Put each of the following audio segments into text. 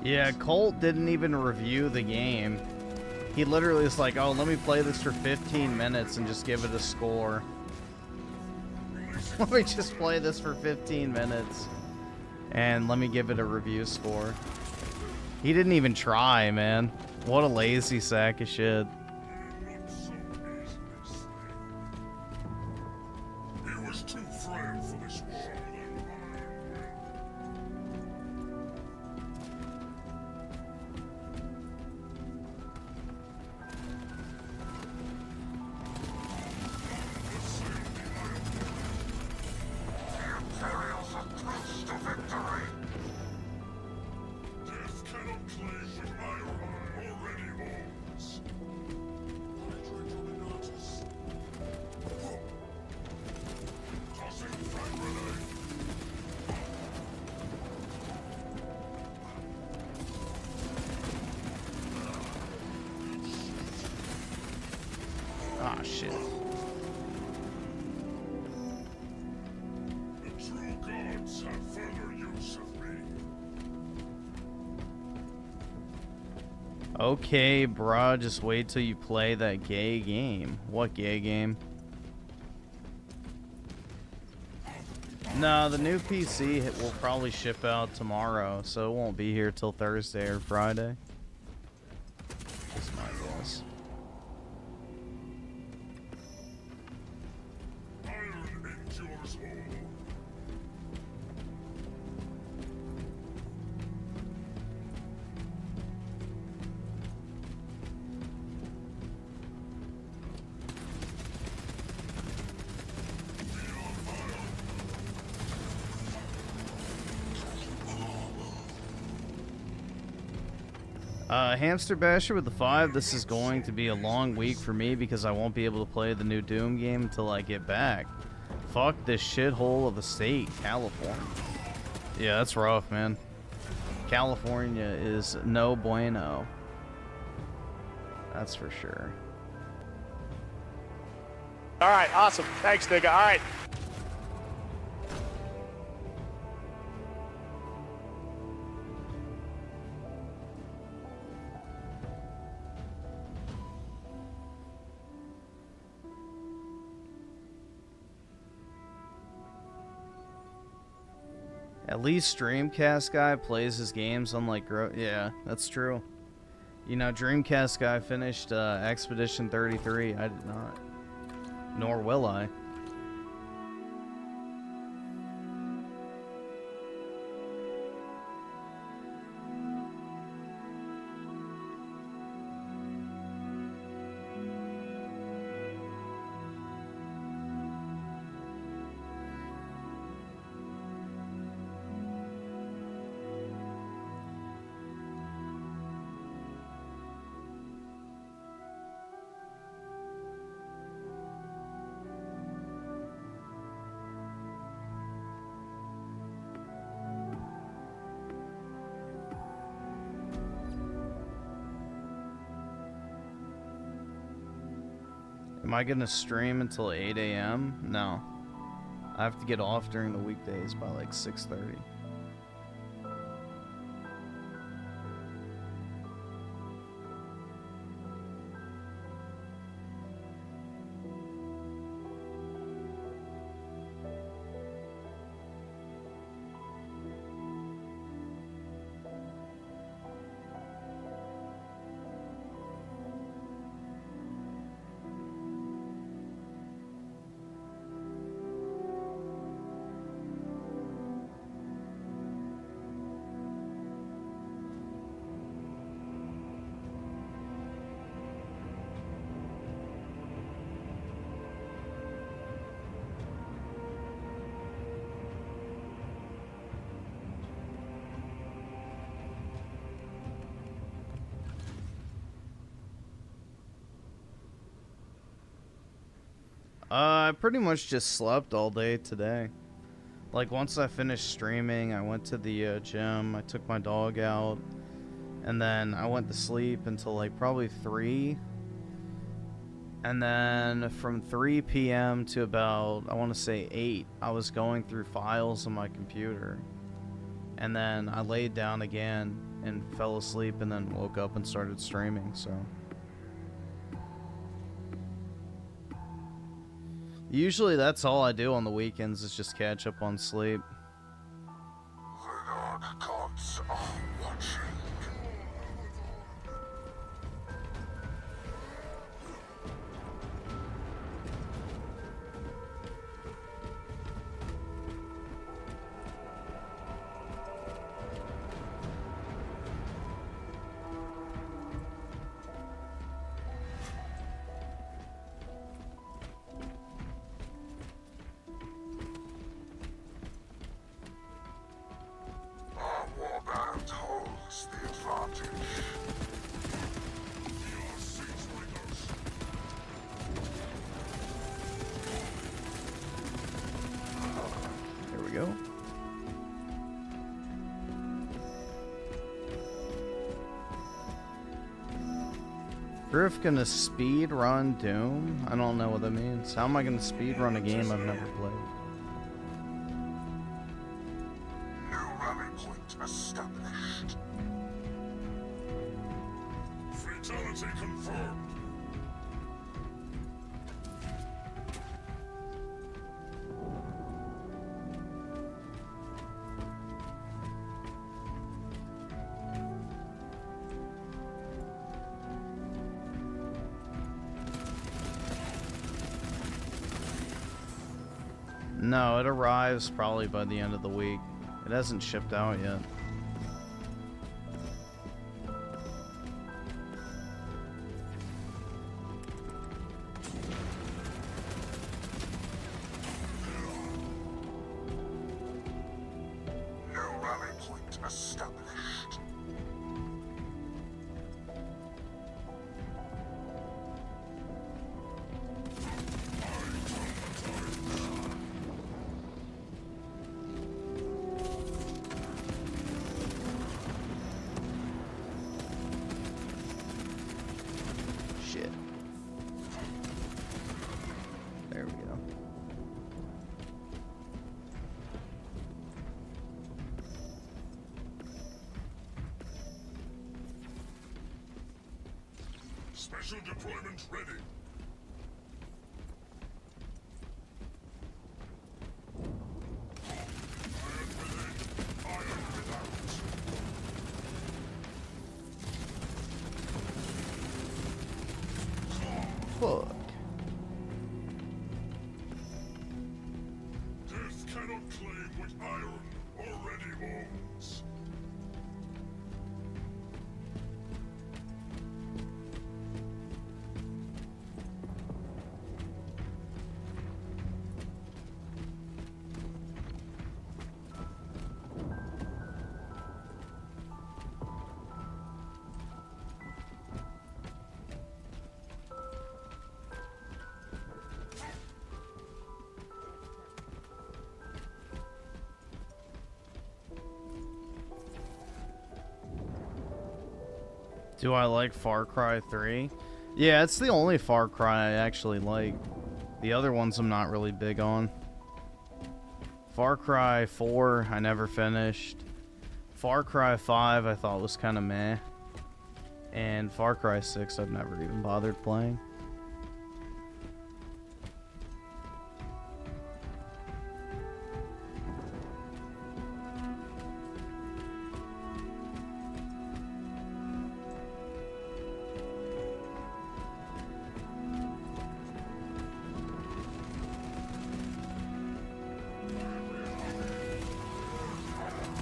Yeah, Colt didn't even review the game. He literally is like, oh, let me play this for 15 minutes and just give it a score. Let me just play this for 15 minutes and let me give it a review score. He didn't even try, man. What a lazy sack of shit. Ah, shit. The true gods have further use of me. Okay, bruh, just wait till you play that gay game. What gay game? No, the new PC will probably ship out tomorrow, so it won't be here till Thursday or Friday. That's my guess. Hamster Basher with the 5. This is going to be a long week for me because I won't be able to play the new Doom game until I get back. Fuck this shithole of a state, California. Yeah, that's rough, man. California is no bueno. That's for sure. All right, awesome. Thanks, nigga. All right. At least Dreamcast guy plays his games on like yeah, that's true. You know, Dreamcast guy finished Expedition 33. I did not. Nor will I. Am I gonna stream until 8 a.m.? No. I have to get off during the weekdays by like 6:30. I pretty much just slept all day today. Like, once I finished streaming, I went to the gym, I took my dog out, and then I went to sleep until like probably 3. And then from 3 p.m. to about, I want to say 8, I was going through files on my computer. And then I laid down again and fell asleep and then woke up and started streaming, so. Usually that's all I do on the weekends is just catch up on sleep. The dark gods are watching. Our warband holds the advantage. We are six ringers. Here we go. Griff gonna speed run Doom? I don't know what that means. How am I gonna speed run a game I've never played? New rally point established. Fatality confirmed. No, it arrives probably by the end of the week. It hasn't shipped out yet. New rally point established. Shit. There we go. Special deployment ready. Iron within, iron without. Fuck. Death cannot claim what iron already owns. Do I like Far Cry 3? Yeah, it's the only Far Cry I actually like. The other ones I'm not really big on. Far Cry 4 I never finished. Far Cry 5 I thought was kind of meh. And Far Cry 6 I've never even bothered playing.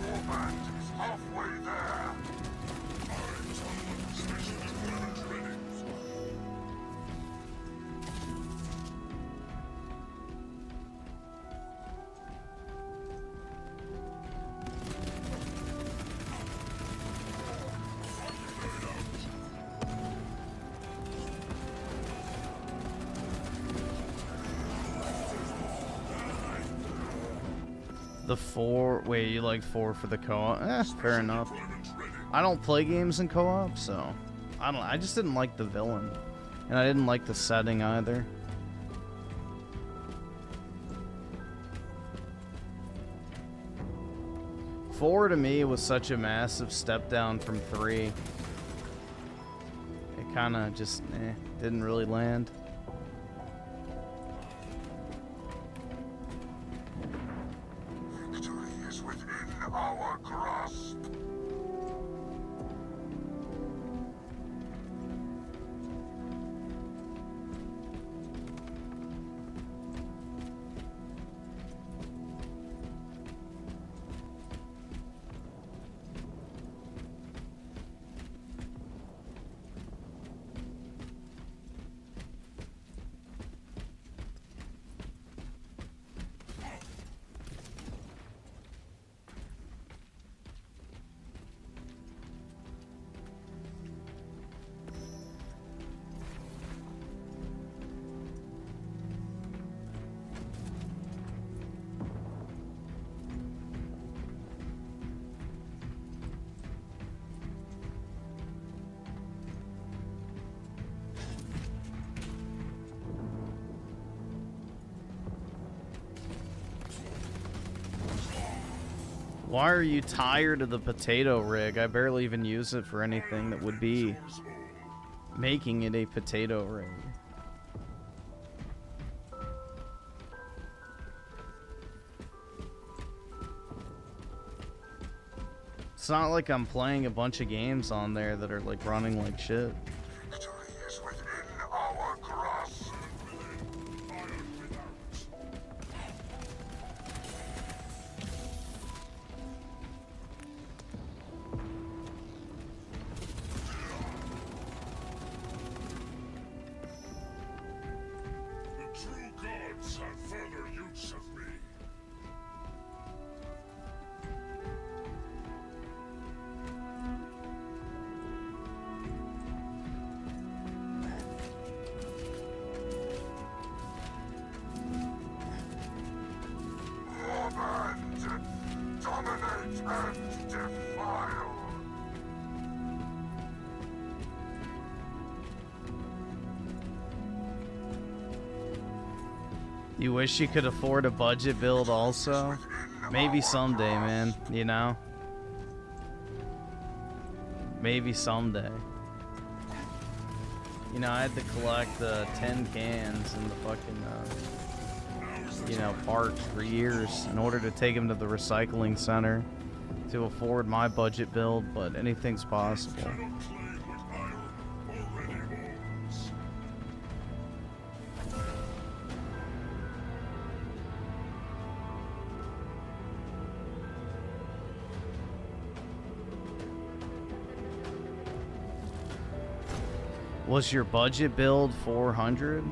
Warband is halfway there. Special deployment ready. The 4... Wait, you like 4 for the co-op? Fair enough. Deployment ready. I don't play games in co-op, so... I just didn't like the villain. And I didn't like the setting either. 4 to me was such a massive step down from 3. It kind of just didn't really land. Victory is within our grasp. Why are you tired of the potato rig? I barely even use it for anything that would be making it a potato rig. It's not like I'm playing a bunch of games on there that are like running like shit. Victory is within our grasp. The true gods have further use of me. Dominate and defile. You wish you could afford a budget build also? Maybe someday, man, you know? Maybe someday. You know, I had to collect 10 cans in the fucking, you know, parks for years in order to take them to the recycling center to afford my budget build, but anything's possible. Cannot play what iron already owns. Was your budget build 400?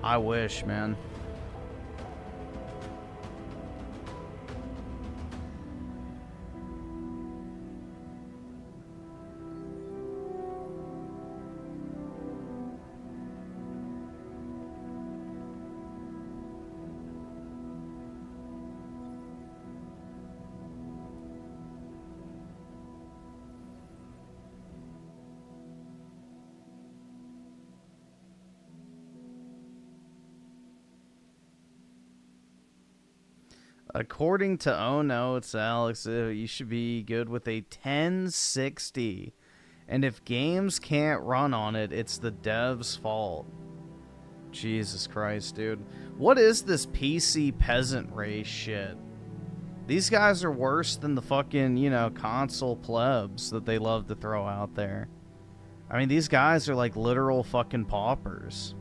I wish, man. According to Oh No, it's Alex, you should be good with a 1060. And if games can't run on it, it's the dev's fault. Jesus Christ, dude. What is this PC peasant race shit? These guys are worse than the fucking, you know, console plebs that they love to throw out there. I mean, these guys are like literal fucking paupers.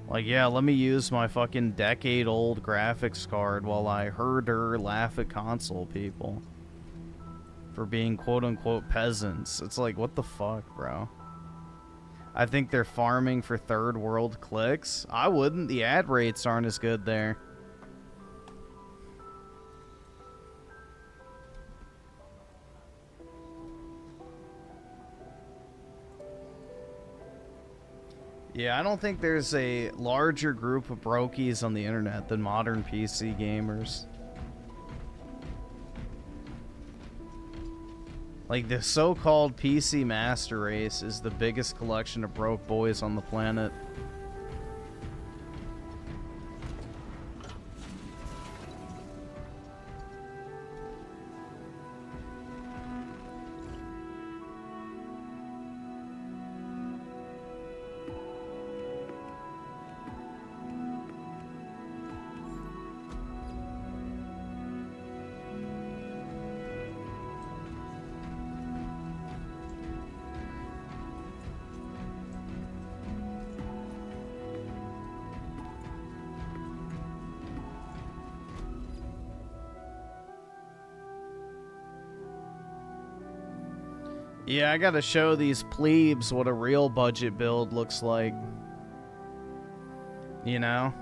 Like, yeah, let me use my fucking decade-old graphics card while I herder laugh at console people for being quote-unquote peasants. It's like, what the fuck, bro? I think they're farming for third world clicks. I wouldn't. The ad rates aren't as good there. Yeah, I don't think there's a larger group of brokies on the internet than modern PC gamers. Like, the so-called PC master race is the biggest collection of broke boys on the planet. Yeah, I gotta show these plebes what a real budget build looks like. You know?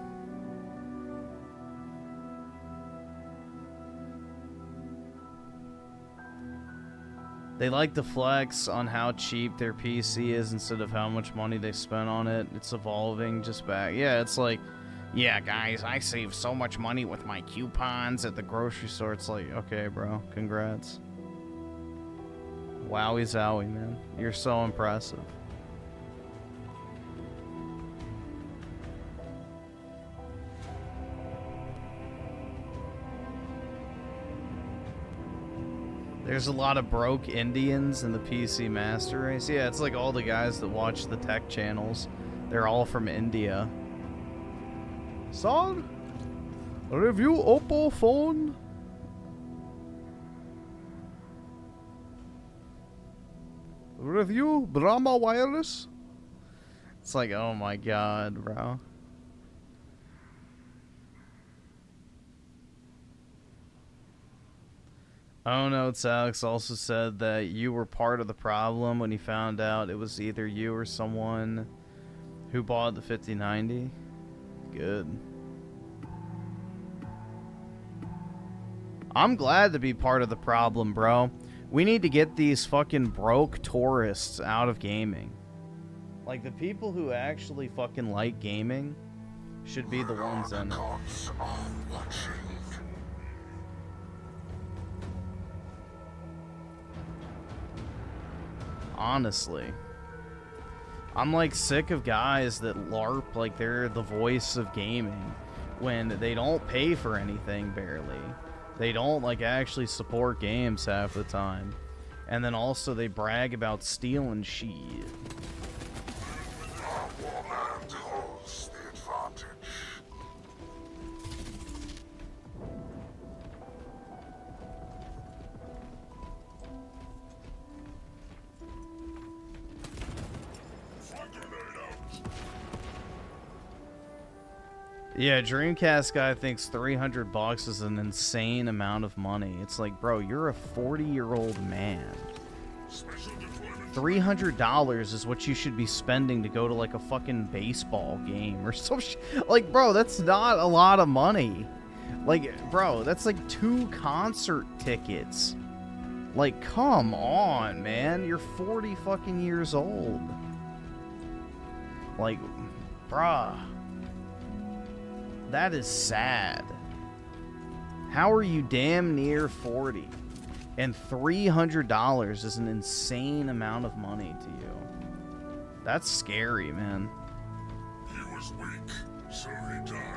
They like to flex on how cheap their PC is instead of how much money they spent on it. It's evolving just back. Yeah, it's like, yeah, guys, I saved so much money with my coupons at the grocery store. It's like, okay, bro, congrats. Wowie zowie, man. You're so impressive. There's a lot of broke Indians in the PC Master Race. Yeah, it's like all the guys that watch the tech channels. They're all from India. Son, review Oppo phone. Review Brahma Wireless. It's like, oh my god, bro. Oh no, it's Alex also said that you were part of the problem when he found out it was either you or someone who bought the 5090. Good. I'm glad to be part of the problem, bro. We need to get these fucking broke tourists out of gaming. Like, the people who actually fucking like gaming should be the ones in it. Honestly. I'm like sick of guys that LARP like they're the voice of gaming when they don't pay for anything barely. They don't like actually support games half the time. And then also they brag about stealing shit. Yeah, Dreamcast guy thinks $300 is an insane amount of money. It's like, bro, you're a 40-year-old man. $300 is what you should be spending to go to like a fucking baseball game or some shit. Like, bro, that's not a lot of money. Like, bro, that's like 2 concert tickets. Like, come on, man. You're 40 fucking years old. Like, bruh. That is sad. How are you damn near 40? And $300 is an insane amount of money to you. That's scary, man. He was weak, so he died.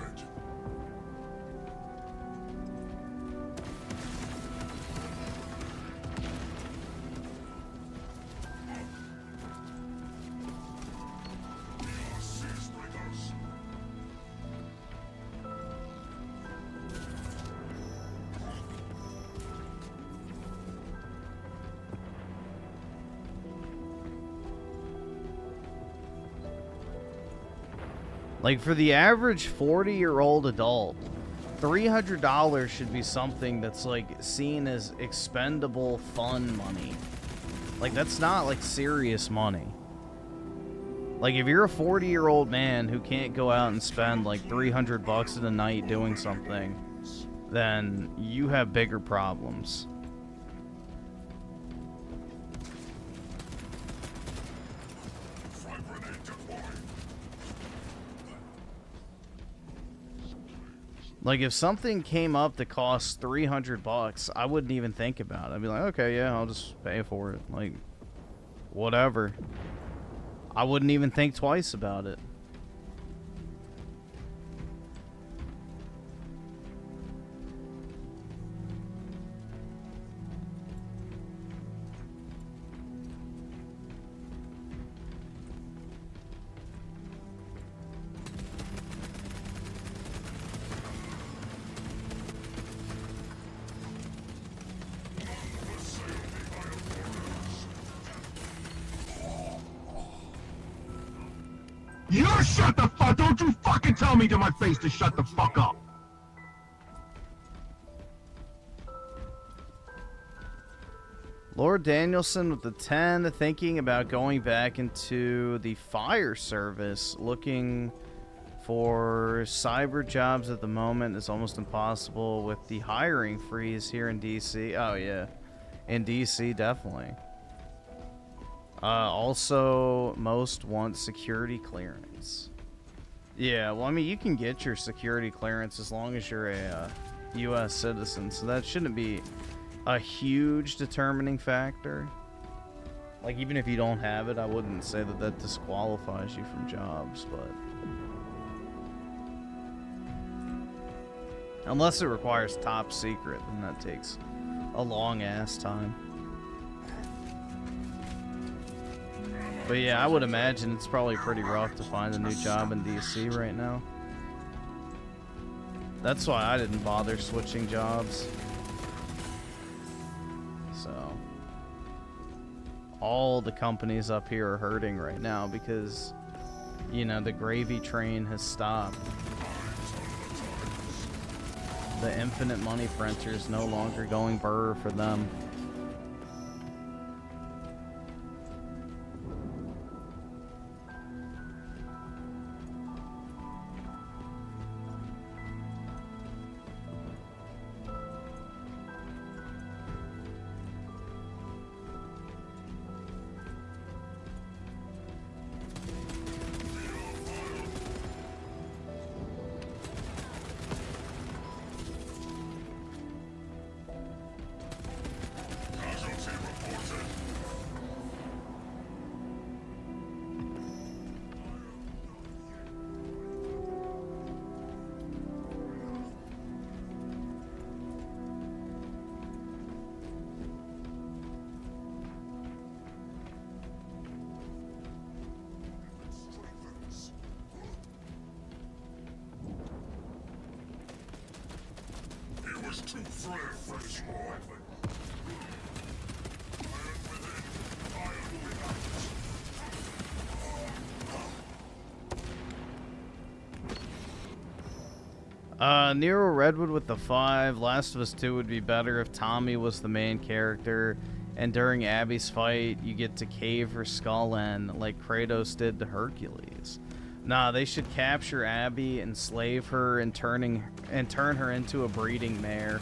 Like, for the average 40-year-old adult, $300 should be something that's, like, seen as expendable fun money. Like, that's not, like, serious money. Like, if you're a 40-year-old man who can't go out and spend, like, $300 in a night doing something, then you have bigger problems. Like, if something came up that cost $300, I wouldn't even think about it. I'd be like, okay, yeah, I'll just pay for it. Like, whatever. I wouldn't even think twice about it. You shut the fuck! Don't you fucking tell me to my face to shut the fuck up! Lord Danielson with the 10, thinking about going back into the fire service, looking for cyber jobs at the moment is almost impossible with the hiring freeze here in DC. Oh yeah, in DC definitely. Also, most want security clearance. Yeah, well, I mean, you can get your security clearance as long as you're a U.S. citizen, so that shouldn't be a huge determining factor. Like, even if you don't have it, I wouldn't say that that disqualifies you from jobs, but unless it requires top secret, then that takes a long ass time. But yeah, I would imagine it's probably pretty rough to find a new job in DC right now. That's why I didn't bother switching jobs. So all the companies up here are hurting right now because, you know, the gravy train has stopped. The infinite money printer is no longer going burr for them. Nero Redwood with the 5. Last of Us 2 would be better if Tommy was the main character, and during Abby's fight, you get to cave her skull in like Kratos did to Hercules. Nah, they should capture Abby, enslave her, and turn her into a breeding mare.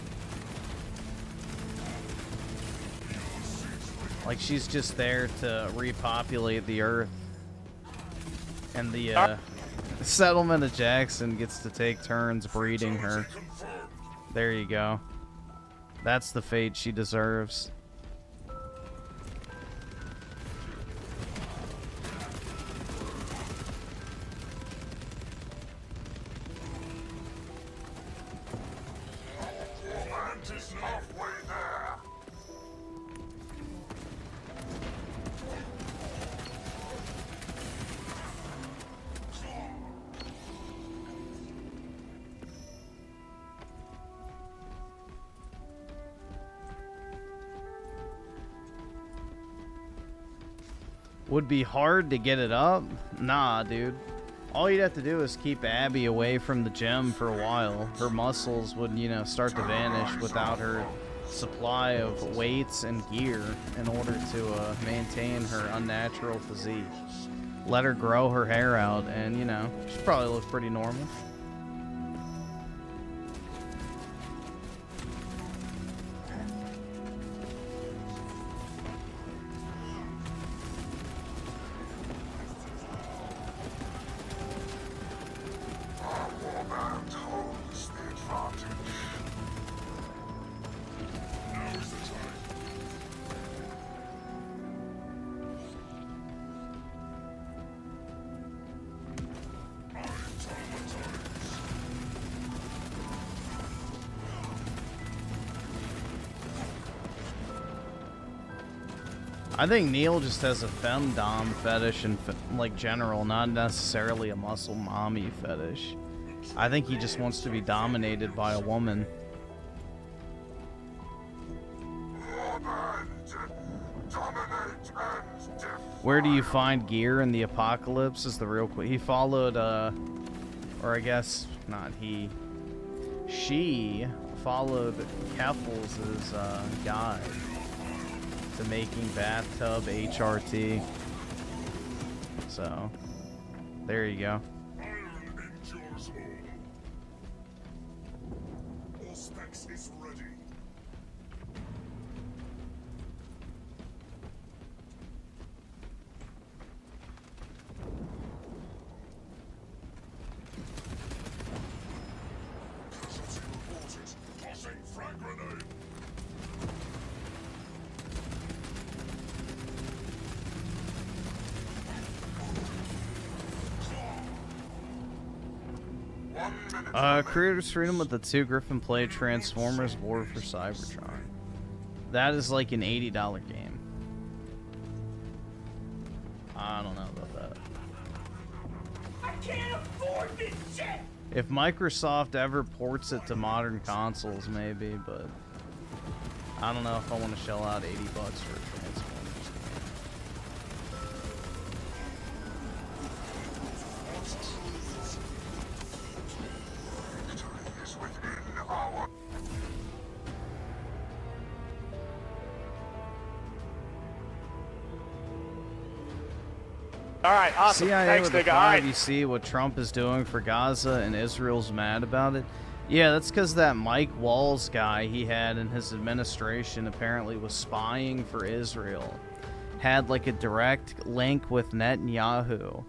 Like she's just there to repopulate the earth, and the settlement of Jackson gets to take turns breeding her. There you go. That's the fate she deserves. Would be hard to get it up? Nah, dude. All you'd have to do is keep Abby away from the gym for a while. Her muscles would, you know, start to vanish without her supply of weights and gear in order to maintain her unnatural physique. Let her grow her hair out and, you know, she'd probably look pretty normal. I think Neil just has a femdom fetish in like general, not necessarily a muscle mommy fetish. I think he just wants to be dominated by a woman. Where do you find gear in the apocalypse is the real question. He followed, or I guess not he, she followed Keffels' guide the Making Bathtub HRT. So, there you go. Iron endures all. All specs is ready. Casualty reported. Tossing frag grenade. Creators Freedom with the 2 Griffin play Transformers War for Cybertron. That is like an $80 game. I don't know about that. I can't afford this shit! If Microsoft ever ports it to modern consoles, maybe, but I don't know if I want to shell out $80 for a Transformers game. Victory is within our... All right, awesome. CIA Thanks, with the nigga. All 5, right. you see what Trump is doing for Gaza and Israel's mad about it? Yeah, that's because that Mike Walls guy he had in his administration apparently was spying for Israel. Had like a direct link with Netanyahu.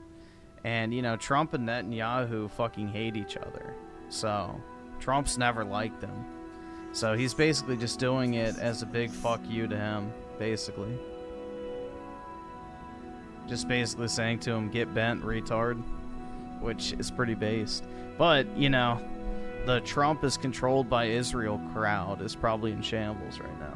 And, you know, Trump and Netanyahu fucking hate each other. So, Trump's never liked him. So he's basically just doing it as a big fuck you to him, basically. Just basically saying to him, get bent, retard. Which is pretty based. But, you know, the Trump is controlled by Israel crowd is probably in shambles right now.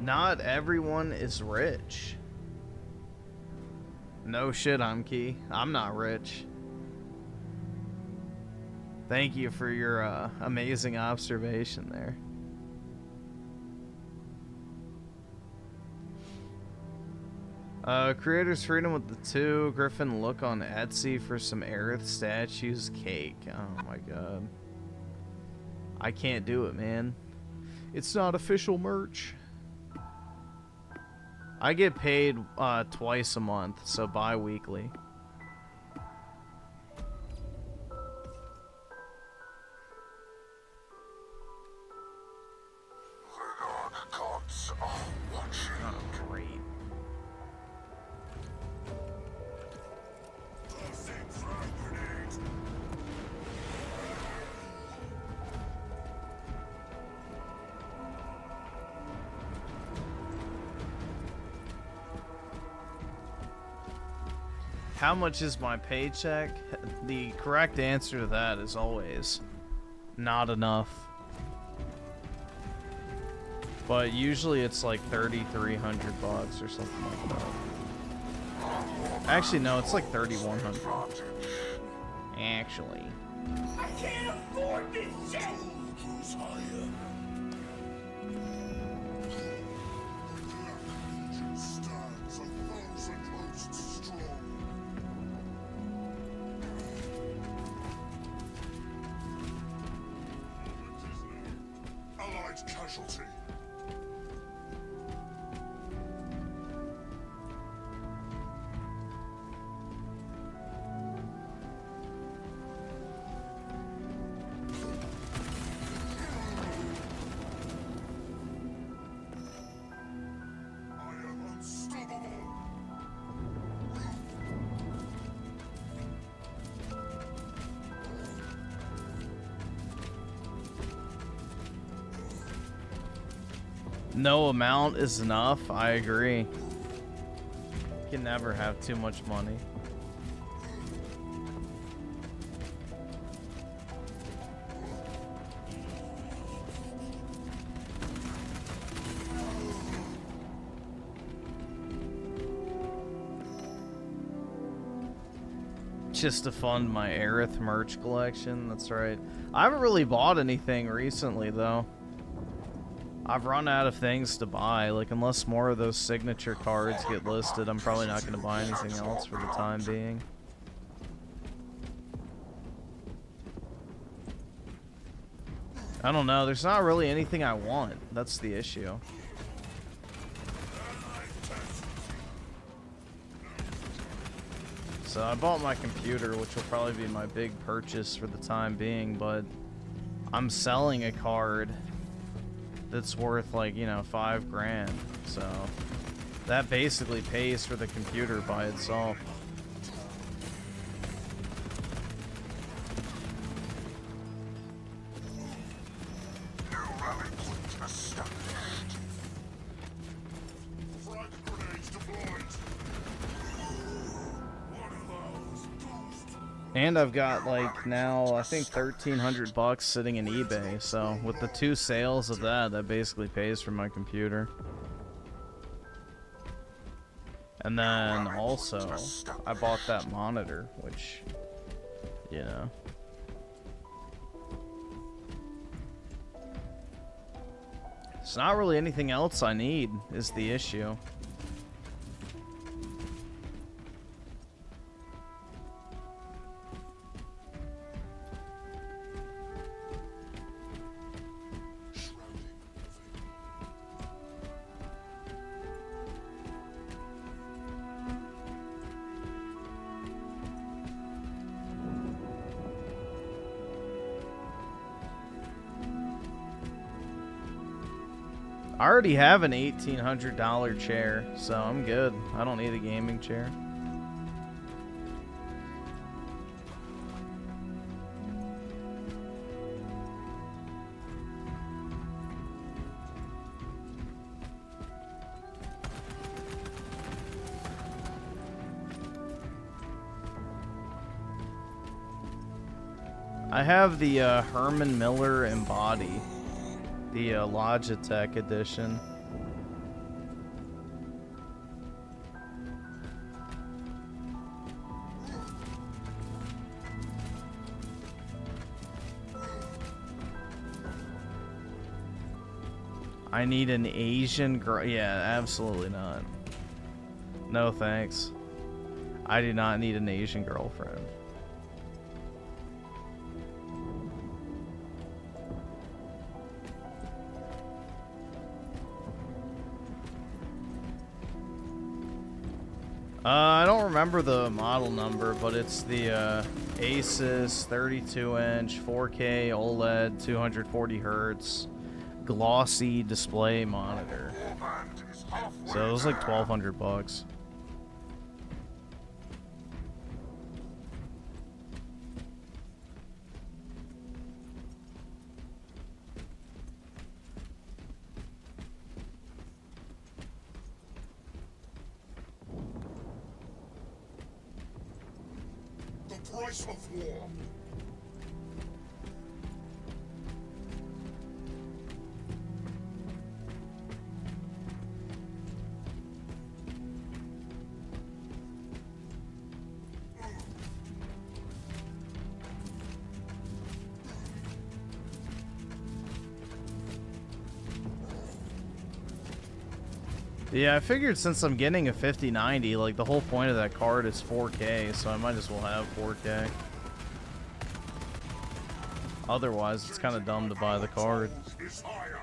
Not everyone is rich. No shit, I'm Key. I'm not rich. Thank you for your amazing observation there. Creators Freedom with the 2. Griffin, look on Etsy for some Aerith statues cake. Oh my god. I can't do it, man. It's not official merch. I get paid twice a month, so bi-weekly. The dark gods are watching. Oh, great. Tossing frag grenade. How much is my paycheck? The correct answer to that is always not enough. But usually it's like 3,300 bucks or something like that. Actually, no, it's like 3,100. Actually. I can't afford this shit! Cruise higher. Stands 1,000 specialty. I am unstoppable. No amount is enough. I agree. You can never have too much money. Just to fund my Aerith merch collection. That's right. I haven't really bought anything recently, though. I've run out of things to buy. Like, unless more of those signature cards get listed, I'm probably not going to buy anything else for the time being. I don't know. There's not really anything I want. That's the issue. So I bought my computer, which will probably be my big purchase for the time being, but I'm selling a card that's worth, like, you know, $5 grand. So that basically pays for the computer by itself. New rally point established. Frag grenades deployed. One of those boost. And I've got, like, now I think $1,300 sitting in eBay. So with the 2 sales of that, that basically pays for my computer. And then also I bought that monitor, which, you know. It's not really anything else I need is the issue. I already have an $1,800 chair, so I'm good. I don't need a gaming chair. I have the Herman Miller Embody. The Logitech edition. I need an Asian girl. Yeah, absolutely not. No thanks. I do not need an Asian girlfriend. I don't remember the model number, but it's the Asus 32-inch 4K OLED 240 Hertz glossy display monitor. So it was like $1,200. Price of war. Yeah, I figured since I'm getting a 5090, like the whole point of that card is 4K, so I might as well have 4K. Otherwise, it's kind of dumb to buy the card. Is higher.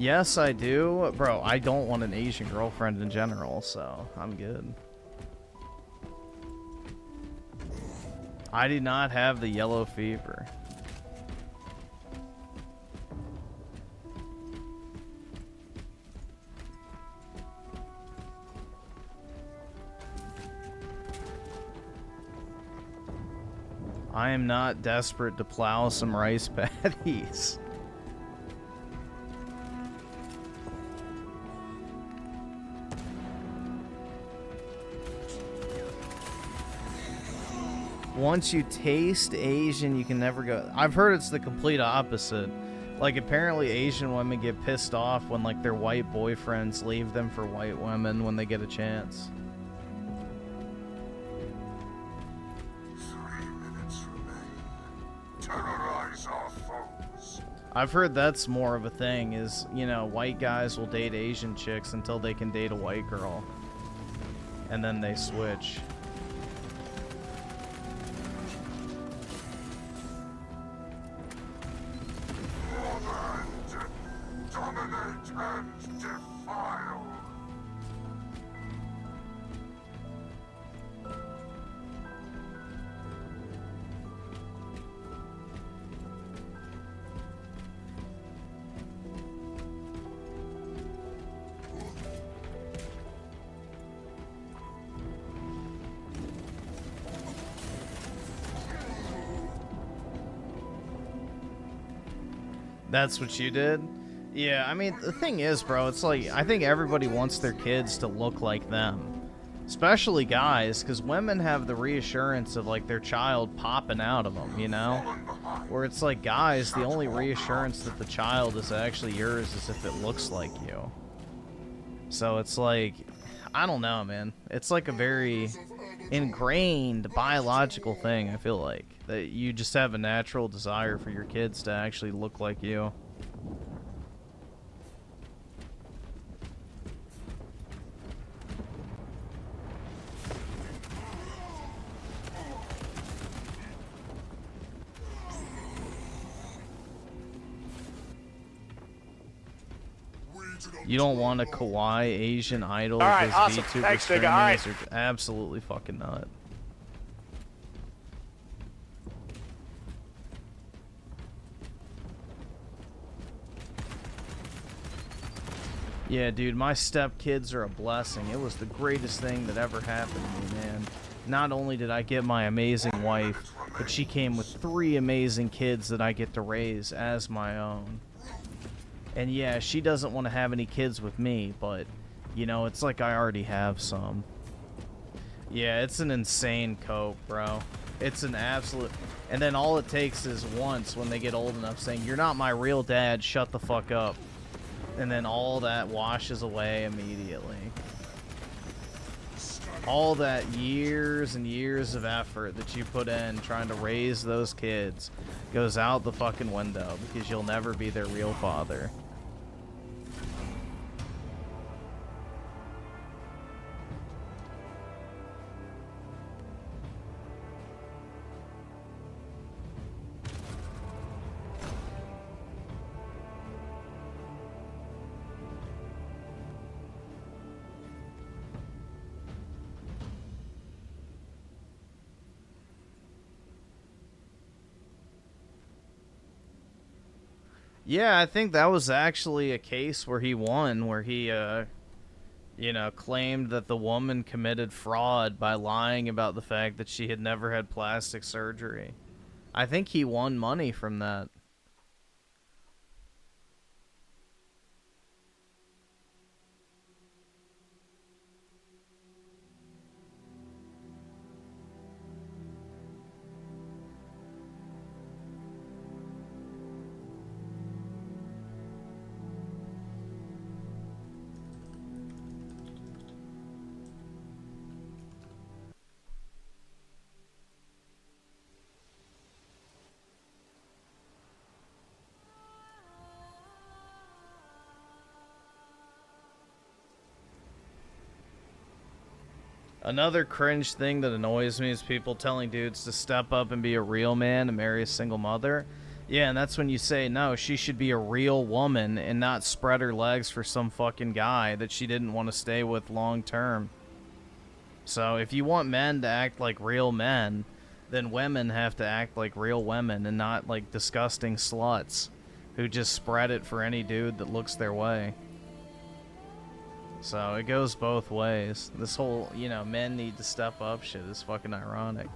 Yes, I do. Bro, I don't want an Asian girlfriend in general, so I'm good. I do not have the yellow fever. I am not desperate to plow some rice paddies. Once you taste Asian, you can never go. I've heard it's the complete opposite. Like, apparently Asian women get pissed off when, like, their white boyfriends leave them for white women when they get a chance. 3 minutes remain. Terrorize our foes. I've heard that's more of a thing, is, you know, white guys will date Asian chicks until they can date a white girl. And then they switch. Dominate and defile. That's what you did? Yeah, I mean, the thing is, bro, it's like, I think everybody wants their kids to look like them. Especially guys, because women have the reassurance of, like, their child popping out of them, you know? Where it's like, guys, the only reassurance that the child is actually yours is if it looks like you. So it's like, I don't know, man. It's like a very ingrained biological thing, I feel like. That you just have a natural desire for your kids to actually look like you. You don't want a kawaii Asian idol. All right, because awesome. VTuber Thanks, nigga. streamers All right. are absolutely fucking nut. Yeah, dude, my stepkids are a blessing. It was the greatest thing that ever happened to me, man. Not only did I get my amazing wife, but she came with 3 amazing kids that I get to raise as my own. And yeah, she doesn't want to have any kids with me, but, you know, it's like I already have some. Yeah, it's an insane cope, bro. It's an absolute... And then all it takes is once, when they get old enough, saying, "You're not my real dad, shut the fuck up." And then all that washes away immediately. All that years and years of effort that you put in trying to raise those kids goes out the fucking window because you'll never be their real father. Yeah, I think that was actually a case where he won, where he, you know, claimed that the woman committed fraud by lying about the fact that she had never had plastic surgery. I think he won money from that. Another cringe thing that annoys me is people telling dudes to step up and be a real man and marry a single mother. Yeah, and that's when you say, no, she should be a real woman and not spread her legs for some fucking guy that she didn't want to stay with long term. So if you want men to act like real men, then women have to act like real women and not like disgusting sluts who just spread it for any dude that looks their way. So it goes both ways. This whole, you know, men need to step up shit is fucking ironic.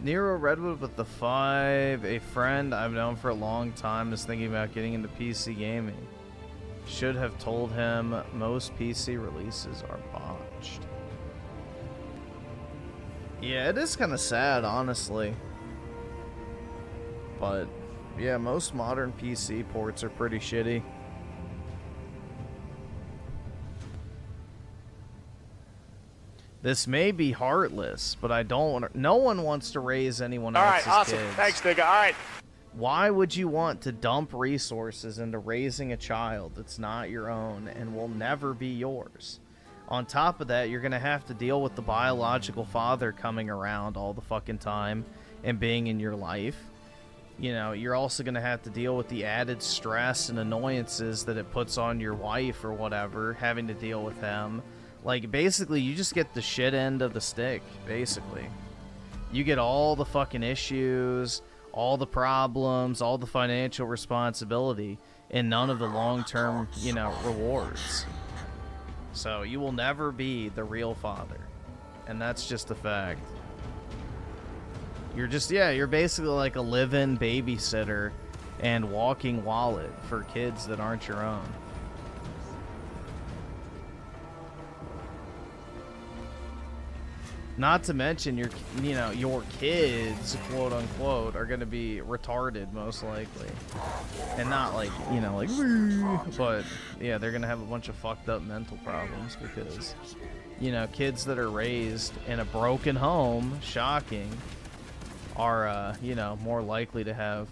Nero Redwood with the 5. A friend I've known for a long time is thinking about getting into PC gaming. Should have told him most PC releases are botched. Yeah, it is kind of sad, honestly. But, yeah, most modern PC ports are pretty shitty. This may be heartless, but I don't want. No one wants to raise anyone else's kids. All right, awesome. Thanks, nigga. All right. Why would you want to dump resources into raising a child that's not your own and will never be yours? On top of that, you're going to have to deal with the biological father coming around all the fucking time and being in your life. You know, you're also going to have to deal with the added stress and annoyances that it puts on your wife or whatever, having to deal with him. Like, basically, you just get the shit end of the stick, basically. You get all the fucking issues, all the problems, all the financial responsibility, and none of the long-term, you know, rewards. So you will never be the real father. And that's just a fact. You're just, yeah, you're basically like a live-in babysitter and walking wallet for kids that aren't your own. Not to mention your kids, quote unquote, are going to be retarded most likely. And not like, you know, like, but yeah, they're going to have a bunch of fucked up mental problems because, you know, kids that are raised in a broken home, shocking, are, you know, more likely to have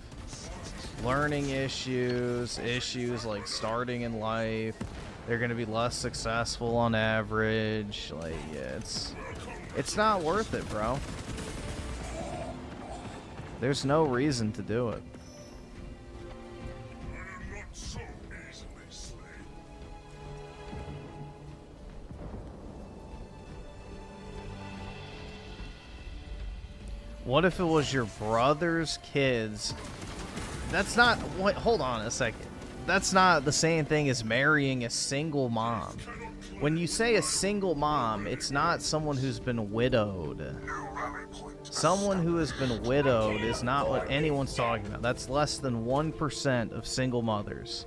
learning issues like starting in life. They're going to be less successful on average. Like, yeah, it's not worth it, bro. There's no reason to do it. I'm not so easily slain. What if it was your brother's kids? That's not... Wait, hold on a second. That's not the same thing as marrying a single mom. When you say a single mom, it's not someone who's been widowed. Someone who has been widowed is not what anyone's talking about. That's less than 1% of single mothers.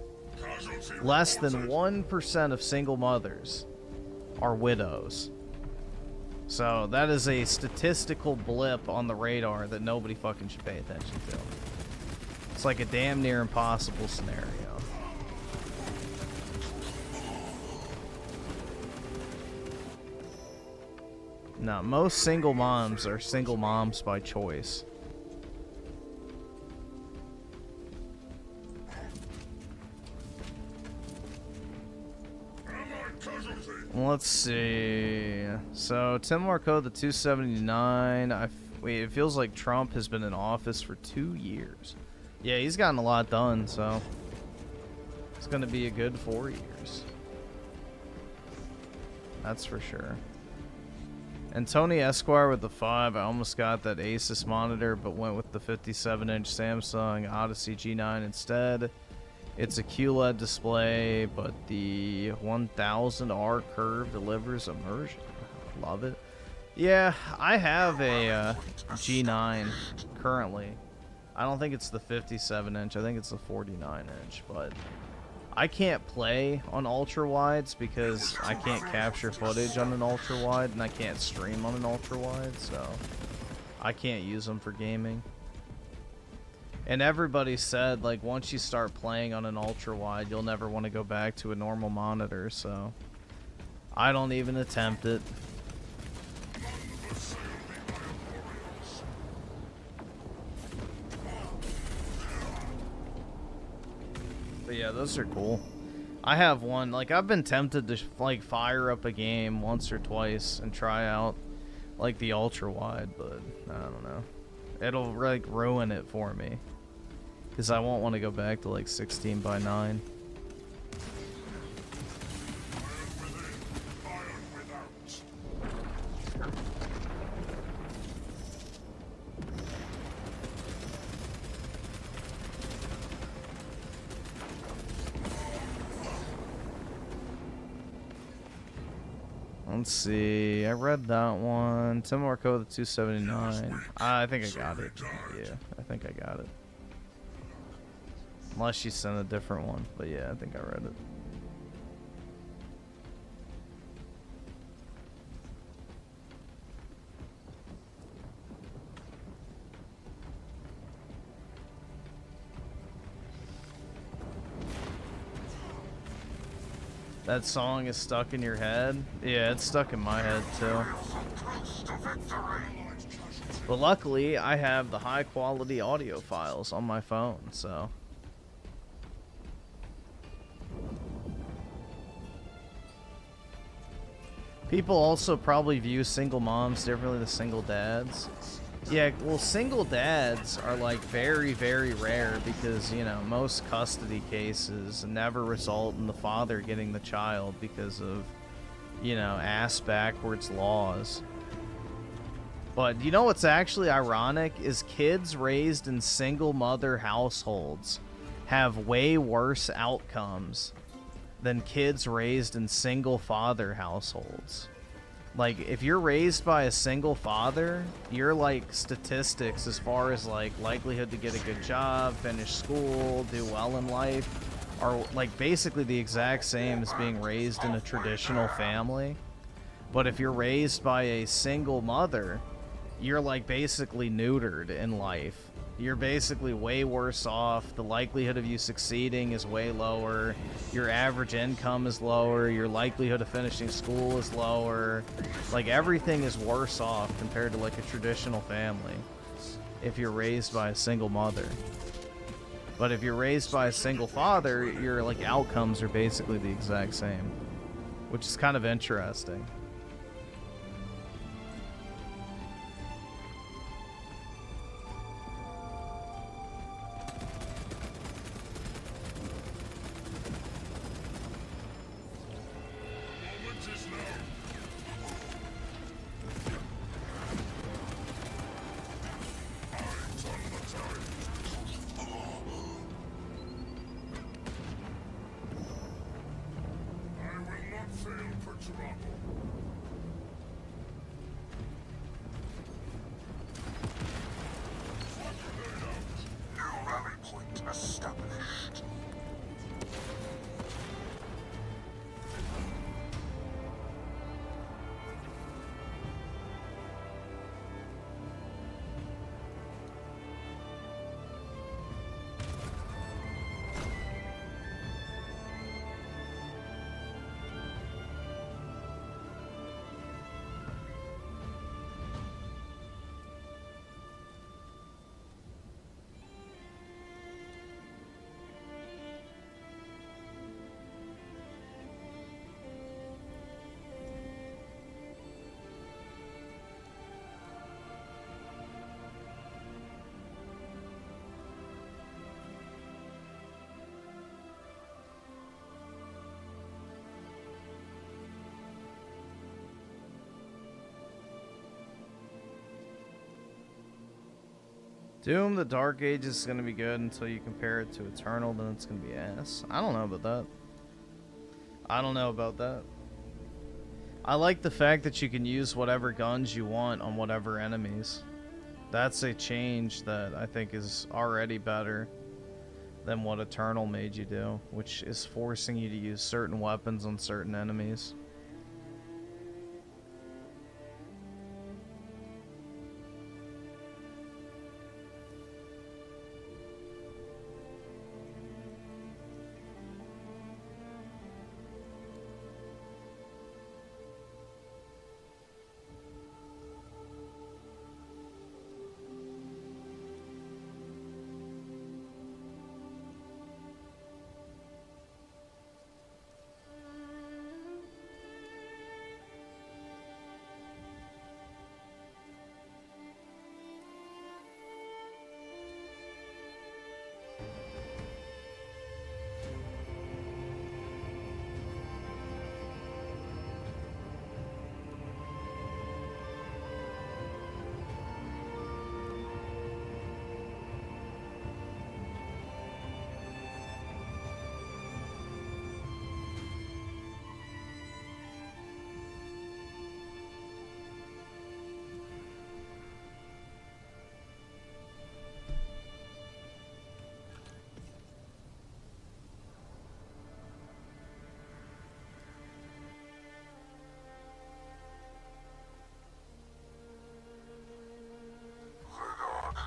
Less than 1% of single mothers are widows. So that is a statistical blip on the radar that nobody fucking should pay attention to. It's like a damn near impossible scenario. No, most single moms are single moms by choice. Let's see. So, Tim Marco, the 279. Wait, it feels like Trump has been in office for 2 years. Yeah, he's gotten a lot done, so it's going to be a good 4 years. That's for sure. And Tony Esquire with the 5. I almost got that Asus monitor, but went with the 57-inch Samsung Odyssey G9 instead. It's a QLED display, but the 1000R curve delivers immersion. Love it. Yeah, I have a G9 currently. I don't think it's the 57-inch. I think it's the 49-inch, but I can't play on ultra wides because I can't capture footage on an ultra wide, and I can't stream on an ultra wide, so I can't use them for gaming. And everybody said, like, once you start playing on an ultra wide, you'll never want to go back to a normal monitor, so I don't even attempt it. But yeah, those are cool. I have one, like, I've been tempted to like fire up a game once or twice and try out like the ultra wide, but I don't know. It'll like ruin it for me because I won't want to go back to like 16:9. Let's see. I read that one. Timor Code 279. I think I got it. Yeah, I think I got it. Unless she sent a different one. But yeah, I think I read it. That song is stuck in your head? Yeah, it's stuck in my head too. But luckily, I have the high quality audio files on my phone, so. People also probably view single moms differently than single dads. Yeah, well, single dads are like very, very rare because, you know, most custody cases never result in the father getting the child because of, you know, ass backwards laws. But you know what's actually ironic is kids raised in single mother households have way worse outcomes than kids raised in single father households. Like, if you're raised by a single father, your, like, statistics as far as, like, likelihood to get a good job, finish school, do well in life, are, like, basically the exact same as being raised in a traditional family. But if you're raised by a single mother, you're, like, basically neutered in life. You're basically way worse off. The likelihood of you succeeding is way lower. Your average income is lower. Your likelihood of finishing school is lower. Like, everything is worse off compared to, like, a traditional family if you're raised by a single mother. But if you're raised by a single father, your, like, outcomes are basically the exact same, which is kind of interesting. Doom, the Dark Ages is going to be good until you compare it to Eternal, then it's going to be ass. I don't know about that. I don't know about that. I like the fact that you can use whatever guns you want on whatever enemies. That's a change that I think is already better than what Eternal made you do, which is forcing you to use certain weapons on certain enemies.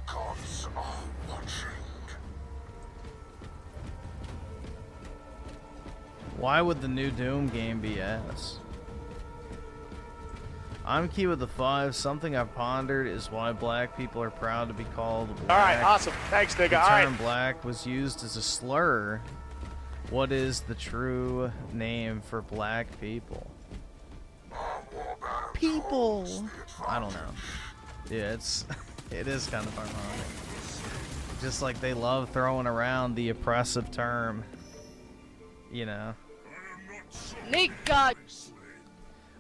Gods are watching. Why would the new Doom game be ass? I'm Key with the 5. Something I've pondered is why black people are proud to be called black. All right, awesome. Thanks, nigga. The All right. term black was used as a slur. What is the true name for black people? People. I don't know. Yeah, it is kind of ironic. Just like they love throwing around the oppressive term, you know. Nigga!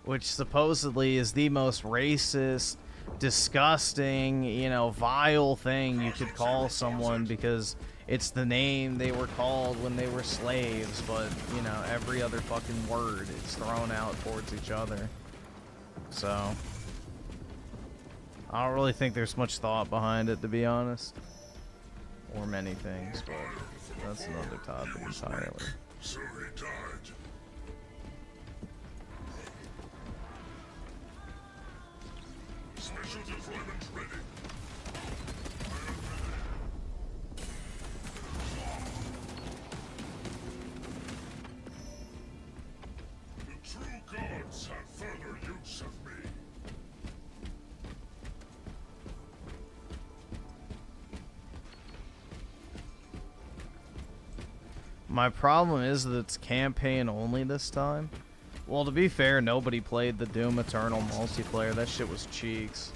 Which supposedly is the most racist, disgusting, you know, vile thing you could call someone because it's the name they were called when they were slaves, but, you know, every other fucking word is thrown out towards each other. So, I don't really think there's much thought behind it, to be honest. Or many things, but that's another topic entirely. So he died. Special deployment ready. The true gods have further use of me. My problem is that it's campaign only this time. Well, to be fair, nobody played the Doom Eternal multiplayer. That shit was cheeks.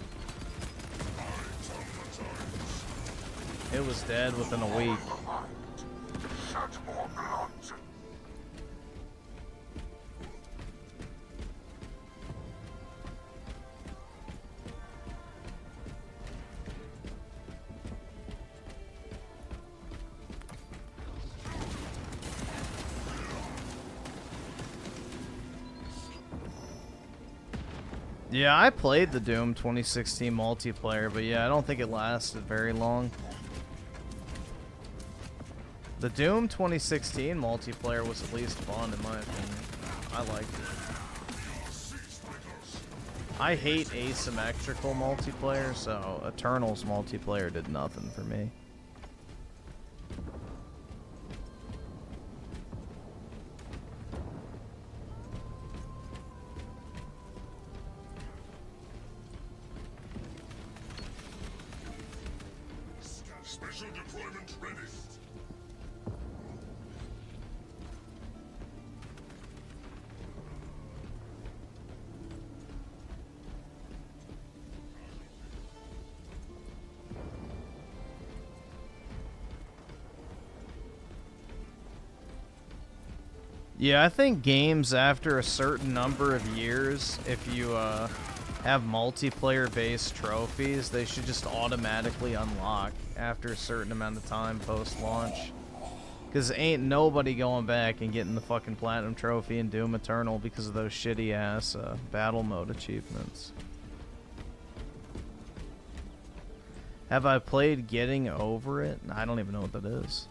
It was dead within a week. Shed more blood. Yeah, I played the Doom 2016 multiplayer, but yeah, I don't think it lasted very long. The Doom 2016 multiplayer was at least fun, in my opinion. I liked it. I hate asymmetrical multiplayer, so Eternal's multiplayer did nothing for me. Special deployment ready. Yeah, I think games after a certain number of years, if you have multiplayer-based trophies, they should just automatically unlock after a certain amount of time post-launch. Because ain't nobody going back and getting the fucking Platinum Trophy in Doom Eternal because of those shitty-ass battle mode achievements. Have I played Getting Over It? I don't even know what that is.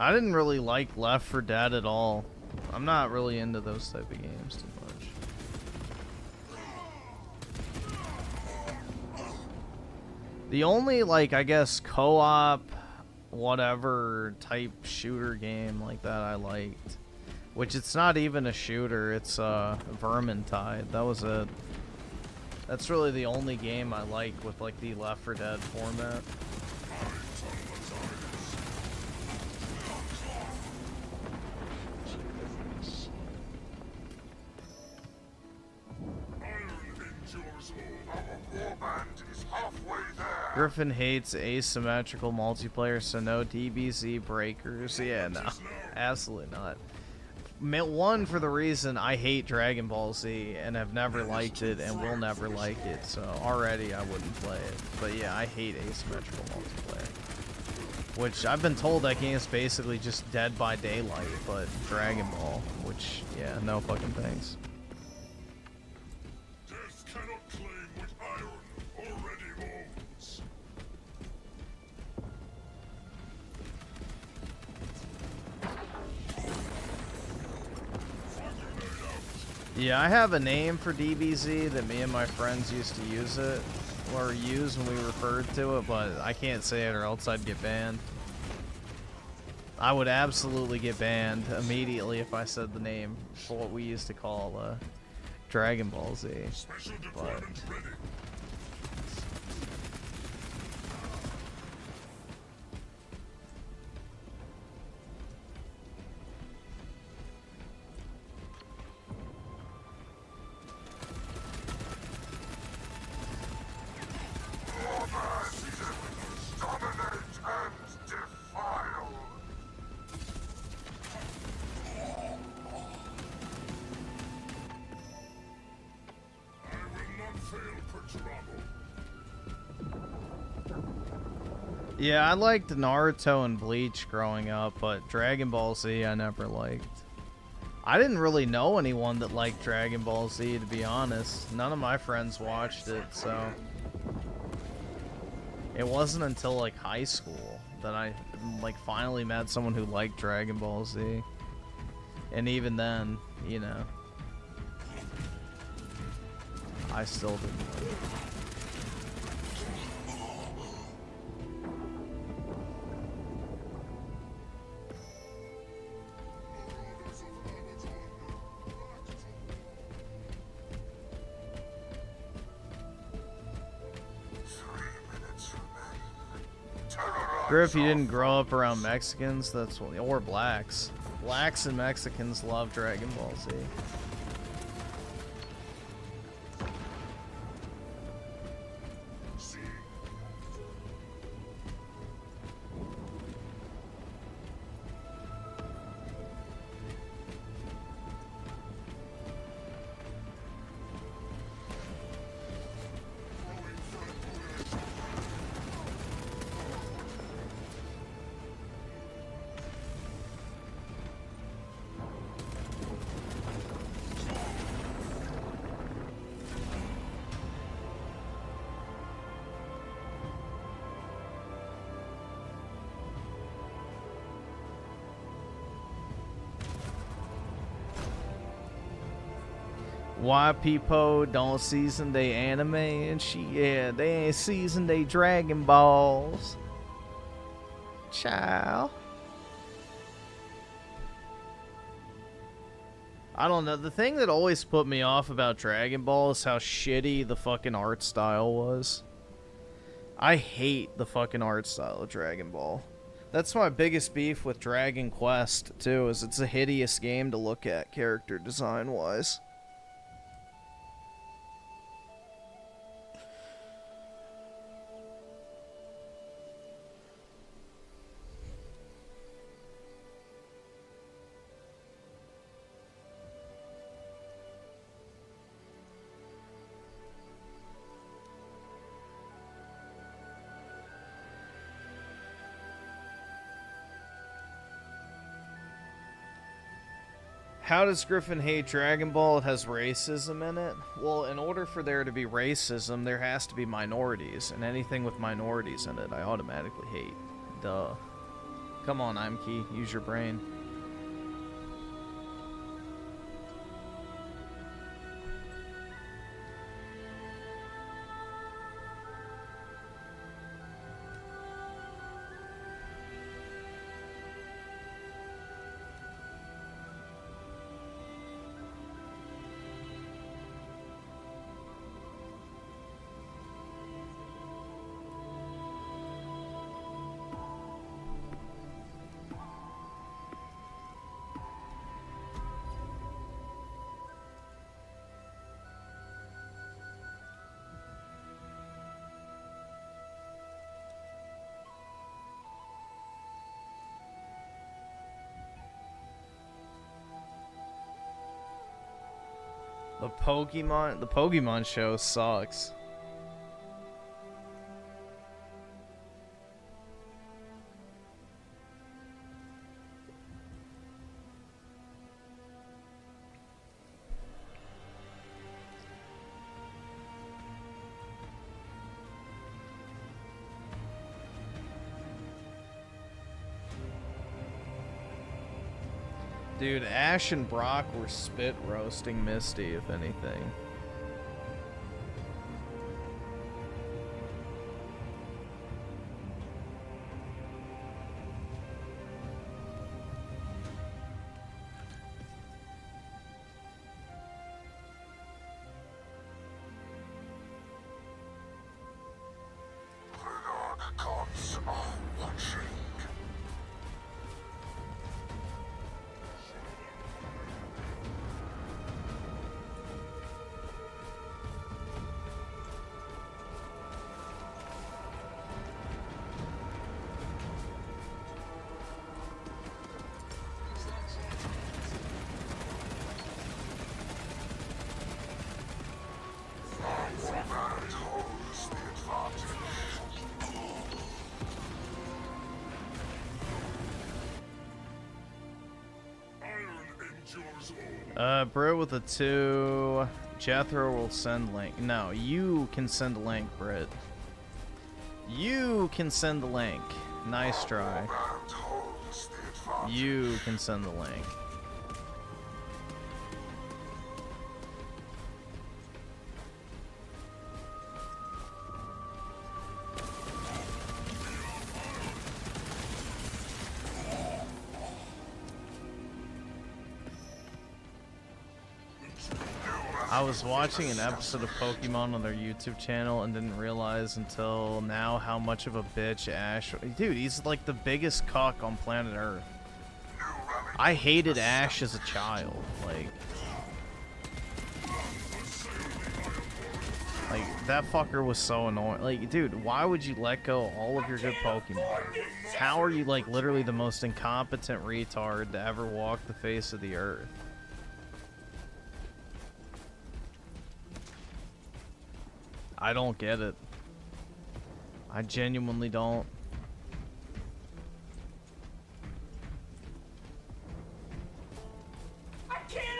I didn't really like Left 4 Dead at all. I'm not really into those type of games too much. The only, like, I guess, co-op, whatever type shooter game like that I liked, which it's not even a shooter, it's Vermintide. That was it. That's really the only game I like with, like, the Left 4 Dead format. Griffin hates asymmetrical multiplayer, so no DBZ breakers. Yeah, no, absolutely not. One, for the reason I hate Dragon Ball Z and have never liked it and will never like it, so already I wouldn't play it. But yeah, I hate asymmetrical multiplayer. Which I've been told that game is basically just Dead by Daylight, but Dragon Ball. Which, yeah, no fucking thanks. Death cannot claim what iron already owns. Yeah, I have a name for DBZ that me and my friends used to use it, or use when we referred to it, but I can't say it or else I'd get banned. I would absolutely get banned immediately if I said the name for what we used to call Dragon Ball Z. Special But deployment ready. yeah, I liked Naruto and Bleach growing up, but Dragon Ball Z I never liked. I didn't really know anyone that liked Dragon Ball Z, to be honest. None of my friends watched it, so it wasn't until like high school that I like finally met someone who liked Dragon Ball Z. And even then, you know, I still didn't like it. Griff, you didn't grow up around Mexicans, that's what, or blacks. Blacks and Mexicans love Dragon Ball Z. Why people don't season they anime and shit? Yeah, they ain't season they Dragon Balls. Ciao. I don't know. The thing that always put me off about Dragon Ball is how shitty the fucking art style was. I hate the fucking art style of Dragon Ball. That's my biggest beef with Dragon Quest, too, is it's a hideous game to look at character design-wise. How does Griffin hate Dragon Ball? It has racism in it. Well, in order for there to be racism, there has to be minorities, and anything with minorities in it, I automatically hate. Duh. Come on, Imkey, use your brain. The Pokemon show sucks. Dude, Ash and Brock were spit roasting Misty, if anything. Gods are watching. Brit with a 2. Jethro will send link. No, you can send a link, Brit. You can send the link. Nice try. You can send the link. I was watching an episode of Pokemon on their YouTube channel and didn't realize until now how much of a bitch Ash... Dude, he's like the biggest cuck on planet Earth. I hated Ash as a child. Like, that fucker was so annoying. Like, dude, why would you let go of all of your good Pokemon? How are you, like, literally the most incompetent retard to ever walk the face of the Earth? I don't get it. I genuinely don't.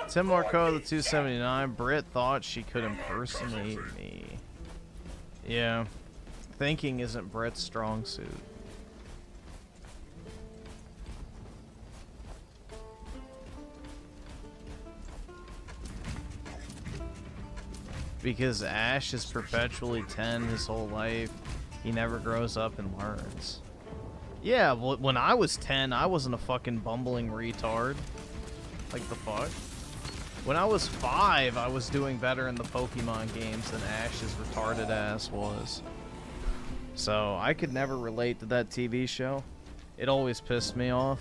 Tim Marco, the 279. Britt thought she could impersonate me. Yeah. Thinking isn't Britt's strong suit. Because Ash is perpetually 10 his whole life. He never grows up and learns. Yeah, well, when I was 10, I wasn't a fucking bumbling retard. Like, the fuck? When I was 5, I was doing better in the Pokemon games than Ash's retarded ass was. So, I could never relate to that TV show. It always pissed me off.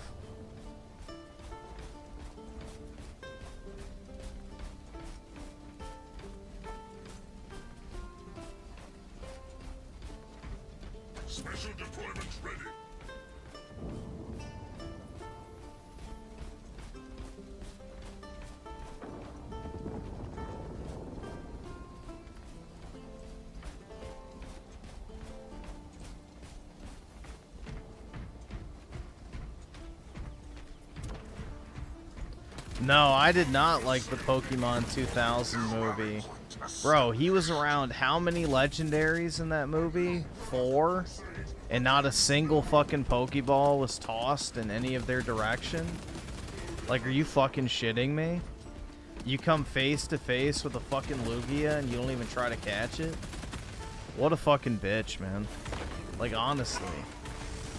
Special deployment ready. No, I did not like the Pokemon 2000 movie. Bro, he was around how many legendaries in that movie? 4? And not a single fucking Pokeball was tossed in any of their direction? Like, are you fucking shitting me? You come face to face with a fucking Lugia and you don't even try to catch it? What a fucking bitch, man. Like, honestly.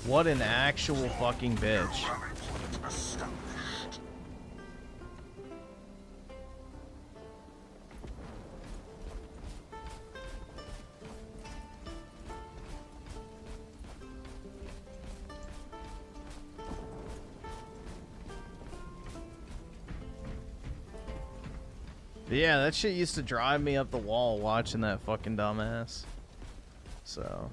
What an actual fucking bitch. But yeah, that shit used to drive me up the wall watching that fucking dumbass. So.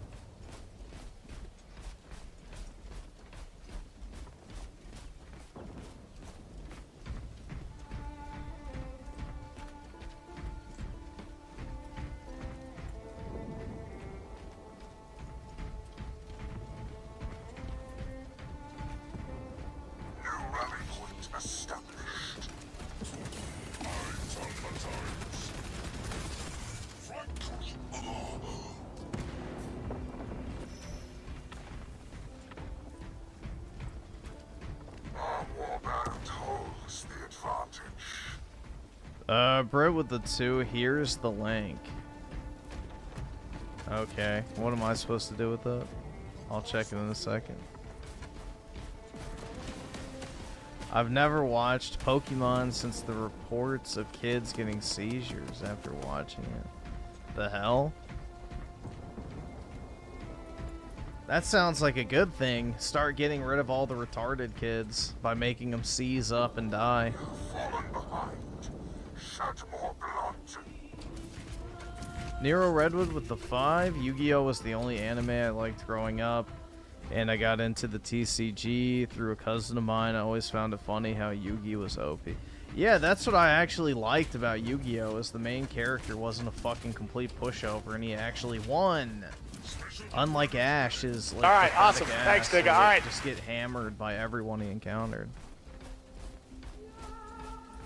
Bro with the 2, here's the link. Okay, what am I supposed to do with that? I'll check it in a second. I've never watched Pokemon since the reports of kids getting seizures after watching it. The hell? That sounds like a good thing. Start getting rid of all the retarded kids by making them seize up and die. Nero Redwood with the 5. Yu-Gi-Oh! Was the only anime I liked growing up, and I got into the TCG through a cousin of mine. I always found it funny how Yu-Gi was OP. Yeah, that's what I actually liked about Yu-Gi-Oh! Is the main character wasn't a fucking complete pushover, and he actually won. Unlike Ash, is like alright, awesome. Thanks, nigga. Alright. Just get hammered by everyone he encountered.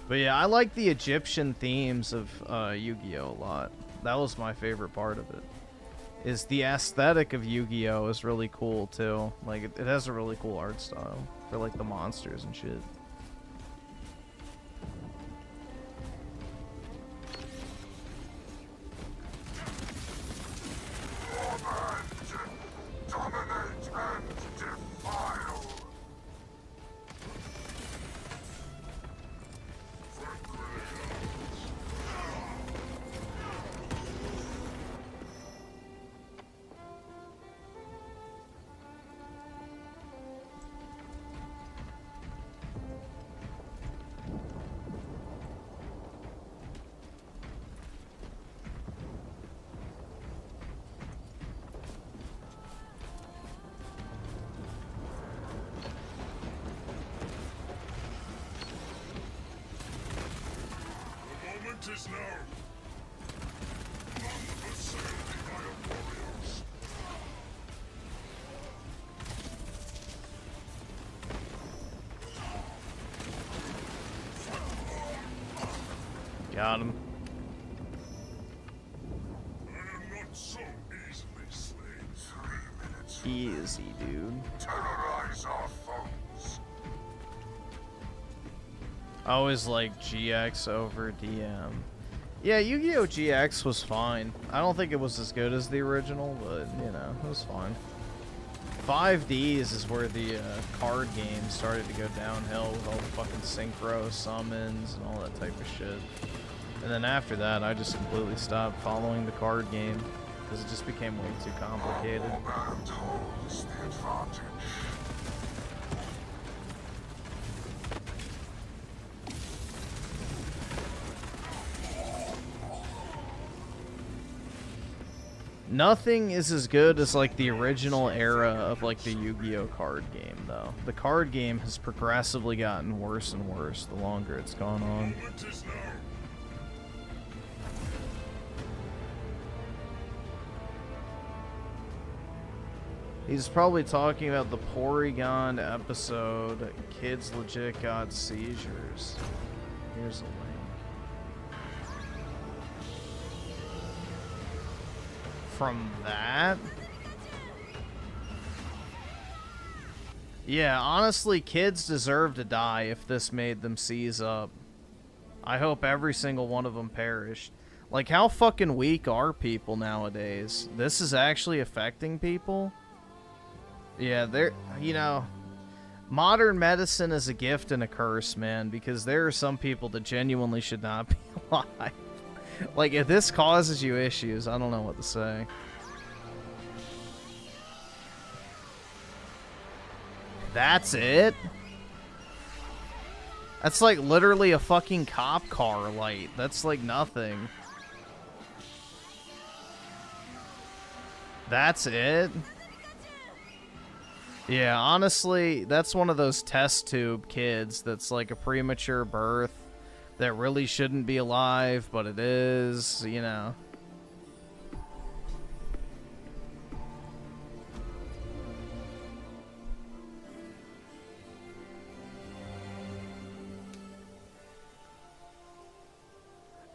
But yeah, I like the Egyptian themes of Yu-Gi-Oh! A lot. That was my favorite part of it. Is the aesthetic of Yu-Gi-Oh! Is really cool too. Like it has a really cool art style for like the monsters and shit. Is now. None but sanity by our warriors. Got him. I am not so easily slain. 3 minutes. Easy, dude. Terrorize our foes. I always like GX over DM. Yeah, Yu-Gi-Oh! GX was fine. I don't think it was as good as the original, but, you know, it was fine. 5Ds is where the card game started to go downhill with all the fucking synchro summons and all that type of shit. And then after that, I just completely stopped following the card game because it just became way too complicated. Nothing is as good as like the original era of like the Yu-Gi-Oh! Card game though. The card game has progressively gotten worse and worse the longer it's gone on. He's probably talking about the Porygon episode, Kids Legit Got Seizures. Here's a link. From that? Yeah, honestly, kids deserve to die if this made them seize up. I hope every single one of them perished. Like, how fucking weak are people nowadays? This is actually affecting people? Yeah, they're, you know, modern medicine is a gift and a curse, man, because there are some people that genuinely should not be alive. Like, if this causes you issues, I don't know what to say. That's it? That's like literally a fucking cop car light. That's like nothing. That's it? Yeah, honestly, that's one of those test tube kids that's like a premature birth that really shouldn't be alive, but it is, you know.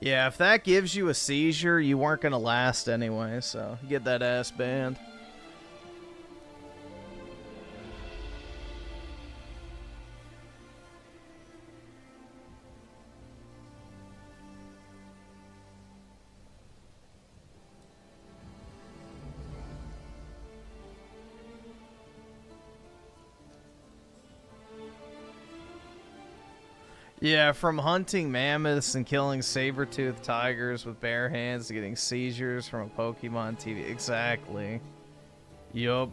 Yeah, if that gives you a seizure, you weren't gonna last anyway, so get that ass banned. Yeah, from hunting mammoths and killing saber-toothed tigers with bare hands to getting seizures from a Pokemon TV. Exactly. Yup.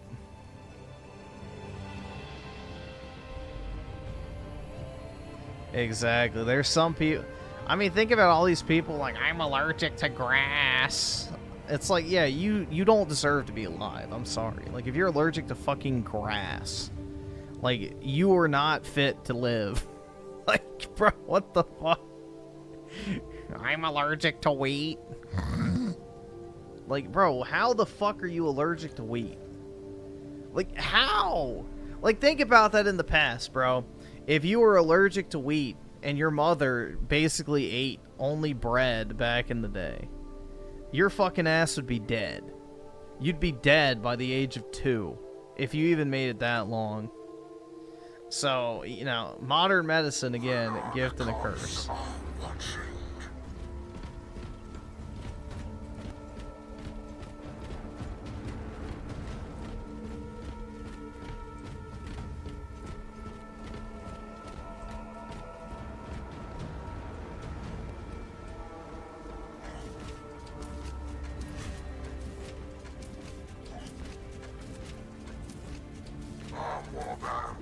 Exactly. There's some people... I mean, think about all these people like, I'm allergic to grass. It's like, yeah, you don't deserve to be alive. I'm sorry. Like, if you're allergic to fucking grass, like, you are not fit to live. Like, bro, what the fuck? I'm allergic to wheat. Like, bro, how the fuck are you allergic to wheat? Like, how? Like, think about that in the past, bro. If you were allergic to wheat and your mother basically ate only bread back in the day, your fucking ass would be dead. You'd be dead by the age of 2, if you even made it that long. So, you know, modern medicine, again, a gift and a curse.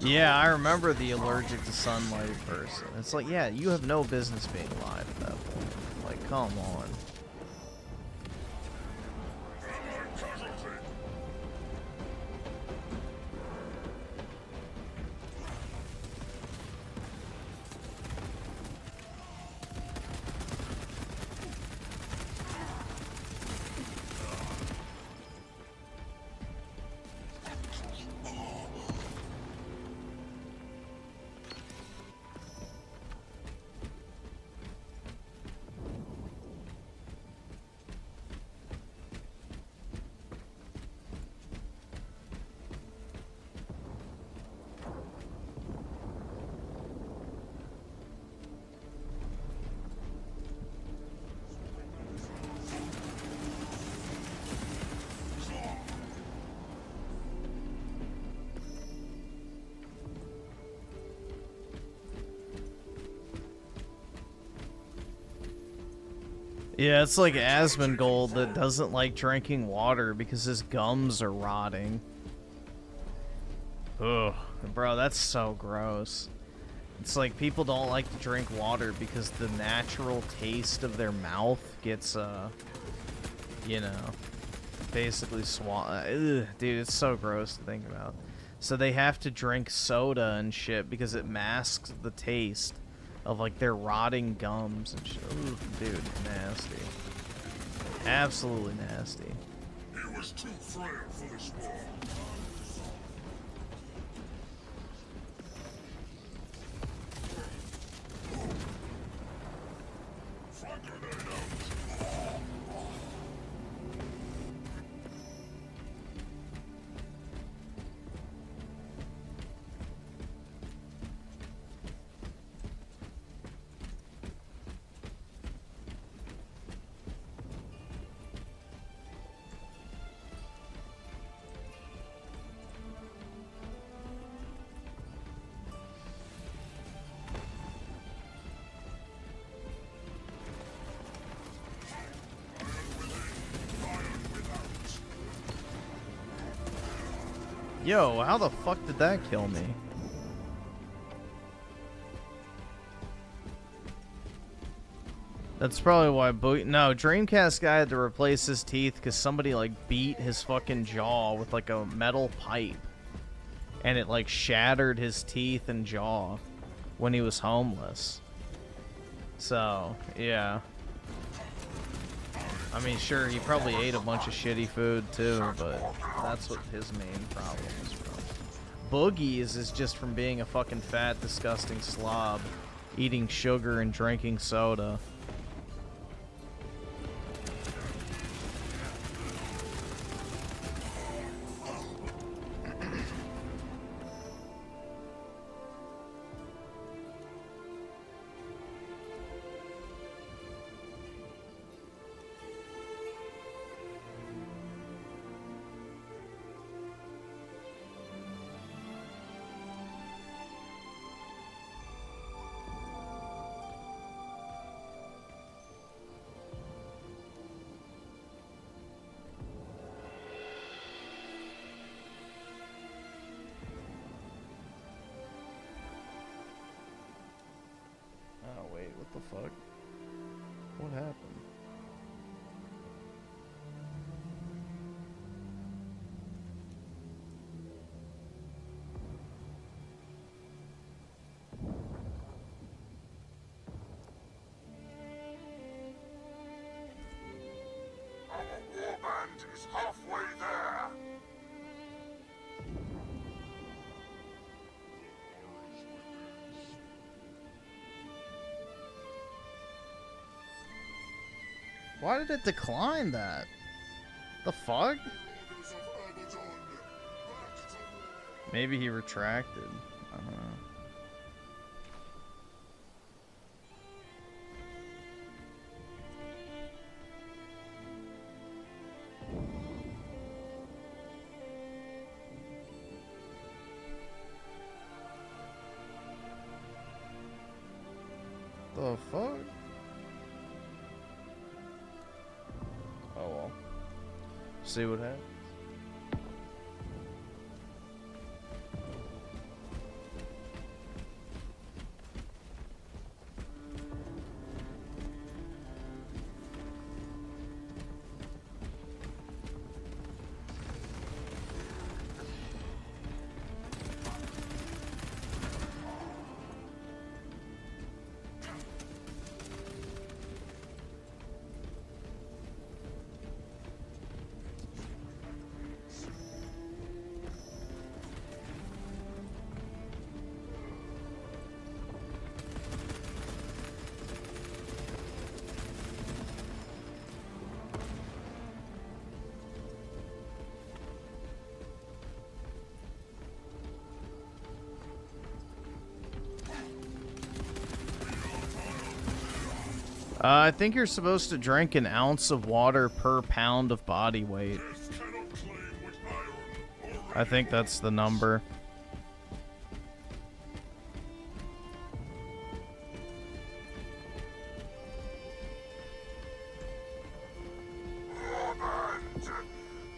Yeah, I remember the allergic to sunlight person. It's like, yeah, you have no business being alive at that point. Like, come on. Yeah, it's like Asmongold that doesn't like drinking water because his gums are rotting. Ugh, bro, that's so gross. It's like people don't like to drink water because the natural taste of their mouth gets, you know, basically swallowed. Dude, it's so gross to think about. So they have to drink soda and shit because it masks the taste of like their rotting gums and shit. Ooh, dude, nasty. Absolutely nasty. He was too frail for this war. Frag grenade out. Yo, how the fuck did that kill me? That's probably why no, Dreamcast guy had to replace his teeth because somebody like beat his fucking jaw with like a metal pipe. And it like shattered his teeth and jaw when he was homeless. So, yeah. I mean, sure, he probably ate a bunch of shitty food too, but that's what his main problem is from. Boogies is just from being a fucking fat, disgusting slob, eating sugar and drinking soda. What the fuck? What happened? Our warband is halfway there. Why did it decline that? The fuck? Maybe he retracted. I don't know. The fuck? Oh well. See what happens. I think you're supposed to drink an ounce of water per pound of body weight. I think that's the number.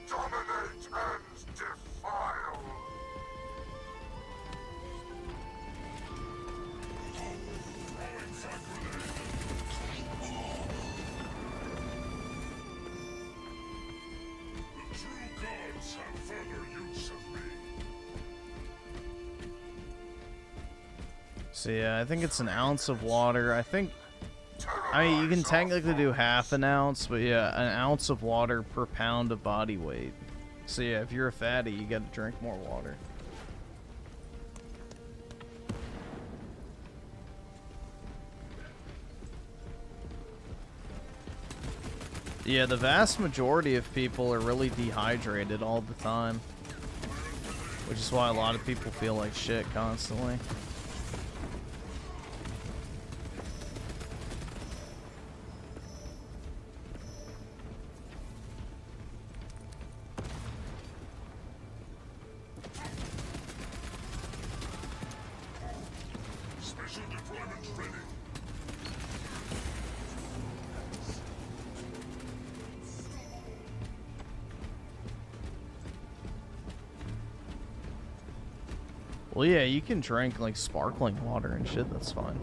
Dominate and defile. The true gods have further use of me. So yeah, I think it's an ounce of water. I mean, you can technically do half an ounce, but yeah, an ounce of water per pound of body weight. So yeah, if you're a fatty, you gotta drink more water. Yeah, the vast majority of people are really dehydrated all the time, which is why a lot of people feel like shit constantly. Special deployment ready. Well, yeah, you can drink like sparkling water and shit. That's fine.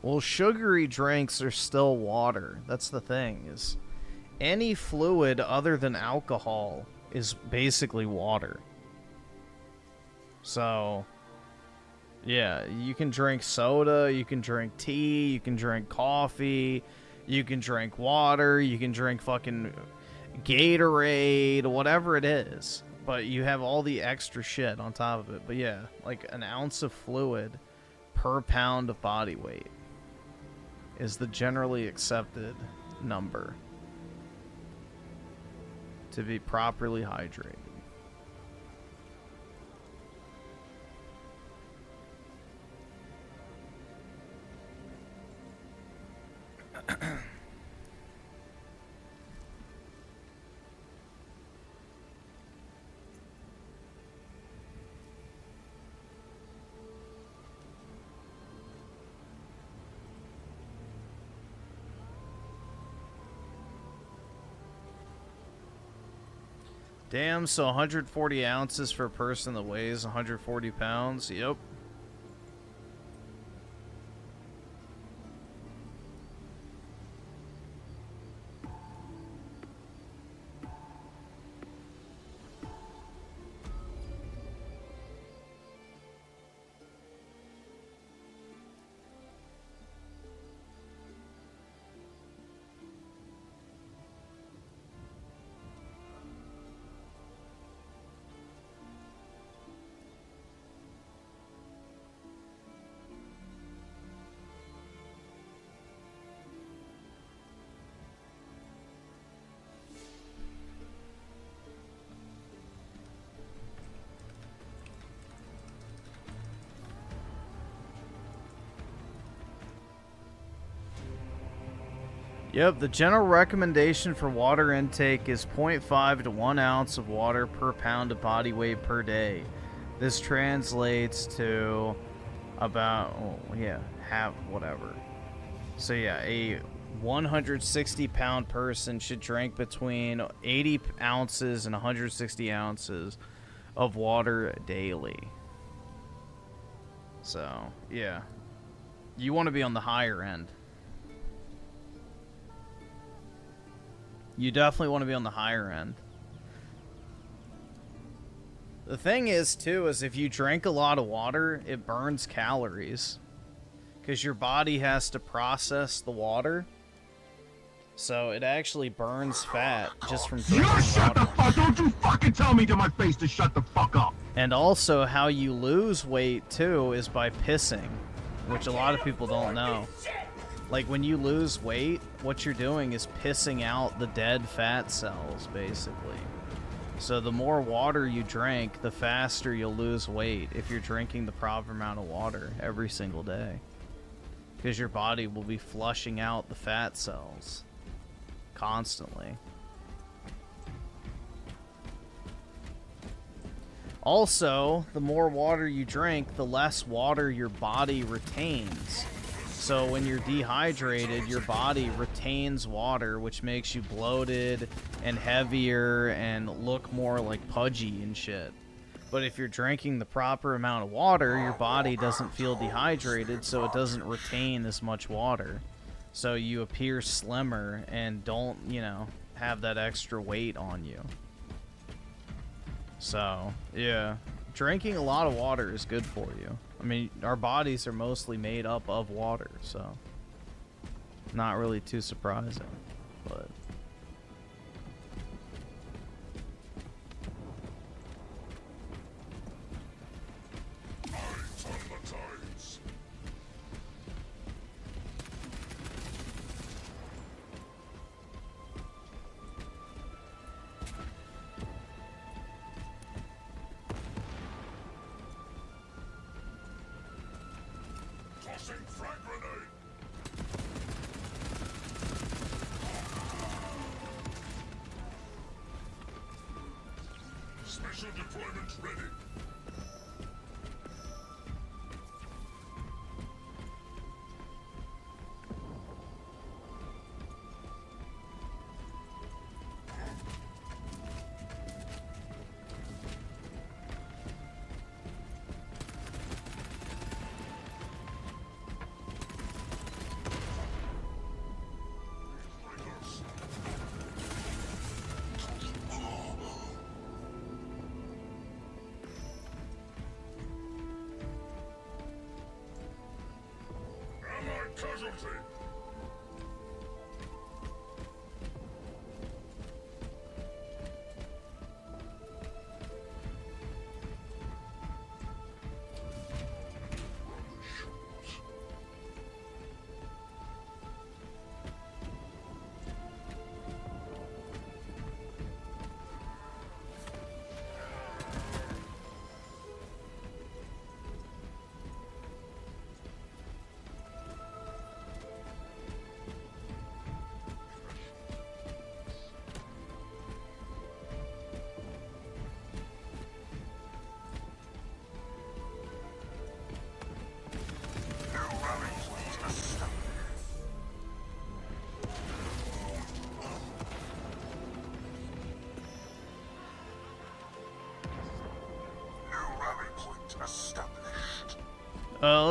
Well, sugary drinks are still water. That's the thing, is any fluid other than alcohol is basically water. So, yeah, you can drink soda, you can drink tea, you can drink coffee, you can drink water, you can drink fucking Gatorade, whatever it is. But you have all the extra shit on top of it. But yeah, like an ounce of fluid per pound of body weight is the generally accepted number to be properly hydrated. Damn, so 140 ounces for a person that weighs 140 pounds? Yep. Yep, the general recommendation for water intake is 0.5 to 1 ounce of water per pound of body weight per day. This translates to about, half, whatever. So yeah, a 160 pound person should drink between 80 ounces and 160 ounces of water daily. So, yeah. You want to be on the higher end. You definitely want to be on the higher end. The thing is, too, is if you drink a lot of water, it burns calories. Because your body has to process the water. So it actually burns fat just from drinking water. Shut the fuck! Don't you fucking tell me to my face to shut the fuck up! And also, how you lose weight, too, is by pissing. Which a lot of people don't know. Like, when you lose weight, what you're doing is pissing out the dead fat cells, basically. So the more water you drink, the faster you'll lose weight if you're drinking the proper amount of water every single day. Because your body will be flushing out the fat cells constantly. Also, the more water you drink, the less water your body retains. So when you're dehydrated, your body retains water, which makes you bloated and heavier and look more like pudgy and shit. But if you're drinking the proper amount of water, your body doesn't feel dehydrated, so it doesn't retain as much water. So you appear slimmer and don't, have that extra weight on you. So, yeah. Drinking a lot of water is good for you. I mean, our bodies are mostly made up of water, so not really too surprising, but Tossing frag grenade. Special deployment ready. Allied casualty.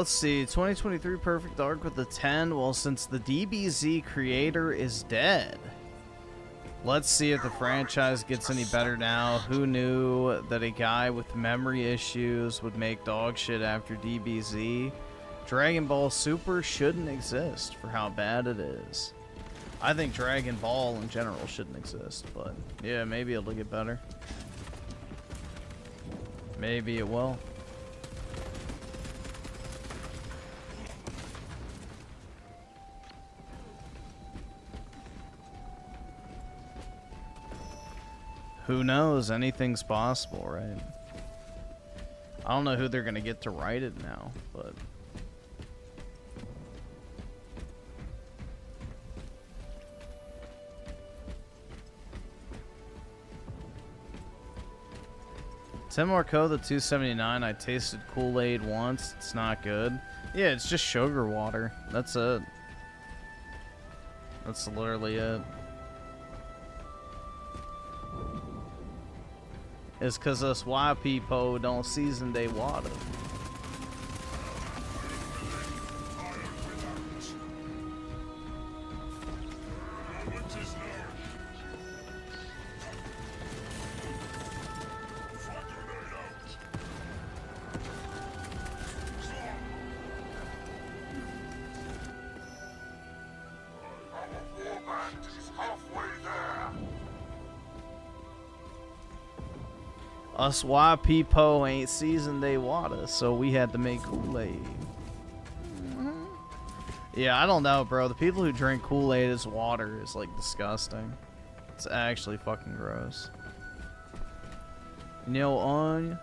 Let's see. 2023 perfect arc with a 10. Well, since the DBZ creator is dead, let's see if the franchise gets any better now. Who knew that a guy with memory issues would make dog shit after DBZ? Dragon Ball Super shouldn't exist for how bad it is. I think Dragon Ball in general shouldn't exist, but yeah, maybe it'll get better. Maybe it will. Who knows? Anything's possible, right? I don't know who they're gonna get to write it now, but Tim Marco, the 279. I tasted Kool-Aid once. It's not good. Yeah, it's just sugar water. That's it. That's literally it. It's cause us white people don't season their water. Us white people ain't seasoned they water, so we had to make Kool-Aid. Yeah, I don't know, bro. The people who drink Kool-Aid as water is like disgusting. It's actually fucking gross. No onion,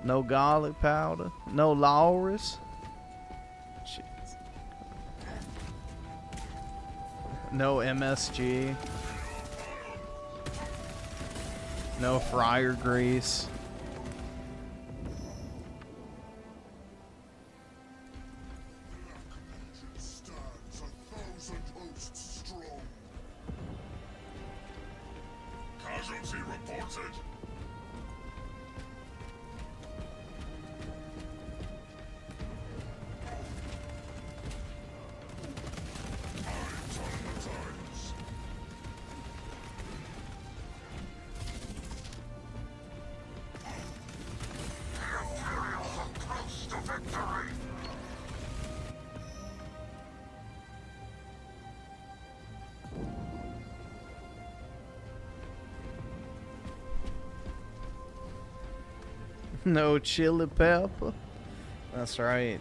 no garlic powder, no Laurus. Jeez. No MSG. No fryer grease. Stands 1,000 hosts strong. Casualty reported. No chili pepper. That's right.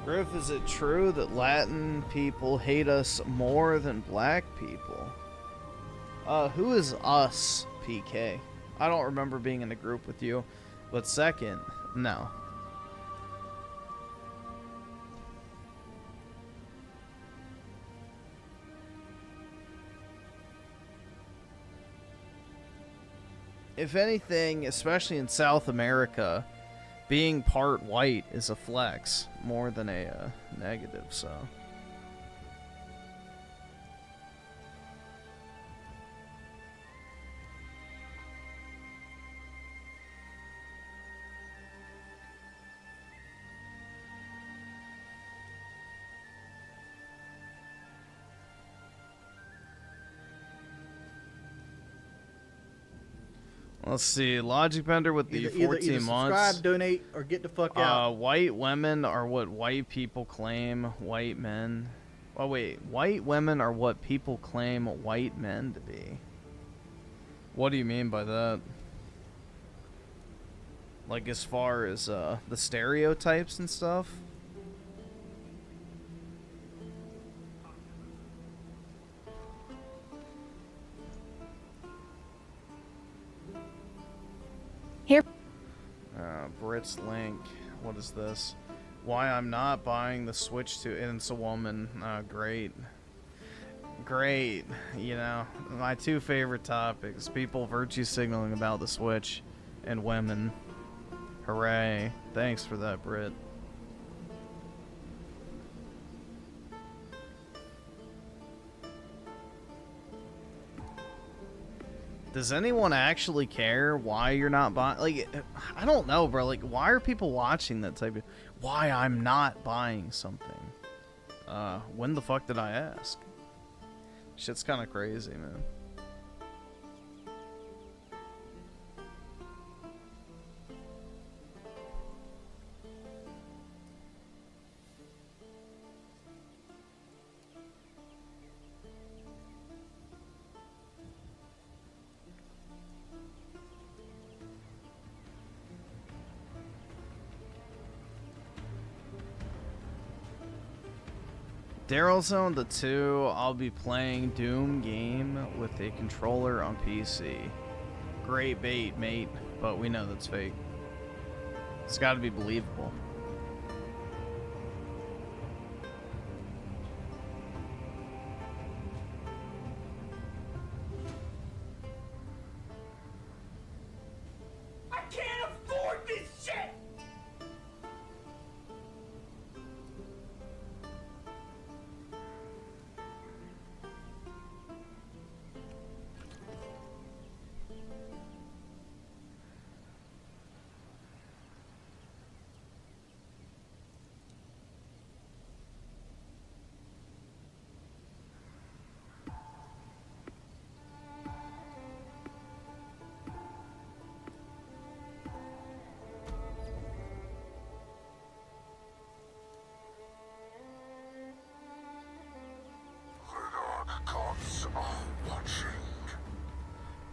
Griff, is it true that Latin people hate us more than black people? Who is us, PK? I don't remember being in a group with you. But second, no. If anything, especially in South America, being part white is a flex more than a negative, so. Let's see, Logic Bender with the 14 either months. Subscribe, donate, or get the fuck out. White women are what white people claim white men. Oh wait, white women are what people claim white men to be. What do you mean by that? Like as far as the stereotypes and stuff? Here. Brit's link. What is this? Why I'm not buying the Switch 2. And it's a woman. Great. Great. You know, my two favorite topics. People virtue signaling about the Switch and women. Hooray. Thanks for that, Brit. Does anyone actually care why you're not buying? Like, I don't know, bro. Like, why are people watching that type of... Why I'm not buying something? When the fuck did I ask? Shit's kind of crazy, man. Daryl Zone the 2, I'll be playing Doom game with a controller on PC. Great bait, mate, but we know that's fake. It's gotta be believable. I can't afford this shit!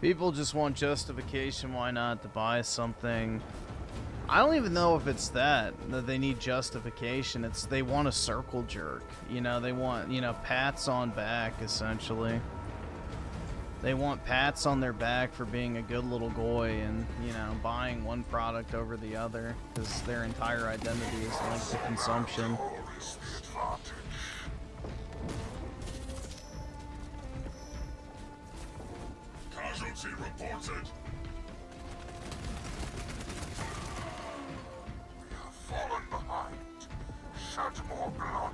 People just want justification why not to buy something. I don't even know if it's that they need justification. It's they want a circle jerk. You know, they want, you know, pats on back, essentially. They want pats on their back for being a good little boy and, you know, buying one product over the other because their entire identity is linked to consumption. Casualty reported. We have fallen behind. Shed more blood.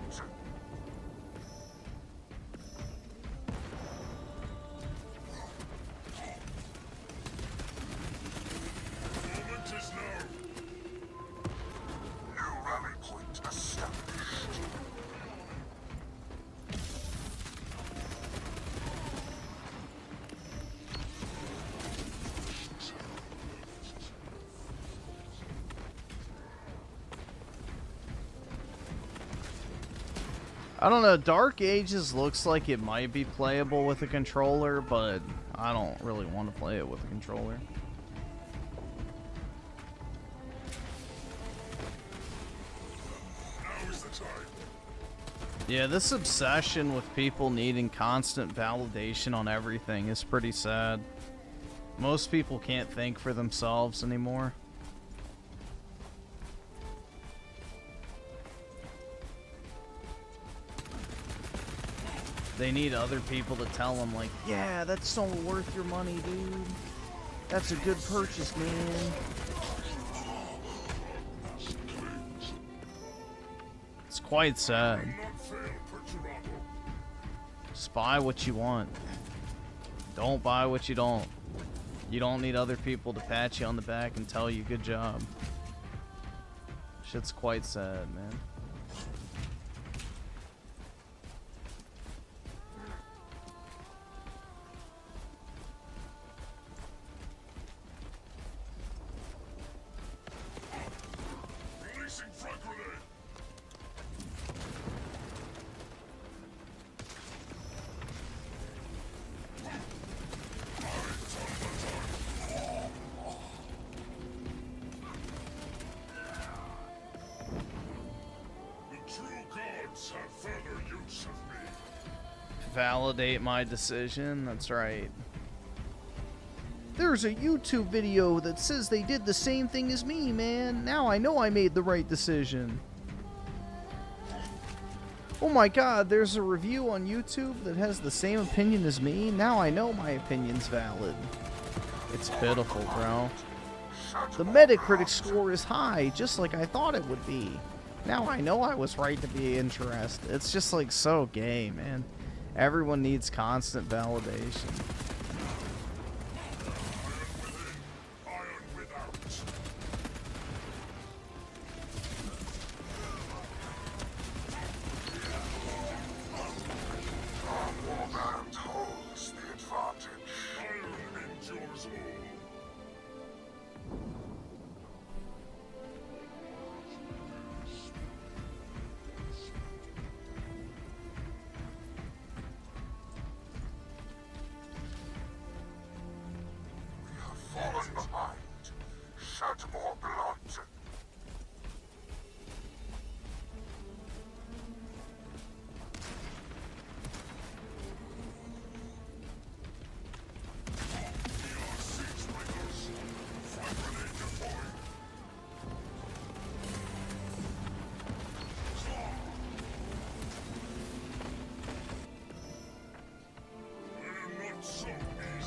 Moment is now. New rally point established. I don't know, Dark Ages looks like it might be playable with a controller, but I don't really want to play it with a controller. Now is the time. Yeah, this obsession with people needing constant validation on everything is pretty sad. Most people can't think for themselves anymore. They need other people to tell them, like, yeah, that's so worth your money, dude. That's a good purchase, man. It's quite sad. Just buy what you want. Don't buy what you don't. You don't need other people to pat you on the back and tell you good job. Shit's quite sad, man. Validate my decision, that's right. There's a YouTube video that says they did the same thing as me, man. Now I know I made the right decision. Oh my god, there's a review on YouTube that has the same opinion as me. Now I know my opinion's valid. It's pitiful, bro. The Metacritic score is high, just like I thought it would be. Now I know I was right to be interested. It's just like so gay, man. Everyone needs constant validation.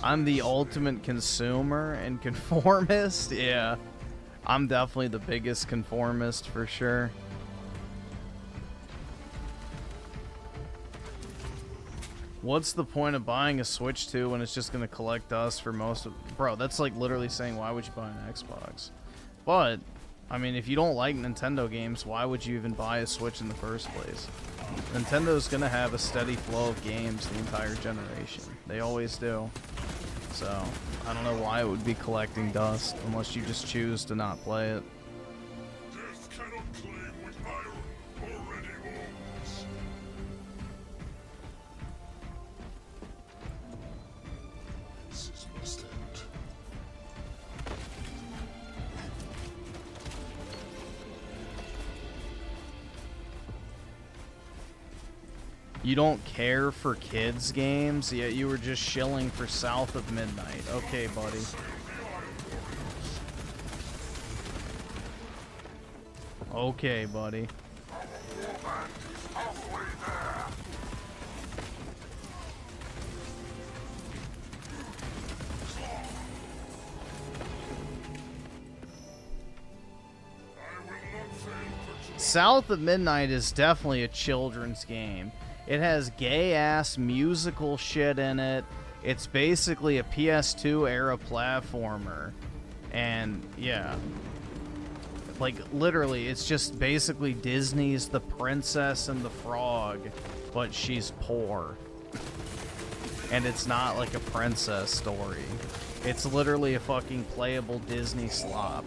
I'm the ultimate consumer and conformist. Yeah, I'm definitely the biggest conformist for sure. What's the point of buying a Switch 2 when it's just gonna collect dust for most of... Bro, that's like literally saying, why would you buy an Xbox? But, I mean, if you don't like Nintendo games, why would you even buy a Switch in the first place? Nintendo's gonna have a steady flow of games the entire generation. They always do. So, I don't know why it would be collecting dust, unless you just choose to not play it. Death cannot claim what iron already owns. This must end. You don't care for kids games, yet you were just shilling for South of Midnight. Okay, buddy. Okay, buddy. South of Midnight is definitely a children's game. It has gay-ass musical shit in it. It's basically a PS2 era platformer. And, yeah. Like, literally, it's just basically Disney's The Princess and the Frog, but she's poor. And it's not like a princess story. It's literally a fucking playable Disney slop.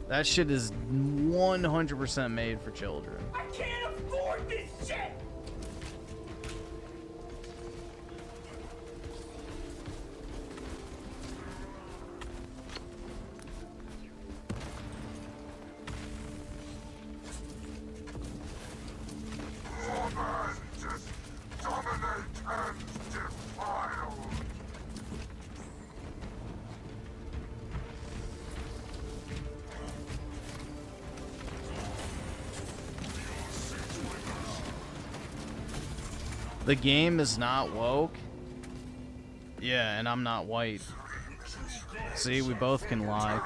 That shit is 100% made for children. I can't afford this shit! The game is not woke. Yeah, and I'm not white. See, we both can lie.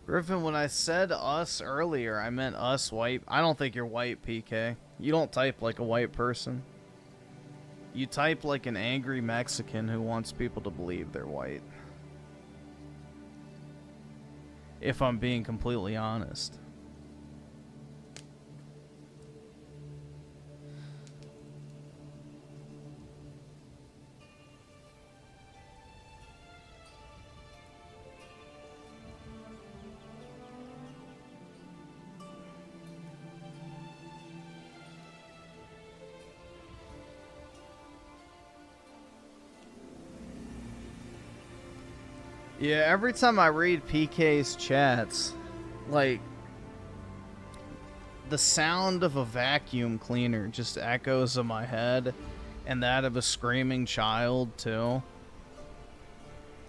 Griffin, when I said us earlier, I meant us white. I don't think you're white, PK. You don't type like a white person. You type like an angry Mexican who wants people to believe they're white. If I'm being completely honest. Yeah, every time I read PK's chats, like, the sound of a vacuum cleaner just echoes in my head, and that of a screaming child, too.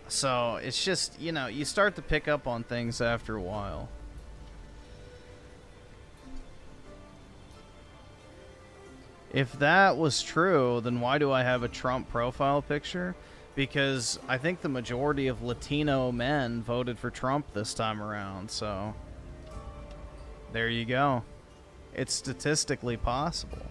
So, it's just, you know, you start to pick up on things after a while. If that was true, then why do I have a Trump profile picture? Because I think the majority of Latino men voted for Trump this time around, so there you go. It's statistically possible.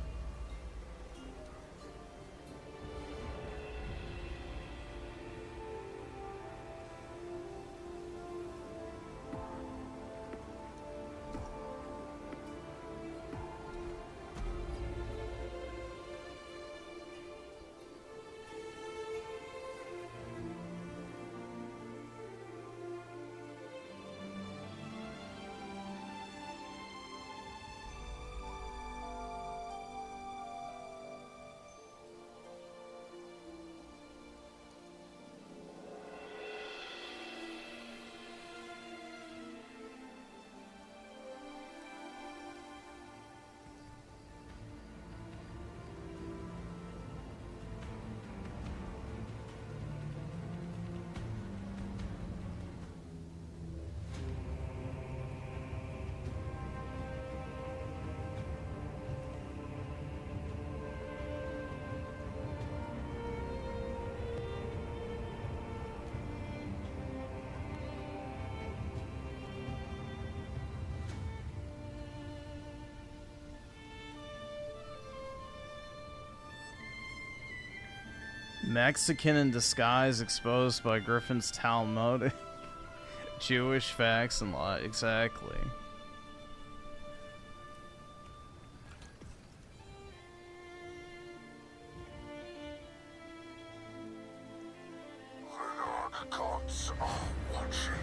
Mexican in disguise exposed by Griffin's Talmudic Jewish facts and law. Exactly. The gods are watching.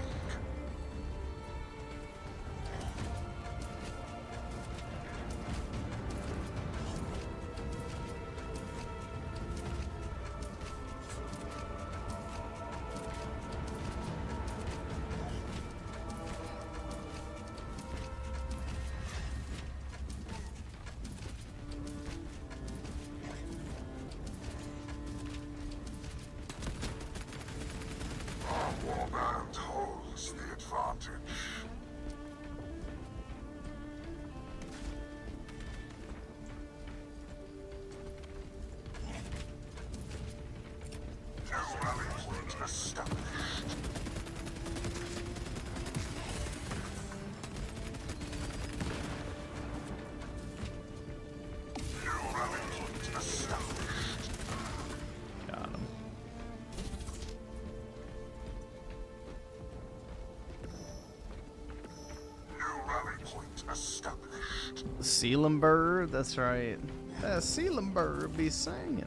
Sealenberg, that's right. Sealenberg be singing.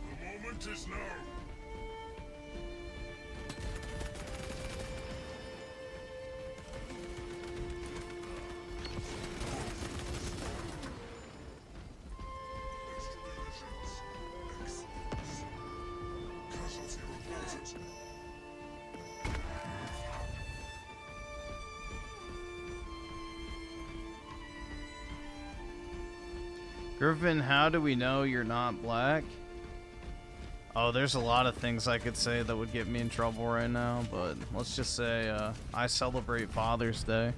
The moment is now. Griffin, how do we know you're not black? Oh, there's a lot of things I could say that would get me in trouble right now, but let's just say I celebrate Father's Day.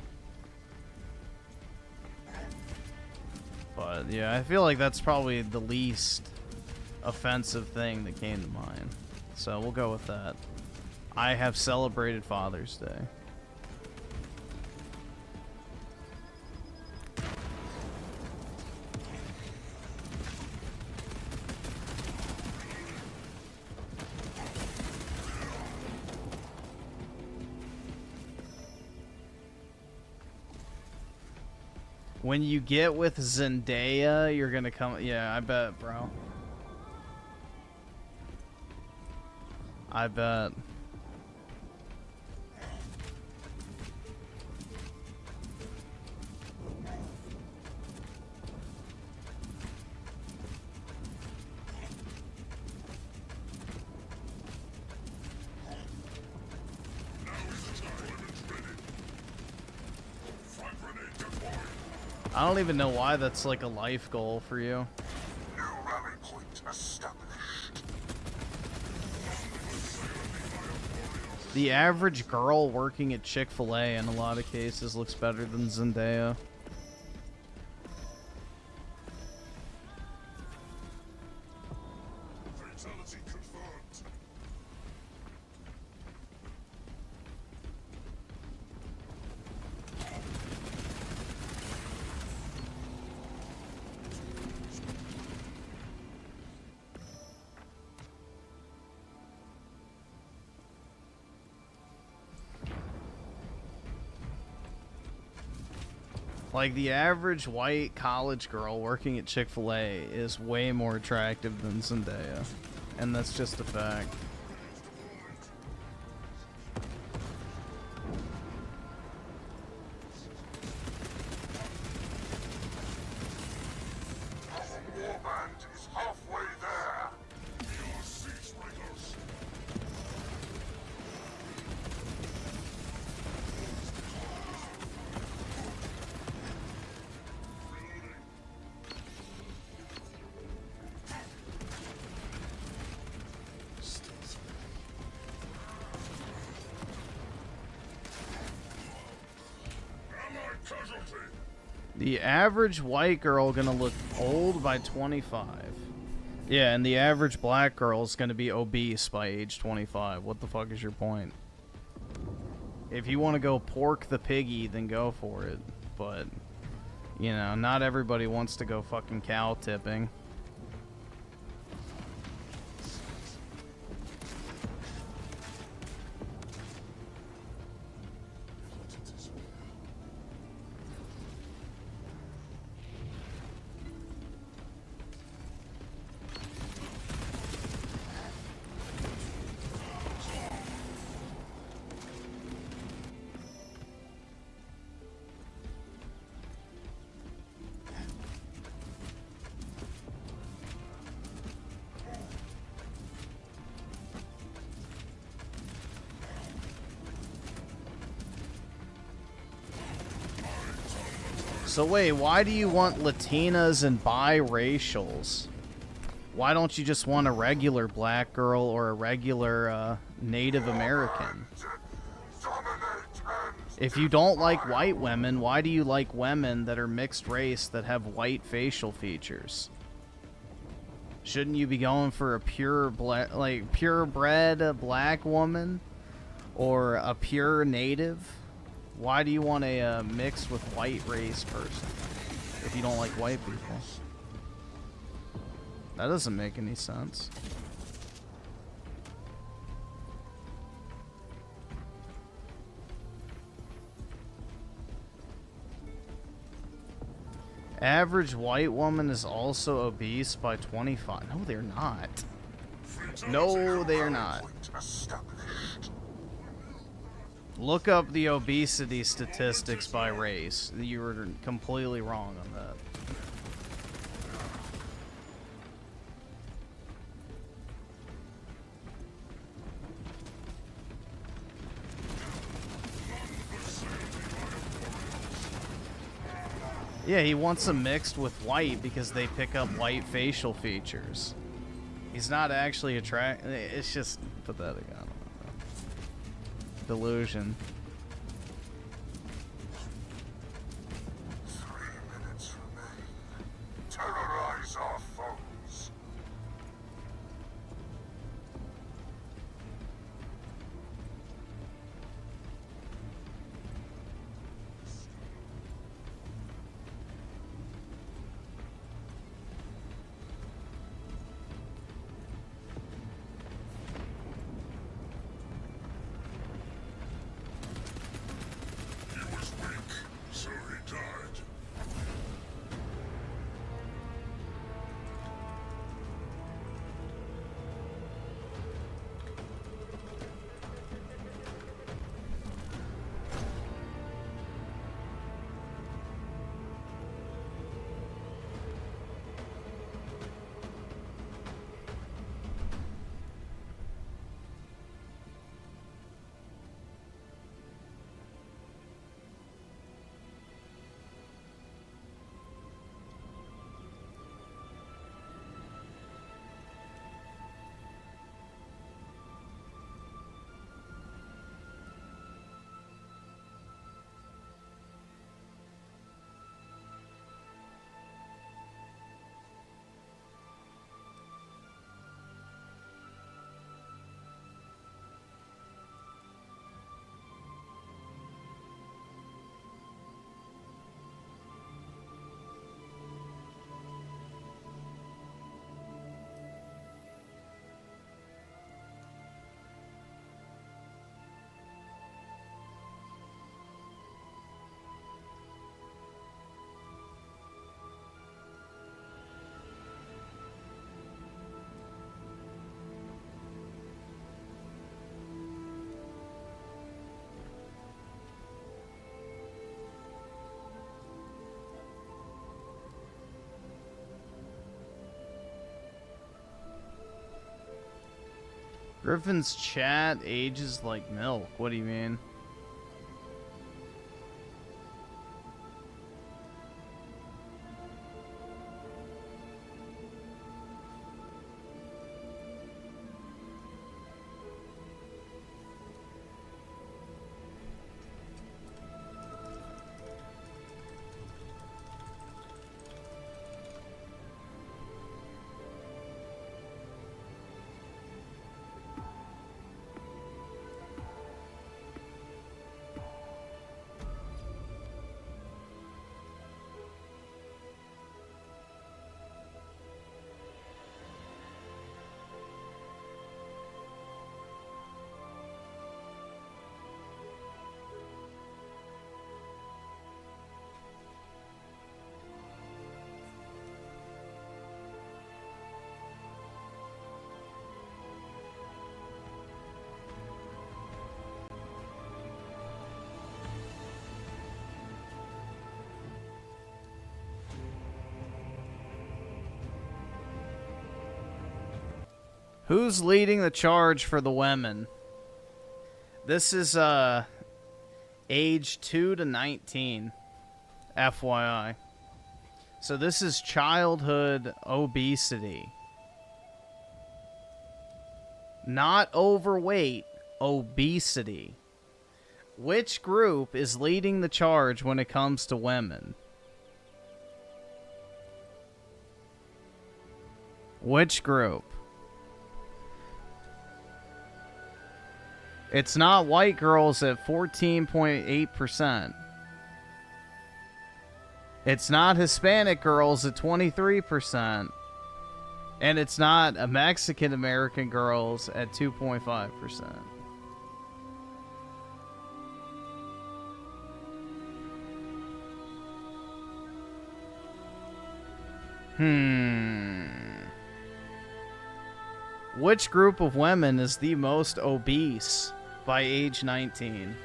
But yeah, I feel like that's probably the least offensive thing that came to mind. So we'll go with that. I have celebrated Father's Day. When you get with Zendaya, you're gonna come. Yeah, I bet, bro. I bet. I don't even know why that's like a life goal for you. New rally point established. The average girl working at Chick-fil-A in a lot of cases looks better than Zendaya. Fatality confirmed. Like, the average white college girl working at Chick-fil-A is way more attractive than Zendaya. And that's just a fact. Our warband is halfway there. Your siege breakers. The average white girl gonna look old by 25. Yeah, and the average black girl is gonna be obese by age 25. What the fuck is your point? If you want to go pork the piggy, then go for it. But, you know, not everybody wants to go fucking cow tipping. So wait, why do you want Latinas and biracials? Why don't you just want a regular black girl or a regular Native American? If you don't like white women, why do you like women that are mixed race that have white facial features? Shouldn't you be going for a purebred black woman or a pure native? Why do you want a mixed with white race person if you don't like white people? That doesn't make any sense. Average white woman is also obese by 25. No, they're not. No, they are not. Point established. Look up the obesity statistics by race. You were completely wrong on that. Yeah, he wants them mixed with white because they pick up white facial features. He's not actually attracted. It's just pathetic. I don't know. Delusion. 3 minutes remain. Terrorize our foes. He was weak, so he died. Griffin's chat ages like milk. What do you mean? Who's leading the charge for the women? This is age 2 to 19, FYI. So this is childhood obesity. Not overweight, obesity. Which group is leading the charge when it comes to women? Which group? It's not white girls at 14.8%. It's not Hispanic girls at 23%. And it's not Mexican American girls at 2.5%. Which group of women is the most obese by age 19?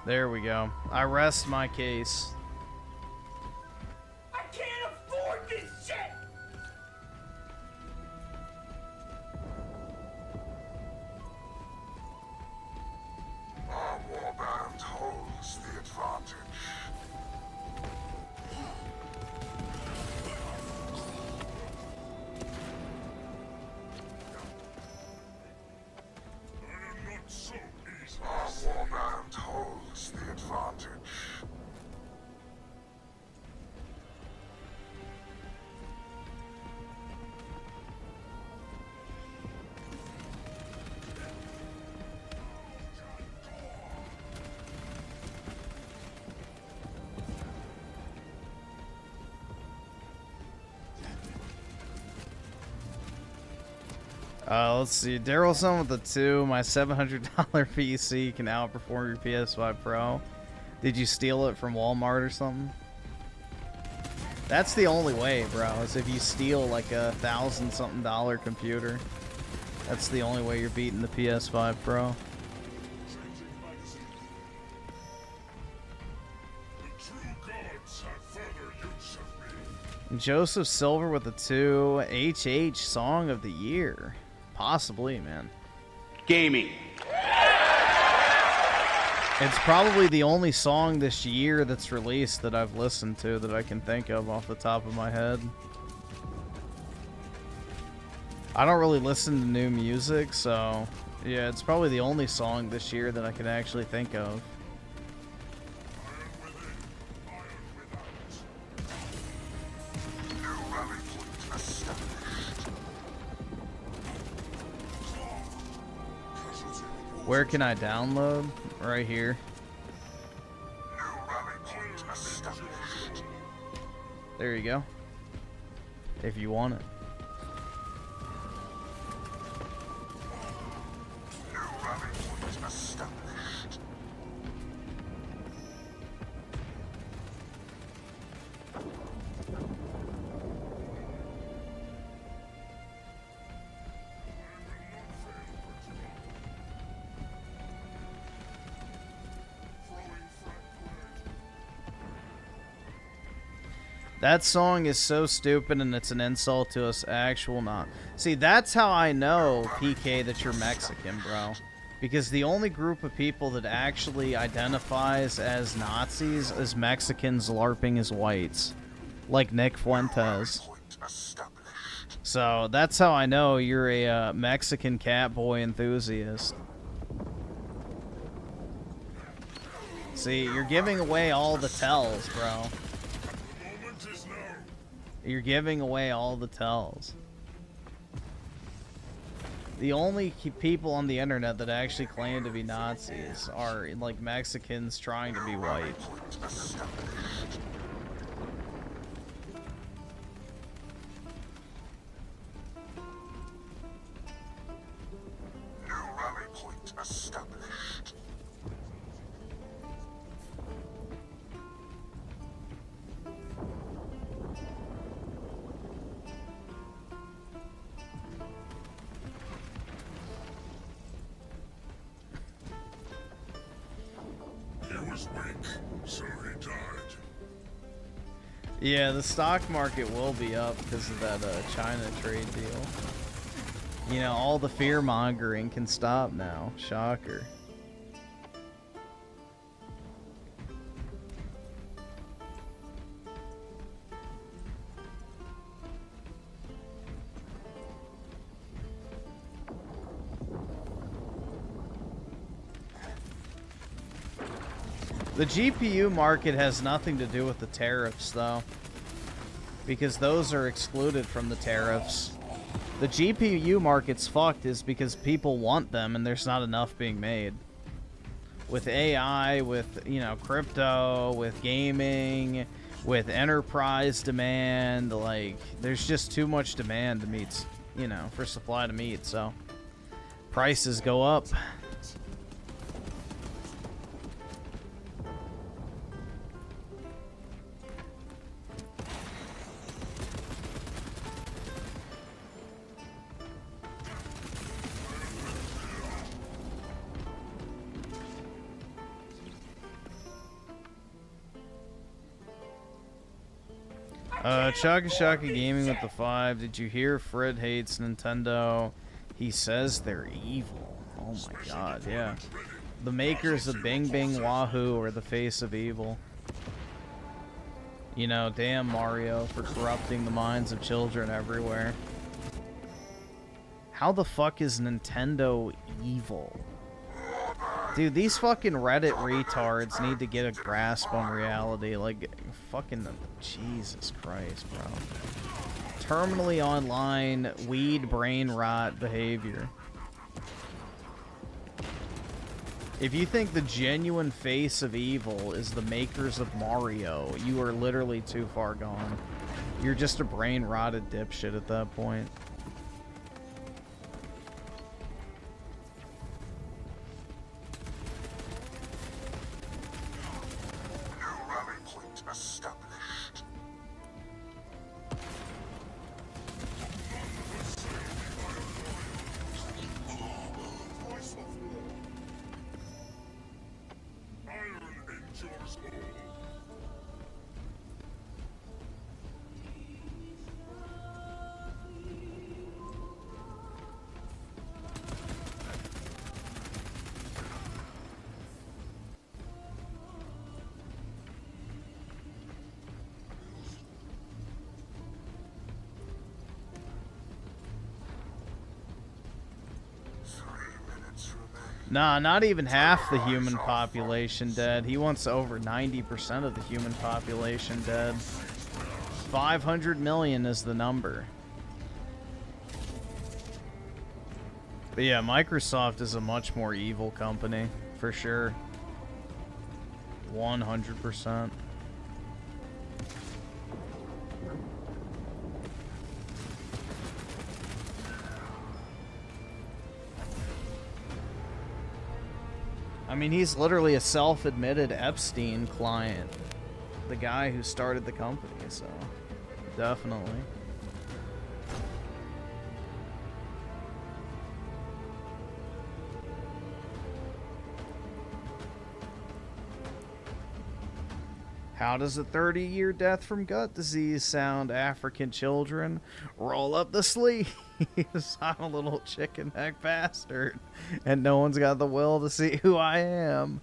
There we go. I rest my case. I can't afford this shit! Our warband holds the advantage. I am not so easy. Our warband holds the advantage. Let's see. Daryl's on with the 2. My $700 PC can outperform your PS5 Pro. Did you steal it from Walmart or something? That's the only way, bro, is if you steal like $1,000-something computer. That's the only way you're beating the PS5 Pro. The true gods have further use of me. Joseph Silver with the 2. HH Song of the Year. Possibly, man. Gaming. It's probably the only song this year that's released that I've listened to that I can think of off the top of my head. I don't really listen to new music, so yeah, it's probably the only song this year that I can actually think of. Where can I download? Right here. There you go. If you want it. That song is so stupid and it's an insult to us actual not. See, that's how I know, PK, that you're Mexican, bro. Because the only group of people that actually identifies as Nazis is Mexicans LARPing as whites. Like Nick Fuentes. So that's how I know you're a Mexican Catboy enthusiast. See, you're giving away all the tells, bro. You're giving away all the tells. The only people on the internet that actually claim to be Nazis are like Mexicans trying to be white. New rally point established. He was weak, so he died. Yeah, the stock market will be up because of that China trade deal. You know, all the fear-mongering can stop now. Shocker. The GPU market has nothing to do with the tariffs, though, because those are excluded from the tariffs. The GPU market's fucked is because people want them and there's not enough being made. With AI, with, you know, crypto, with gaming, with enterprise demand, like, there's just too much demand to meet, you know, for supply to meet, so prices go up. Chaka Shaka Gaming with the 5. Did you hear Fred hates Nintendo? He says they're evil. Oh my god, yeah. The makers of Bing Bing Wahoo are the face of evil. You know, damn Mario for corrupting the minds of children everywhere. How the fuck is Nintendo evil? Dude, these fucking Reddit retards need to get a grasp on reality. Like, fucking Jesus Christ, bro. Terminally online, weed brain rot behavior. If you think the genuine face of evil is the makers of Mario, you are literally too far gone. You're just a brain rotted dipshit at that point. Nah, not even half the human population dead. He wants over 90% of the human population dead. 500 million is the number. But yeah, Microsoft is a much more evil company, for sure. 100%. I mean, he's literally a self-admitted Epstein client. The guy who started the company, so definitely. How does a 30-year death from gut disease sound, African children? Roll up the sleeves. I'm a little chicken neck bastard, and no one's got the will to see who I am.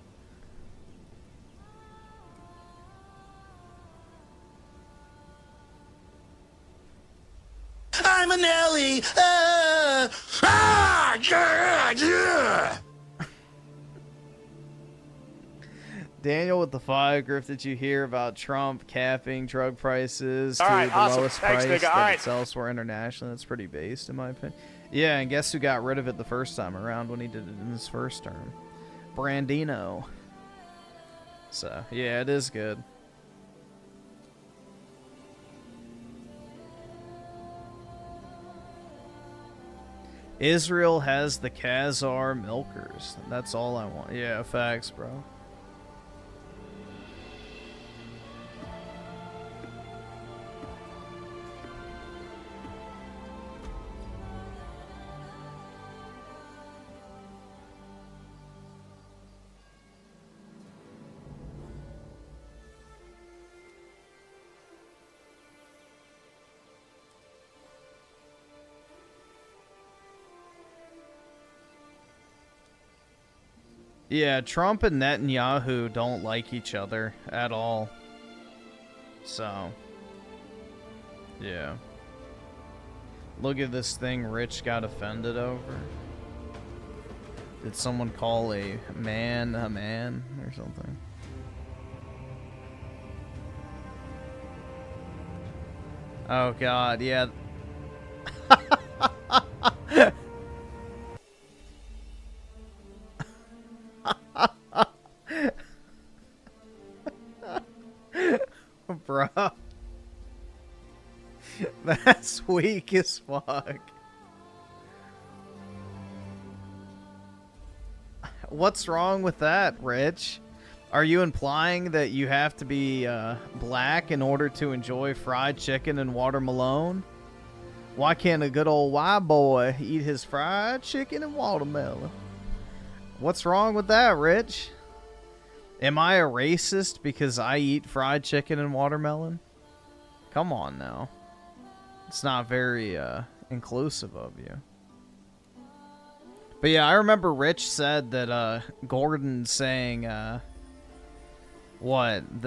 I'm an Ellie. Yeah. Daniel with the 5. Griff, did you hear about Trump capping drug prices to right, the awesome. lowest Thanks, price nigga. that All it right. sells for internationally? That's pretty based, in my opinion. Yeah, and guess who got rid of it the first time around when he did it in his first term? Brandino. So, yeah, it is good. Israel has the Khazar milkers. That's all I want. Yeah, facts, bro. Yeah, Trump and Netanyahu don't like each other at all. So, yeah. Look at this thing Rich got offended over. Did someone call a man or something? Oh god, yeah. Bro. Weak as fuck. What's wrong with that, Rich? Are you implying that you have to be black in order to enjoy fried chicken and watermelon? Why can't a good old white boy eat his fried chicken and watermelon? What's wrong with that, Rich? Am I a racist because I eat fried chicken and watermelon? Come on now. It's not very inclusive of you. But yeah, I remember Rich said that Gordon saying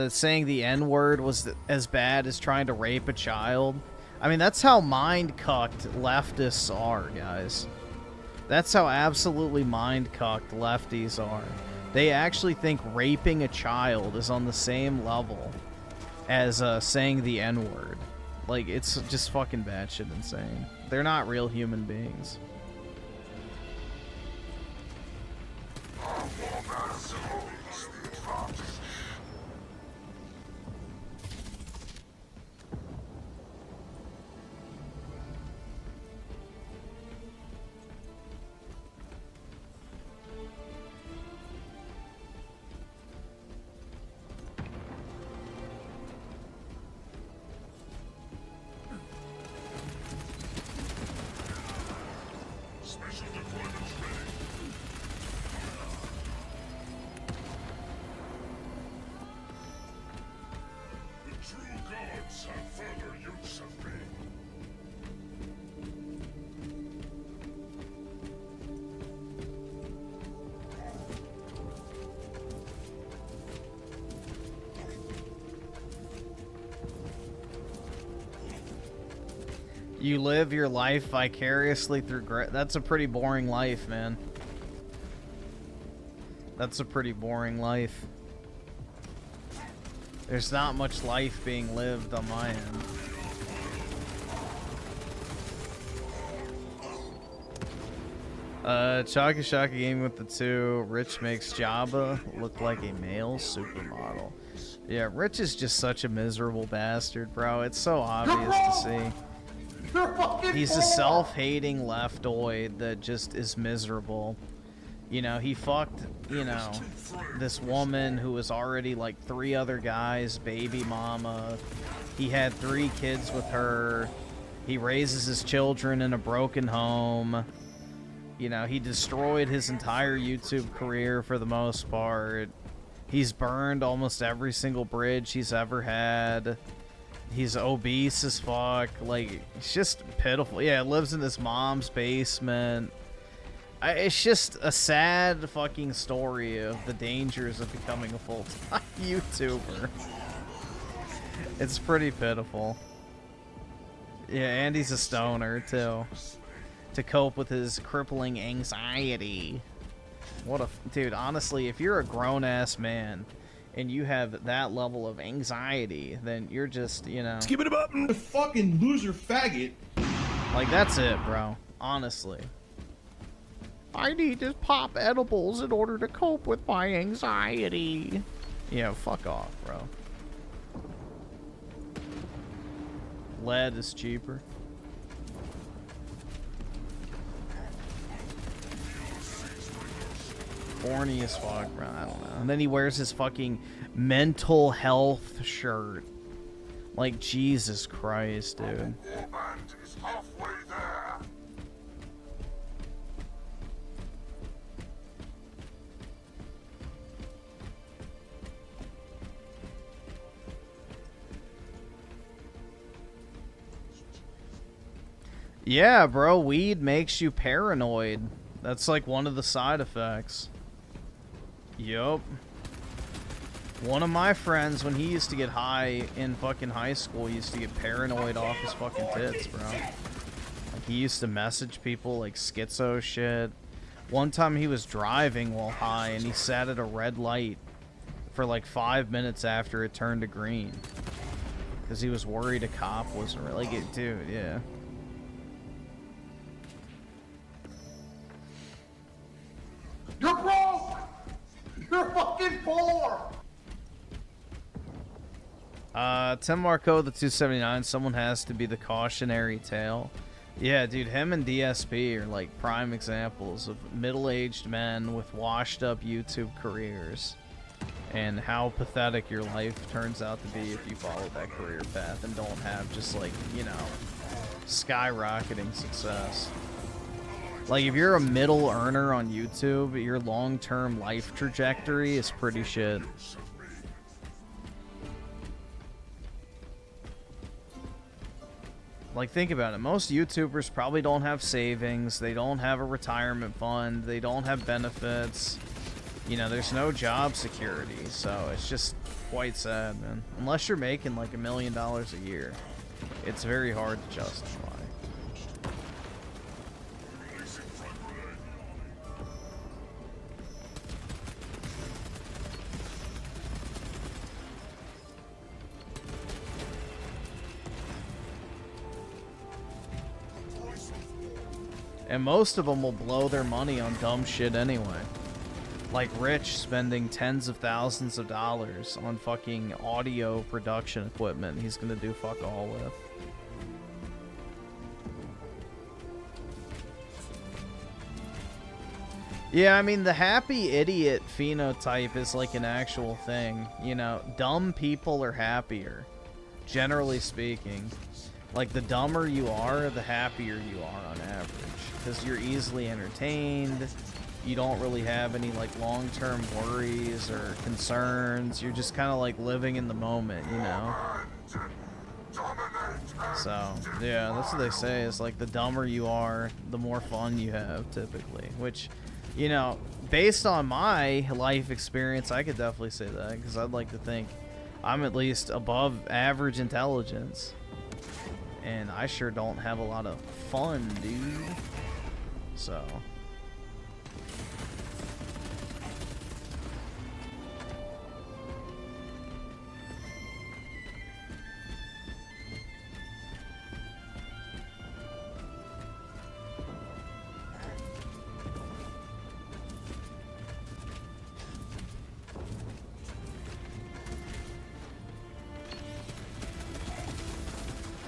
saying the N-word was as bad as trying to rape a child. I mean, that's how mind-cucked leftists are, guys. That's how absolutely mind-cucked lefties are. They actually think raping a child is on the same level as saying the N-word. Like, it's just fucking batshit insane. They're not real human beings. You live your life vicariously through that's a pretty boring life, man. That's a pretty boring life. There's not much life being lived on my end. Chalky Shocky Gaming with the 2. Rich makes Jabba look like a male supermodel. Yeah, Rich is just such a miserable bastard, bro. It's so obvious to see. He's a self-hating leftoid that just is miserable. You know, he fucked, you know, this woman who was already like 3 other guys' baby mama. He had 3 kids with her. He raises his children in a broken home. You know, he destroyed his entire YouTube career for the most part. He's burned almost every single bridge he's ever had. He's obese as fuck. Like, it's just pitiful. Yeah, lives in his mom's basement. It's just a sad fucking story of the dangers of becoming a full-time YouTuber. It's pretty pitiful. Yeah, and he's a stoner, too. To cope with his crippling anxiety. What a... Dude, honestly, if you're a grown-ass man and you have that level of anxiety, then you're just, you know... Skip it up! Fucking loser faggot! Like, that's it, bro. Honestly. I need to pop edibles in order to cope with my anxiety. Yeah, fuck off, bro. Lead is cheaper. Horny as fuck, bro. I don't know. And then he wears his fucking mental health shirt. Like, Jesus Christ, dude. Warband is halfway there. Yeah, bro. Weed makes you paranoid. That's like one of the side effects. Yup. One of my friends, when he used to get high in fucking high school, he used to get paranoid off his fucking tits, bro. Like, he used to message people like schizo shit. One time he was driving while high and he sat at a red light for like 5 minutes after it turned to green. Because he was worried a cop wasn't like it, dude, yeah. You're broke! You're fucking poor! Tim Marco, the 279, someone has to be the cautionary tale. Yeah, dude, him and DSP are like prime examples of middle-aged men with washed-up YouTube careers and how pathetic your life turns out to be if you follow that career path and don't have just like, you know, skyrocketing success. Like, if you're a middle earner on YouTube, your long-term life trajectory is pretty shit. Like, think about it. Most YouTubers probably don't have savings. They don't have a retirement fund. They don't have benefits. You know, there's no job security. So it's just quite sad, man. Unless you're making like $1 million a year, it's very hard to justify. And most of them will blow their money on dumb shit anyway. Like Rich spending tens of thousands of dollars on fucking audio production equipment he's gonna do fuck all with. Yeah, I mean, the happy idiot phenotype is like an actual thing. You know, dumb people are happier, generally speaking. Like, the dumber you are, the happier you are on average. Because you're easily entertained, you don't really have any, like, long-term worries or concerns. You're just kind of, like, living in the moment, you know? So, yeah, that's what they say, is, like, the dumber you are, the more fun you have, typically. Which, you know, based on my life experience, I could definitely say that, because I'd like to think I'm at least above average intelligence. And I sure don't have a lot of fun, dude. So.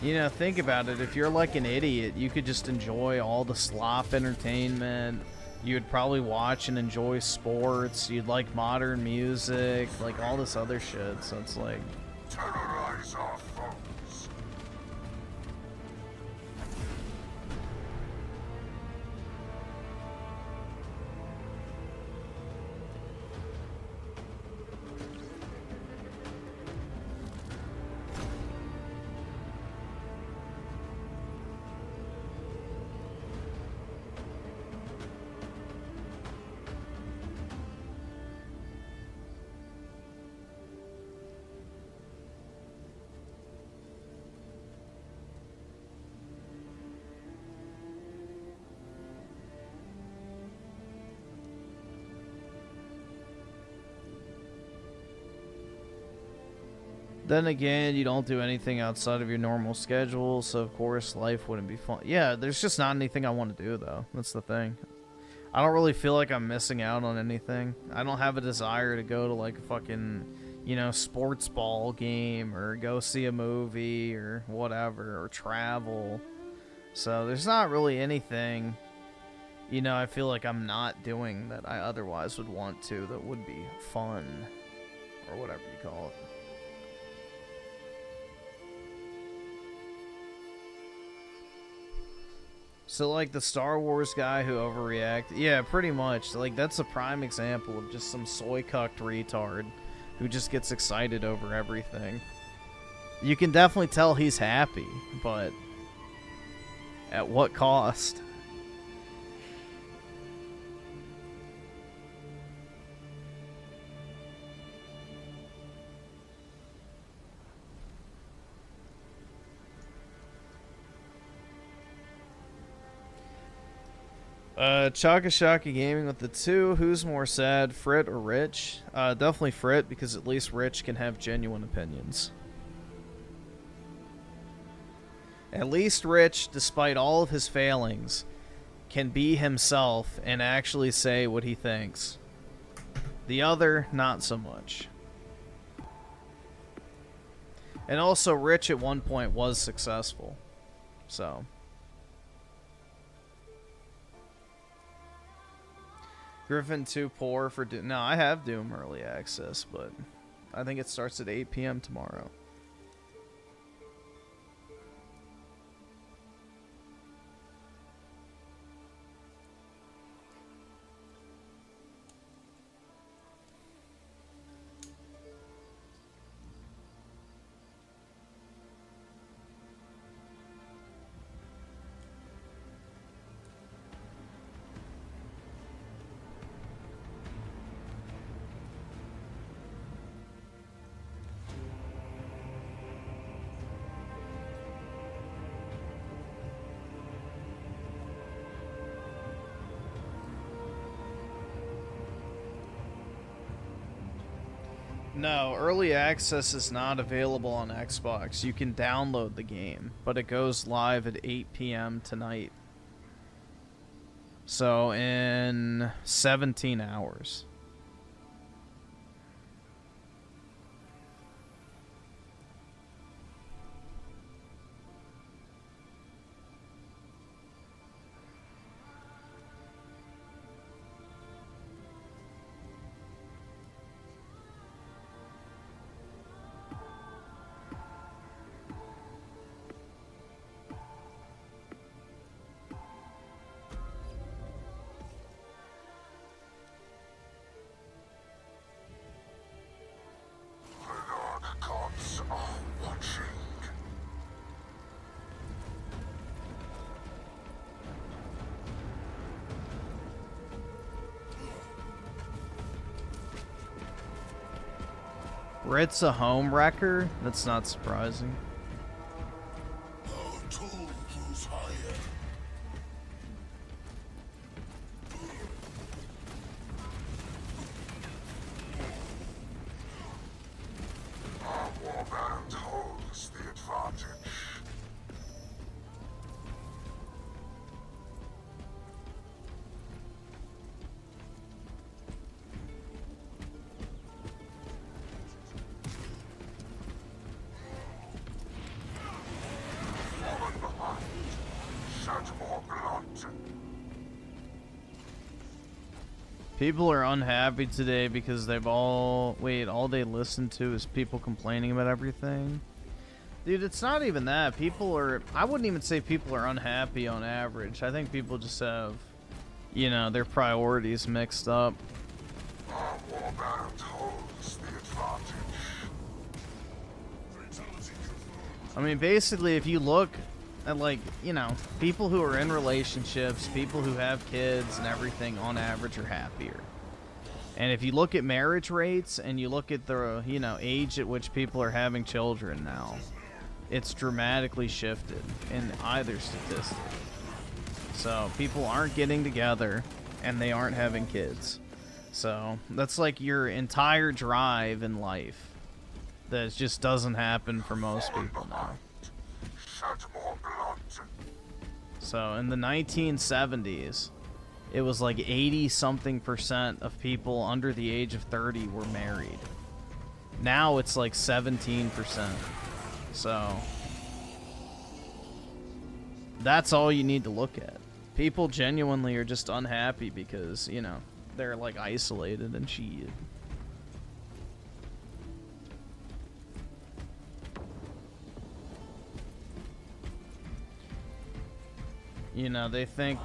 You know, think about it. If you're like an idiot, you could just enjoy all the slop entertainment. You would probably watch and enjoy sports. You'd like modern music, like all this other shit. So it's like... Terrorize our foes. Then again, you don't do anything outside of your normal schedule, so of course life wouldn't be fun. Yeah, there's just not anything I want to do, though. That's the thing. I don't really feel like I'm missing out on anything. I don't have a desire to go to like a fucking, you know, sports ball game or go see a movie or whatever, or travel. So there's not really anything, you know, I feel like I'm not doing that I otherwise would want to that would be fun, or whatever you call it. So, like, the Star Wars guy who overreacted, yeah, pretty much. Like, that's a prime example of just some soy-cucked retard who just gets excited over everything. You can definitely tell he's happy, but at what cost? Chaka Shaka Gaming with the 2. Who's more sad, Frit or Rich? Definitely Frit, because at least Rich can have genuine opinions. At least Rich, despite all of his failings, can be himself and actually say what he thinks. The other, not so much. And also, Rich at one point was successful. So. Griffin too poor for Doom. No, I have Doom early access, but I think it starts at 8 p.m. tomorrow. No, early access is not available on Xbox. You can download the game, but it goes live at 8 p.m. tonight. So in 17 hours. Balarke gods are watching. Rit's a home wrecker? That's not surprising. Our toll grows higher. Our warband holds the advantage. Woman behind, shed more blood. People are unhappy today because they've all they listen to is people complaining about everything. Dude, it's not even that. I wouldn't even say people are unhappy on average. I think people just have, their priorities mixed up. Our warband holds the advantage. I mean, basically, if you look at, people who are in relationships, people who have kids and everything, on average, are happier. And if you look at marriage rates and you look at the, age at which people are having children now, it's dramatically shifted in either statistic. So people aren't getting together and they aren't having kids. So that's like your entire drive in life that just doesn't happen for most people now. Shed more blood. So in the 1970s, it was like 80-something% of people under the age of 30 were married. Now it's like 17%. So that's all you need to look at. People genuinely are just unhappy because, they're like isolated and shit. They think,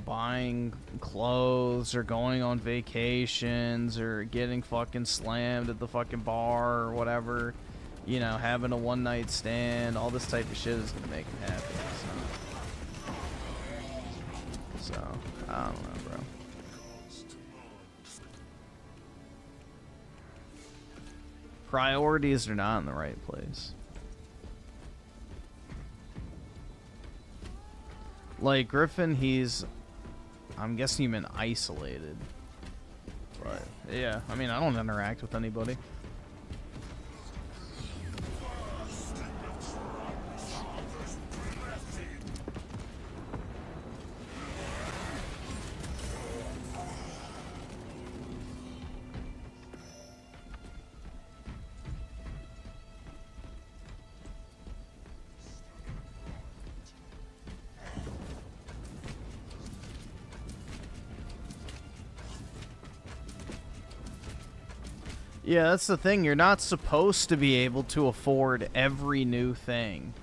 buying clothes or going on vacations or getting fucking slammed at the fucking bar or whatever, having a one-night stand, all this type of shit is gonna make them happy. So I don't know, bro. Priorities are not in the right place. Like, Griffin, I'm guessing you meant isolated. But, yeah, I mean, I don't interact with anybody. Yeah, that's the thing. You're not supposed to be able to afford every new thing.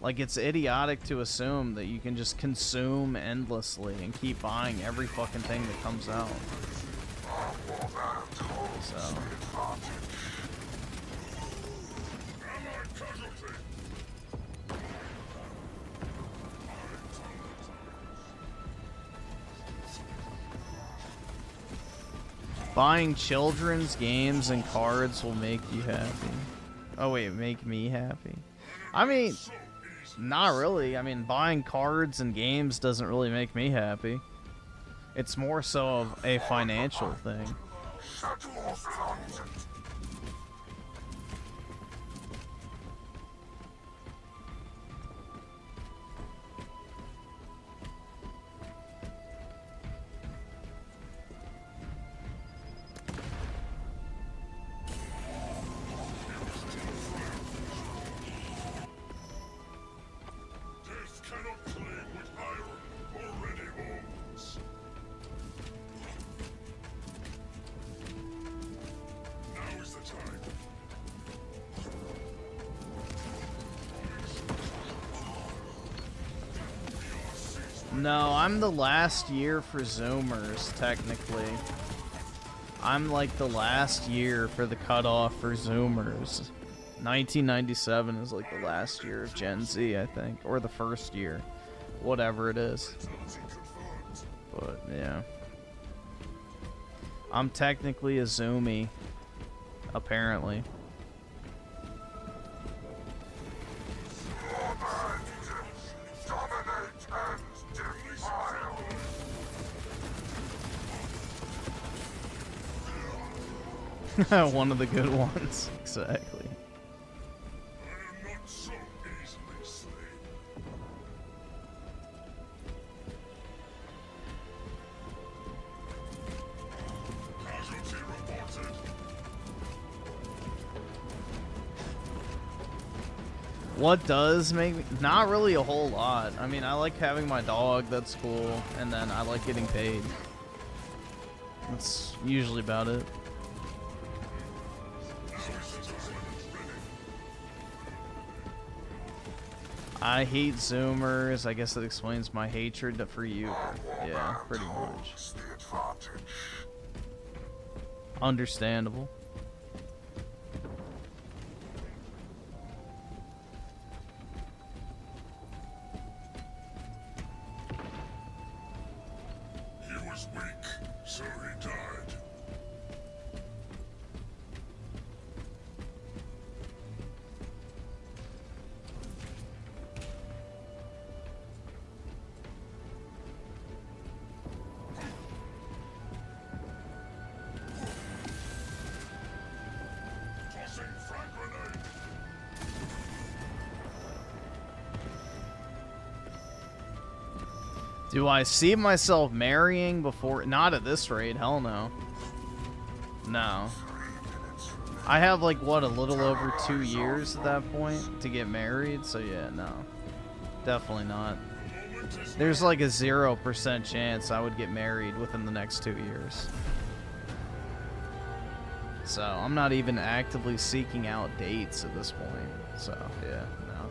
Like, it's idiotic to assume that you can just consume endlessly and keep buying every fucking thing that comes out. So. Buying children's games and cards will make you happy. Oh wait, make me happy. I mean, not really. I mean, buying cards and games doesn't really make me happy. It's more so of a financial thing. No, I'm the last year for Zoomers, technically. I'm like the last year for the cutoff for Zoomers. 1997 is like the last year of Gen Z, I think. Or the first year. Whatever it is. But, yeah. I'm technically a Zoomie. Apparently. One of the good ones, exactly. I am not so easily slain. Casualty reported. What does make me... Not really a whole lot. I mean, I like having my dog, that's cool. And then I like getting paid. That's usually about it. I hate Zoomers. I guess that explains my hatred for you. Yeah, pretty much. Understandable. He was weak, so he died. Tossing frag grenade. Do I see myself marrying before? Not at this rate. Hell no. No. I have like, what, a little over 2 years at that point to get married? So yeah, no. Definitely not. There's like a 0% chance I would get married within the next 2 years. So I'm not even actively seeking out dates at this point. So yeah, no.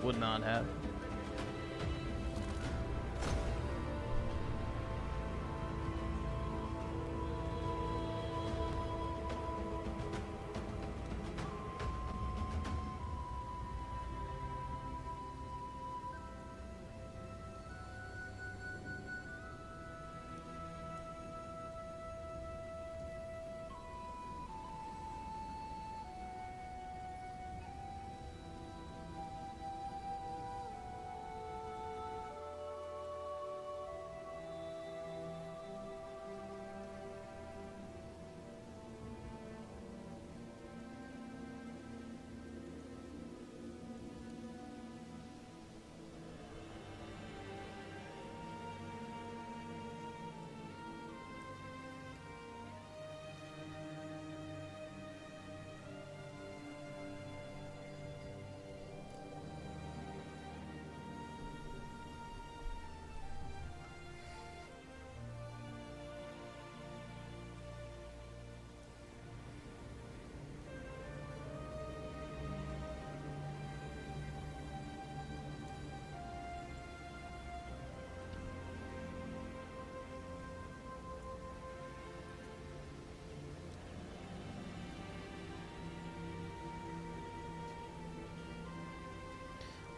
Would not happen.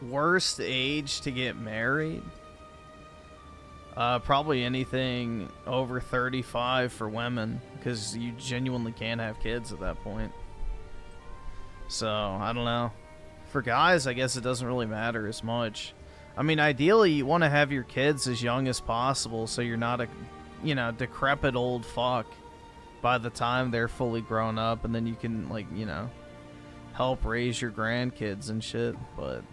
Worst age to get married? Probably anything over 35 for women, because you genuinely can't have kids at that point. So, I don't know. For guys, I guess it doesn't really matter as much. I mean, ideally, you want to have your kids as young as possible, so you're not a, you know, decrepit old fuck by the time they're fully grown up, and then you can, like, you know, help raise your grandkids and shit, but...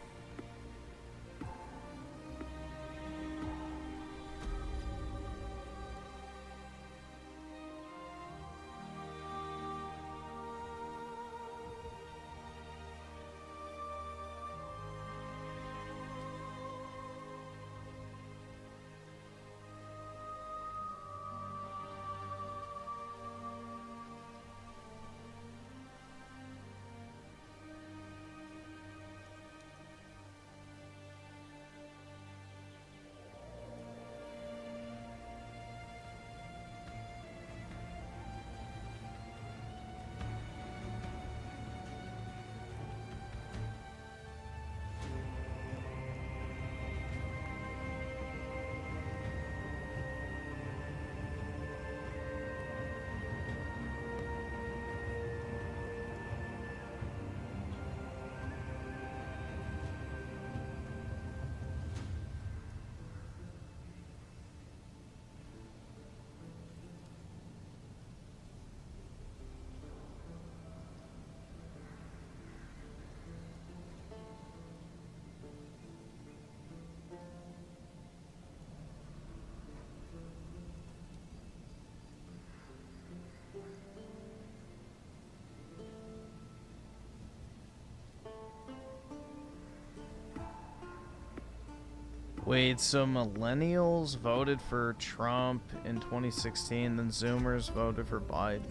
Wait, so millennials voted for Trump in 2016, then Zoomers voted for Biden?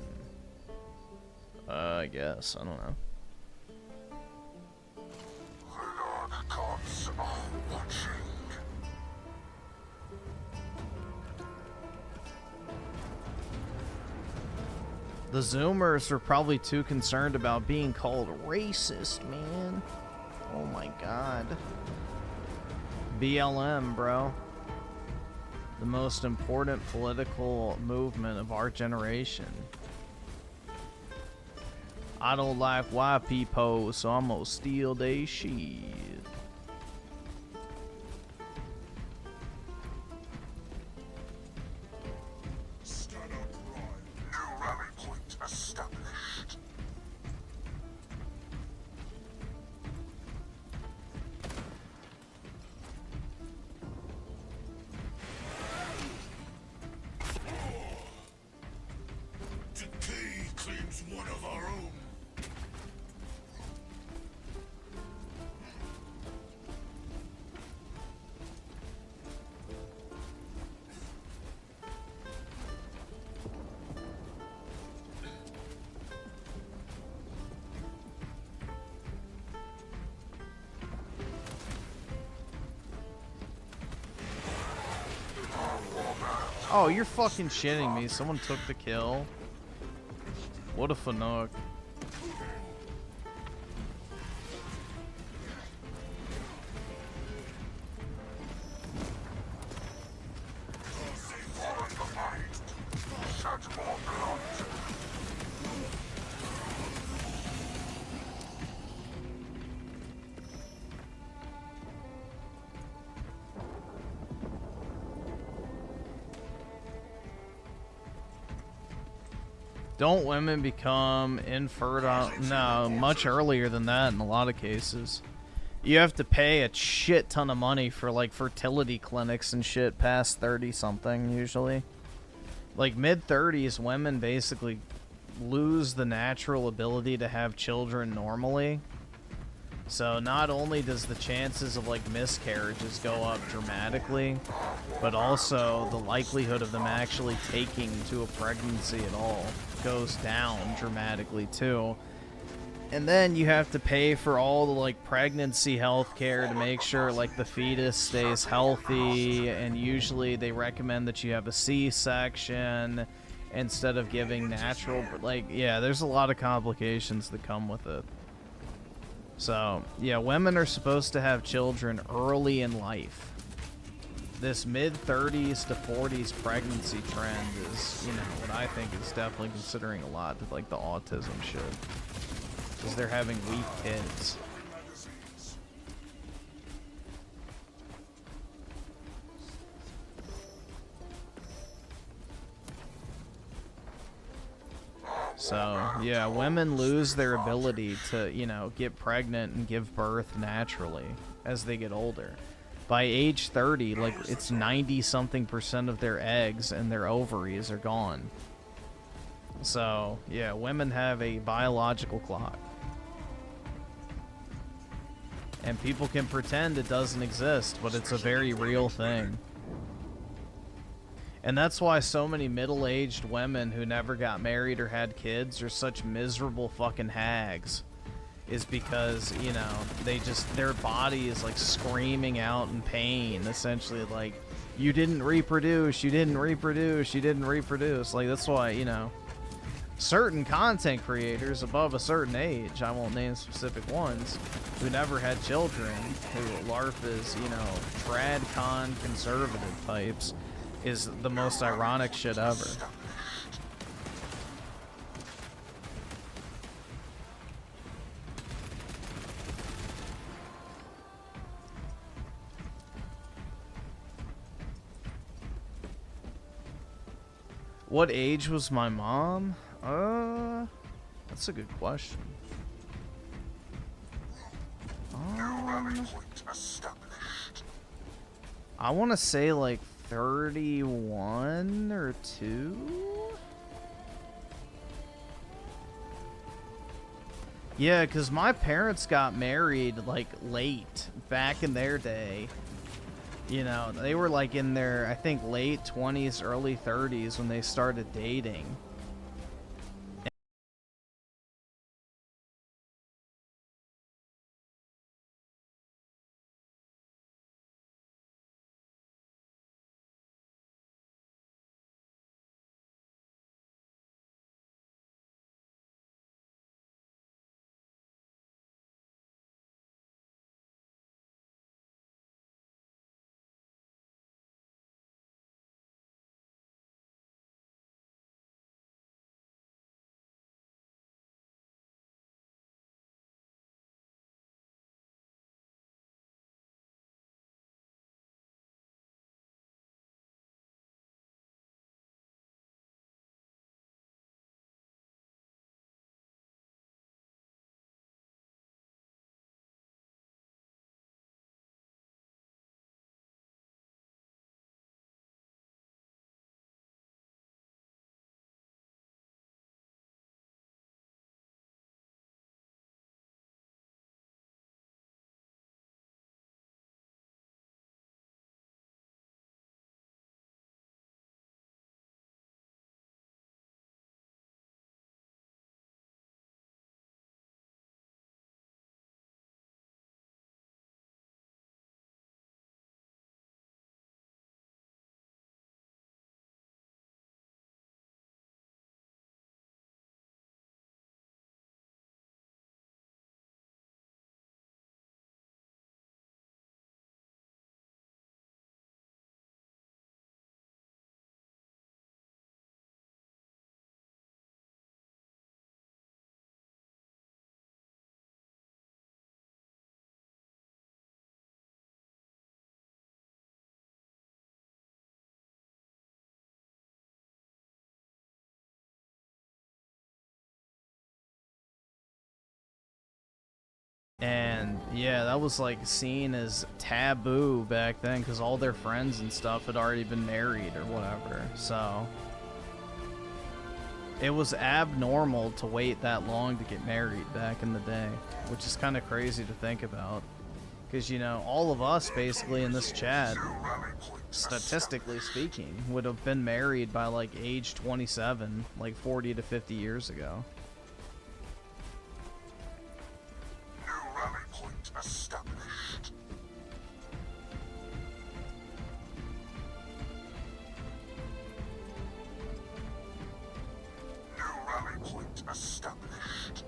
I guess. I don't know. The Lord gods are watching. The Zoomers are probably too concerned about being called racist, man. Oh my god. BLM, bro. The most important political movement of our generation. I don't like white people, so I'm gonna steal they shit. Stand upright. New rally point established. Decay claims one of our own. Oh, you're fucking shitting me. Someone took the kill. What a fanook. Such more blood. Don't women become infertile? No, much earlier than that in a lot of cases. You have to pay a shit ton of money for, like, fertility clinics and shit past 30-something, usually. Like, mid-30s, women basically lose the natural ability to have children normally. So not only does the chances of, like, miscarriages go up dramatically, but also the likelihood of them actually taking to a pregnancy at all goes down dramatically too. And then you have to pay for all the, like, pregnancy health care to make sure, like, the fetus stays healthy, and usually they recommend that you have a C-section instead of giving natural, like, yeah, there's a lot of complications that come with it. So, yeah, women are supposed to have children early in life. This mid-30s to 40s pregnancy trend is, you know, what I think is definitely considering a lot to, like, the autism shit. Because they're having weak kids. So, yeah, women lose their ability to, you know, get pregnant and give birth naturally as they get older. By age 30, like, it's 90-something% of their eggs and their ovaries are gone. So, yeah, women have a biological clock. And people can pretend it doesn't exist, but it's a very real thing. And that's why so many middle-aged women who never got married or had kids are such miserable fucking hags. Is because, you know, their body is like screaming out in pain, essentially, like, you didn't reproduce, you didn't reproduce, you didn't reproduce. Like, that's why, you know, certain content creators above a certain age, I won't name specific ones, who never had children, who LARP is, you know, trad-con conservative types, is the most ironic shit ever. What age was my mom? That's a good question. I want to say like 31 or 2? Yeah, because my parents got married like late back in their day. You know, they were like in their, I think, late 20s, early 30s when they started dating. And yeah, that was like seen as taboo back then because all their friends and stuff had already been married or whatever. So it was abnormal to wait that long to get married back in the day, which is kind of crazy to think about. Because, you know, all of us basically in this chat, statistically speaking, would have been married by like age 27, like 40 to 50 years ago. Established. New rally point established.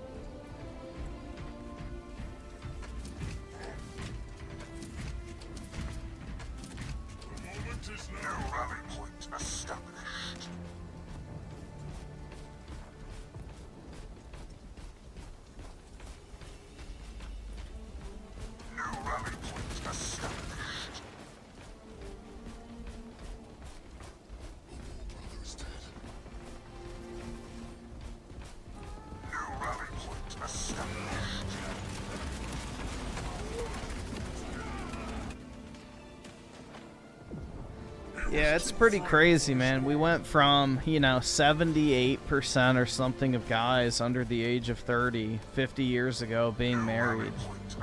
Yeah, it's pretty crazy, man. We went from, you know, 78% or something of guys under the age of 30, 50 years ago being married,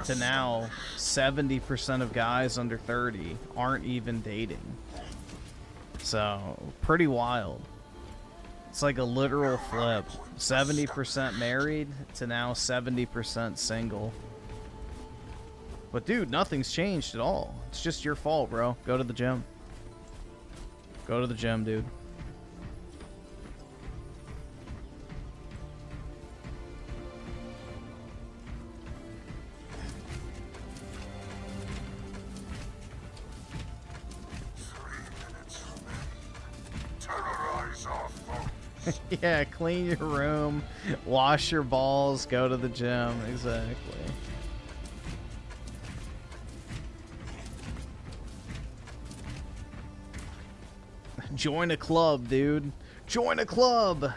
to now 70% of guys under 30 aren't even dating. So, pretty wild. It's like a literal flip. 70% married to now 70% single. But dude, nothing's changed at all. It's just your fault, bro. Go to the gym. Go to the gym, dude. Yeah, clean your room, wash your balls, go to the gym. Exactly. Join a club, dude. Join a club.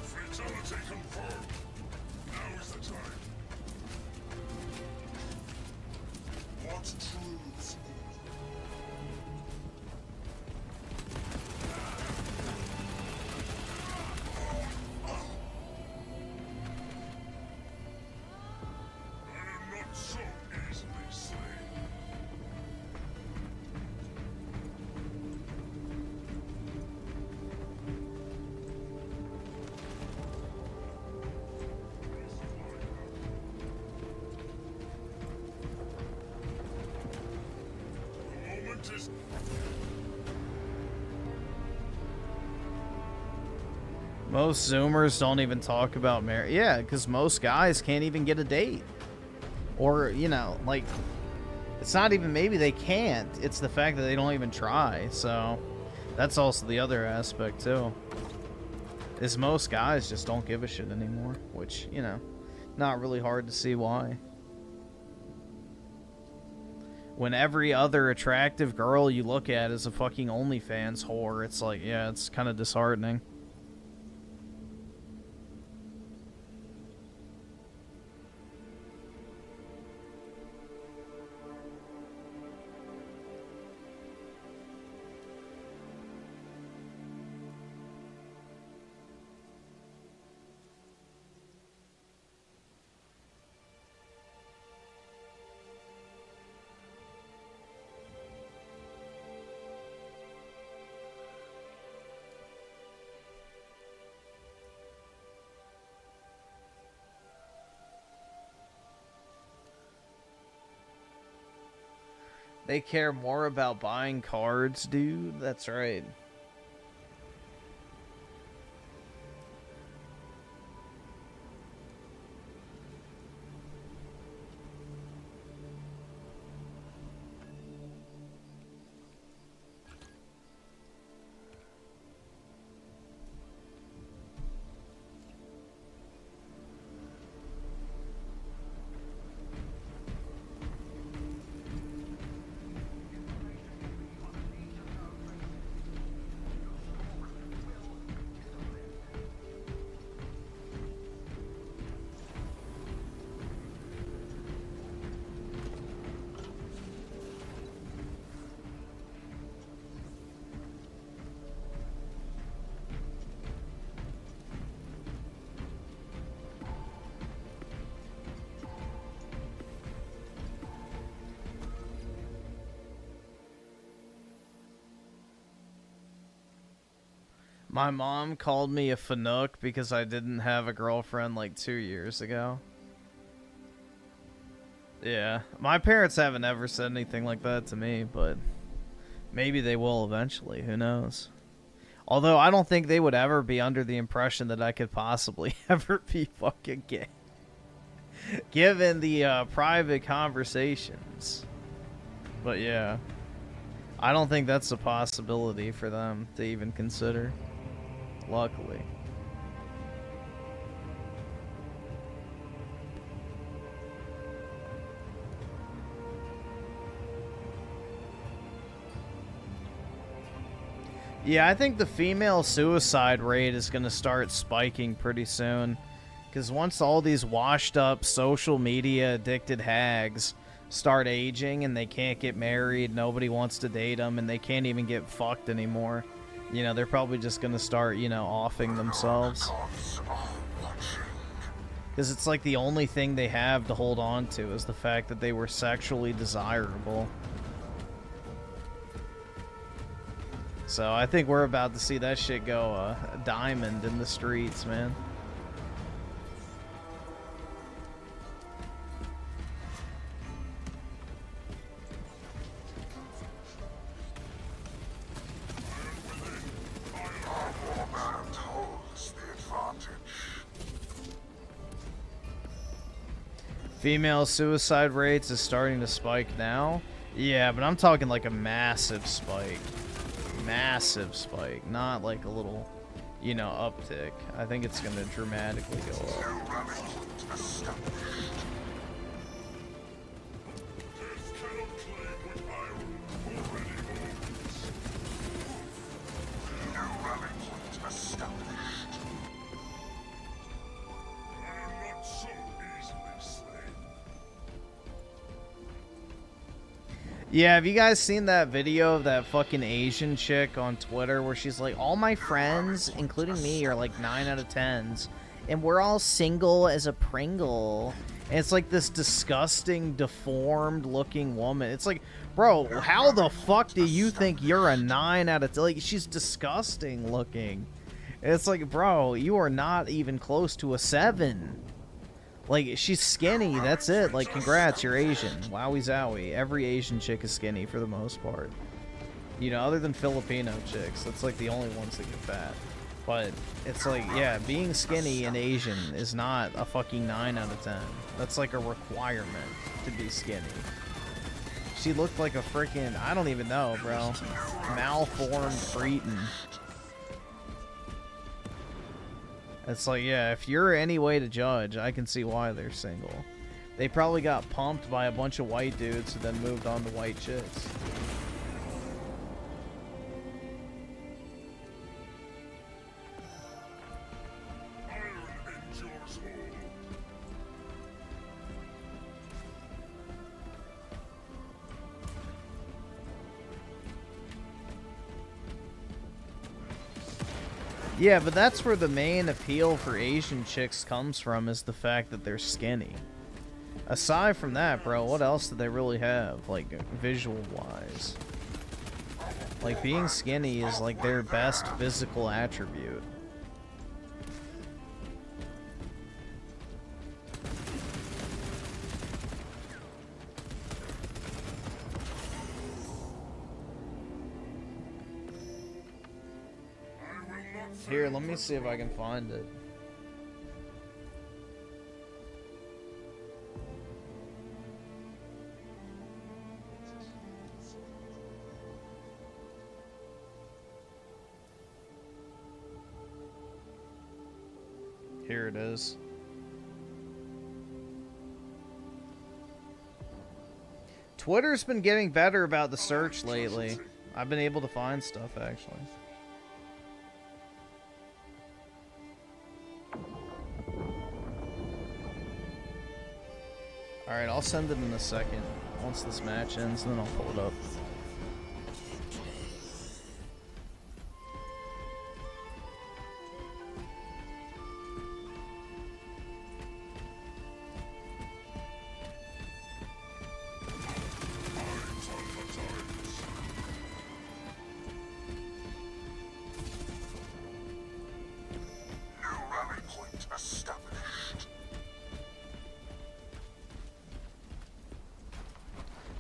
Fatality confirmed. Now is the time. What truths? I am not so easily slain. The moment is. Most Zoomers don't even talk about marriage. Yeah, because most guys can't even get a date. Or, you know, like, it's not even maybe they can't. It's the fact that they don't even try. So, that's also the other aspect, too. Is most guys just don't give a shit anymore. Which, you know, not really hard to see why. When every other attractive girl you look at is a fucking OnlyFans whore, it's like, yeah, it's kind of disheartening. They care more about buying cards, dude. That's right. My mom called me a fanook because I didn't have a girlfriend like 2 years ago. Yeah, my parents haven't ever said anything like that to me, but maybe they will eventually. Who knows? Although I don't think they would ever be under the impression that I could possibly ever be fucking gay. Given the private conversations. But yeah, I don't think that's a possibility for them to even consider. Luckily. Yeah, I think the female suicide rate is going to start spiking pretty soon. Because once all these washed up social media addicted hags start aging and they can't get married, nobody wants to date them, and they can't even get fucked anymore, you know, they're probably just going to start, you know, offing themselves. Because it's like the only thing they have to hold on to is the fact that they were sexually desirable. So I think we're about to see that shit go diamond in the streets, man. Female suicide rates is starting to spike now. Yeah, but I'm talking like a massive spike. Massive spike, not like a little, you know, uptick. I think it's going to dramatically go up. Yeah, have you guys seen that video of that fucking Asian chick on Twitter where she's like, all my friends, including me, are like 9 out of 10s, and we're all single as a Pringle. And it's like this disgusting, deformed looking woman. It's like, bro, how the fuck do you think you're a 9 out of 10? Like, she's disgusting looking. And it's like, bro, you are not even close to a 7. Like, she's skinny, that's it. Like, congrats, you're Asian. Wowie zowie. Every Asian chick is skinny for the most part. You know, other than Filipino chicks. That's, like, the only ones that get fat. But, it's like, yeah, being skinny and Asian is not a fucking 9 out of 10. That's, like, a requirement to be skinny. She looked like a freaking, I don't even know, bro. Malformed cretin. It's like, yeah, if you're any way to judge, I can see why they're single. They probably got pumped by a bunch of white dudes who then moved on to white chicks. Yeah, but that's where the main appeal for Asian chicks comes from, is the fact that they're skinny. Aside from that, bro, what else do they really have, like, visual-wise? Like, being skinny is, like, their best physical attribute. Here, let me see if I can find it. Here it is. Twitter's been getting better about the search lately. I've been able to find stuff, actually. Alright, I'll send it in a second. Once this match ends, and then I'll pull it up.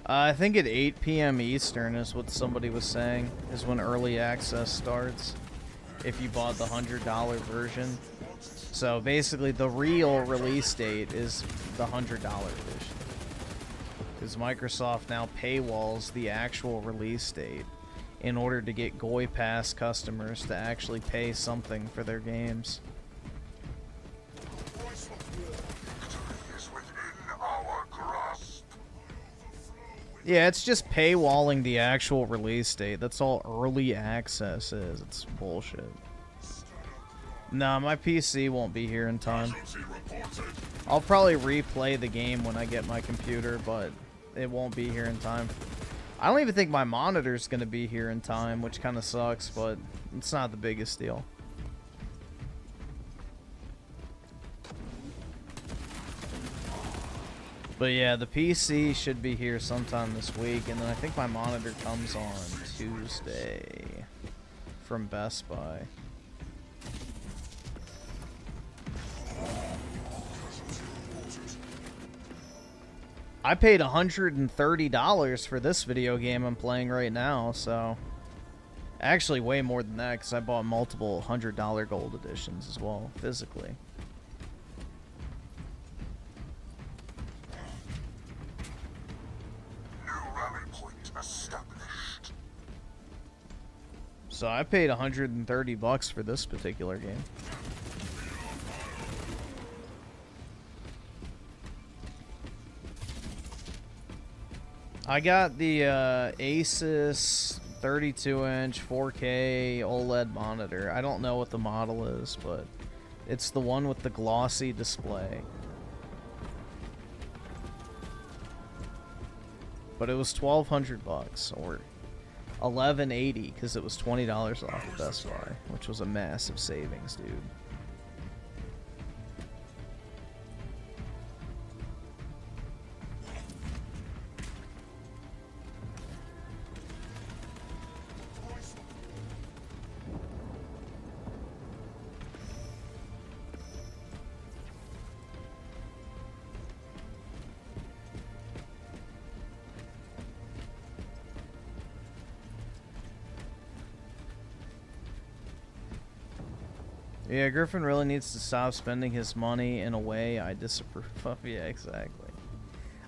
I think at 8 p.m. Eastern is what somebody was saying, is when early access starts, if you bought the $100 version. So basically the real release date is the $100 edition. Because Microsoft now paywalls the actual release date in order to get Goy Pass customers to actually pay something for their games. Yeah, it's just paywalling the actual release date. That's all early access is. It's bullshit. No, my PC won't be here in time. I'll probably replay the game when I get my computer, but it won't be here in time. I don't even think my monitor's gonna be here in time, which kind of sucks, but it's not the biggest deal. But yeah, the PC should be here sometime this week, and then I think my monitor comes on Tuesday from Best Buy. I paid $130 for this video game I'm playing right now, so actually way more than that because I bought multiple $100 gold editions as well, physically. So I paid $130 for this particular game. I got the Asus 32-inch 4K OLED monitor. I don't know what the model is, but it's the one with the glossy display. But it was $1,200 or $1,180 because it was $20 off at Best Buy, which was a massive savings, dude. Yeah, Griffin really needs to stop spending his money in a way I disapprove of. Yeah, exactly.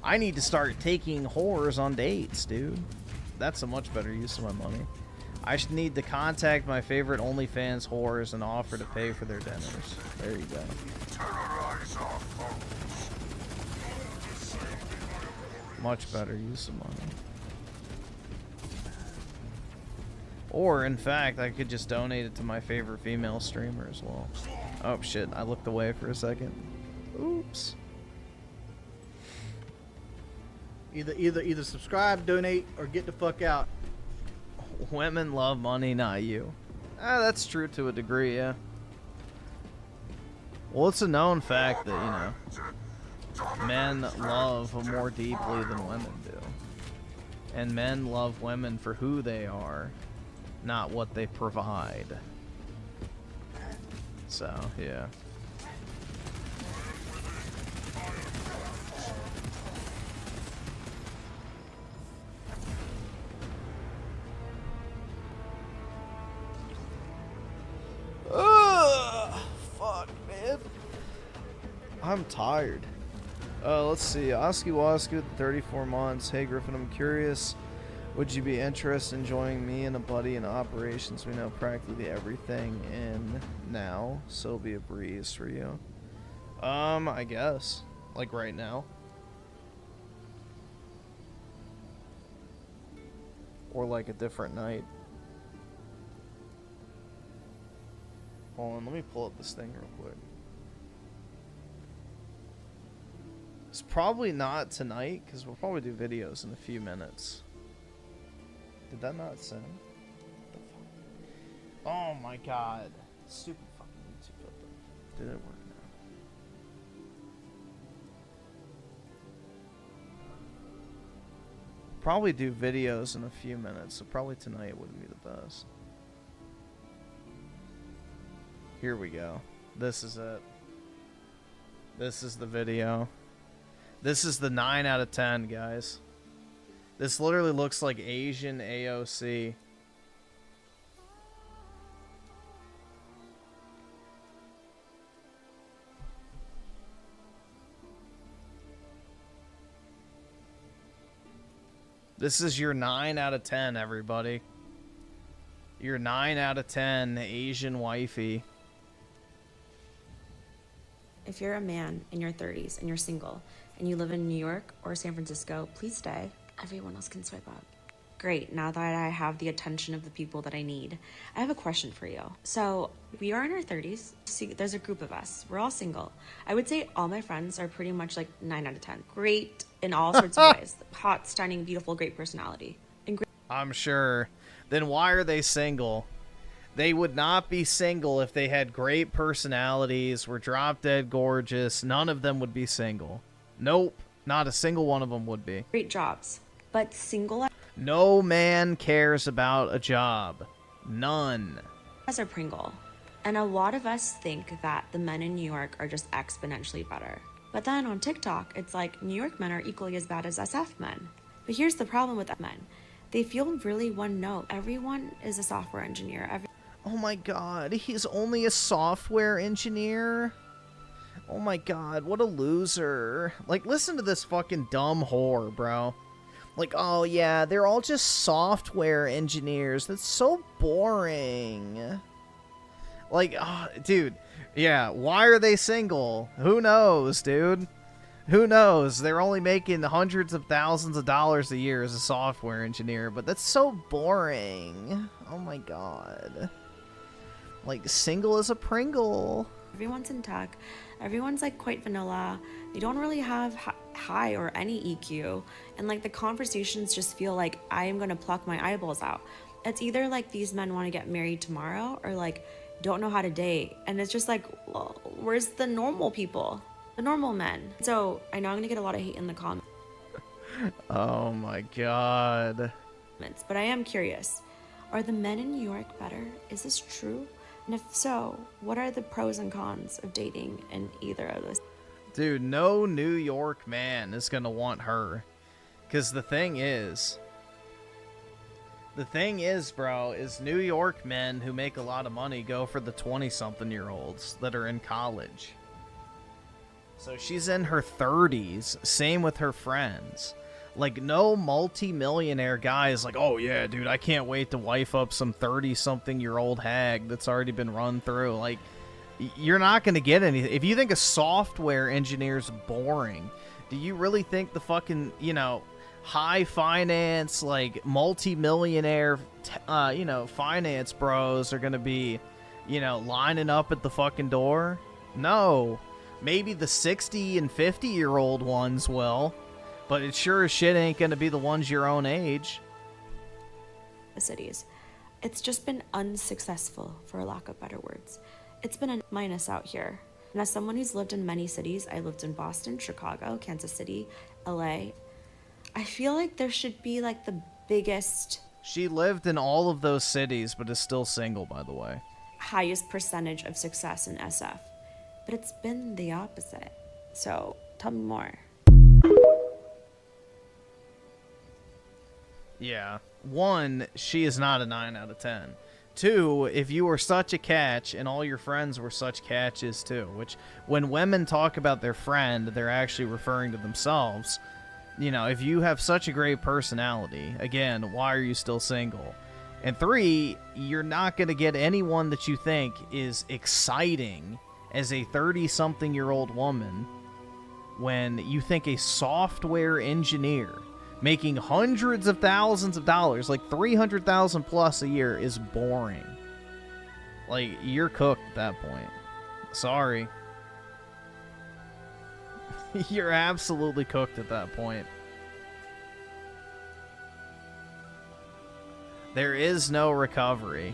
I need to start taking whores on dates, dude. That's a much better use of my money. I should need to contact my favorite OnlyFans whores and offer to pay for their dinners. There you go. Much better use of money. Or, in fact, I could just donate it to my favorite female streamer as well. Oh, shit. I looked away for a second. Oops. Either subscribe, donate, or get the fuck out. Women love money, not you. That's true to a degree, yeah. Well, it's a known fact that, you know, men love more deeply than women do. And men love women for who they are, not what they provide. So, yeah. Fuck, man. I'm tired. Let's see. Oski Wasku, 34 months. Hey, Griffin, I'm curious. Would you be interested in joining me and a buddy in operations? We know practically everything in now, so it'll be a breeze for you. I guess. Like right now. Or like a different night. Hold on, let me pull up this thing real quick. It's probably not tonight, because we'll probably do videos in a few minutes. Did that not send? What the fuck? Oh my god. Stupid fucking YouTube filter. Did it work now? Probably do videos in a few minutes, so probably tonight wouldn't be the best. Here we go. This is it. This is the video. This is the 9 out of 10, guys. This literally looks like Asian AOC. This is your 9 out of 10, everybody. Your 9 out of 10 Asian wifey. If you're a man in your 30s and you're single and you live in New York or San Francisco, please stay. Everyone else can swipe up. Great, now that I have the attention of the people that I need. I have a question for you. So, we are in our 30s. See, there's a group of us. We're all single. I would say all my friends are pretty much like 9 out of 10. Great in all sorts of ways. Hot, stunning, beautiful, great personality. And great. I'm sure. Then why are they single? They would not be single if they had great personalities, were drop dead gorgeous. None of them would be single. Nope. Not a single one of them would be. Great jobs. But single No man cares about a job. None. as a Pringle. And a lot of us think that the men in New York are just exponentially better. But then on TikTok, it's like New York men are equally as bad as SF men. But here's the problem with men. They feel really one note. Everyone is a software engineer. Oh my god, he's only a software engineer? Oh my god, what a loser. Like, listen to this fucking dumb whore, bro. Like, oh yeah, they're all just software engineers. That's so boring. Like, oh, dude, yeah, why are they single? Who knows, dude? Who knows? They're only making hundreds of thousands of dollars a year as a software engineer, but that's so boring. Oh my god. Like, single as a Pringle. Everyone's in tech. Everyone's like quite vanilla. They don't really have high or any EQ. And like the conversations just feel like I am going to pluck my eyeballs out. It's either like these men want to get married tomorrow or like don't know how to date. And it's just like, well, where's the normal people? The normal men. So I know I'm going to get a lot of hate in the comments. Oh my god. But I am curious. Are the men in New York better? Is this true? And if so, what are the pros and cons of dating in either of those? Dude, no New York man is gonna want her. Because the thing is, bro, is New York men who make a lot of money go for the 20-something-year-olds that are in college. So she's in her 30s, same with her friends. Like, no multi-millionaire guy is like, oh yeah, dude, I can't wait to wife up some 30-something-year-old hag that's already been run through. Like, you're not going to get anything. If you think a software engineer's boring, do you really think the fucking, you know, high finance, like, multi-millionaire, you know, finance bros are going to be, you know, lining up at the fucking door? No. Maybe the 60 and 50-year-old ones will. But it sure as shit ain't gonna be the ones your own age. Cities. It's just been unsuccessful, for lack of better words. It's been a minus out here. And as someone who's lived in many cities, I lived in Boston, Chicago, Kansas City, LA. I feel like there should be like the biggest... She lived in all of those cities, but is still single, by the way. Highest percentage of success in SF. But it's been the opposite. So, tell me more. Yeah. 1, she is not a 9 out of 10. 2, if you were such a catch and all your friends were such catches too, which when women talk about their friend, they're actually referring to themselves. You know, if you have such a great personality, again, why are you still single? And 3, you're not going to get anyone that you think is exciting as a 30-something-year-old woman when you think a software engineer making hundreds of thousands of dollars, like 300,000 plus a year, is boring. Like, you're cooked at that point. Sorry. You're absolutely cooked at that point. There is no recovery.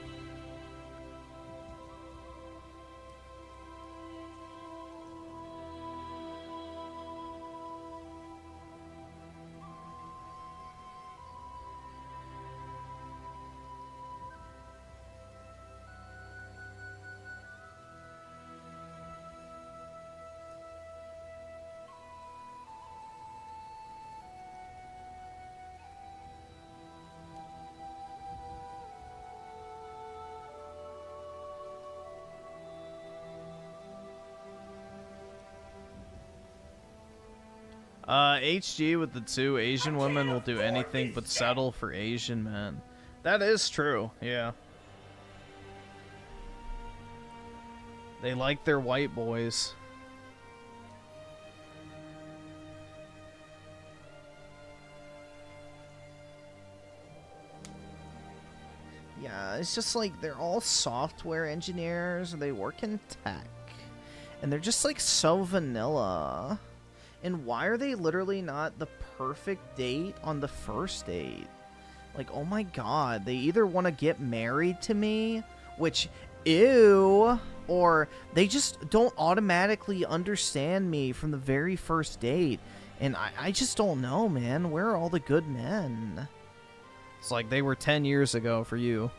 HG with the 2 Asian women will do anything but settle for Asian men. That is true, yeah. They like their white boys. Yeah, it's just like they're all software engineers. They work in tech. And they're just like so vanilla. And why are they literally not the perfect date on the first date? Like, oh my god, they either want to get married to me, which, ew, or they just don't automatically understand me from the very first date. And I just don't know, man. Where are all the good men? It's like they were 10 years ago for you.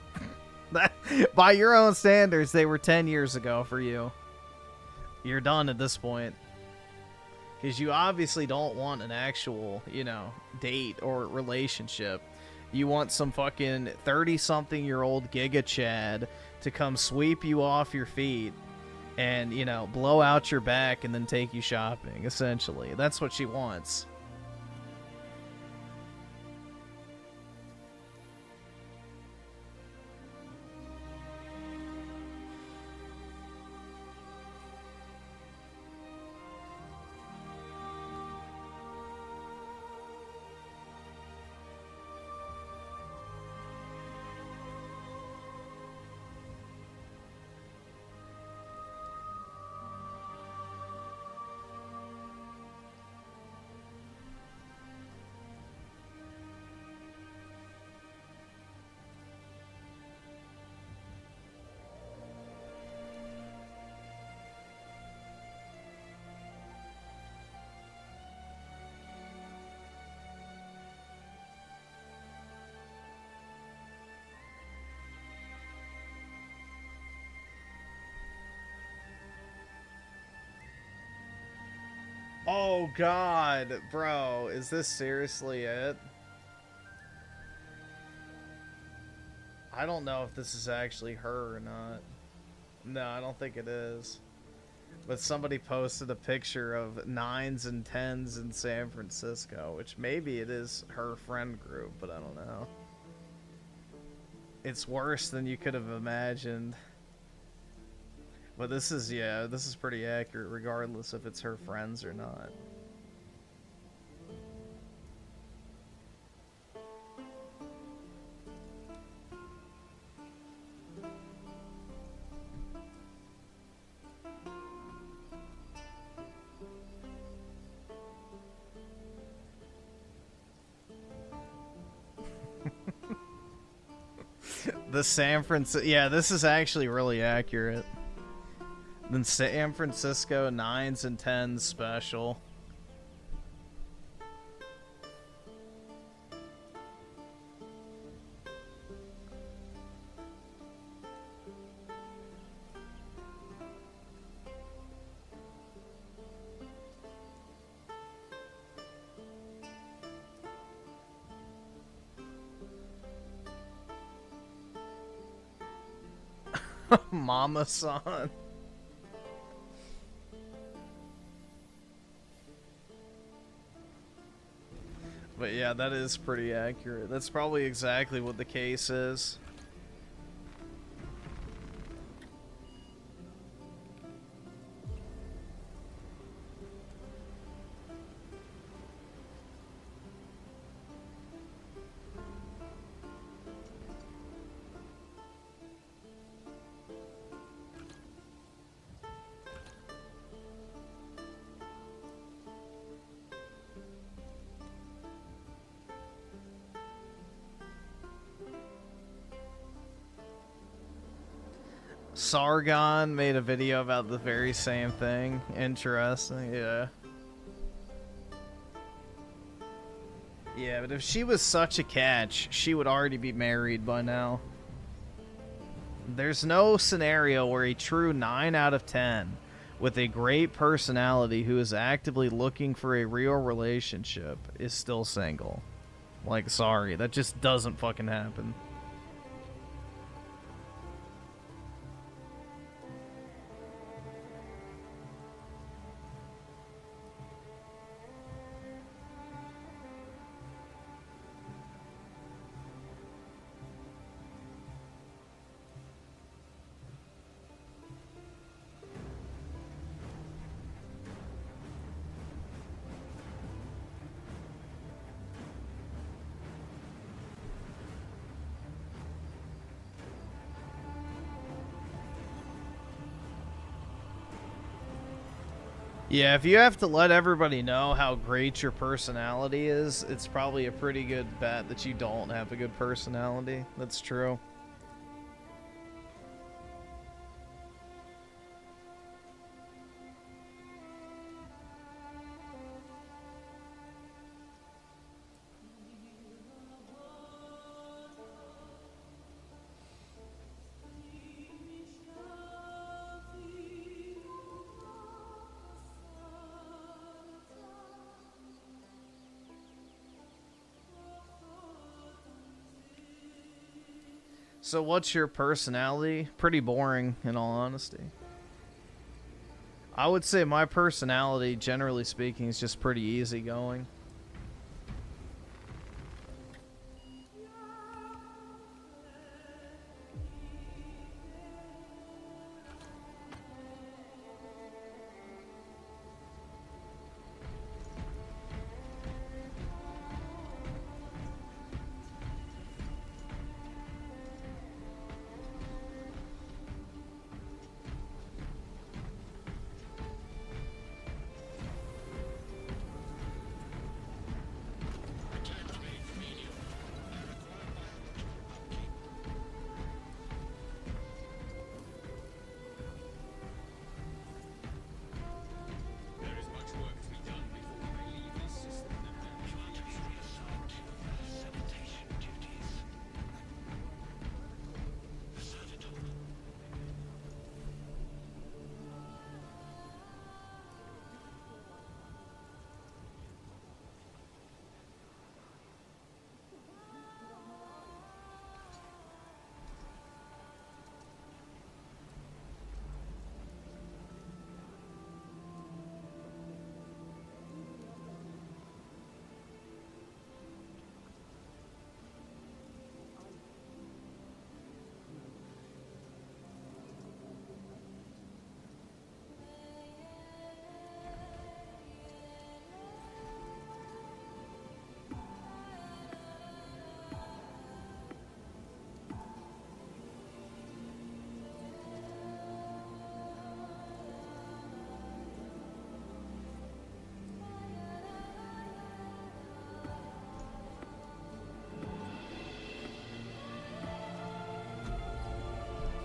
By your own standards, they were 10 years ago for you. You're done at this point. Because you obviously don't want an actual, you know, date or relationship. You want some fucking 30-something-year-old Giga Chad to come sweep you off your feet and, you know, blow out your back and then take you shopping, essentially. That's what she wants. Oh god, bro, is this seriously it? I don't know if this is actually her or not. No, I don't think it is. But somebody posted a picture of 9s and 10s in San Francisco, which maybe it is her friend group, but I don't know. It's worse than you could have imagined. But this is, yeah, this is pretty accurate regardless if it's her friends or not. The San Francisco, yeah, this is actually really accurate. The San Francisco 9s and 10s special. Mama-san. But yeah, that is pretty accurate. That's probably exactly what the case is. Sargon made a video about the very same thing. Interesting, yeah. Yeah, but if she was such a catch, she would already be married by now. There's no scenario where a true 9 out of 10 with a great personality who is actively looking for a real relationship is still single. Like, sorry, that just doesn't fucking happen. Yeah, if you have to let everybody know how great your personality is, it's probably a pretty good bet that you don't have a good personality. That's true. So what's your personality? Pretty boring, in all honesty. I would say my personality, generally speaking, is just pretty easygoing.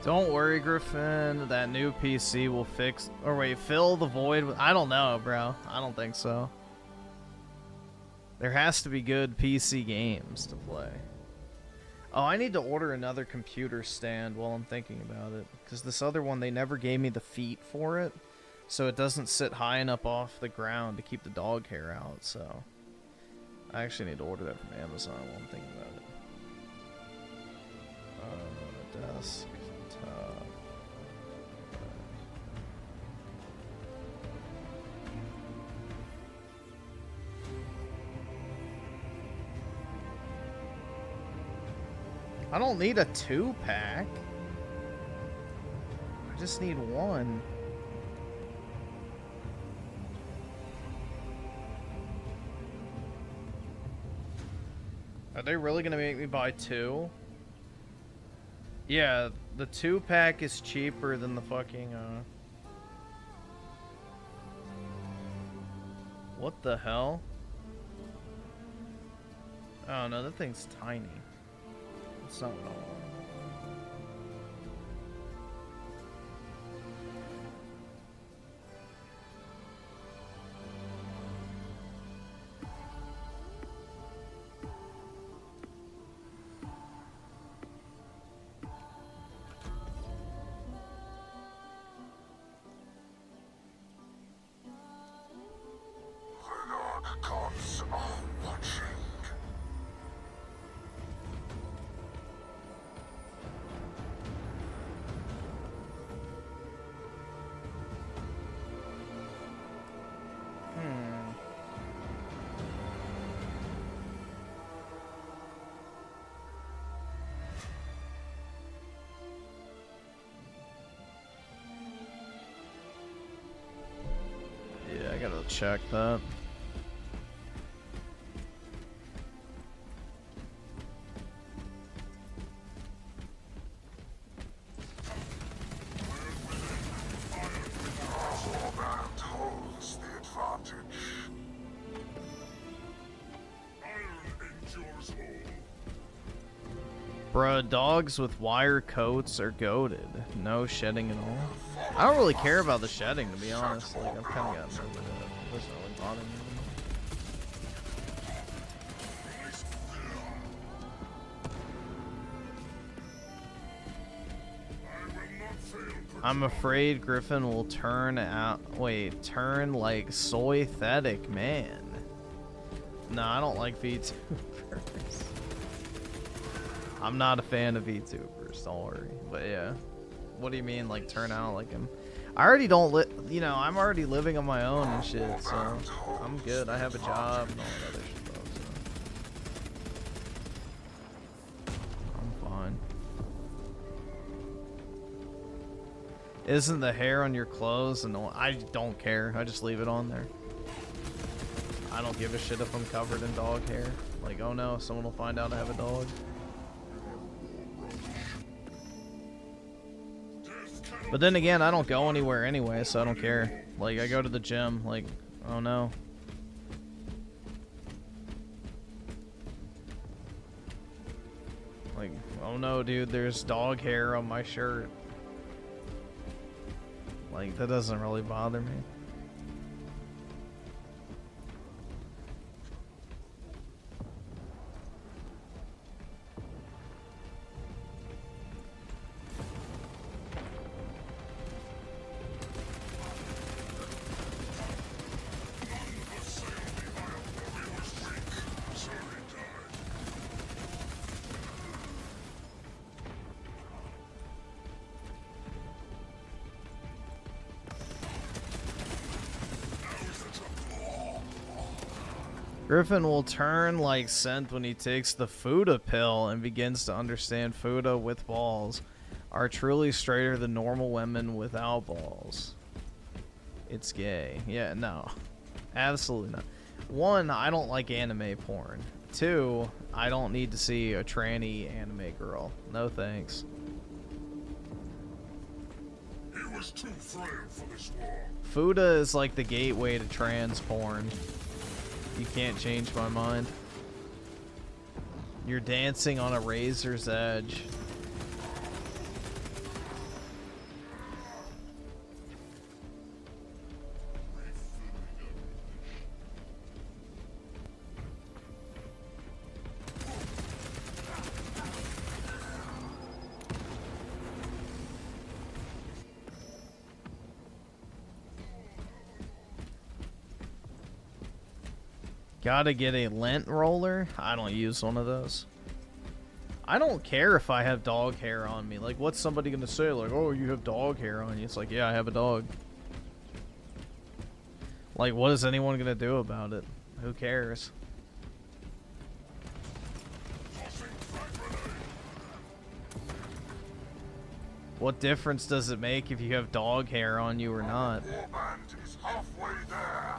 Don't worry, Griffin. That new PC will fix... Or wait, fill the void with... I don't know, bro. I don't think so. There has to be good PC games to play. Oh, I need to order another computer stand while I'm thinking about it. Because this other one, they never gave me the feet for it. So it doesn't sit high enough off the ground to keep the dog hair out, so... I actually need to order that from Amazon while I'm thinking about it. Desk... I don't need a 2-pack. I just need one. Are they really gonna make me buy 2? Yeah, the 2-pack is cheaper than the fucking, What the hell? Oh no, that thing's tiny. That's not what I want. The gods are watching. Yeah, I gotta check that. Warband holds yours whole. Bruh, dogs with wire coats are goated. No shedding at all. I don't really care about the shedding, to be honest. Like, I've kind of gotten over that. It doesn't really bother me. I'm afraid Griffin will turn like soy-thetic man. No, I don't like VTubers. I'm not a fan of VTubers, sorry. But yeah. What do you mean, like, turn out like him? I already don't I'm already living on my own and shit, so I'm good. I have a job and all that other shit, so I'm fine. Isn't the hair on your clothes annoying? I don't care. I just leave it on there. I don't give a shit if I'm covered in dog hair. Like, oh no, someone will find out I have a dog. But then again, I don't go anywhere anyway, so I don't care. Like, I go to the gym, like, oh no. Like, oh no, dude, there's dog hair on my shirt. Like, that doesn't really bother me. Griffin will turn like scent when he takes the Fuda pill and begins to understand Fuda with balls are truly straighter than normal women without balls. It's gay. Yeah, no. Absolutely not. One, I don't like anime porn. Two, I don't need to see a tranny anime girl. No thanks. He was too frail for this war. Fuda is like the gateway to trans porn. You can't change my mind. You're dancing on a razor's edge. Gotta get a lint roller? I don't use one of those. I don't care if I have dog hair on me. Like, what's somebody gonna say? Like, oh, you have dog hair on you. It's like, yeah, I have a dog. Like, what is anyone gonna do about it? Who cares? What difference does it make if you have dog hair on you or not? Warband is halfway there.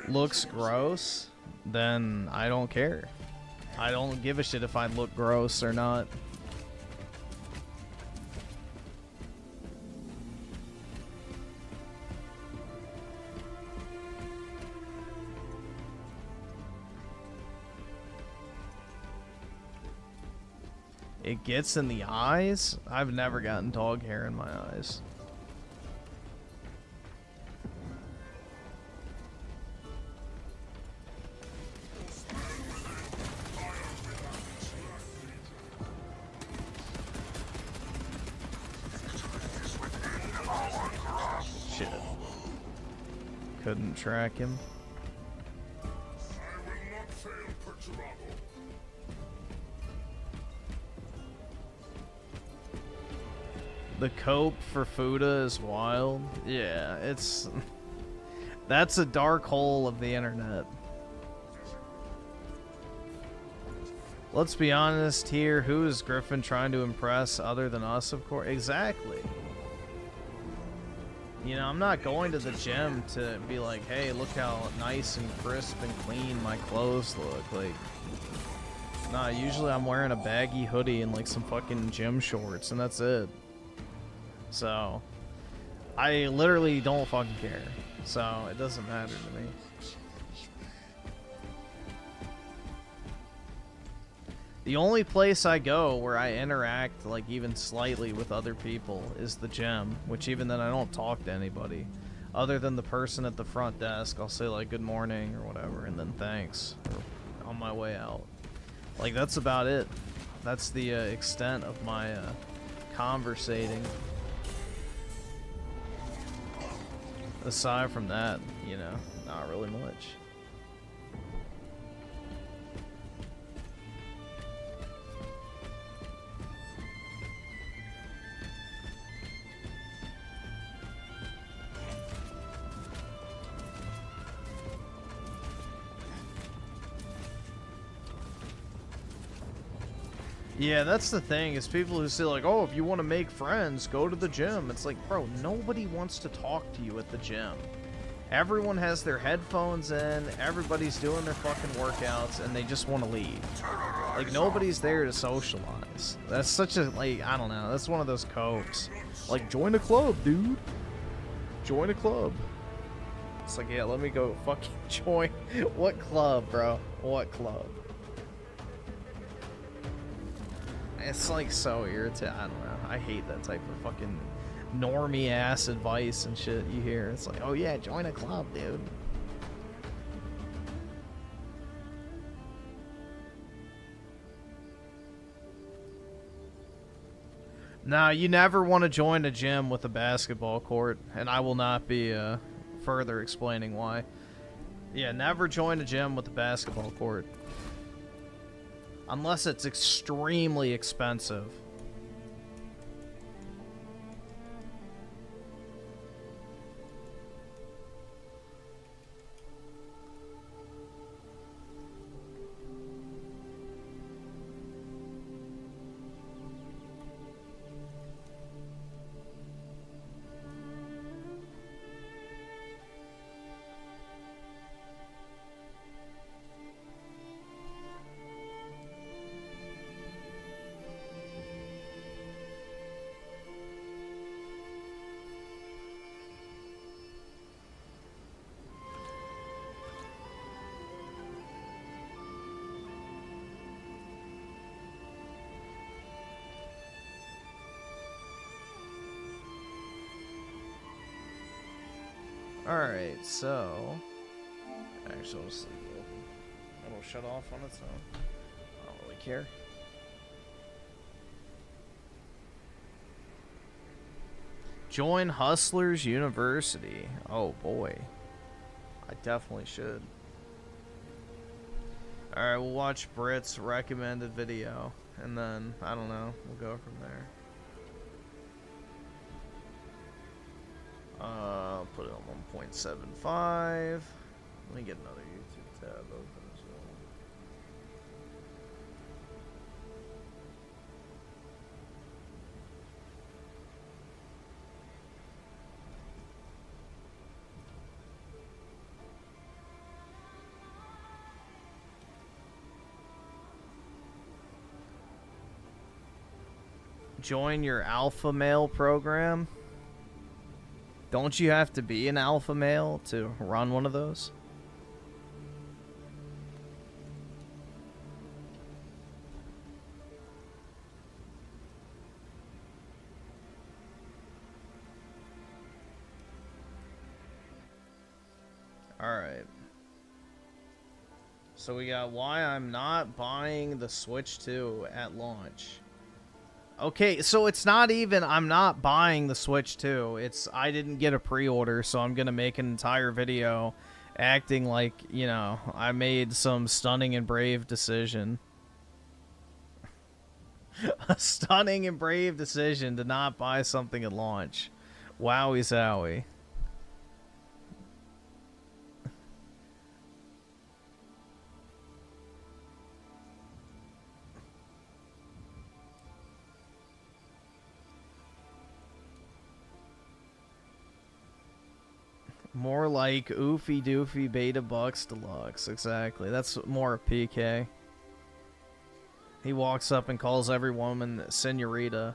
Looks gross, then I don't care. I don't give a shit if I look gross or not. It gets in the eyes? I've never gotten dog hair in my eyes. Shit. Couldn't track him. I will not fail Perturabo. The cope for Fuda is wild. Yeah, it's... That's a dark hole of the internet. Let's be honest here. Who is Griffin trying to impress other than us, of course? Exactly. You know, I'm not going to the gym to be like, hey, look how nice and crisp and clean my clothes look. Like, Nah, usually I'm wearing a baggy hoodie and like some fucking gym shorts, and that's it. So, I literally don't fucking care. So, it doesn't matter to me. The only place I go where I interact, like, even slightly with other people is the gym, which even then I don't talk to anybody. Other than the person at the front desk, I'll say, like, good morning or whatever, and then thanks, or on my way out. Like, that's about it. That's the extent of my conversating. Aside from that, you know, not really much. Yeah, that's the thing, is people who say like, oh, if you want to make friends, go to the gym. It's like, bro, nobody wants to talk to you at the gym. Everyone has their headphones in, everybody's doing their fucking workouts, and they just want to leave. Like, nobody's there to socialize. That's such a, like, I don't know, that's one of those copes. Like, join a club, dude. Join a club. It's like, yeah, let me go fucking join. What club, bro? What club? It's like so irritating. I don't know. I hate that type of fucking normie ass advice and shit you hear. It's like, oh yeah, join a club, dude. Nah, you never want to join a gym with a basketball court, and I will not be further explaining why. Yeah, never join a gym with a basketball court. Unless it's extremely expensive. Alright, so... Actually, I'll just leave it open. It'll shut off on its own. I don't really care. Join Hustlers University. Oh boy. I definitely should. Alright, we'll watch Brit's recommended video. And then, I don't know, we'll go from there. I'll put it on 1.75. Let me get another YouTube tab open as well. Join your alpha male program. Don't you have to be an alpha male to run one of those? Alright. So we got why I'm not buying the Switch 2 at launch. Okay, so it's not even I'm not buying the Switch 2. It's I didn't get a pre-order, so I'm going to make an entire video acting like, you know, I made some stunning and brave decision. A stunning and brave decision to not buy something at launch. Wowie zowie. More like Oofy Doofy Beta Bucks Deluxe. Exactly. That's more PK. He walks up and calls every woman Senorita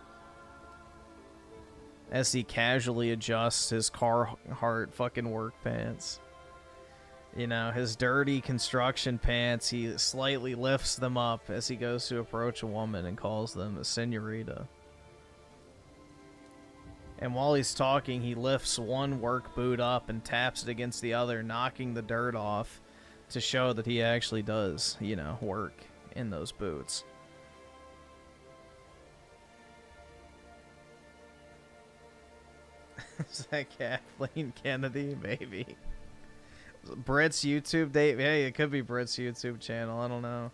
as he casually adjusts his Carhartt fucking work pants. You know, his dirty construction pants, he slightly lifts them up as he goes to approach a woman and calls them a Senorita. And while he's talking, he lifts one work boot up and taps it against the other, knocking the dirt off to show that he actually does, you know, work in those boots. Is that Kathleen Kennedy? Maybe. Britt's YouTube date? Hey, it could be Britt's YouTube channel. I don't know.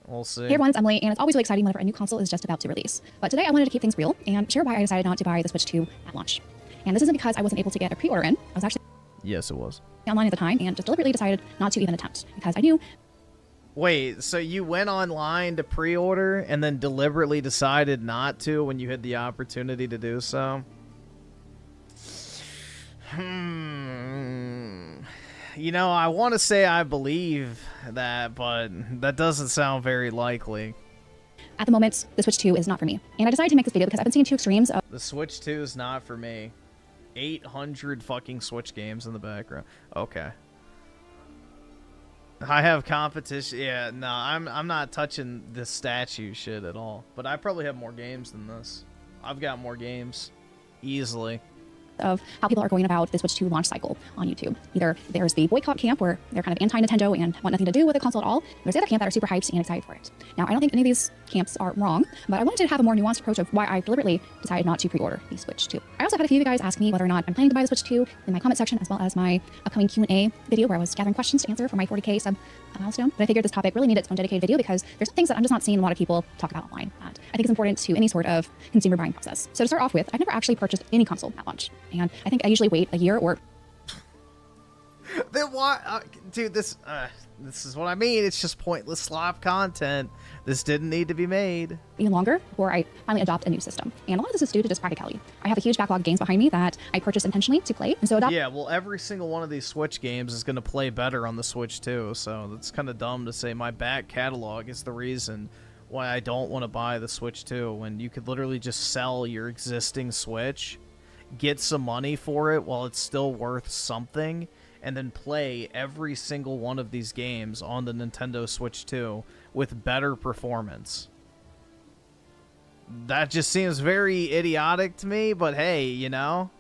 We'll see. Hey everyone, it's Emily, and it's always really exciting whenever a new console is just about to release. But today I wanted to keep things real and share why I decided not to buy the Switch 2 at launch. And this isn't because I wasn't able to get a pre-order in. I was actually Yes, it was. online at the time and just deliberately decided not to even attempt because I knew. Wait, so you went online to pre-order and then deliberately decided not to when you had the opportunity to do so? You know, I want to say I believe that, but that doesn't sound very likely. At the moment, the Switch 2 is not for me. And I decided to make this video because I've been seeing two extremes of The Switch 2 is not for me. 800 fucking Switch games in the background. Okay. I have competition. Yeah, no, I'm not touching this statue shit at all. But I probably have more games than this. I've got more games. Easily. of how people are going about the Switch 2 launch cycle on YouTube. Either there's the boycott camp where they're kind of anti-Nintendo and want nothing to do with the console at all. There's the other camp that are super hyped and excited for it. Now, I don't think any of these camps are wrong, but I wanted to have a more nuanced approach of why I deliberately decided not to pre-order the Switch 2. I also had a few of you guys ask me whether or not I'm planning to buy the Switch 2 in my comment section, as well as my upcoming Q&A video where I was gathering questions to answer for my 40K sub milestone. But I figured this topic really needed its own dedicated video because there's some things that I'm just not seeing a lot of people talk about online that I think is important to any sort of consumer buying process. So to start off with, I've never actually purchased any console at launch, and I think I usually wait a year or... Then why, dude? This is what I mean. It's just pointless slop content. This didn't need to be made. even longer before I finally adopt a new system. And a lot of this is due to just practicality. I have a huge backlog of games behind me that I purchased intentionally to play, and so Yeah, well, every single one of these Switch games is going to play better on the Switch too, so it's kind of dumb to say my back catalog is the reason why I don't want to buy the Switch 2 when you could literally just sell your existing Switch, get some money for it while it's still worth something, and then play every single one of these games on the Nintendo Switch 2 with better performance. That just seems very idiotic to me, but hey, you know,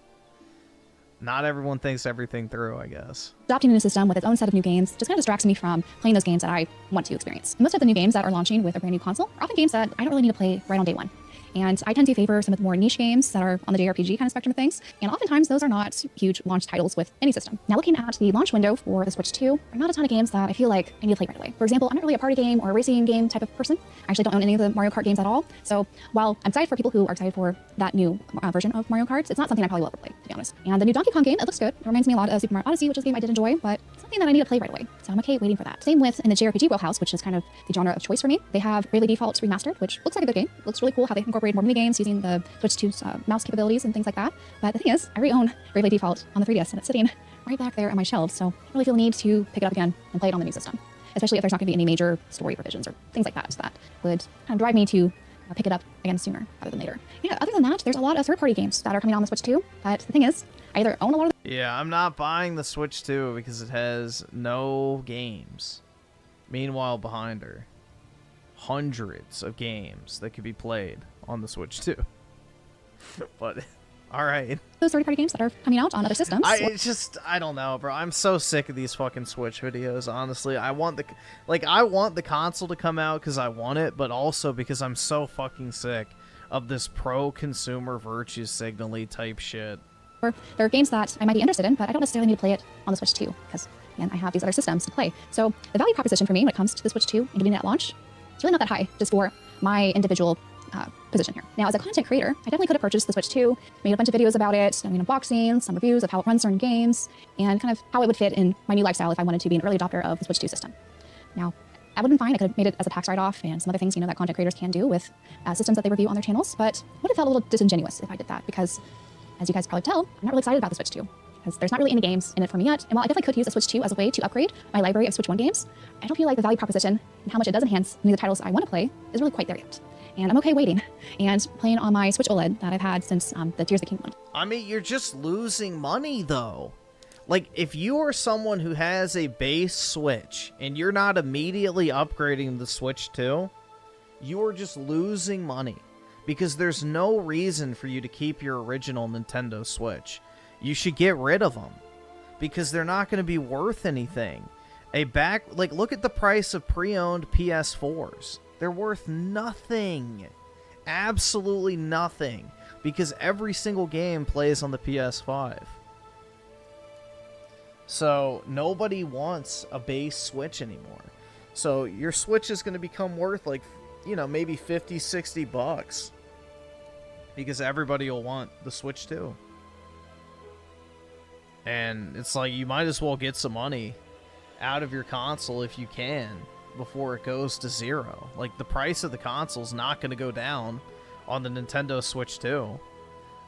not everyone thinks everything through, I guess. adopting a new system with its own set of new games just kind of distracts me from playing those games that I want to experience. Most of the new games that are launching with a brand new console are often games that I don't really need to play right on day one. And I tend to favor some of the more niche games that are on the JRPG kind of spectrum of things. And oftentimes those are not huge launch titles with any system. Now looking at the launch window for the Switch 2, there are not a ton of games that I feel like I need to play right away. For example, I'm not really a party game or a racing game type of person. I actually don't own any of the Mario Kart games at all. So while I'm excited for people who are excited for that new version of Mario Kart, it's not something I probably will ever play, to be honest. And the new Donkey Kong game, it looks good. It reminds me a lot of Super Mario Odyssey, which is a game I did enjoy, but it's something that I need to play right away. So I'm okay waiting for that. Same with in the JRPG wheelhouse, which is kind of the genre of choice for me. They have Bravely Default Remastered, which looks like a good game. It looks really cool how they incorporate more mini games using the Switch 2's mouse capabilities and things like that. But the thing is, I already own Bravely Default on the 3DS, and it's sitting right back there on my shelves, so I don't really feel the need to pick it up again and play it on the new system. Especially if there's not going to be any major story revisions or things like that that would kind of drive me to pick it up again sooner rather than later. Yeah, other than that, there's a lot of third-party games that are coming on the Switch 2, but the thing is, I either own a lot of Yeah, I'm not buying the Switch 2 because it has no games. Meanwhile, behind her, hundreds of games that could be played on the Switch 2. But, alright. those third-party games that are coming out on other systems. I don't know, bro. I'm so sick of these fucking Switch videos, honestly. I want the console to come out because I want it, but also because I'm so fucking sick of this pro-consumer virtue signal-y type shit. Or there are games that I might be interested in, but I don't necessarily need to play it on the Switch 2, because, again, I have these other systems to play. So the value proposition for me when it comes to the Switch 2 and getting it at launch, it's really not that high, just for my individual position here. Now, as a content creator, I definitely could have purchased the Switch 2, made a bunch of videos about it, unboxings, some reviews of how it runs certain games, and kind of how it would fit in my new lifestyle if I wanted to be an early adopter of the Switch 2 system. Now, that would have been fine. I could have made it as a tax write-off and some other things, that content creators can do with systems that they review on their channels, but it would have felt a little disingenuous if I did that, because as you guys probably tell, I'm not really excited about the Switch 2. because there's not really any games in it for me yet. And while I definitely could use the Switch 2 as a way to upgrade my library of Switch 1 games, I don't feel like the value proposition and how much it does enhance many of the titles I want to play is really quite there yet. And I'm okay waiting and playing on my Switch OLED that I've had since the Tears of the Kingdom one. I mean, you're just losing money, though. Like, if you are someone who has a base Switch and you're not immediately upgrading the Switch 2, you are just losing money. Because there's no reason for you to keep your original Nintendo Switch. You should get rid of them. Because they're not going to be worth anything. Look at the price of pre-owned PS4s. They're worth nothing. Absolutely nothing. Because every single game plays on the PS5. So, nobody wants a base Switch anymore. So, your Switch is going to become worth, like, you know, maybe 50, 60 bucks. Because everybody will want the Switch too. And it's like, you might as well get some money out of your console if you can before it goes to zero. Like, the price of the console's not going to go down on the Nintendo Switch 2.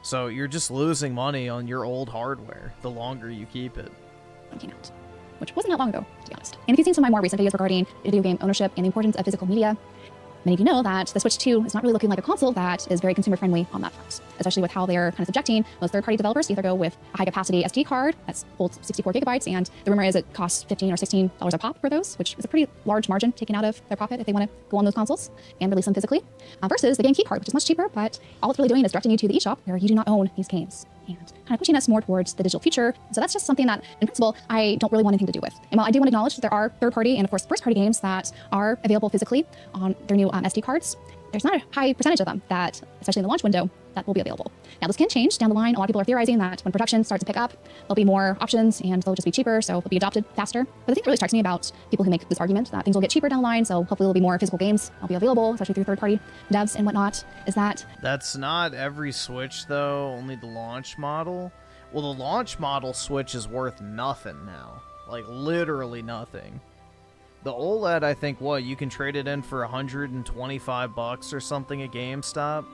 So, you're just losing money on your old hardware the longer you keep it. Came out, which wasn't that long ago, to be honest. And if you've seen some of my more recent videos regarding video game ownership and the importance of physical media, many of you know that the Switch 2 is not really looking like a console that is very consumer friendly on that front, especially with how they're kind of subjecting most third-party developers to either go with a high-capacity SD card that holds 64 gigabytes, and the rumor is it costs $15 or $16 a pop for those, which is a pretty large margin taken out of their profit if they want to go on those consoles and release them physically, versus the game key card, which is much cheaper, but all it's really doing is directing you to the eShop where you do not own these games, and kind of pushing us more towards the digital future. So that's just something that, in principle, I don't really want anything to do with. And while I do want to acknowledge that there are third-party and, of course, first-party games that are available physically on their new SD cards, there's not a high percentage of them that, especially in the launch window, that will be available. Now, this can change down the line. A lot of people are theorizing that when production starts to pick up, there'll be more options and they'll just be cheaper, so they'll be adopted faster. But the thing that really strikes me about people who make this argument that things will get cheaper down the line, so hopefully there'll be more physical games will be available, especially through third-party devs and whatnot, is that... That's not every Switch, though, only the launch model. Well, the launch model Switch is worth nothing now. Like, literally nothing. The OLED, I think, you can trade it in for $125 or something at GameStop?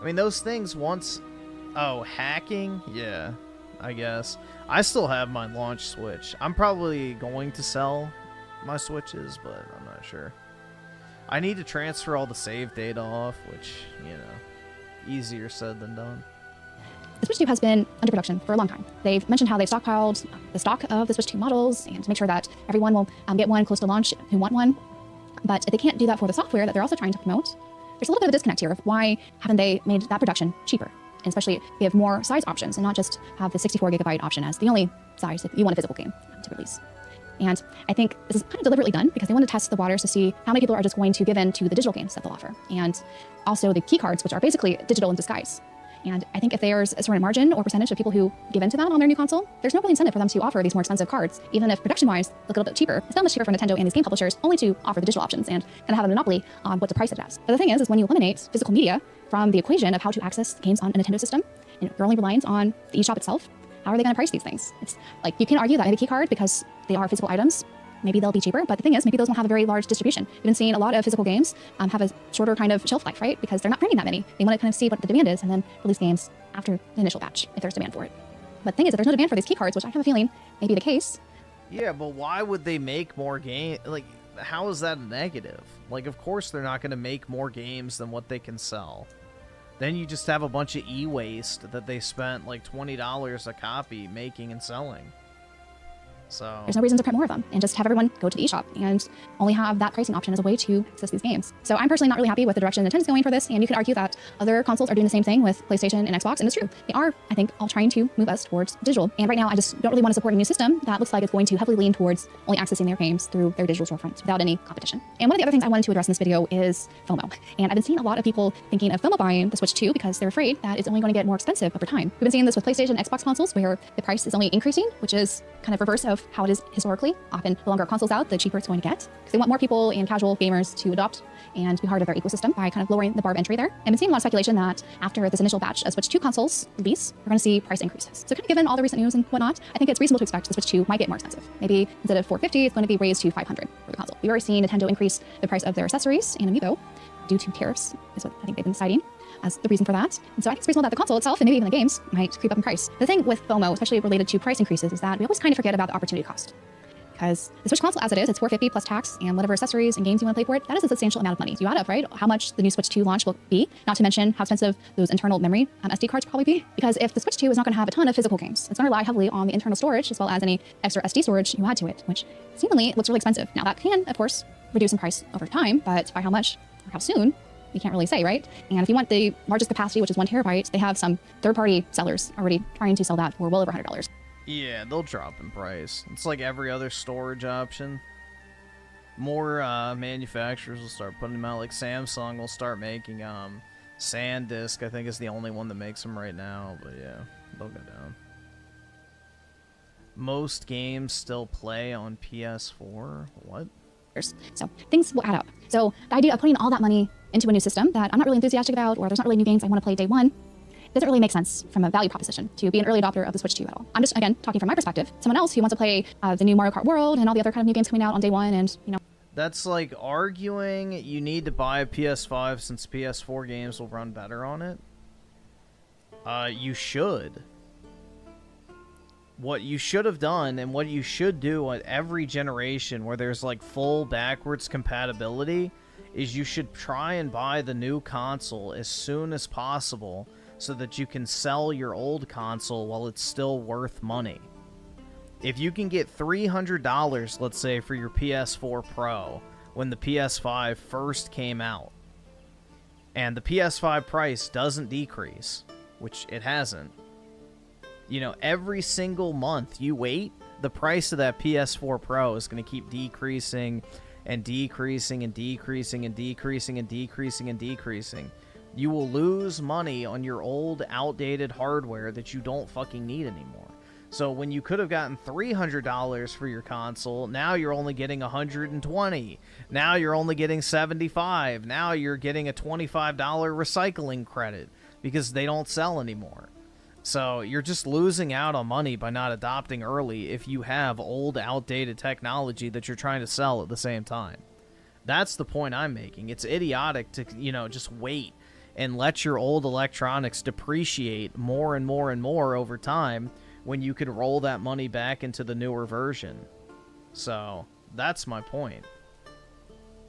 I mean, those things once... Oh, hacking? Yeah, I guess. I still have my launch Switch. I'm probably going to sell my Switches, but I'm not sure. I need to transfer all the save data off, which, you know, easier said than done. The Switch 2 has been under production for a long time. They've mentioned how they've stockpiled the stock of the Switch 2 models and to make sure that everyone will get one close to launch who want one. But if they can't do that for the software that they're also trying to promote, there's a little bit of a disconnect here of why haven't they made that production cheaper? And especially give more size options and not just have the 64 gigabyte option as the only size if you want a physical game to release. And I think this is kind of deliberately done because they want to test the waters to see how many people are just going to give in to the digital games that they'll offer. And also the key cards, which are basically digital in disguise. And I think if there's a certain margin or percentage of people who give into that on their new console, there's no real incentive for them to offer these more expensive cards, even if production-wise look a little bit cheaper. It's not much cheaper for Nintendo and these game publishers only to offer the digital options and kind of have a monopoly on what to price it as. But the thing is when you eliminate physical media from the equation of how to access games on a Nintendo system, and you're only reliant on the eShop itself, how are they going to price these things? It's like, you can argue that maybe key card, because they are physical items, maybe they'll be cheaper, but the thing is, maybe those won't have a very large distribution. We've been seeing a lot of physical games have a shorter kind of shelf life, right? Because they're not printing that many. They want to kind of see what the demand is and then release games after the initial batch, if there's demand for it. But the thing is, if there's no demand for these key cards, which I have a feeling may be the case. Yeah, but why would they make more games? Like, how is that a negative? Like, of course they're not going to make more games than what they can sell. Then you just have a bunch of e-waste that they spent like $20 a copy making and selling. So there's no reason to print more of them and just have everyone go to the eShop and only have that pricing option as a way to access these games. So I'm personally not really happy with the direction Nintendo's going for this, and you could argue that other consoles are doing the same thing with PlayStation and Xbox, and it's true. They are, I think, all trying to move us towards digital. And right now, I just don't really want to support a new system that looks like it's going to heavily lean towards only accessing their games through their digital storefronts without any competition. And one of the other things I wanted to address in this video is FOMO. And I've been seeing a lot of people thinking of FOMO buying the Switch 2 because they're afraid that it's only going to get more expensive over time. We've been seeing this with PlayStation and Xbox consoles where the price is only increasing, which is kind of reverse of how it is historically. Often, the longer a console's out, the cheaper it's going to get, because they want more people and casual gamers to adopt and be part of their ecosystem by kind of lowering the bar of entry there. And I've been seeing a lot of speculation that after this initial batch of Switch 2 consoles release, we're going to see price increases. So kind of given all the recent news and whatnot, I think it's reasonable to expect the Switch 2 might get more expensive. Maybe instead of $450, it's going to be raised to $500 for the console. We've already seen Nintendo increase the price of their accessories and amiibo due to tariffs, is what I think they've been deciding. as the reason for that. And so I think it's reasonable that the console itself, and maybe even the games, might creep up in price. The thing with FOMO, especially related to price increases, is that we always kind of forget about the opportunity cost. Because the Switch console as it is, it's $450 plus tax and whatever accessories and games you want to play for it, that is a substantial amount of money. So you add up, right, how much the new Switch 2 launch will be, not to mention how expensive those internal memory SD cards will probably be. Because if the Switch 2 is not going to have a ton of physical games, it's going to rely heavily on the internal storage as well as any extra SD storage you add to it, which seemingly looks really expensive. Now that can, of course, reduce in price over time, but by how much or how soon, you can't really say, right? And if you want the largest capacity, which is 1 terabyte, they have some third-party sellers already trying to sell that for well over $100. Yeah, they'll drop in price. It's like every other storage option. More manufacturers will start putting them out. Like Samsung will start making SanDisk. I think is the only one that makes them right now. But yeah, they'll go down. Most games still play on PS4. What? So things will add up. So the idea of putting all that money into a new system that I'm not really enthusiastic about, or there's not really new games I want to play day one, doesn't really make sense from a value proposition to be an early adopter of the Switch 2 at all. I'm just, again, talking from my perspective. Someone else who wants to play the new Mario Kart World and all the other kind of new games coming out on day one, and, you know. That's like arguing you need to buy a PS5 since PS4 games will run better on it. You should. What you should have done, and what you should do at every generation where there's like full backwards compatibility, is you should try and buy the new console as soon as possible so that you can sell your old console while it's still worth money. If you can get $300, let's say, for your PS4 Pro when the PS5 first came out, and the PS5 price doesn't decrease, which it hasn't, you know, every single month you wait, the price of that PS4 Pro is going to keep decreasing and decreasing and decreasing and decreasing and decreasing and decreasing. You will lose money on your old, outdated hardware that you don't fucking need anymore. So when you could have gotten $300 for your console, now you're only getting $120. Now you're only getting $75. Now you're getting a $25 recycling credit because they don't sell anymore. So you're just losing out on money by not adopting early if you have old, outdated technology that you're trying to sell at the same time. That's the point I'm making. It's idiotic to, you know, just wait and let your old electronics depreciate more and more and more over time when you could roll that money back into the newer version. So that's my point.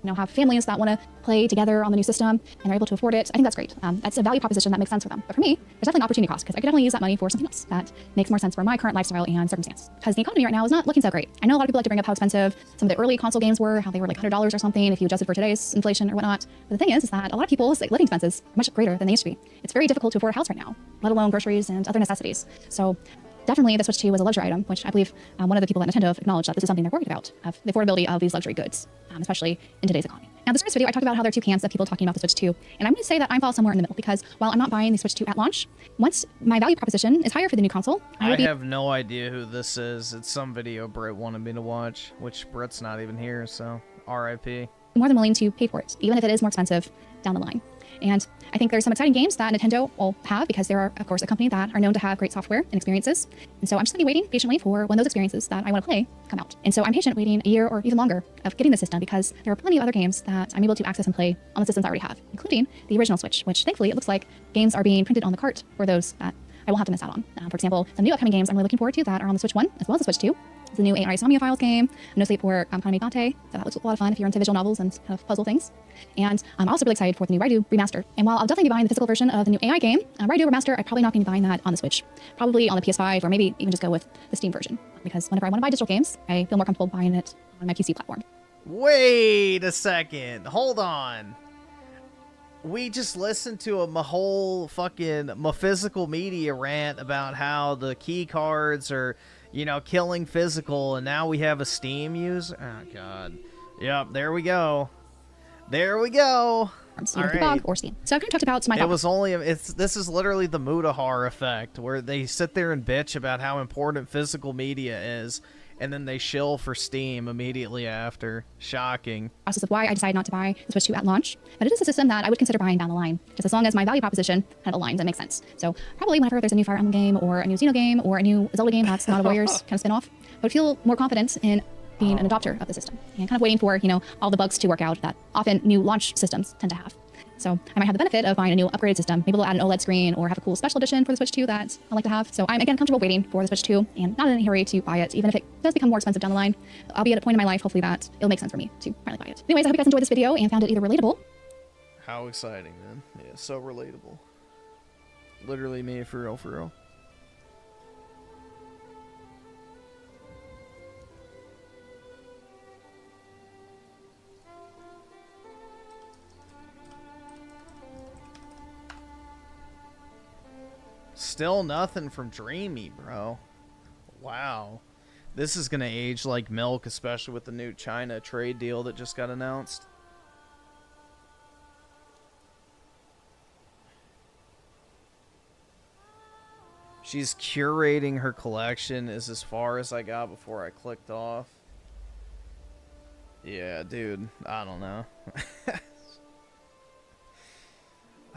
You know, have families that want to play together on the new system and are able to afford it. I think that's great. That's a value proposition that makes sense for them. But for me, there's definitely an opportunity cost because I could definitely use that money for something else that makes more sense for my current lifestyle and circumstance. Because the economy right now is not looking so great. I know a lot of people like to bring up how expensive some of the early console games were, how they were like $100 or something if you adjusted for today's inflation or whatnot. But the thing is that a lot of people's living expenses are much greater than they used to be. It's very difficult to afford a house right now, let alone groceries and other necessities. So definitely the Switch 2 was a luxury item, which I believe one of the people at Nintendo have acknowledged that this is something they're worried about, of the affordability of these luxury goods, especially in today's economy. Now, this first video, I talked about how there are two camps of people talking about the Switch 2, and I'm going to say that I fall somewhere in the middle, because while I'm not buying the Switch 2 at launch, once my value proposition is higher for the new console, I have no idea who this is. It's some video Britt wanted me to watch, which Britt's not even here, so RIP. More than willing to pay for it, even if it is more expensive down the line. And I think there's some exciting games that Nintendo will have because they are, of course, a company that are known to have great software and experiences. And so I'm just going to be waiting patiently for when those experiences that I want to play come out. And so I'm patient waiting a year or even longer of getting the system because there are plenty of other games that I'm able to access and play on the systems I already have, including the original Switch, which thankfully it looks like games are being printed on the cart for those that I won't have to miss out on. For example, some new upcoming games I'm really looking forward to that are on the Switch 1 as well as the Switch 2. It's a new AI Somnia Files game, No Sleep for Kanami Dante, so that looks a lot of fun if you're into visual novels and kind of puzzle things. And I'm also really excited for the new Raidu Remaster. And while I'll definitely be buying the physical version of the new AI game, Raidu Remaster, I'm probably not going to be buying that on the Switch. Probably on the PS5, or maybe even just go with the Steam version. Because whenever I want to buy digital games, I feel more comfortable buying it on my PC platform. Wait a second. Hold on. We just listened to a whole fucking physical media rant about how the key cards are, you know, killing physical, and now we have a Steam user. Oh god. Yep, there we go. There we go. All right. Or Steam. So I've kind of talked about my thoughts. This is literally the Mutahar effect, where they sit there and bitch about how important physical media is, and then they shill for Steam immediately after. Shocking. Process of why I decided not to buy the Switch 2 at launch, but it is a system that I would consider buying down the line, just as long as my value proposition kind of aligns and makes sense. So probably whenever there's a new Fire Emblem game, or a new Xeno game, or a new Zelda game that's not a Warriors kind of spin-off, I would feel more confident in being an adopter of the system and kind of waiting for, you know, all the bugs to work out that often new launch systems tend to have. So I might have the benefit of buying a new upgraded system. Maybe they'll add an OLED screen or have a cool special edition for the Switch 2 that I like to have. So I'm again comfortable waiting for the Switch 2 and not in any hurry to buy it, even if it does become more expensive down the line. I'll be at a point in my life, hopefully, that it'll make sense for me to finally buy it. Anyways, I hope you guys enjoyed this video and found it either relatable. How exciting, man. Yeah, so relatable. Literally me, for real, for real. Still nothing from Dreamy, bro. Wow. This is gonna age like milk, especially with the new China trade deal that just got announced. She's curating her collection is as far as I got before I clicked off. Yeah, dude. I don't know.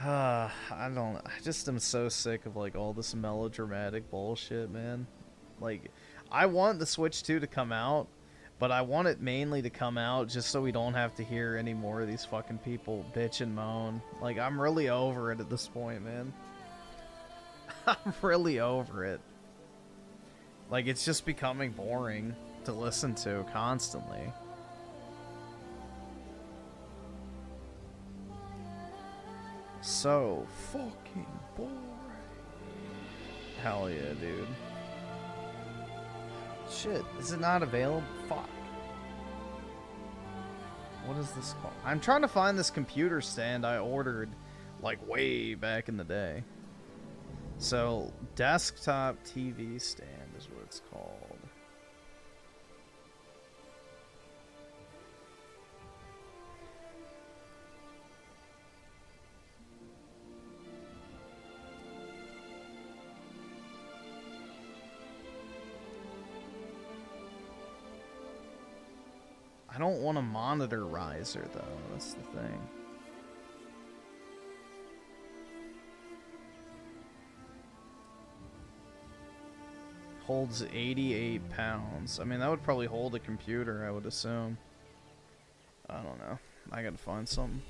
I just am so sick of like all this melodramatic bullshit, man. Like, I want the Switch 2 to come out, but I want it mainly to come out just so we don't have to hear any more of these fucking people bitch and moan. Like, I'm really over it at this point, man. I'm really over it. Like, it's just becoming boring to listen to constantly. So fucking boring. Hell yeah, dude. Shit, is it not available? Fuck. What is this called? I'm trying to find this computer stand I ordered like way back in the day. So, desktop TV stand is what it's called. I don't want a monitor riser though, that's the thing. Holds 88 pounds. I mean, that would probably hold a computer, I would assume. I don't know. I gotta find something.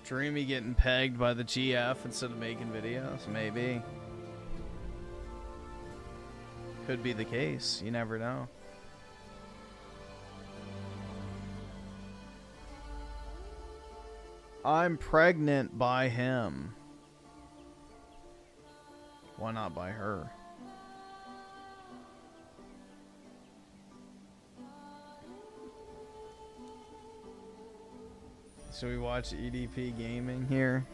Dreamy getting pegged by the GF instead of making videos, maybe. Could be the case, you never know. I'm pregnant by him. Why not by her? Should we watch EDP Gaming here?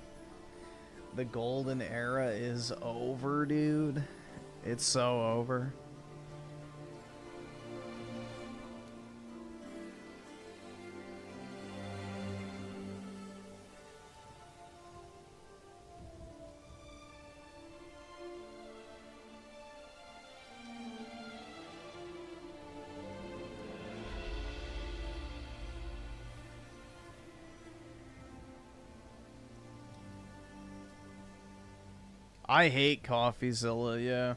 The golden era is over, dude. It's so over. I hate CoffeeZilla, yeah.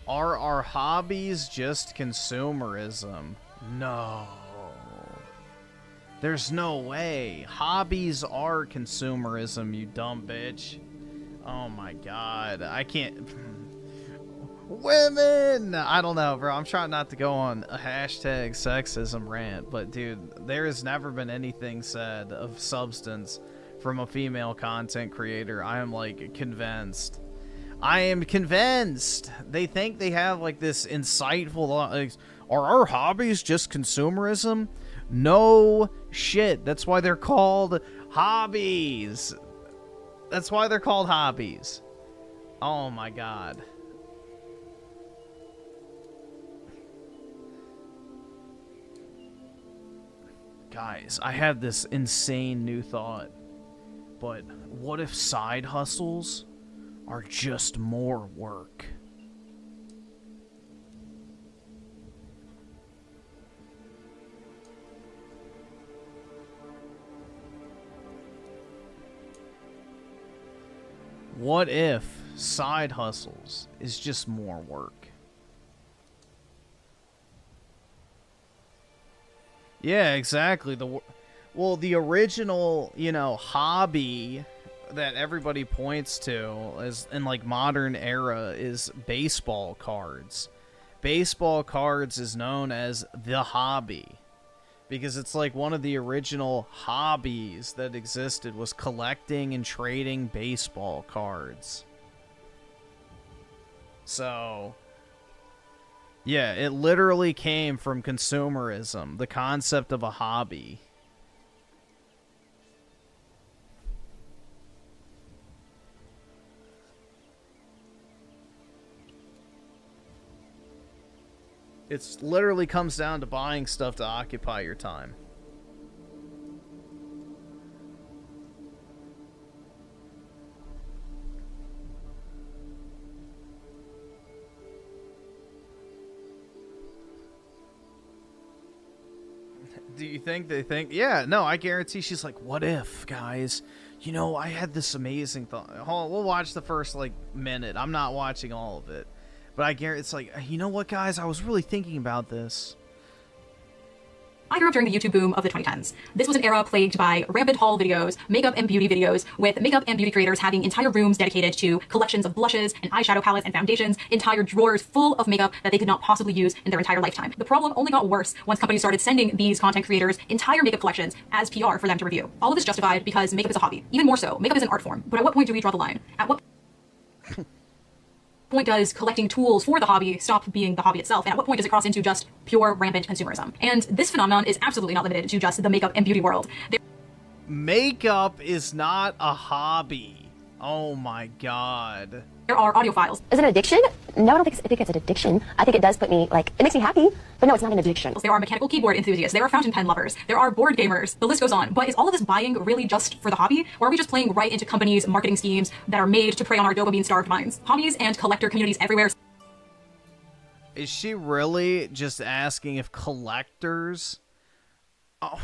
Are our hobbies just consumerism? No. There's no way. Hobbies are consumerism, you dumb bitch. Oh my god. I can't... Women! I don't know, bro. I'm trying not to go on a hashtag sexism rant, but dude, there has never been anything said of substance from a female content creator. I am, like, convinced. I am convinced. They think they have, like, this insightful... Like, are our hobbies just consumerism? No shit. That's why they're called hobbies. That's why they're called hobbies. Oh my god. Guys, I had this insane new thought. But what if side hustles are just more work? What if side hustles is just more work? Yeah, exactly. The original, you know, hobby that everybody points to as in like modern era is baseball cards. Baseball cards is known as the hobby because it's like one of the original hobbies that existed was collecting and trading baseball cards. So, yeah, it literally came from consumerism, the concept of a hobby. It literally comes down to buying stuff to occupy your time. Do you think they think? Yeah, no, I guarantee she's like, what if, guys? You know, I had this amazing thought. Hold on, we'll watch the first, like, minute. I'm not watching all of it. But I guarantee it's like, you know what, guys? I was really thinking about this. I grew up during the YouTube boom of the 2010s. This was an era plagued by rampant haul videos, makeup and beauty videos, with makeup and beauty creators having entire rooms dedicated to collections of blushes and eyeshadow palettes and foundations, entire drawers full of makeup that they could not possibly use in their entire lifetime. The problem only got worse once companies started sending these content creators entire makeup collections as PR for them to review. All of this justified because makeup is a hobby. Even more so, makeup is an art form. But at what point do we draw the line? At what point does collecting tools for the hobby stop being the hobby itself? And at what point does it cross into just pure rampant consumerism? And this phenomenon is absolutely not limited to just the makeup and beauty world. Makeup is not a hobby. Oh my god. There are audiophiles. Is it an addiction? No, I don't think it's an addiction. I think it does put me, like, it makes me happy, but no, it's not an addiction. There are mechanical keyboard enthusiasts. There are fountain pen lovers. There are board gamers. The list goes on. But is all of this buying really just for the hobby? Or are we just playing right into companies' marketing schemes that are made to prey on our dopamine-starved minds? Hobbies and collector communities everywhere. Is she really just asking if collectors... Oh...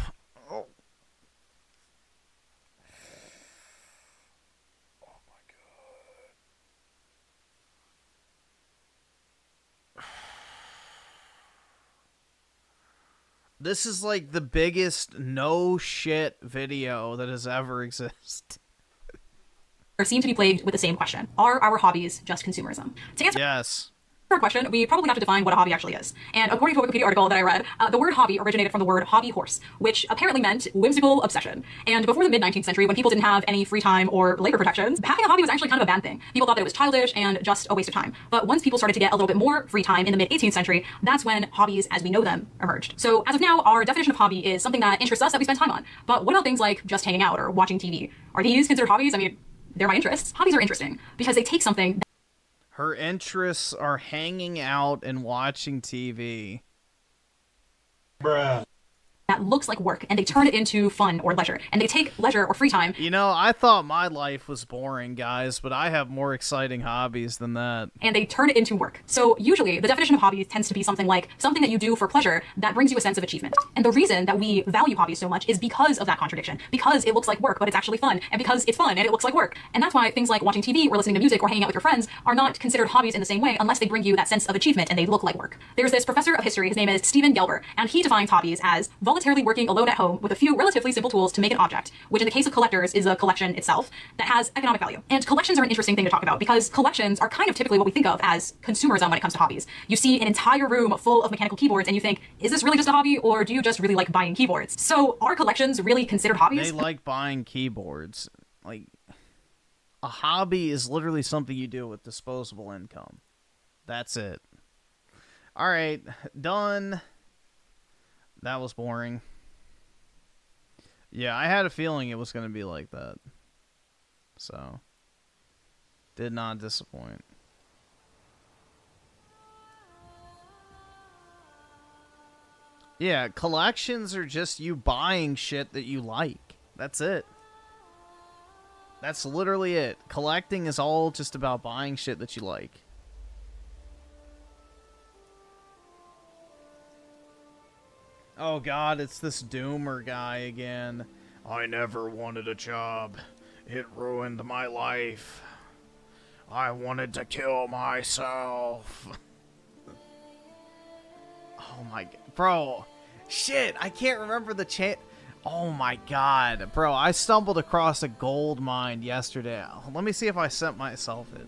This is like the biggest no shit video that has ever existed. Seem to be plagued with the same question. Are our hobbies just consumerism? To answer our question, we probably have to define what a hobby actually is. And according to a Wikipedia article that I read, the word hobby originated from the word hobby horse, which apparently meant whimsical obsession. And before the mid-19th century, when people didn't have any free time or labor protections, having a hobby was actually kind of a bad thing. People thought that it was childish and just a waste of time. But once people started to get a little bit more free time in the mid-18th century, that's when hobbies as we know them emerged. So as of now, our definition of hobby is something that interests us that we spend time on. But what about things like just hanging out or watching TV? Are these considered hobbies? I mean, they're my interests. Hobbies are interesting because they take something. Her interests are hanging out and watching TV. Bruh. That looks like work, and they turn it into fun or leisure, and they take leisure or free time. You know, I thought my life was boring, guys, but I have more exciting hobbies than that. And they turn it into work. So usually, the definition of hobby tends to be something like something that you do for pleasure that brings you a sense of achievement. And the reason that we value hobbies so much is because of that contradiction. Because it looks like work, but it's actually fun, and because it's fun and it looks like work. And that's why things like watching TV or listening to music or hanging out with your friends are not considered hobbies in the same way unless they bring you that sense of achievement and they look like work. There's this professor of history, his name is Stephen Gelber, and he defines hobbies as voluntarily working alone at home with a few relatively simple tools to make an object, which in the case of collectors is a collection itself that has economic value. And collections are an interesting thing to talk about because collections are kind of typically what we think of as consumerism when it comes to hobbies. You see an entire room full of mechanical keyboards and you think, is this really just a hobby or do you just really like buying keyboards? So are collections really considered hobbies? They like buying keyboards. Like, a hobby is literally something you do with disposable income. That's it. Alright, done. That was boring. Yeah, I had a feeling it was going to be like that. So, did not disappoint. Yeah, collections are just you buying shit that you like. That's it. That's literally it. Collecting is all just about buying shit that you like. Oh god, it's this Doomer guy again. I never wanted a job. It ruined my life. I wanted to kill myself. Oh my god. Bro. Shit, I can't remember the chat. Oh my god. Bro, I stumbled across a gold mine yesterday. Let me see if I sent myself it.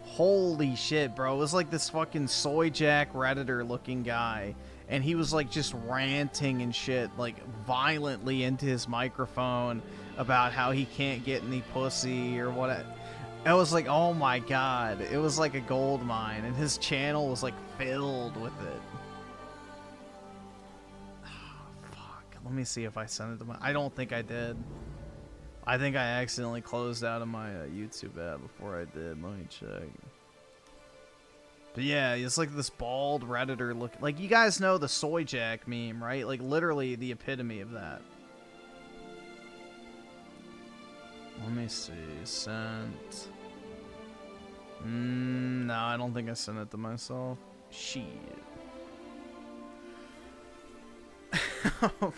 Holy shit, bro. It was like this fucking soy jack Redditor looking guy. And he was like just ranting and shit, like violently into his microphone about how he can't get any pussy or what. I was like, oh my god. It was like a gold mine. And his channel was like filled with it. Let me see if I sent it to my... I don't think I did. I think I accidentally closed out of my YouTube app before I did. Let me check. But yeah, it's like this bald Redditor look. Like, you guys know the soy jack meme, right? Like, literally the epitome of that. Let me see. Sent. No, I don't think I sent it to myself. Shit.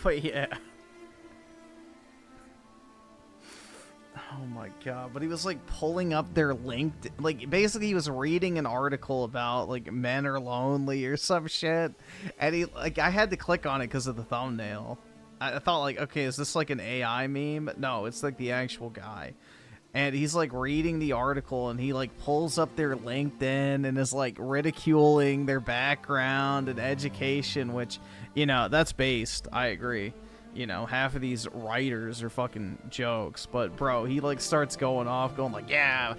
But yeah. Oh my god. But he was like pulling up their LinkedIn. Like basically he was reading an article about like men are lonely or some shit. And he like I had to click on it because of the thumbnail. I thought like, okay, is this like an AI meme? No, it's like the actual guy. And he's like reading the article and he like pulls up their LinkedIn and is like ridiculing their background and education, which, you know, that's based. I agree. You know, half of these writers are fucking jokes. But bro, he like starts going off going like, yeah,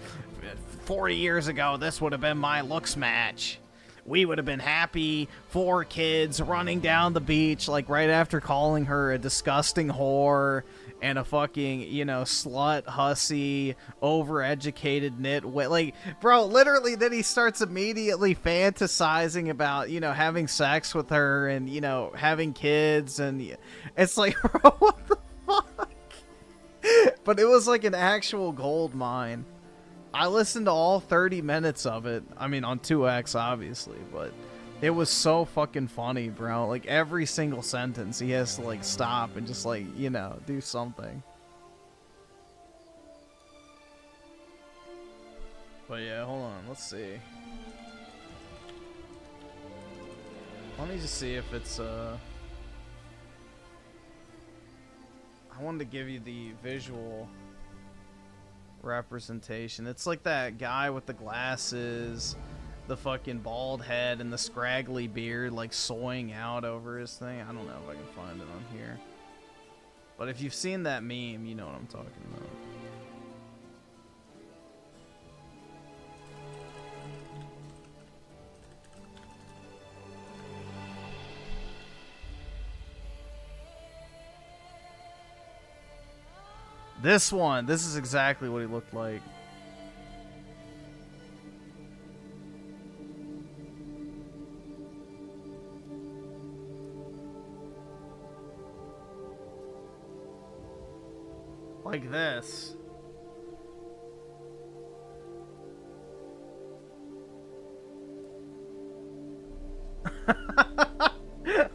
40 years ago, this would have been my looks match. We would have been happy, 4 kids running down the beach, like right after calling her a disgusting whore and a fucking, you know, slut, hussy, overeducated nitwit. Like, bro, literally then he starts immediately fantasizing about, you know, having sex with her and, you know, having kids. And it's like, bro, what the fuck? But it was like an actual gold mine. I listened to all 30 minutes of it. I mean, on 2X, obviously, but it was so fucking funny, bro. Like, every single sentence, he has to, like, stop and just, like, you know, do something. But, yeah, hold on. Let's see. Let me just see if it's, I wanted to give you the visual representation. It's like that guy with the glasses, the fucking bald head, and the scraggly beard, like soying out over his thing. I don't know if I can find it on here. But if you've seen that meme, you know what I'm talking about. This one, this is exactly what he looked like. Like this.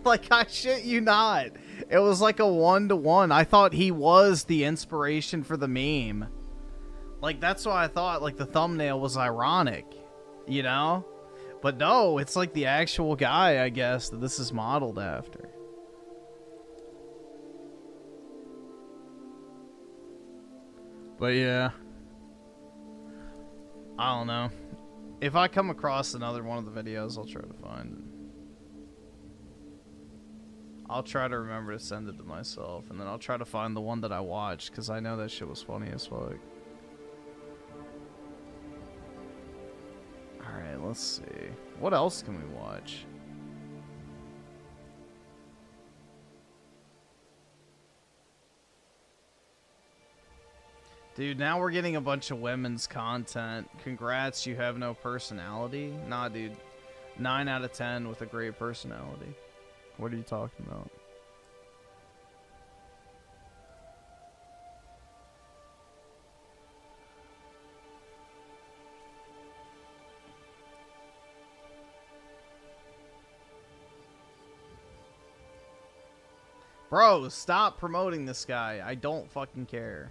Like, I shit you not. It was like a 1-to-1. I thought he was the inspiration for the meme. Like, that's why I thought, like, the thumbnail was ironic. You know? But no, it's like the actual guy, I guess, that this is modeled after. But yeah. I don't know. If I come across another one of the videos, I'll try to find it. I'll try to remember to send it to myself, and then I'll try to find the one that I watched, because I know that shit was funny as fuck. Alright, let's see. What else can we watch? Dude, now we're getting a bunch of women's content. Congrats, you have no personality. Nah, dude. 9 out of 10 with a great personality. What are you talking about? Bro, stop promoting this guy. I don't fucking care.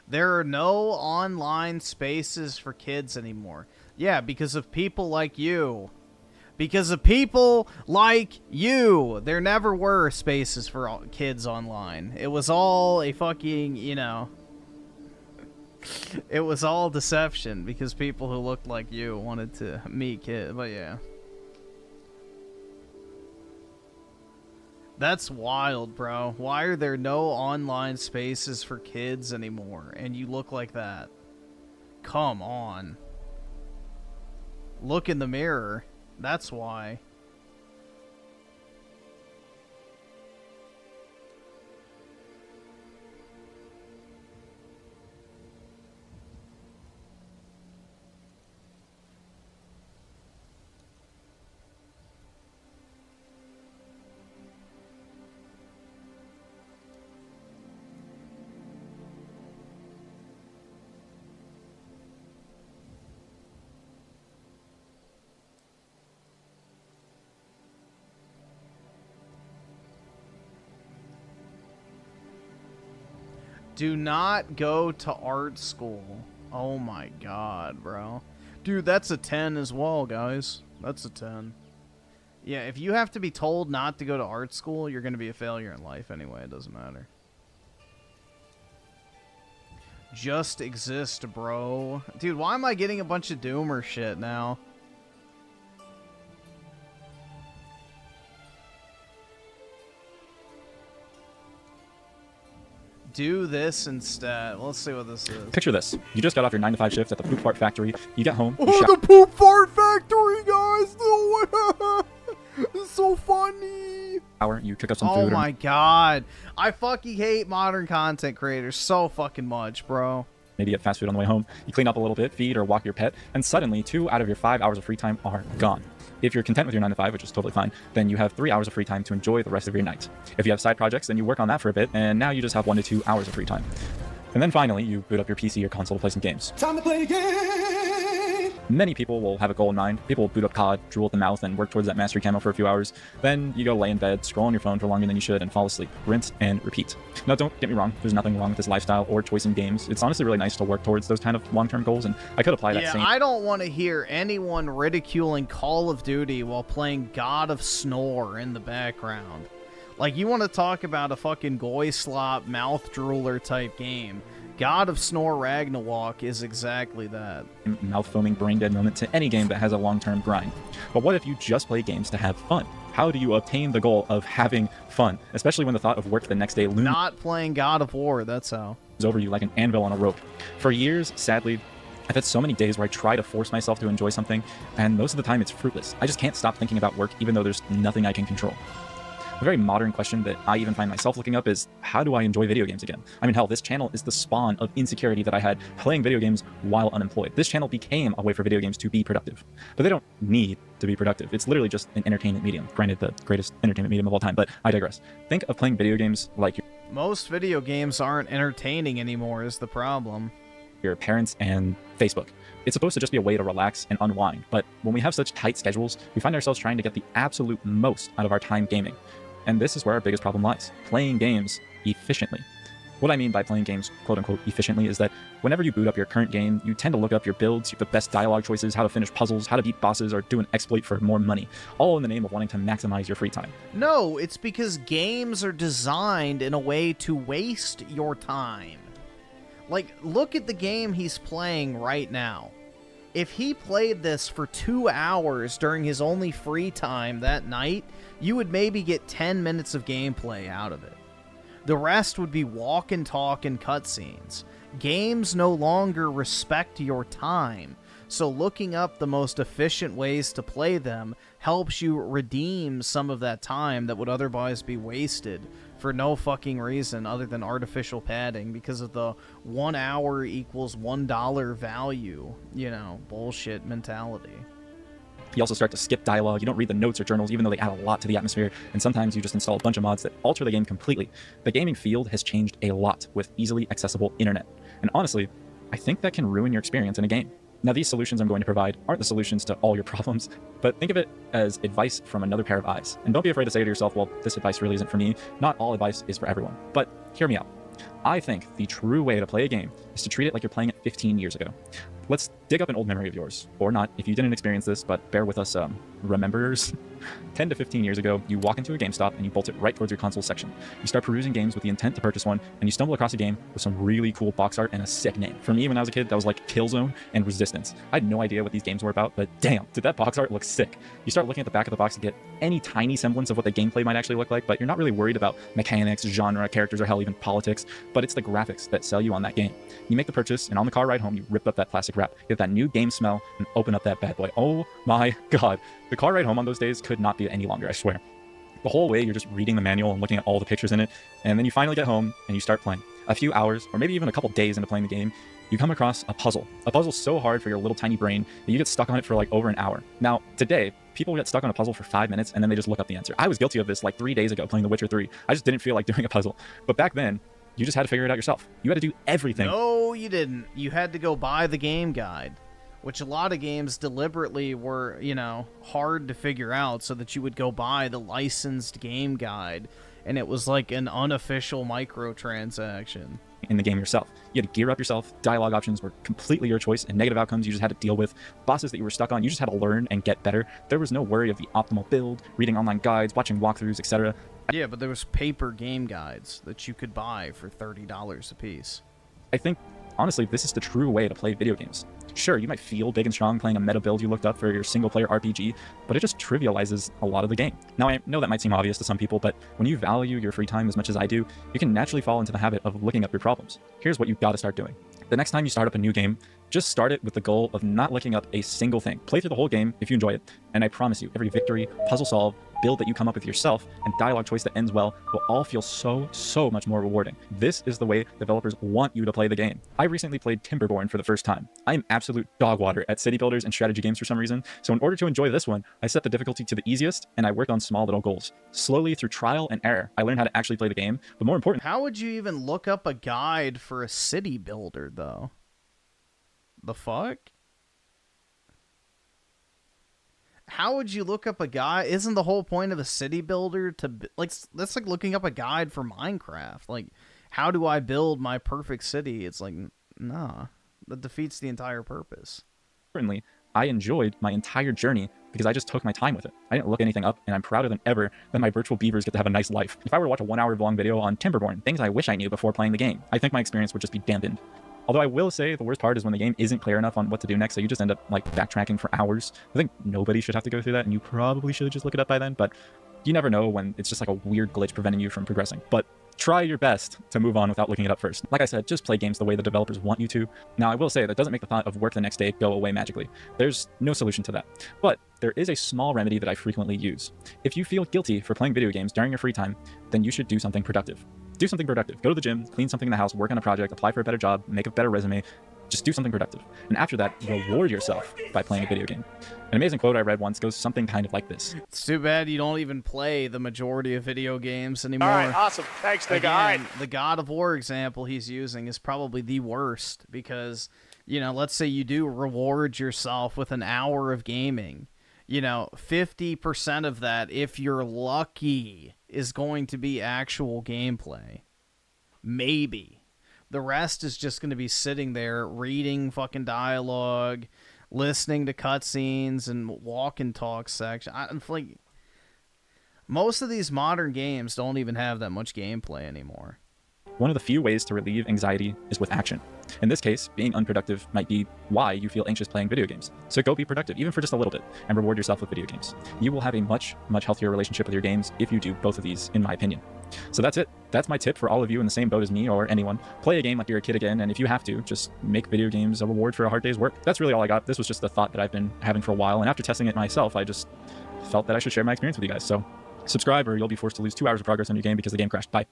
There are no online spaces for kids anymore. Yeah, because of people like you. Because of people like you. There never were spaces for kids online. It was all a fucking, you know... It was all deception because people who looked like you wanted to meet kids. But yeah. That's wild, bro. Why are there no online spaces for kids anymore? And you look like that. Come on. Look in the mirror. That's why. Do not go to art school. Oh my god, bro. Dude, that's a 10 as well, guys. That's a 10. Yeah, if you have to be told not to go to art school, you're going to be a failure in life anyway. It doesn't matter. Just exist, bro. Dude, why am I getting a bunch of doomer shit now? Do this instead. Let's see what this is. Picture this. You just got off your 9-to-5 shift at the poop fart factory. You get home. Oh, the poop fart factory, guys! No, it's so funny. You cook up some food. Oh my god. I fucking hate modern content creators so fucking much, bro. Maybe get fast food on the way home. You clean up a little bit, feed or walk your pet, and suddenly 2 out of your 5 hours of free time are gone. If you're content with your 9-to-5, which is totally fine, then you have 3 hours of free time to enjoy the rest of your night. If you have side projects, then you work on that for a bit, and now you just have 1 to 2 hours of free time. And then finally, you boot up your PC or console to play some games. Time to play a game! Many people will have a goal in mind. People will boot up COD, drool at the mouth, and work towards that mastery camo for a few hours. Then you go lay in bed, scroll on your phone for longer than you should, and fall asleep. Rinse and repeat. Now, don't get me wrong. There's nothing wrong with this lifestyle or choice in games. It's honestly really nice to work towards those kind of long-term goals, and I could apply that same... Yeah, I don't want to hear anyone ridiculing Call of Duty while playing God of Snore in the background. Like, you want to talk about a fucking goy slop, mouth drooler type game. God of Snore Ragnarok is exactly that. Mouth-foaming, brain-dead moment to any game that has a long-term grind. But what if you just play games to have fun? How do you obtain the goal of having fun, especially when the thought of work the next day looms Not playing God of War, that's how. Over you like an anvil on a rope. For years, sadly, I've had so many days where I try to force myself to enjoy something, and most of the time it's fruitless. I just can't stop thinking about work, even though there's nothing I can control. A very modern question that I even find myself looking up is, how do I enjoy video games again? I mean, hell, this channel is the spawn of insecurity that I had playing video games while unemployed. This channel became a way for video games to be productive. But they don't need to be productive. It's literally just an entertainment medium. Granted, the greatest entertainment medium of all time, but I digress. Think of playing video games like most video games aren't entertaining anymore is the problem. Your parents and Facebook. It's supposed to just be a way to relax and unwind, but when we have such tight schedules, we find ourselves trying to get the absolute most out of our time gaming. And this is where our biggest problem lies, playing games efficiently. What I mean by playing games, quote-unquote, efficiently is that whenever you boot up your current game, you tend to look up your builds, the best dialogue choices, how to finish puzzles, how to beat bosses, or do an exploit for more money, all in the name of wanting to maximize your free time. No, it's because games are designed in a way to waste your time. Like, look at the game he's playing right now. If he played this for 2 hours during his only free time that night, you would maybe get 10 minutes of gameplay out of it. The rest would be walk and talk and cutscenes. Games no longer respect your time, so looking up the most efficient ways to play them helps you redeem some of that time that would otherwise be wasted for no fucking reason other than artificial padding because of the 1 hour equals $1 value, you know, bullshit mentality. You also start to skip dialogue, you don't read the notes or journals, even though they add a lot to the atmosphere, and sometimes you just install a bunch of mods that alter the game completely. The gaming field has changed a lot with easily accessible internet. And honestly, I think that can ruin your experience in a game. Now, these solutions I'm going to provide aren't the solutions to all your problems, but think of it as advice from another pair of eyes. And don't be afraid to say to yourself, well, this advice really isn't for me. Not all advice is for everyone. But hear me out. I think the true way to play a game is to treat it like you're playing it 15 years ago. Let's dig up an old memory of yours, or not, if you didn't experience this, but bear with us, rememberers. 10 to 15 years ago, you walk into a GameStop and you bolt it right towards your console section. You start perusing games with the intent to purchase one, and you stumble across a game with some really cool box art and a sick name. For me, when I was a kid, that was like Killzone and Resistance. I had no idea what these games were about, but damn, did that box art look sick. You start looking at the back of the box to get any tiny semblance of what the gameplay might actually look like, but you're not really worried about mechanics, genre, characters, or hell, even politics, but it's the graphics that sell you on that game. You make the purchase, and on the car ride home, you rip up that plastic wrap, get that new game smell, and open up that bad boy. Oh my god. The car ride home on those days could not be any longer, I swear. The whole way, you're just reading the manual and looking at all the pictures in it, and then you finally get home and you start playing. A few hours, or maybe even a couple days into playing the game, you come across a puzzle. A puzzle so hard for your little tiny brain that you get stuck on it for like over an hour. Now, today, people get stuck on a puzzle for 5 minutes and then they just look up the answer. I was guilty of this like 3 days ago playing The Witcher 3. I just didn't feel like doing a puzzle. But back then, you just had to figure it out yourself. You had to do everything. No, you didn't. You had to go buy the game guide, which a lot of games deliberately were, you know, hard to figure out so that you would go buy the licensed game guide, and it was like an unofficial microtransaction. In the game yourself. You had to gear up yourself, dialogue options were completely your choice, and negative outcomes you just had to deal with. Bosses that you were stuck on, you just had to learn and get better. There was no worry of the optimal build, reading online guides, watching walkthroughs, etc. Yeah, but there was paper game guides that you could buy for $30 a piece. I think, honestly, this is the true way to play video games. Sure, you might feel big and strong playing a meta build you looked up for your single-player RPG, but it just trivializes a lot of the game. Now, I know that might seem obvious to some people, but when you value your free time as much as I do, you can naturally fall into the habit of looking up your problems. Here's what you've got to start doing. The next time you start up a new game, just start it with the goal of not looking up a single thing. Play through the whole game if you enjoy it, and I promise you, every victory, puzzle solve, build that you come up with yourself, and dialogue choice that ends well will all feel so much more rewarding. This is the way developers want you to play the game. I recently played Timberborn for the first time. I am absolute dog water at city builders and strategy games for some reason, so in order to enjoy this one, I set the difficulty to the easiest, and I worked on small little goals. Slowly, through trial and error, I learned how to actually play the game, but more important... How would you even look up a guide for a city builder, though? The fuck? How would you look up a guide? Isn't the whole point of a city builder to, like, that's like looking up a guide for Minecraft. Like, how do I build my perfect city? It's like, nah, that defeats the entire purpose. Importantly, I enjoyed my entire journey because I just took my time with it. I didn't look anything up, and I'm prouder than ever that my virtual beavers get to have a nice life. If I were to watch a 1 hour long video on Timberborn, things I wish I knew before playing the game, I think my experience would just be dampened. Although I will say the worst part is when the game isn't clear enough on what to do next, so you just end up like backtracking for hours. I think nobody should have to go through that, and you probably should just look it up by then, but you never know when it's just like a weird glitch preventing you from progressing. But try your best to move on without looking it up first. Like I said, just play games the way the developers want you to. Now, I will say that doesn't make the thought of work the next day go away magically. There's no solution to that. But there is a small remedy that I frequently use. If you feel guilty for playing video games during your free time, then you should do something productive. Do something productive. Go to the gym, clean something in the house, work on a project, apply for a better job, make a better resume. Just do something productive. And after that, reward yourself by playing a video game. An amazing quote I read once goes something kind of like this. It's too bad you don't even play the majority of video games anymore. All right, awesome. Thanks, nigga. All right. The God of War example he's using is probably the worst because, you know, let's say you do reward yourself with an hour of gaming. You know, 50% of that, if you're lucky, is going to be actual gameplay. Maybe. The rest is just going to be sitting there reading fucking dialogue, listening to cutscenes, and walk and talk section. I'm like, most of these modern games don't even have that much gameplay anymore. One of the few ways to relieve anxiety is with action. In this case, being unproductive might be why you feel anxious playing video games. So go be productive, even for just a little bit, and reward yourself with video games. You will have a much healthier relationship with your games if you do both of these, in my opinion. So that's it. That's my tip for all of you in the same boat as me or anyone. Play a game like you're a kid again, and if you have to, just make video games a reward for a hard day's work. That's really all I got. This was just a thought that I've been having for a while, and after testing it myself, I just felt that I should share my experience with you guys. So subscribe or you'll be forced to lose 2 hours of progress on your game because the game crashed. Bye.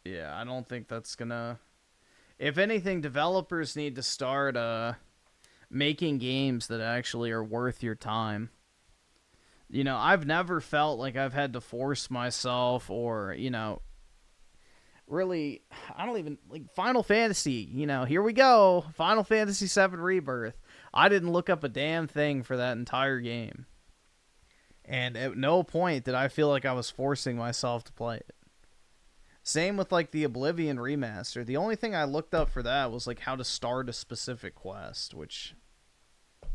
Yeah, I don't think that's gonna... If anything, developers need to start making games that actually are worth your time. You know, I've never felt like I've had to force myself or, you know, really, I don't even, like, Final Fantasy, you know, here we go, Final Fantasy VII Rebirth. I didn't look up a damn thing for that entire game. And at no point did I feel like I was forcing myself to play it. Same with, like, the Oblivion remaster. The only thing I looked up for that was, like, how to start a specific quest, which,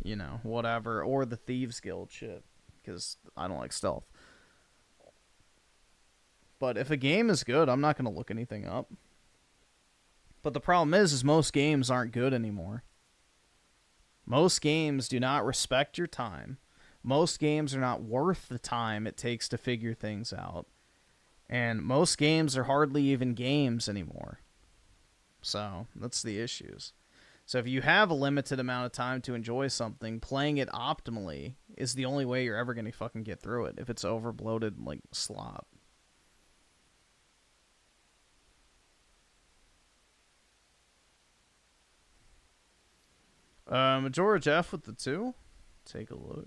you know, whatever. Or the Thieves Guild shit, because I don't like stealth. But if a game is good, I'm not going to look anything up. But the problem is most games aren't good anymore. Most games do not respect your time. Most games are not worth the time it takes to figure things out. And most games are hardly even games anymore. So, that's the issues. So if you have a limited amount of time to enjoy something, playing it optimally is the only way you're ever going to fucking get through it. If it's over-bloated like slop. Majora Jeff with the 2. Take a look.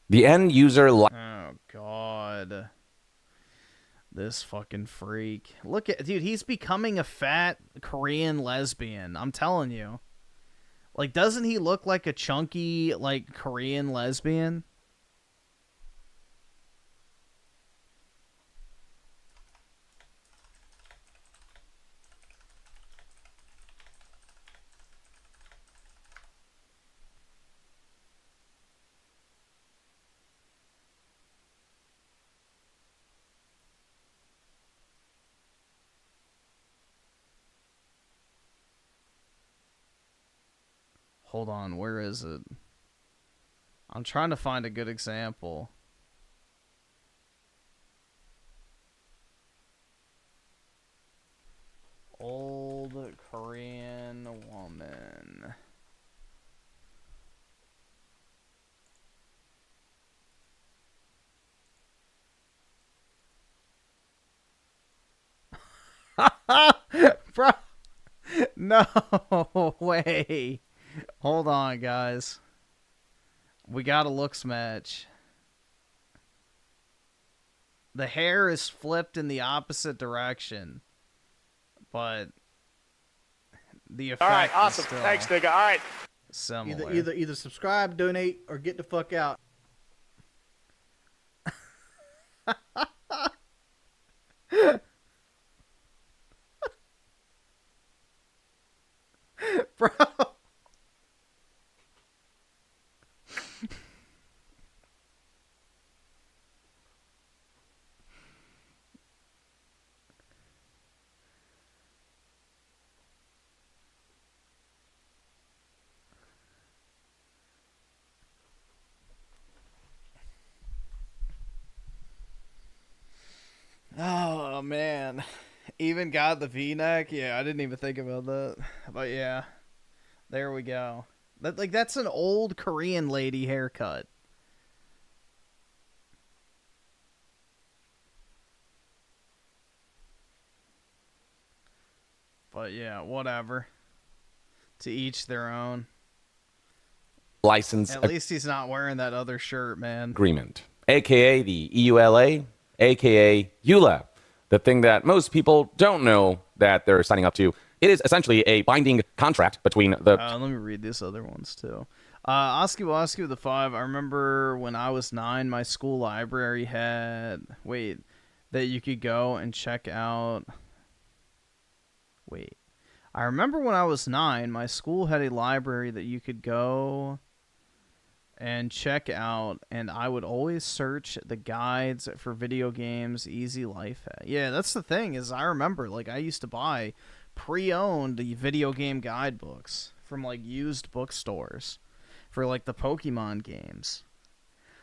The end user. Oh, God. This fucking freak. Look at, dude, he's becoming a fat Korean lesbian. I'm telling you. Like, doesn't he look like a chunky, like, Korean lesbian? Hold on, where is it? I'm trying to find a good example. Old Korean woman. Bro. No way. Hold on, guys. We got a looks match. The hair is flipped in the opposite direction. But the effect All right, awesome. is still Thanks, nigga. All right. similar. Either subscribe, donate, or get the fuck out. Bro. Oh, man. Even got the V-neck? Yeah, I didn't even think about that. But yeah, there we go. That's an old Korean lady haircut. But yeah, whatever. To each their own. License. At least he's not wearing that other shirt, man. Agreement, aka the EULA, aka EULA. The thing that most people don't know that they're signing up to. It is essentially a binding contract between the... Let me read these other ones, too. Oski Woski with the 5. I remember when I was 9, my school library had... Wait. That you could go and check out... Wait. I remember when I was 9, my school had a library that you could go and check out, and I would always search the guides for video games, easy life hack. Yeah, that's the thing, is I remember, like, I used to buy pre-owned video game guidebooks from, like, used bookstores for, like, the Pokemon games.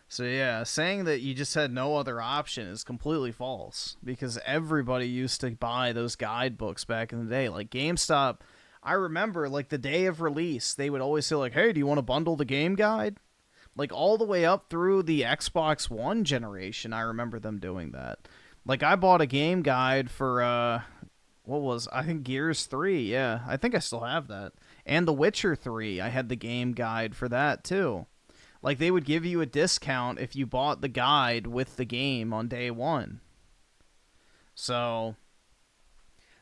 So, yeah, saying that you just had no other option is completely false, because everybody used to buy those guidebooks back in the day. Like, GameStop, I remember, like, the day of release, they would always say, like, hey, do you want to bundle the game guide? Like, all the way up through the Xbox One generation, I remember them doing that. Like, I bought a game guide for, what was, I think Gears 3, yeah. I think I still have that. And The Witcher 3, I had the game guide for that too. Like, they would give you a discount if you bought the guide with the game on day one. So,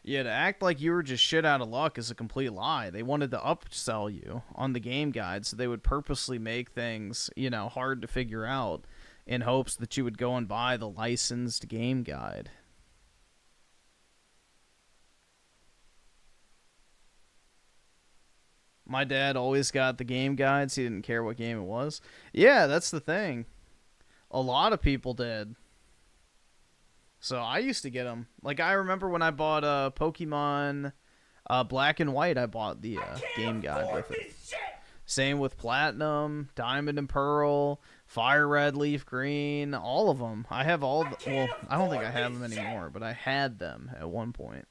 yeah, to act like you were just shit out of luck is a complete lie. They wanted to upsell you on the game guide, so they would purposely make things, you know, hard to figure out in hopes that you would go and buy the licensed game guide. My dad always got the game guides. He didn't care what game it was. Yeah, that's the thing. A lot of people did. So I used to get them. Like, I remember when I bought Pokemon Black and White, I bought the game guide with it. Same with Platinum, Diamond and Pearl, Fire Red, Leaf Green, all of them. I have all well, I don't think I have them anymore, but I had them at one point.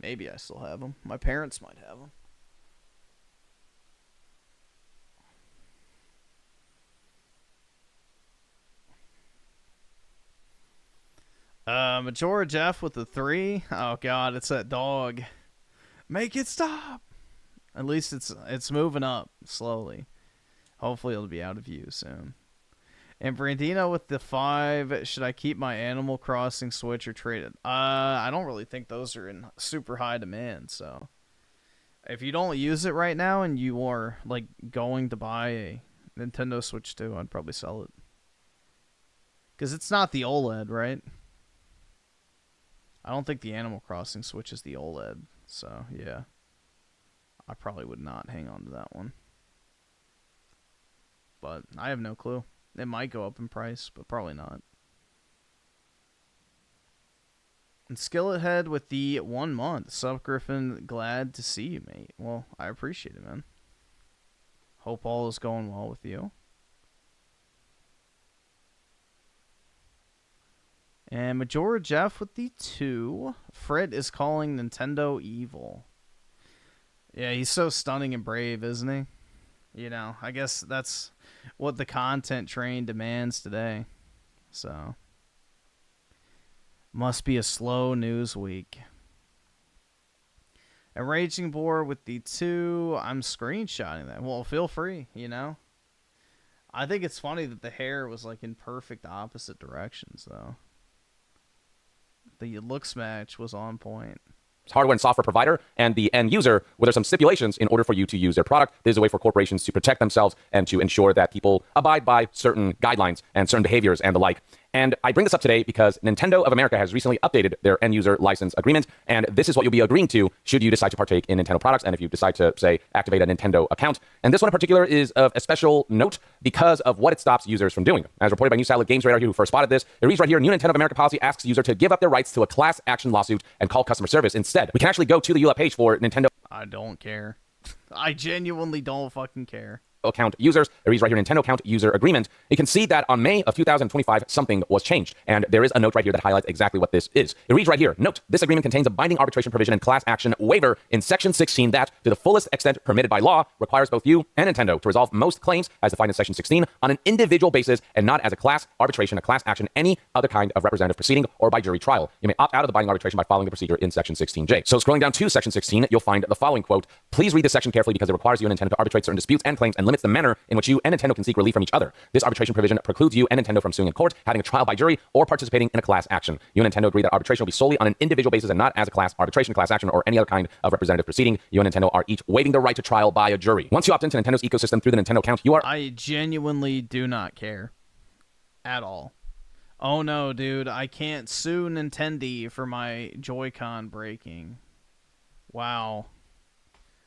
Maybe I still have them. My parents might have them. Majora Jeff with the 3. Oh god, it's that dog. Make it stop. At least it's moving up slowly. Hopefully it'll be out of view soon. And Brandino with the 5. Should I keep my Animal Crossing Switch or trade it? I don't really think those are in super high demand, so if you don't use it right now and you are like going to buy a Nintendo Switch 2, I'd probably sell it. Cuz it's not the OLED, right? I don't think the Animal Crossing Switch is the OLED, so yeah. I probably would not hang on to that one. But I have no clue. It might go up in price, but probably not. And Skillet Head with the 1 month. Sup, Griffin? Glad to see you, mate. Well, I appreciate it, man. Hope all is going well with you. And Majora Jeff with the 2. Fred is calling Nintendo evil. Yeah, he's so stunning and brave, isn't he? You know, I guess that's what the content train demands today. So, must be a slow news week. And Raging Boar with the 2. I'm screenshotting that. Well, feel free, you know. I think it's funny that the hair was like in perfect opposite directions, though. The looks match was on point. Hardware and software provider and the end user, where there's some stipulations in order for you to use their product. There's a way for corporations to protect themselves and to ensure that people abide by certain guidelines and certain behaviors and the like. And I bring this up today because Nintendo of America has recently updated their end user license agreement, and this is what you'll be agreeing to should you decide to partake in Nintendo products, and if you decide to, say, activate a Nintendo account. And this one in particular is of a special note because of what it stops users from doing. As reported by News Outlet Games Radar, who first spotted this, it reads right here, new Nintendo of America policy asks user to give up their rights to a class action lawsuit and call customer service instead. We can actually go to the ULAP page for Nintendo. I don't care. I genuinely don't fucking care. Account users. It reads right here, Nintendo account user agreement. You can see that on May of 2025, something was changed. And there is a note right here that highlights exactly what this is. It reads right here, note, this agreement contains a binding arbitration provision and class action waiver in section 16 that, to the fullest extent permitted by law, requires both you and Nintendo to resolve most claims, as defined in section 16, on an individual basis and not as a class arbitration, a class action, any other kind of representative proceeding or by jury trial. You may opt out of the binding arbitration by following the procedure in section 16J. So scrolling down to section 16, you'll find the following quote, please read this section carefully because it requires you and Nintendo to arbitrate certain disputes and claims and limits the manner in which you and Nintendo can seek relief from each other. This arbitration provision precludes you and Nintendo from suing in court, having a trial by jury, or participating in a class action. You and Nintendo agree that arbitration will be solely on an individual basis and not as a class arbitration, class action, or any other kind of representative proceeding. You and Nintendo are each waiving the right to trial by a jury. Once you opt into Nintendo's ecosystem through the Nintendo account, you are... I genuinely do not care. At all. Oh no, dude, I can't sue Nintendo for my Joy-Con breaking. Wow.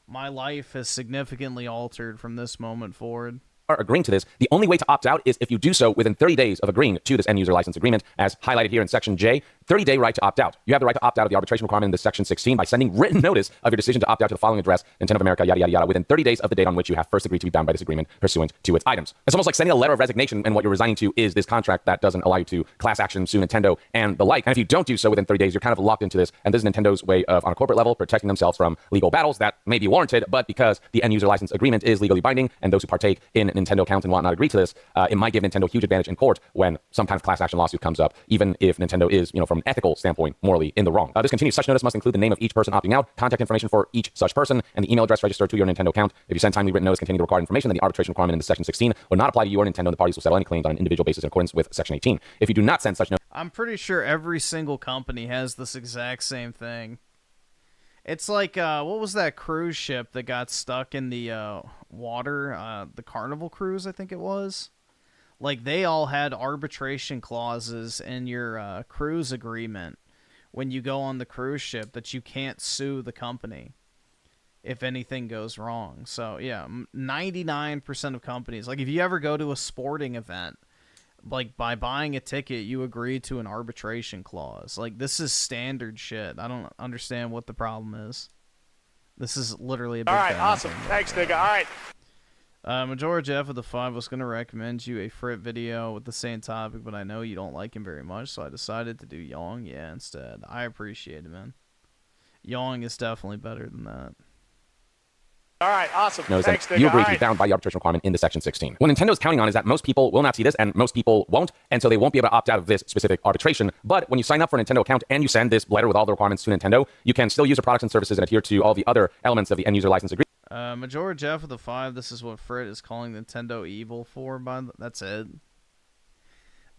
My life has significantly altered from this moment forward. Are agreeing to this, the only way to opt out is if you do so within 30 days of agreeing to this end user license agreement, as highlighted here in section J, 30-day right to opt out. You have the right to opt out of the arbitration requirement in this section 16 by sending written notice of your decision to opt out to the following address, Nintendo of America, yada, yada, yada, within 30 days of the date on which you have first agreed to be bound by this agreement pursuant to its items. It's almost like sending a letter of resignation, and what you're resigning to is this contract that doesn't allow you to class action, sue Nintendo, and the like. And if you don't do so within 30 days, you're kind of locked into this, and this is Nintendo's way of, on a corporate level, protecting themselves from legal battles that may be warranted, but because the end user license agreement is legally binding, and those who partake in Nintendo account and whatnot agree to this, it might give Nintendo a huge advantage in court when some kind of class action lawsuit comes up, even if Nintendo is, from an ethical standpoint, morally in the wrong. This continues. Such notice must include the name of each person opting out, contact information for each such person, and the email address registered to your Nintendo account. If you send timely written notice containing the required information, then the arbitration requirement in the Section 16 will not apply to you or Nintendo, and the parties will settle any claims on an individual basis in accordance with Section 18. If you do not send such notice... I'm pretty sure every single company has this exact same thing. It's like, what was that cruise ship that got stuck in the water? The Carnival Cruise, I think it was. Like, they all had arbitration clauses in your cruise agreement when you go on the cruise ship that you can't sue the company if anything goes wrong. So, yeah, 99% of companies, like, if you ever go to a sporting event, like, by buying a ticket, you agree to an arbitration clause. Like, this is standard shit. I don't understand what the problem is. This is literally a big All right, awesome. thing. Thanks, nigga. All right. Majora Jeff of the 5 was going to recommend you a Frit video with the same topic, but I know you don't like him very much, so I decided to do YawnYea instead. I appreciate it, man. Yawning is definitely better than that. All right, awesome. Thanks, nigga. You agree All to be right. bound by the arbitration requirement in the Section 16. What Nintendo is counting on is that most people will not see this, and most people won't, and so they won't be able to opt out of this specific arbitration. But when you sign up for a Nintendo account and you send this letter with all the requirements to Nintendo, you can still use your products and services and adhere to all the other elements of the end-user license agreement. Majora Jeff of the 5, this is what Frit is calling Nintendo evil for, that's it.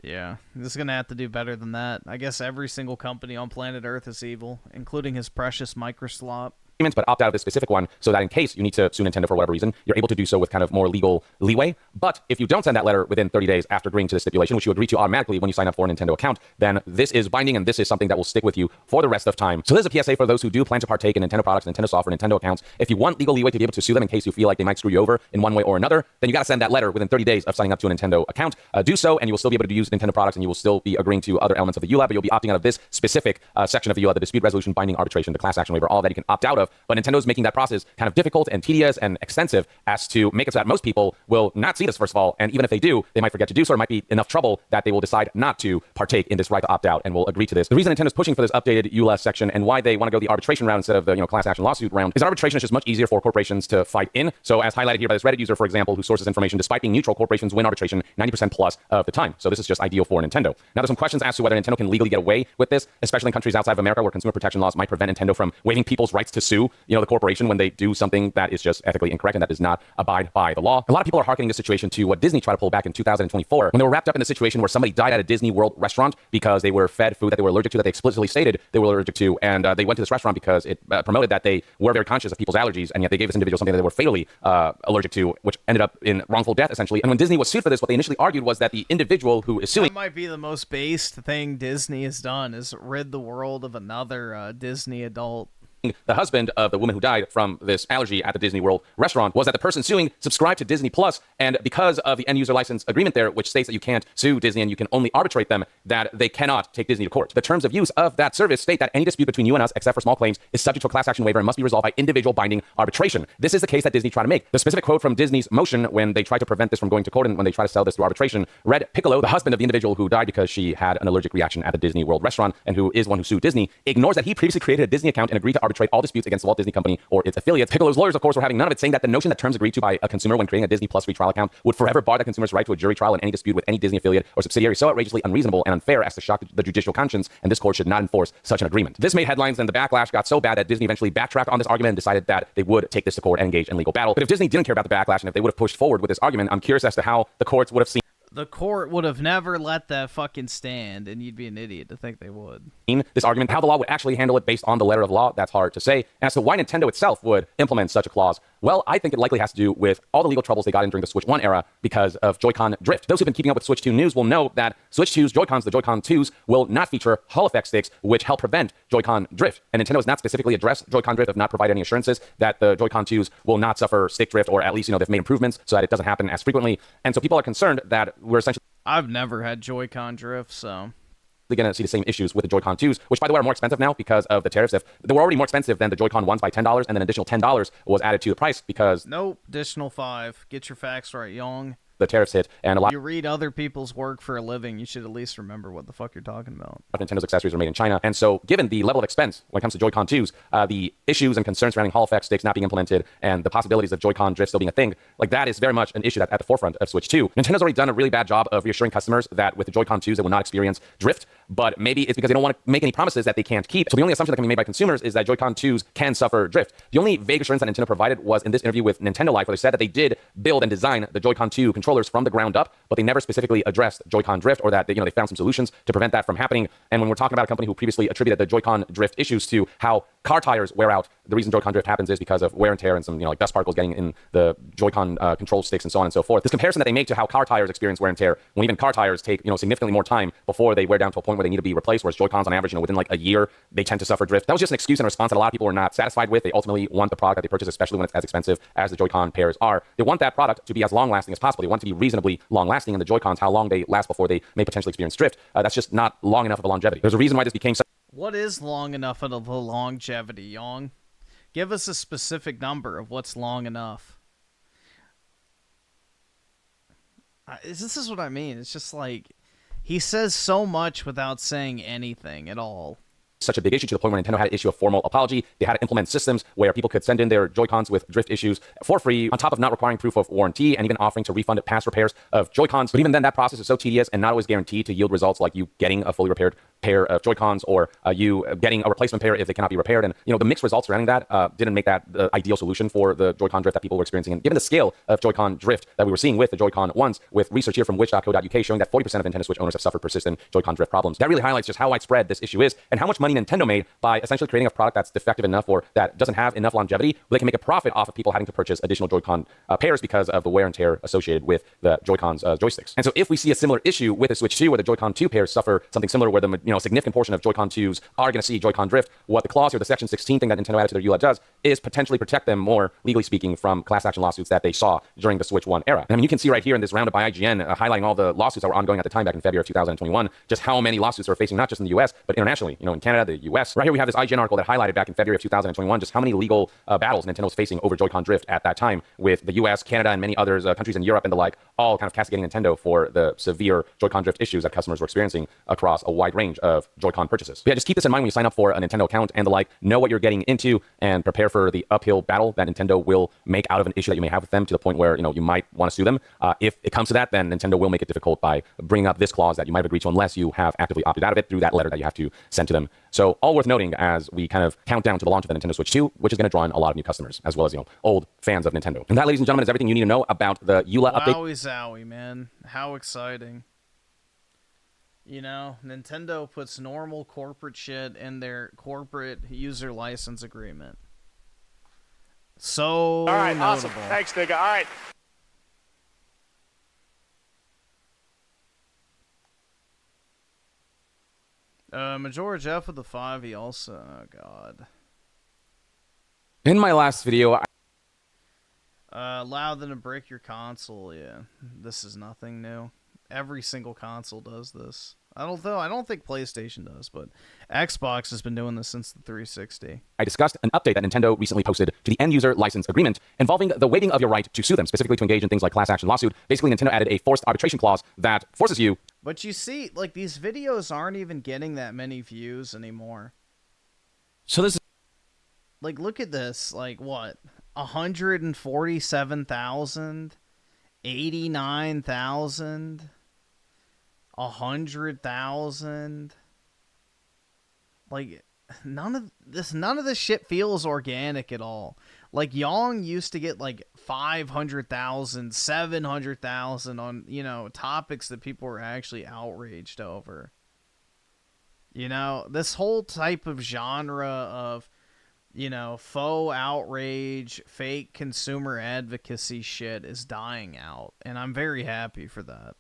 Yeah, this is going to have to do better than that. I guess every single company on planet Earth is evil, including his precious Microslop. But opt out of this specific one so that in case you need to sue Nintendo for whatever reason, you're able to do so with kind of more legal leeway. But if you don't send that letter within 30 days after agreeing to the stipulation, which you agree to automatically when you sign up for a Nintendo account, then this is binding and this is something that will stick with you for the rest of time. So this is a PSA for those who do plan to partake in Nintendo products, Nintendo software, Nintendo accounts. If you want legal leeway to be able to sue them in case you feel like they might screw you over in one way or another, then you got to send that letter within 30 days of signing up to a Nintendo account. Do so, and you will still be able to use Nintendo products, and you will still be agreeing to other elements of the ULAB, but you'll be opting out of this specific section of the ULAB, the dispute resolution, binding arbitration, the class action waiver, all that you can opt out of. But Nintendo's making that process kind of difficult and tedious and extensive as to make it so that most people will not see this, first of all, and even if they do, they might forget to do so, or might be enough trouble that they will decide not to partake in this right to opt out and will agree to this. The reason Nintendo's pushing for this updated ULAS section and why they want to go the arbitration route instead of the class action lawsuit round is arbitration is just much easier for corporations to fight in. So as highlighted here by this Reddit user, for example, who sources information, despite being neutral, corporations win arbitration 90% plus of the time. So this is just ideal for Nintendo. Now there's some questions as to whether Nintendo can legally get away with this, especially in countries outside of America where consumer protection laws might prevent Nintendo from waiving people's rights to sue, the corporation when they do something that is just ethically incorrect and that does not abide by the law. A lot of people are hearkening this situation to what Disney tried to pull back in 2024 when they were wrapped up in the situation where somebody died at a Disney World restaurant because they were fed food that they were allergic to, that they explicitly stated they were allergic to, and they went to this restaurant because it promoted that they were very conscious of people's allergies, and yet they gave this individual something that they were fatally allergic to, which ended up in wrongful death, essentially. And when Disney was sued for this, what they initially argued was that the individual who is suing... That might be the most based thing Disney has done, is rid the world of another Disney adult. The husband of the woman who died from this allergy at the Disney World restaurant was that the person suing subscribed to Disney Plus, and because of the end user license agreement there, which states that you can't sue Disney and you can only arbitrate them, that they cannot take Disney to court. The terms of use of that service state that any dispute between you and us, except for small claims, is subject to a class action waiver and must be resolved by individual binding arbitration. This is the case that Disney tried to make. The specific quote from Disney's motion when they tried to prevent this from going to court and when they tried to sell this through arbitration read, Piccolo, the husband of the individual who died because she had an allergic reaction at the Disney World restaurant and who is one who sued Disney, ignores that he previously created a Disney account and agreed to arbitrate all disputes against the Walt Disney Company or its affiliates. Piccolo's lawyers, of course, were having none of it, saying that the notion that terms agreed to by a consumer when creating a Disney Plus free trial account would forever bar the consumer's right to a jury trial in any dispute with any Disney affiliate or subsidiary so outrageously unreasonable and unfair as to shock the judicial conscience, and this court should not enforce such an agreement. This made headlines, and the backlash got so bad that Disney eventually backtracked on this argument and decided that they would take this to court and engage in legal battle. But if Disney didn't care about the backlash and if they would have pushed forward with this argument, I'm curious as to how the courts would have seen... The court would have never let that fucking stand, and you'd be an idiot to think they would. This argument, how the law would actually handle it based on the letter of law, that's hard to say. And as to why Nintendo itself would implement such a clause, well, I think it likely has to do with all the legal troubles they got in during the Switch 1 era because of Joy-Con drift. Those who've been keeping up with Switch 2 news will know that Switch 2's Joy-Cons, the Joy-Con 2s, will not feature Hall effect sticks, which help prevent Joy-Con drift. And Nintendo has not specifically addressed Joy-Con drift, have not provided any assurances that the Joy-Con 2s will not suffer stick drift, or at least, they've made improvements so that it doesn't happen as frequently. And so people are concerned that we're essentially... I've never had Joy-Con drift, so... going to see the same issues with the Joy-Con 2s, which, by the way, are more expensive now because of the tariffs. If they were already more expensive than the Joy-Con 1s by $10, and then an additional $10 was added to the price because... Nope, additional $5. Get your facts right, Young. the tariffs hit, and a lot You read other people's work for a living, you should at least remember what the fuck you're talking about. of Nintendo's accessories are made in China. And so given the level of expense when it comes to Joy-Con 2s, the issues and concerns surrounding Hall effect sticks not being implemented, and the possibilities of Joy-Con drift still being a thing, like that is very much an issue at the forefront of Switch 2. Nintendo's already done a really bad job of reassuring customers that with the Joy-Con 2s they will not experience drift, but maybe it's because they don't want to make any promises that they can't keep. So the only assumption that can be made by consumers is that Joy-Con 2s can suffer drift. The only vague assurance that Nintendo provided was in this interview with Nintendo Life, where they said that they did build and design the Joy-Con 2 controllers from the ground up, but they never specifically addressed Joy-Con drift, or that they found some solutions to prevent that from happening. And when we're talking about a company who previously attributed the Joy-Con drift issues to how car tires wear out, the reason Joy-Con drift happens is because of wear and tear and some like dust particles getting in the Joy-Con control sticks and so on and so forth. This comparison that they make to how car tires experience wear and tear, when even car tires take significantly more time before they wear down to a point where they need to be replaced, whereas Joy-Cons on average within like a year they tend to suffer drift. That was just an excuse and a response that a lot of people were not satisfied with. They ultimately want the product that they purchase, especially when it's as expensive as the Joy-Con pairs are. They want that product to be as long lasting as possible. They want it to be reasonably long lasting, and the Joy-Cons, how long they last before they may potentially experience drift, that's just not long enough of a longevity. There's a reason why this became such. What is long enough of a longevity, Yang? Give us a specific number of what's long enough. This is what I mean. It's just like he says so much without saying anything at all. Such a big issue to the point where Nintendo had to issue a formal apology. They had to implement systems where people could send in their Joy-Cons with drift issues for free, on top of not requiring proof of warranty and even offering to refund past repairs of Joy-Cons. But even then, that process is so tedious and not always guaranteed to yield results like you getting a fully repaired pair of Joy-Cons, or you getting a replacement pair if they cannot be repaired. And the mixed results surrounding that didn't make that the ideal solution for the Joy-Con drift that people were experiencing. And given the scale of Joy-Con drift that we were seeing with the Joy-Con ones, with research here from which.co.uk showing that 40% of Nintendo Switch owners have suffered persistent Joy-Con drift problems, that really highlights just how widespread this issue is and how much money Nintendo made by essentially creating a product that's defective enough or that doesn't have enough longevity where they can make a profit off of people having to purchase additional Joy-Con pairs because of the wear and tear associated with the Joy-Con's joysticks. And so if we see a similar issue with the Switch 2 where the Joy-Con 2 pairs suffer something similar, where the significant portion of Joy-Con 2s are going to see Joy-Con drift, what the clause here, the Section 16 thing that Nintendo added to their EULA does is potentially protect them more, legally speaking, from class action lawsuits that they saw during the Switch 1 era. And I mean, you can see right here in this roundup by IGN highlighting all the lawsuits that were ongoing at the time back in February of 2021, just how many lawsuits are facing not just in the US, but internationally, in Canada, the US. Right here we have this IGN article that highlighted back in February of 2021 just how many legal battles Nintendo was facing over Joy-Con drift at that time, with the US, Canada, and many others, countries in Europe and the like, all kind of castigating Nintendo for the severe Joy-Con drift issues that customers were experiencing across a wide range of Joy-Con purchases. But yeah, just keep this in mind when you sign up for a Nintendo account and the like. Know what you're getting into and prepare for the uphill battle that Nintendo will make out of an issue that you may have with them, to the point where you might want to sue them. If it comes to that, then Nintendo will make it difficult by bringing up this clause that you might have agreed to, unless you have actively opted out of it through that letter that you have to send to them. So all worth noting as we kind of count down to the launch of the Nintendo Switch 2, which is going to draw in a lot of new customers, as well as old fans of Nintendo. And that, ladies and gentlemen, is everything you need to know about the EULA update. Wowie zowie, man. How exciting. Nintendo puts normal corporate shit in their corporate user license agreement. So all right, notable. Awesome. Thanks, nigga. All right. Majora Jeff with the 5, he also... Oh, God. In my last video... Allow them to break your console, yeah. This is nothing new. Every single console does this. I don't think PlayStation does, but Xbox has been doing this since the 360. I discussed an update that Nintendo recently posted to the end-user license agreement involving the waiving of your right to sue them, specifically to engage in things like class action lawsuit. Basically, Nintendo added a forced arbitration clause that forces you... But you see, like, these videos aren't even getting that many views anymore. So this is... Like, look at this. Like, what? 147,000? 89,000? 100,000? Like, none of this shit feels organic at all. Like, Yang used to get like 500,000, 700,000 on, topics that people were actually outraged over. This whole type of genre of, faux outrage, fake consumer advocacy shit is dying out, and I'm very happy for that.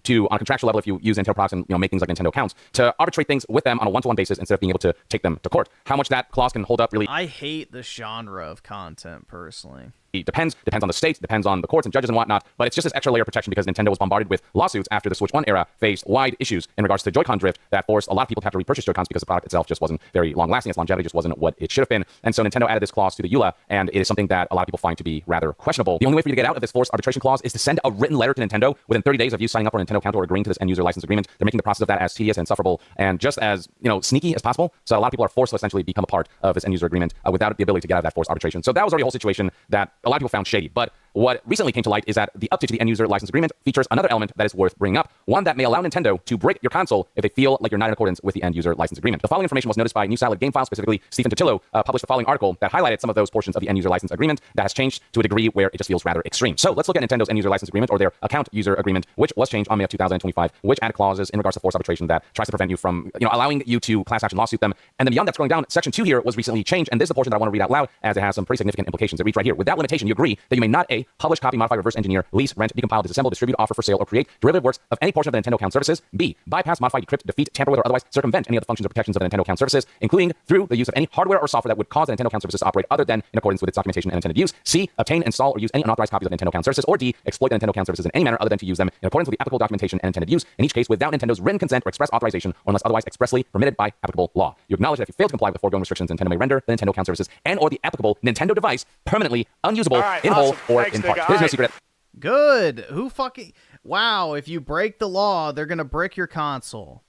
to, on a contractual level, if you use Nintendo products and make things like Nintendo accounts, to arbitrate things with them on a one-to-one basis instead of being able to take them to court. How much that clause can hold up really... I hate this genre of content, personally. Depends on the states, depends on the courts and judges and whatnot, but it's just this extra layer of protection because Nintendo was bombarded with lawsuits after the Switch 1 era faced wide issues in regards to Joy-Con drift that forced a lot of people to have to repurchase Joy-Cons because the product itself just wasn't very long-lasting. Its longevity just wasn't what it should have been. And so Nintendo added this clause to the EULA, and it is something that a lot of people find to be rather questionable. The only way for you to get out of this forced arbitration clause is to send a written letter to Nintendo within 30 days of you signing up for a Nintendo account or agreeing to this end-user license agreement. They're making the process of that as tedious and insufferable and just as, sneaky as possible. So a lot of people are forced to essentially become a part of this end-user agreement without the ability to get out of that forced arbitration. So that was already a whole situation that a lot of people found shady. But what recently came to light is that the update to the end-user license agreement features another element that is worth bringing up, one that may allow Nintendo to break your console if they feel like you're not in accordance with the end-user license agreement. The following information was noticed by New Silent Game File, specifically Stephen Totillo, published the following article that highlighted some of those portions of the end-user license agreement that has changed to a degree where it just feels rather extreme. So let's look at Nintendo's end-user license agreement, or their account user agreement, which was changed on May of 2025, which added clauses in regards to forced arbitration that tries to prevent you from, allowing you to class action lawsuit them. And then beyond that, scrolling down, Section 2 here was recently changed, and this is the portion that I want to read out loud as it has some pretty significant implications. It reads right here: without limitation, you agree that you may not A, publish, copy, modify, reverse engineer, lease, rent, decompile, disassemble, distribute, offer for sale, or create derivative works of any portion of the Nintendo account services. B, bypass, modify, decrypt, defeat, tamper with, or otherwise circumvent any of the functions or protections of the Nintendo account services, including through the use of any hardware or software that would cause the Nintendo account services to operate other than in accordance with its documentation and intended use. C, obtain, install, or use any unauthorized copies of Nintendo account services. Or D, exploit the Nintendo account services in any manner other than to use them in accordance with the applicable documentation and intended use, in each case without Nintendo's written consent or express authorization, or unless otherwise expressly permitted by applicable law. You acknowledge that if you fail to comply with the foregoing restrictions, Nintendo may render the Nintendo account services and or the applicable Nintendo device permanently unusable in whole or in part. There's no secret. Good. Who fucking... Wow, if you break the law, they're gonna brick your console.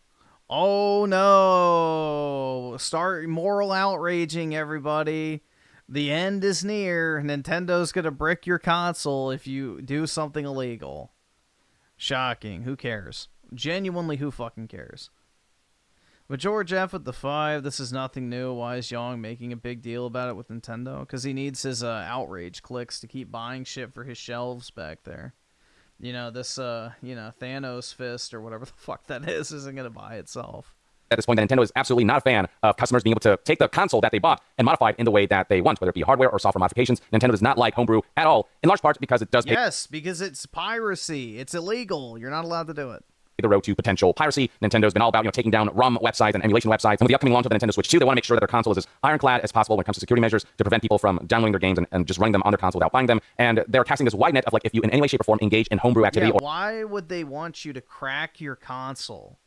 Oh no. Start moral outraging, everybody. The end is near. Nintendo's gonna brick your console if you do something illegal. Shocking. Who cares? Genuinely, who fucking cares? But George F. with the 5, this is nothing new. Why is Yang making a big deal about it with Nintendo? Because he needs his outrage clicks to keep buying shit for his shelves back there. This, Thanos fist or whatever the fuck that is isn't going to buy itself. At this point, that Nintendo is absolutely not a fan of customers being able to take the console that they bought and modify it in the way that they want, whether it be hardware or software modifications. Nintendo does not like homebrew at all, in large part because it does... Yes, because it's piracy. It's illegal. You're not allowed to do it. The road to potential piracy. Nintendo's been all about, taking down ROM websites and emulation websites. And with the upcoming launch of the Nintendo Switch 2, they want to make sure that their console is as ironclad as possible when it comes to security measures to prevent people from downloading their games and just running them on their console without buying them. And they're casting this wide net of, if you in any way, shape, or form engage in homebrew activity... Yeah, why would they want you to crack your console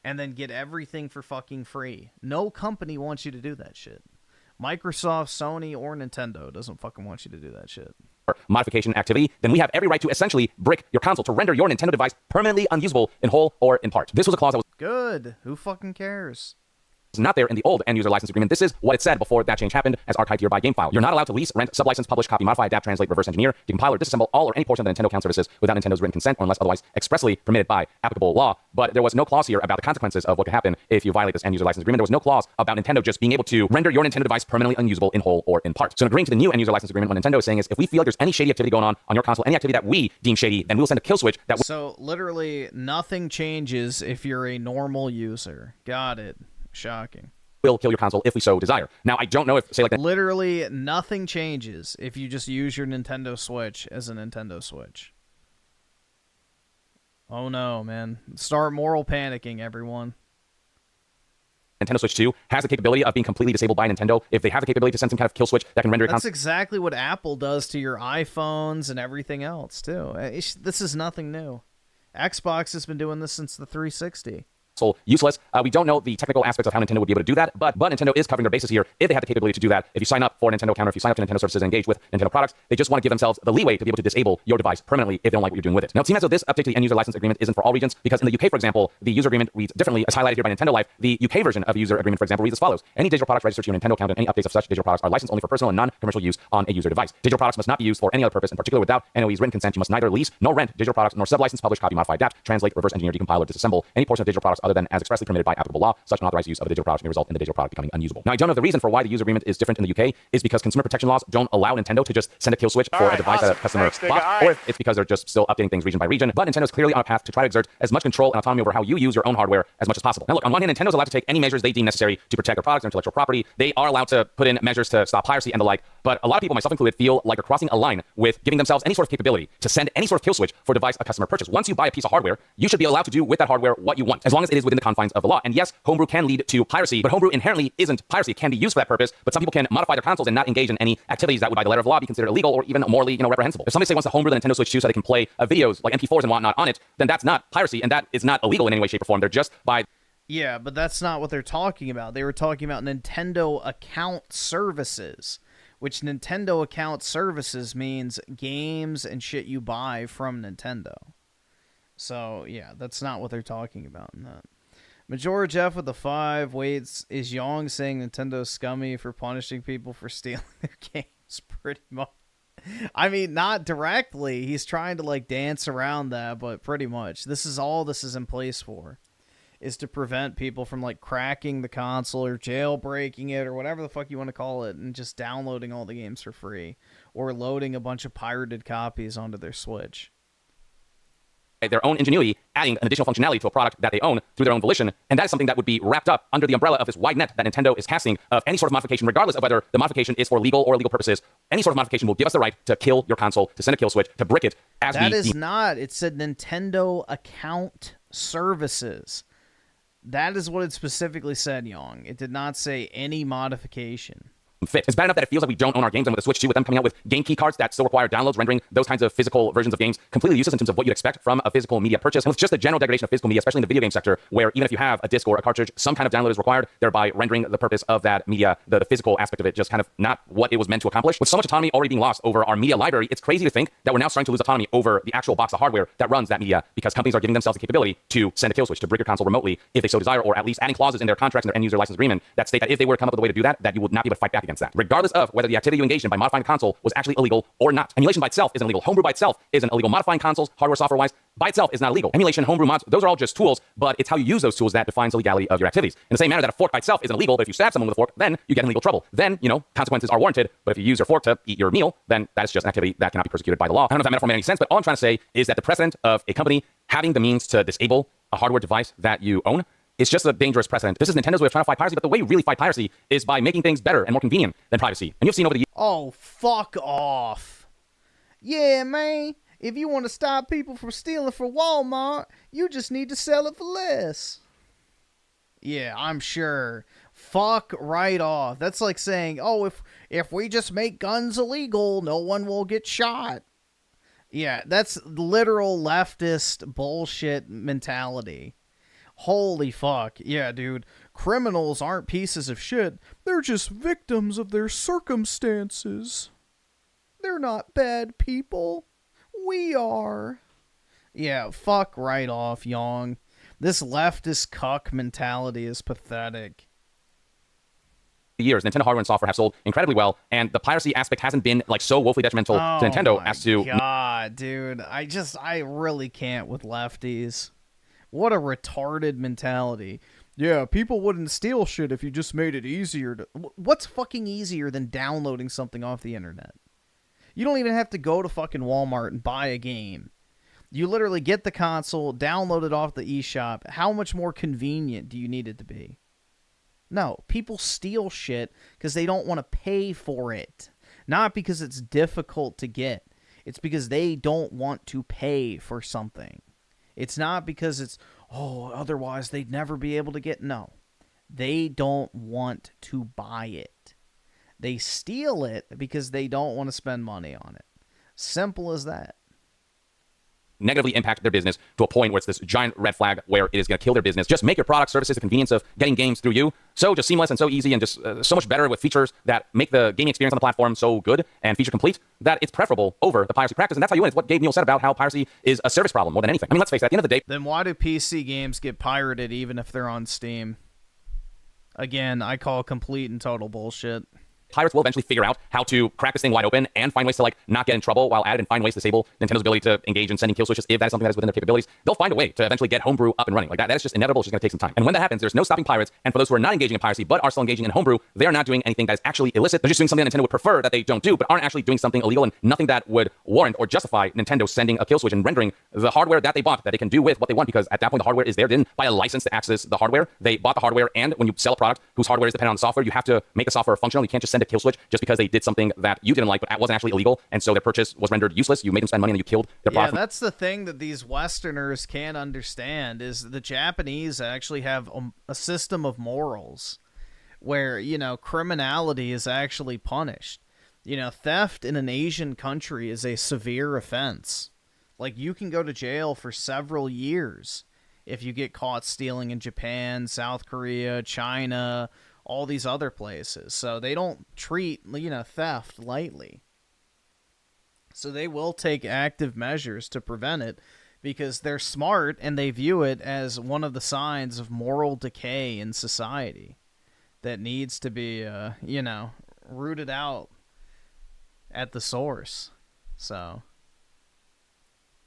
and then get everything for fucking free? No company wants you to do that shit. Microsoft, Sony, or Nintendo doesn't fucking want you to do that shit. Modification activity, then we have every right to essentially brick your console to render your Nintendo device permanently unusable in whole or in part. This was a clause that was... Good. Who fucking cares? Not there in the old end-user license agreement. This is what it said before that change happened, as archived here by GameFile. You're not allowed to lease, rent, sublicense, publish, copy, modify, adapt, translate, reverse engineer, decompile, or disassemble all or any portion of the Nintendo account services without Nintendo's written consent or unless otherwise expressly permitted by applicable law. But there was no clause here about the consequences of what could happen if you violate this end-user license agreement. There was no clause about Nintendo just being able to render your Nintendo device permanently unusable in whole or in part. So in agreeing to the new end-user license agreement, what Nintendo is saying is, if we feel like there's any shady activity going on your console, any activity that we deem shady, then we'll send a kill switch that... So literally nothing changes if you're a normal user. Got it. Shocking. Will kill your console if we so desire. Now, I don't know if, say, like... Literally nothing changes if you just use your Nintendo Switch as a Nintendo Switch. Oh no, man. Start moral panicking, everyone. Nintendo Switch 2 has the capability of being completely disabled by Nintendo if they have the capability to send some kind of kill switch that can render your console... That's exactly what Apple does to your iPhones and everything else, too. This is nothing new. Xbox has been doing this since the 360. Useless. We don't know the technical aspects of how Nintendo would be able to do that, but Nintendo is covering their bases here if they have the capability to do that. If you sign up for a Nintendo account or if you sign up to Nintendo services and engage with Nintendo products, they just want to give themselves the leeway to be able to disable your device permanently if they don't like what you're doing with it. Now, it seems as though this update to the end-user license agreement isn't for all regions, because in the UK, for example, the user agreement reads differently, as highlighted here by Nintendo Life. The UK version of the user agreement, for example, reads as follows: any digital products registered to your Nintendo account and any updates of such digital products are licensed only for personal and non-commercial use on a user device. Digital products must not be used for any other purpose, in particular without NOE's written consent. You must neither lease nor rent digital products, nor sublicense, publish, copy, modify, adapt, translate, reverse engineer, decompile, or disassemble any portion of digital products other than as expressly permitted by applicable law. Such unauthorized use of a digital product may result in the digital product becoming unusable. Now, I don't know if the reason for why the user agreement is different in the UK is because consumer protection laws don't allow Nintendo to just send a kill switch for a device that a customer bought, or if it's because they're just still updating things region by region. But Nintendo's clearly on a path to try to exert as much control and autonomy over how you use your own hardware as much as possible. Now, look, on one hand, Nintendo's allowed to take any measures they deem necessary to protect their products, their intellectual property. They are allowed to put in measures to stop piracy and the like. But a lot of people, myself included, feel like they're crossing a line with giving themselves any sort of capability to send any sort of kill switch for a device a customer purchase. Once you buy a piece of hardware, you should be allowed to do with that hardware what you want, as long as it is within the confines of the law. And yes, homebrew can lead to piracy, but homebrew inherently isn't piracy. It can be used for that purpose, but some people can modify their consoles and not engage in any activities that would, by the letter of law, be considered illegal or even morally, reprehensible. If somebody, say, wants to homebrew the Nintendo Switch 2 so they can play videos like MP4s and whatnot on it, then that's not piracy, and that is not illegal in any way, shape, or form. They're just by... Yeah, but that's not what they're talking about. They were talking about Nintendo account services, which Nintendo account services means games and shit you buy from Nintendo. So, yeah, that's not what they're talking about in that. Majora Jeff with the 5 waits. Is Yong saying Nintendo's scummy for punishing people for stealing their games? Pretty much. I mean, not directly. He's trying to, like, dance around that, but pretty much. This is all this is in place for, is to prevent people from, like, cracking the console or jailbreaking it or whatever the fuck you want to call it and just downloading all the games for free or loading a bunch of pirated copies onto their Switch. Their own ingenuity, adding an additional functionality to a product that they own through their own volition, and that is something that would be wrapped up under the umbrella of this wide net that Nintendo is casting of any sort of modification, regardless of whether the modification is for legal or illegal purposes. Any sort of modification will give us the right to kill your console, to send a kill switch, to brick it as That is not. It said Nintendo account services. That is what it specifically said, Young. It did not say any modification. Fit. It's bad enough that it feels like we don't own our games, and with the Switch 2, with them coming out with game key cards that still require downloads, rendering those kinds of physical versions of games completely useless in terms of what you'd expect from a physical media purchase. And with just the general degradation of physical media, especially in the video game sector, where even if you have a disc or a cartridge, some kind of download is required, thereby rendering the purpose of that media, the physical aspect of it, just kind of not what it was meant to accomplish. With so much autonomy already being lost over our media library, it's crazy to think that we're now starting to lose autonomy over the actual box of hardware that runs that media, because companies are giving themselves the capability to send a kill switch, to brick your console remotely if they so desire, or at least adding clauses in their contracts and their end user license agreement that state that if they were to come up with a way to do that, that you would not be able to fight back against that, regardless of whether the activity you engaged in by modifying the console was actually illegal or not. Emulation by itself isn't illegal. Homebrew by itself isn't illegal. Modifying consoles, hardware, software-wise, by itself is not illegal. Emulation, homebrew, mods, those are all just tools, but it's how you use those tools that defines the legality of your activities. In the same manner that a fork by itself isn't illegal, but if you stab someone with a fork, then you get in legal trouble. Then, consequences are warranted, but if you use your fork to eat your meal, then that is just an activity that cannot be persecuted by the law. I don't know if that metaphor made any sense, but all I'm trying to say is that the precedent of a company having the means to disable a hardware device that you own, it's just a dangerous precedent. This is Nintendo's way of trying to fight piracy, but the way you really fight piracy is by making things better and more convenient than privacy. And you've seen over the years... Oh, fuck off. Yeah, man. If you want to stop people from stealing from Walmart, you just need to sell it for less. Yeah, I'm sure. Fuck right off. That's like saying, oh, if we just make guns illegal, no one will get shot. Yeah, that's literal leftist bullshit mentality. Holy fuck. Yeah, dude. Criminals aren't pieces of shit. They're just victims of their circumstances. They're not bad people. We are. Yeah, fuck right off, Yong. This leftist cuck mentality is pathetic. Years, Nintendo hardware and software have sold incredibly well, and the piracy aspect hasn't been like so woefully detrimental to Nintendo as to... God, dude. I really can't with lefties. What a retarded mentality. Yeah, people wouldn't steal shit if you just made it easier to... What's fucking easier than downloading something off the internet? You don't even have to go to fucking Walmart and buy a game. You literally get the console, download it off the eShop. How much more convenient do you need it to be? No, people steal shit because they don't want to pay for it. Not because it's difficult to get. It's because they don't want to pay for something. It's not because it's, otherwise they'd never be able to get... No. They don't want to buy it. They steal it because they don't want to spend money on it. Simple as that. Negatively impact their business to a point where it's this giant red flag where it is going to kill their business. Just make your product, services, the convenience of getting games through you so just seamless and so easy and just so much better with features that make the gaming experience on the platform so good and feature complete that it's preferable over the piracy practice. And that's how you win. It's what Gabe Newell said about how piracy is a service problem more than anything. I mean, let's face it, at the end of the day... Then why do PC games get pirated even if they're on Steam? Again, I call complete and total bullshit. Pirates will eventually figure out how to crack this thing wide open and find ways to not get in trouble while at it and find ways to disable Nintendo's ability to engage in sending kill switches if that is something that is within their capabilities. They'll find a way to eventually get homebrew up and running. Like that is just inevitable. It's just going to take some time. And when that happens, there's no stopping pirates. And for those who are not engaging in piracy but are still engaging in homebrew, they are not doing anything that is actually illicit. They're just doing something that Nintendo would prefer that they don't do, but aren't actually doing something illegal and nothing that would warrant or justify Nintendo sending a kill switch and rendering the hardware that they bought that they can do with what they want, because at that point the hardware is there. They didn't buy a license to access the hardware. They bought the hardware, and when you sell a product whose hardware is dependent on the software, you have to make the software functional. You can't just send send a kill switch just because they did something that you didn't like, but wasn't actually illegal, and so their purchase was rendered useless. You made them spend money and you killed their product. Yeah, that's the thing that these Westerners can't understand is the Japanese actually have a system of morals where, you know, criminality is actually punished. You know, theft in an Asian country is a severe offense. Like, you can go to jail for several years if you get caught stealing in Japan, South Korea, China, all these other places. So they don't treat, you know, theft lightly. So they will take active measures to prevent it because they're smart and they view it as one of the signs of moral decay in society that needs to be, you know, rooted out at the source. So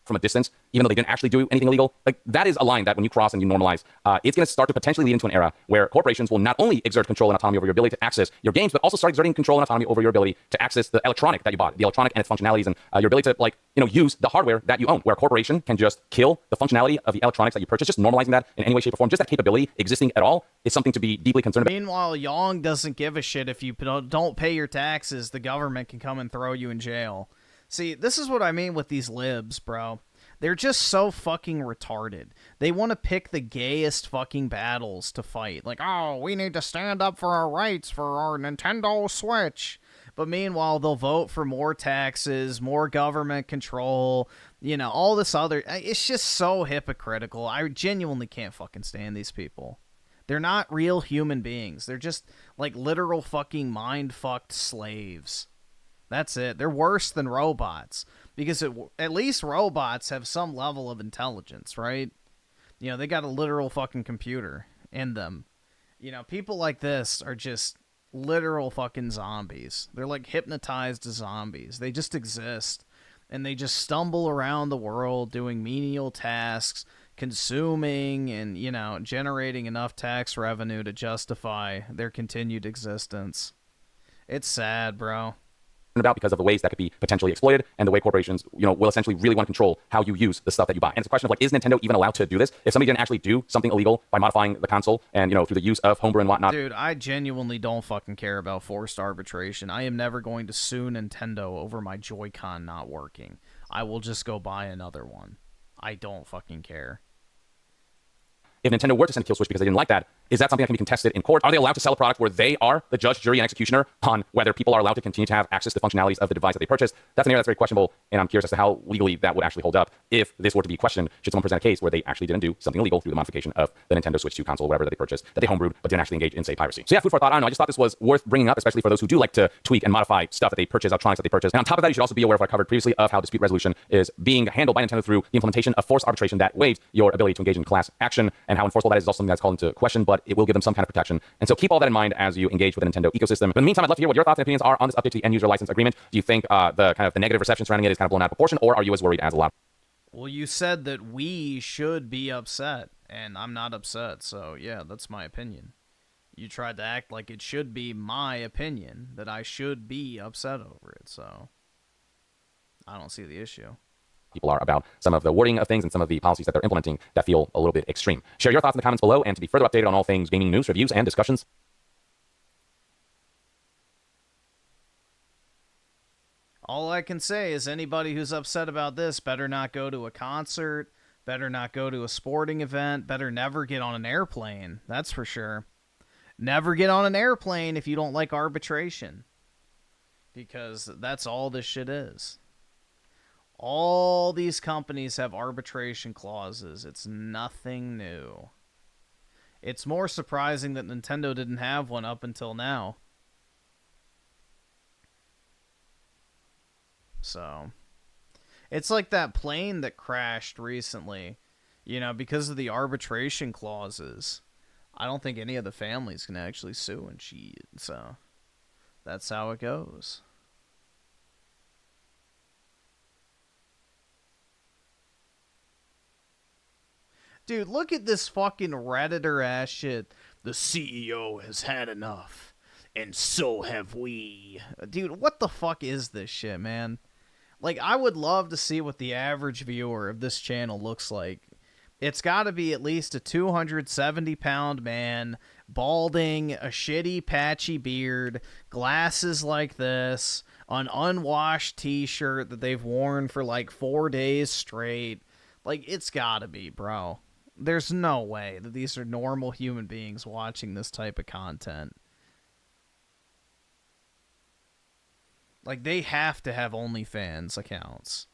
from a distance, even though they didn't actually do anything illegal, like that is a line that when you cross and you normalize, it's going to start to potentially lead into an era where corporations will not only exert control and autonomy over your ability to access your games, but also start exerting control and autonomy over your ability to access the electronic that you bought, the electronic and its functionalities, and your ability to, like, you know, use the hardware that you own, where a corporation can just kill the functionality of the electronics that you purchase. Just normalizing that in any way, shape, or form, just that capability existing at all is something to be deeply concerned about. Meanwhile, Yang doesn't give a shit if you don't pay your taxes. The government can come and throw you in jail. See, this is what I mean with these libs, bro. They're just so fucking retarded. They want to pick the gayest fucking battles to fight. Like, oh, we need to stand up for our rights for our Nintendo Switch. But meanwhile, they'll vote for more taxes, more government control, you know, all this other... It's just so hypocritical. I genuinely can't fucking stand these people. They're not real human beings. They're just, like, literal fucking mind-fucked slaves. That's it. They're worse than robots. Because at least robots have some level of intelligence, right? You know, they got a literal fucking computer in them. You know, people like this are just literal fucking zombies. They're like hypnotized zombies. They just exist. And they just stumble around the world doing menial tasks, consuming and, you know, generating enough tax revenue to justify their continued existence. It's sad, bro. About because of the ways that could be potentially exploited and the way corporations, you know, will essentially really want to control how you use the stuff that you buy. And it's a question of, like, is Nintendo even allowed to do this? If somebody didn't actually do something illegal by modifying the console and, you know, through the use of homebrew and whatnot. Dude, I genuinely don't fucking care about forced arbitration. I am never going to sue Nintendo over my Joy-Con not working. I will just go buy another one. I don't fucking care. If Nintendo were to send a kill switch because they didn't like that, is that something that can be contested in court? Are they allowed to sell a product where they are the judge, jury, and executioner on whether people are allowed to continue to have access to the functionalities of the device that they purchased? That's an area that's very questionable, and I'm curious as to how legally that would actually hold up if this were to be questioned. Should someone present a case where they actually didn't do something illegal through the modification of the Nintendo Switch 2 console, whatever that they purchased, that they homebrewed, but didn't actually engage in, say, piracy? So yeah, food for thought. I don't know. I just thought this was worth bringing up, especially for those who do like to tweak and modify stuff that they purchase, electronics that they purchase. And on top of that, you should also be aware of what I covered previously of how dispute resolution is being handled by Nintendo through the implementation of forced arbitration that waives your ability to engage in class action, and how enforceable that is also something that's called into question, but it will give them some kind of protection. And so keep all that in mind as you engage with the Nintendo ecosystem. But in the meantime, I'd love to hear what your thoughts and opinions are on this update to the end user license agreement. Do you think the negative reception surrounding it is kind of blown out of proportion, or are you as worried as a lot? Well, you said that we should be upset, and I'm not upset, so yeah, that's my opinion. You tried to act like it should be my opinion, that I should be upset over it, so I don't see the issue. People are about some of the wording of things and some of the policies that they're implementing that feel a little bit extreme. Share your thoughts in the comments below, and to be further updated on all things gaming news, reviews, and discussions. All I can say is anybody who's upset about this better not go to a concert, better not go to a sporting event, better never get on an airplane, that's for sure. Never get on an airplane if you don't like arbitration, because that's all this shit is. All these companies have arbitration clauses. It's nothing new. It's more surprising that Nintendo didn't have one up until now. So, it's like that plane that crashed recently. You know, because of the arbitration clauses, I don't think any of the families can actually sue and shit. So, that's how it goes. Dude, look at this fucking Redditor ass shit. The CEO has had enough, and so have we. Dude, what the fuck is this shit, man? Like, I would love to see what the average viewer of this channel looks like. It's got to be at least a 270-pound man balding, a shitty patchy beard, glasses like this, an unwashed t-shirt that they've worn for like 4 days straight. Like, it's gotta be, bro. There's no way that these are normal human beings watching this type of content. Like, they have to have OnlyFans accounts.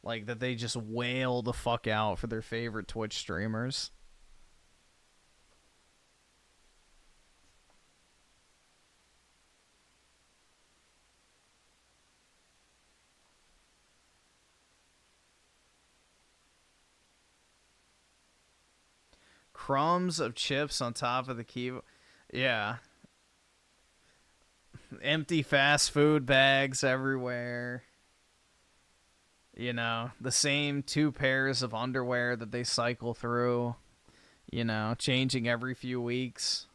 Like, that they just wail the fuck out for their favorite Twitch streamers. Crumbs of chips on top of the keyboard. Yeah. Empty fast food bags everywhere. You know, the same 2 pairs of underwear that they cycle through. You know, changing every few weeks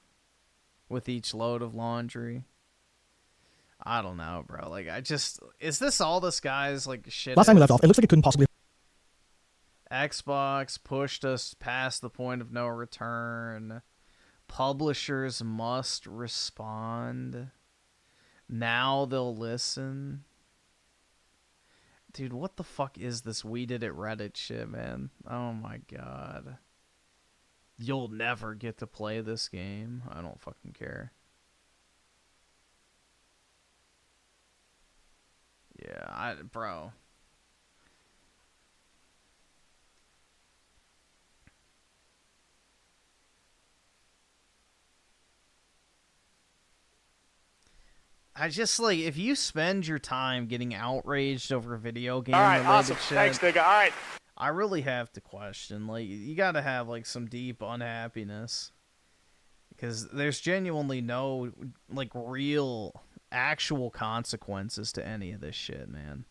with each load of laundry. I don't know, bro. Like, is this all this guy's, like, shit? Last time we left off, it looks like it couldn't possibly... Xbox pushed us past the point of no return. Publishers must respond. Now they'll listen. Dude, what the fuck is this We Did It Reddit shit, man? Oh my god. You'll never get to play this game. I don't fucking care. Yeah, bro. I just, like, if you spend your time getting outraged over video game related awesome. shit, Thanks, nigga. All right. I really have to question, like, you gotta have, like, some deep unhappiness. Because there's genuinely no, like, real, actual consequences to any of this shit, man.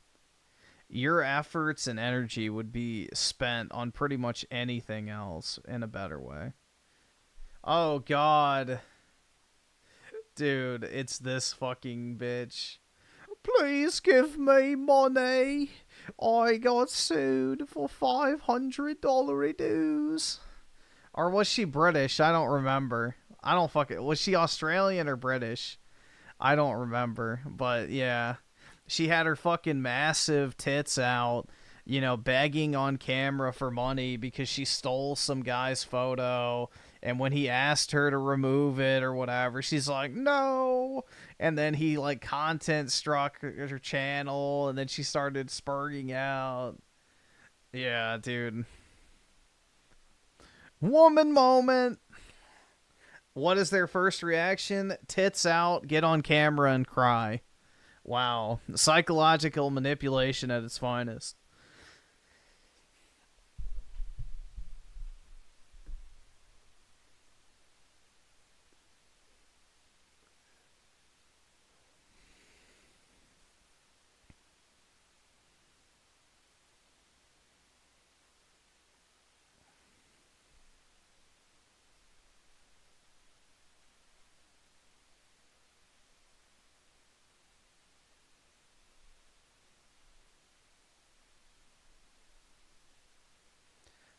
Your efforts and energy would be spent on pretty much anything else in a better way. Oh, God. Dude, it's this fucking bitch. Please give me money. I got sued for $500 dues. Or was she British? I don't remember. I don't fucking... Was she Australian or British? I don't remember. But, yeah. She had her fucking massive tits out, you know, begging on camera for money because she stole some guy's photo. And when he asked her to remove it or whatever, she's like, no. And then he, like, content struck her channel, and then she started spurging out. Yeah, dude. Woman moment. What is their first reaction? Tits out, get on camera, and cry. Wow. Psychological manipulation at its finest.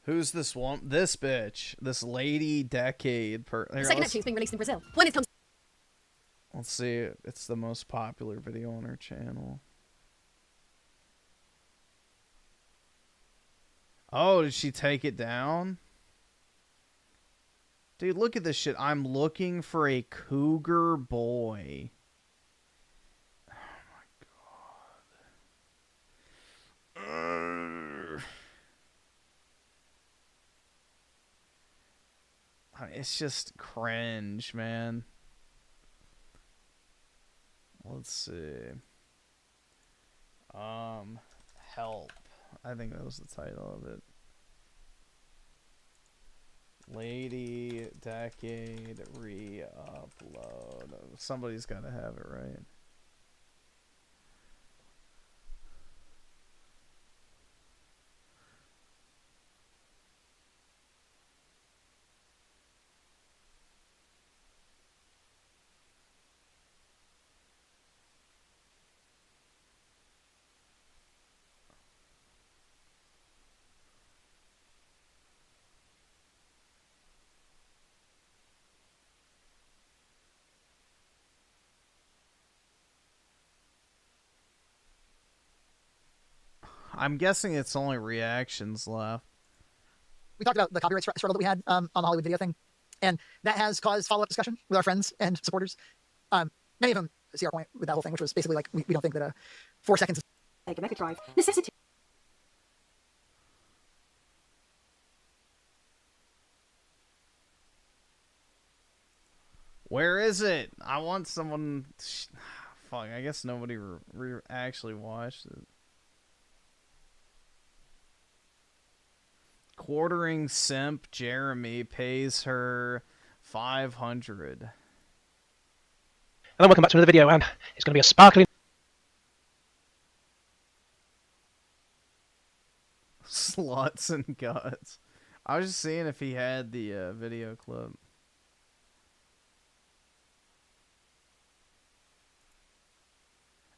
Who's this one? This bitch. This lady decade. Second Neptune's being released in Brazil. When it comes... Let's see. It's the most popular video on her channel. Oh, did she take it down? Dude, look at this shit. I'm looking for a cougar boy. Oh my god. It's just cringe, man. Let's see. Help. I think that was the title of it. Lady Decade re-upload. Somebody's got to have it right. I'm guessing it's only reactions left. We talked about the copyright struggle that we had on the Hollywood video thing, and that has caused follow-up discussion with our friends and supporters. Many of them see our point with that whole thing, which was basically like, we don't think that 4 seconds is like a mega drive necessity. Where is it? I want someone... Fuck, I guess nobody actually watched it. Quartering simp Jeremy pays her 500. And then welcome back to another video, and it's going to be a sparkling... Sluts and guts. I was just seeing if he had the video clip.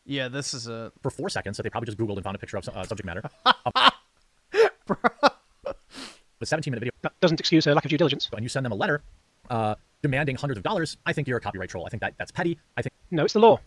Yeah, this is a... For 4 seconds that they probably just Googled and found a picture of subject matter. With 17-minute video. That doesn't excuse a lack of due diligence. And you send them a letter demanding hundreds of dollars, I think you're a copyright troll. I think that's petty. I think... No, it's the law.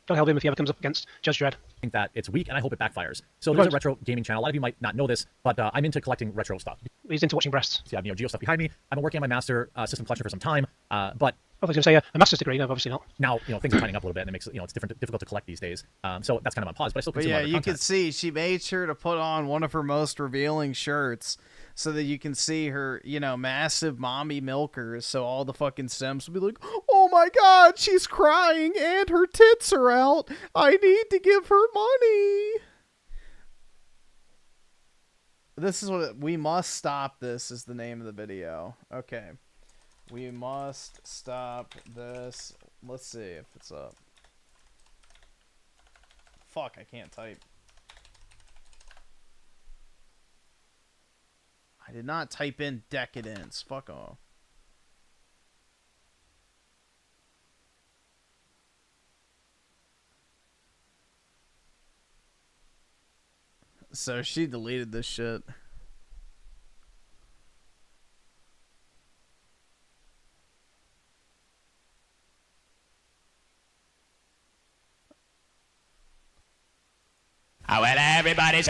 Don't help him if he ever comes up against Judge Dredd. I think that it's weak, and I hope it backfires. So there's a retro gaming channel. A lot of you might not know this, but I'm into collecting retro stuff. He's into watching breasts. So you have Neo Geo stuff behind me. I've been working on my master system collection for some time, but... I was going to say a master's degree. No, obviously not. Now, things are tightening up a little bit, and it makes it's difficult to collect these days. So that's kind of on pause, but I still consume yeah, other you content. can see she made sure to put on one of her most revealing shirts so that you can see her, massive mommy milkers. So all the fucking Sims will be like, "Oh my god, she's crying and her tits are out. I need to give her money." This is what we must stop. This is the name of the video. Okay. We must stop this. Let's see if it's up. Fuck, I can't type. I did not type in decadence. Fuck off. So she deleted this shit. Oh, well, everybody's...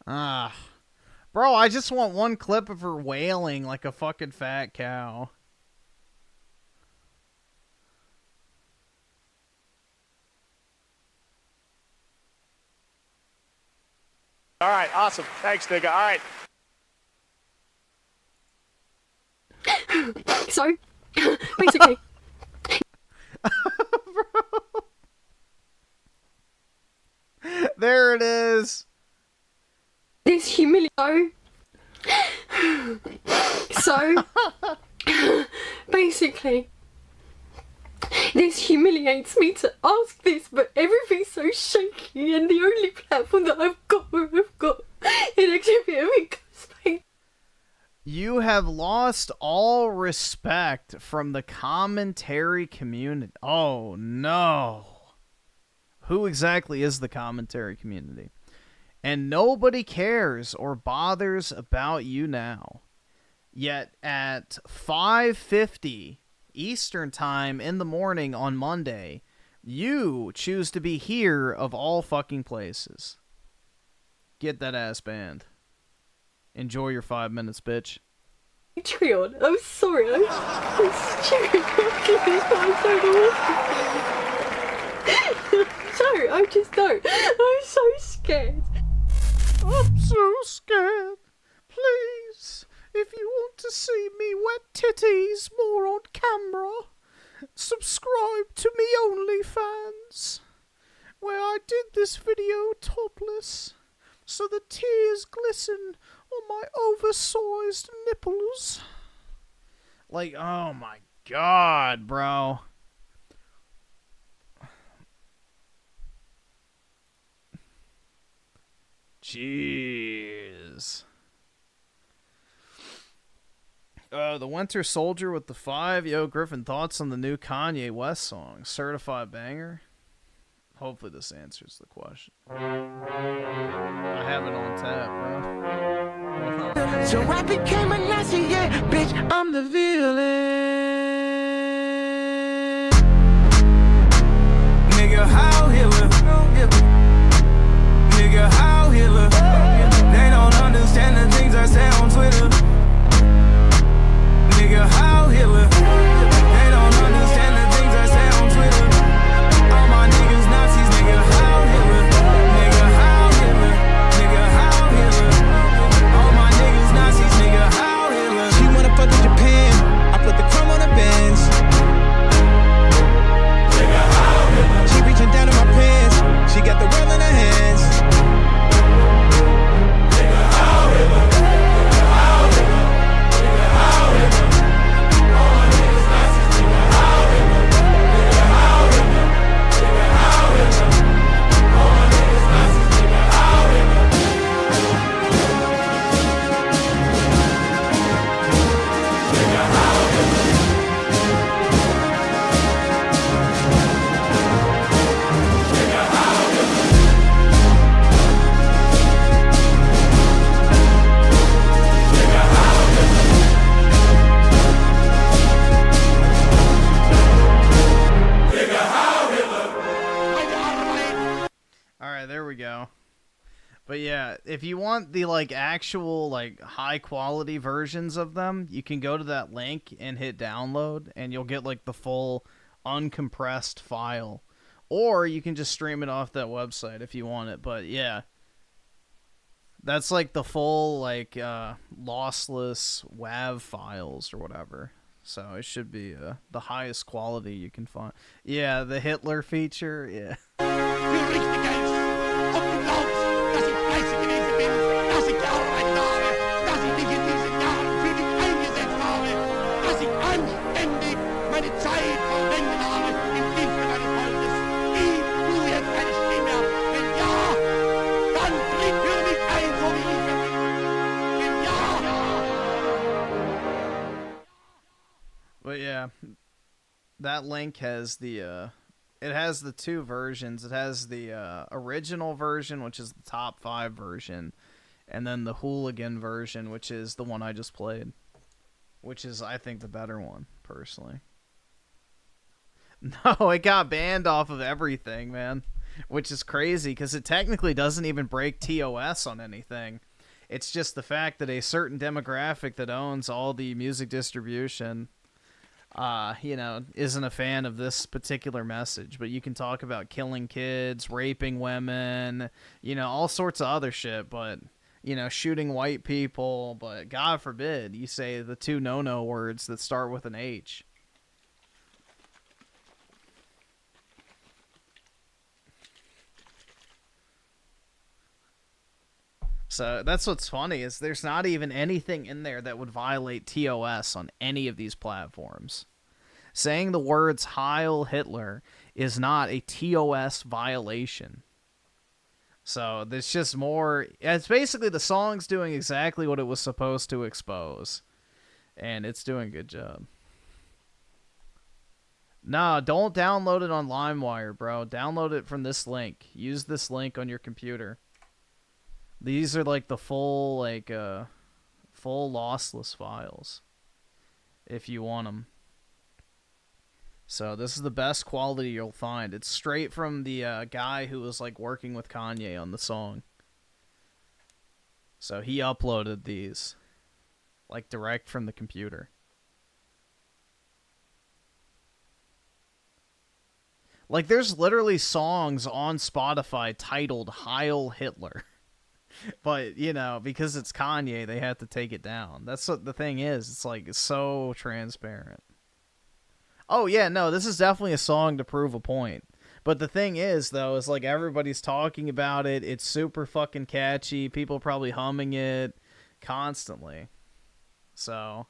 Bro, I just want one clip of her wailing like a fucking fat cow. All right, awesome. Thanks, nigga. All right. So, basically... There it is. This humiliation. So, basically, this humiliates me to ask this, but everything's so shaky, and the only platform that I've got an extra bit of income space. You have lost all respect from the commentary community. Oh no. Who exactly is the commentary community? And nobody cares or bothers about you now. Yet at 5:50 Eastern Time in the morning on Monday, you choose to be here of all fucking places. Get that ass banned. Enjoy your 5 minutes, bitch. Patreon. I'm sorry. I'm stupid. Sorry, I just don't. I'm so scared. I'm so scared. Please, if you want to see me wet titties more on camera, subscribe to me OnlyFans, where I did this video topless, so the tears glisten on my oversized nipples. Like, oh my god, bro. Jeez. The Winter Soldier with the 5. Yo, Griffin, thoughts on the new Kanye West song? Certified banger? Hopefully this answers the question. I have it on tap, bro. So I became a Nazi, yeah, bitch, I'm the villain. Nigga, how Hitler? Nigga, how Hitler? But yeah, if you want the like actual like high quality versions of them, you can go to that link and hit download, and you'll get like the full uncompressed file. Or you can just stream it off that website if you want it. But yeah, that's like the full like lossless WAV files or whatever. So it should be the highest quality you can find. Yeah, the Hitler feature. Yeah. But yeah, that link has the it has the two versions. It has the original version, which is the top 5 version, and then the hooligan version, which is the one I just played, which is, I think, the better one, personally. No, it got banned off of everything, man, which is crazy because it technically doesn't even break TOS on anything. It's just the fact that a certain demographic that owns all the music distribution you know, isn't a fan of this particular message. But you can talk about killing kids, raping women, you know, all sorts of other shit, but, you know, shooting white people, but God forbid you say the 2 no-no words that start with an H. So that's what's funny, is there's not even anything in there that would violate TOS on any of these platforms. Saying the words Heil Hitler is not a TOS violation. So there's just more. It's basically the song's doing exactly what it was supposed to expose. And it's doing a good job. Nah, don't download it on LimeWire, bro. Download it from this link. Use this link on your computer. These are like the full, like, full lossless files, if you want them. So this is the best quality you'll find. It's straight from the guy who was like working with Kanye on the song. So he uploaded these, like, direct from the computer. Like, there's literally songs on Spotify titled Heil Hitler. But, you know, because it's Kanye, they had to take it down. That's what the thing is. It's like, it's so transparent. Oh, yeah, no, this is definitely a song to prove a point. But the thing is, though, is like everybody's talking about it. It's super fucking catchy. People probably humming it constantly. So,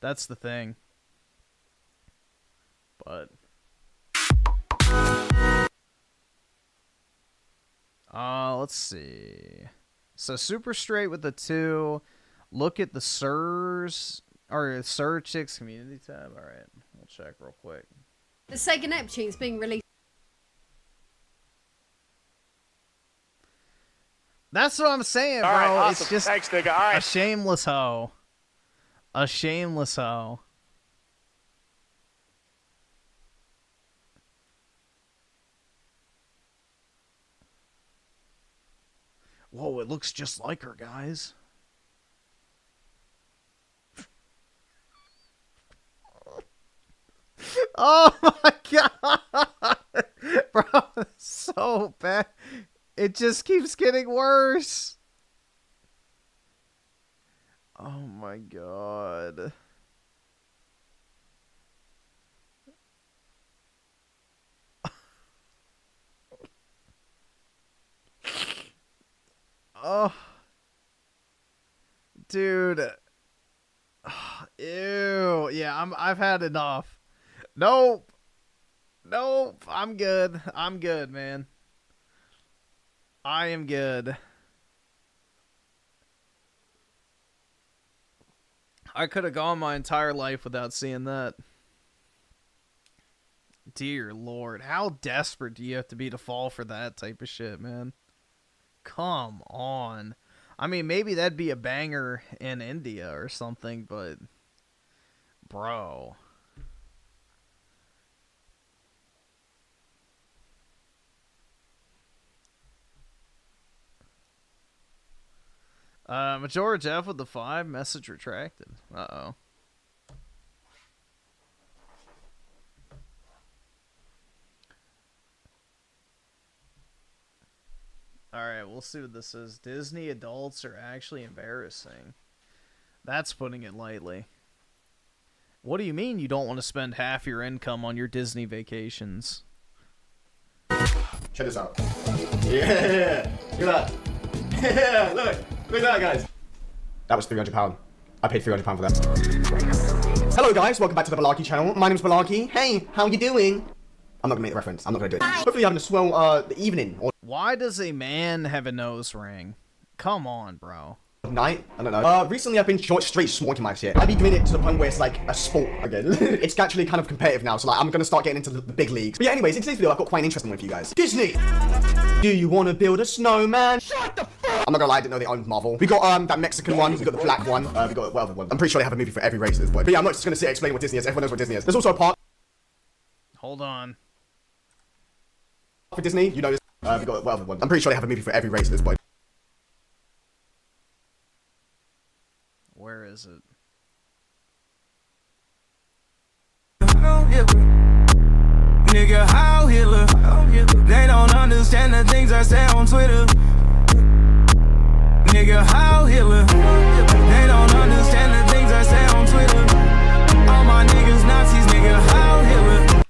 that's the thing. But let's see. So super straight with the 2. Look at the Sirs or Sir Chicks community tab. All right, we'll check real quick. The Sega Neptune's being released. That's what I'm saying, bro. All right, awesome. It's just Thanks, nigga. All right. a shameless hoe. A shameless hoe. Whoa, it looks just like her, guys. Oh my god! Bro, it's so bad. It just keeps getting worse. Oh my god. Oh, dude. Ew. Yeah, I've had enough. Nope. Nope. I'm good. I'm good, man. I am good. I could have gone my entire life without seeing that. Dear Lord, how desperate do you have to be to fall for that type of shit, man? Come on. I mean, maybe that'd be a banger in India or something, but bro. Majority F with the 5, message retracted. Uh-oh. Alright, we'll see what this is. Disney adults are actually embarrassing. That's putting it lightly. What do you mean you don't want to spend half your income on your Disney vacations? Check this out. Yeah! Look at that. Yeah, look at that, guys. That was £300. I paid £300 for that. Hello, guys. Welcome back to the Balarke channel. My name's Balarke. Hey, how you doing? I'm not gonna make the reference. I'm not gonna do it. Hopefully you're having a swell evening or Why does a man have a nose ring? Come on, bro. night. I don't know. Recently I've been straight smoking my shit. I've been doing it to the point where it's like a sport again. It's actually kind of competitive now, so like I'm gonna start getting into the big leagues. But yeah, anyways, in today's video I've got quite an interesting one for you guys. Disney! Do you want to build a snowman? Shut the fuck! I'm not gonna lie, I didn't know they owned Marvel. We got that Mexican one, we got the black one, we got whatever one. I'm pretty sure they have a movie for every race at this point. But yeah, I'm not just gonna sit and explain what Disney is. Everyone knows what Disney is. There's also a park Hold on. for Disney, you know this. We got whatever one. I'm pretty sure they have a movie for every race at this point. Where is it? Nigga, how Hitler? They don't understand the things I say on Twitter. Nigga, how Hitler? They don't understand the things I say on Twitter. All my niggas Nazis, nigga, how Hitler?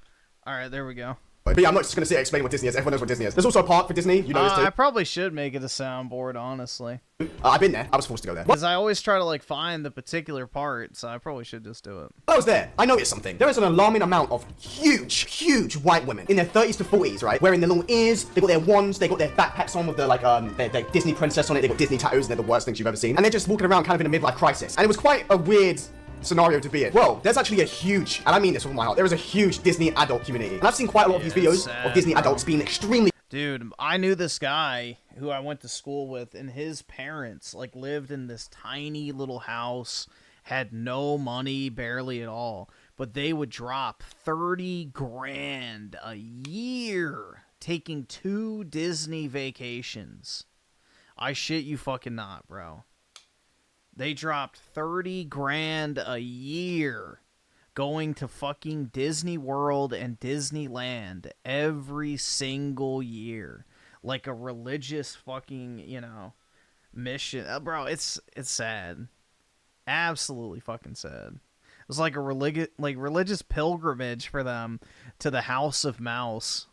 Alright, there we go. But yeah, I'm not just gonna sit and explain what Disney is. Everyone knows what Disney is. There's also a park for Disney, you know this too. I probably should make it a soundboard, honestly. I've been there. I was forced to go there. Because I always try to like find the particular part, so I probably should just do it. I was there. I noticed something. There is an alarming amount of huge white women in their 30s to 40s, right? Wearing their little ears, they got their wands, they got their backpacks on with the like their Disney princess on it, they got Disney tattoos, and they're the worst things you've ever seen. And they're just walking around kind of in a midlife crisis. And it was quite a weird scenario to be in. Well, there's actually a huge, and I mean this with my heart, there is a huge Disney adult community. And I've seen quite a lot of these videos of Disney adults being extremely... Dude, I knew this guy who I went to school with, and his parents, like, lived in this tiny little house, had no money, barely at all, but they would drop 30 grand a year taking 2 Disney vacations. I shit you fucking not, bro. They dropped 30 grand a year going to fucking Disney World and Disneyland every single year. Like a religious fucking, you know, mission. Bro, it's sad. Absolutely fucking sad. It was like a religious pilgrimage for them to the House of Mouse.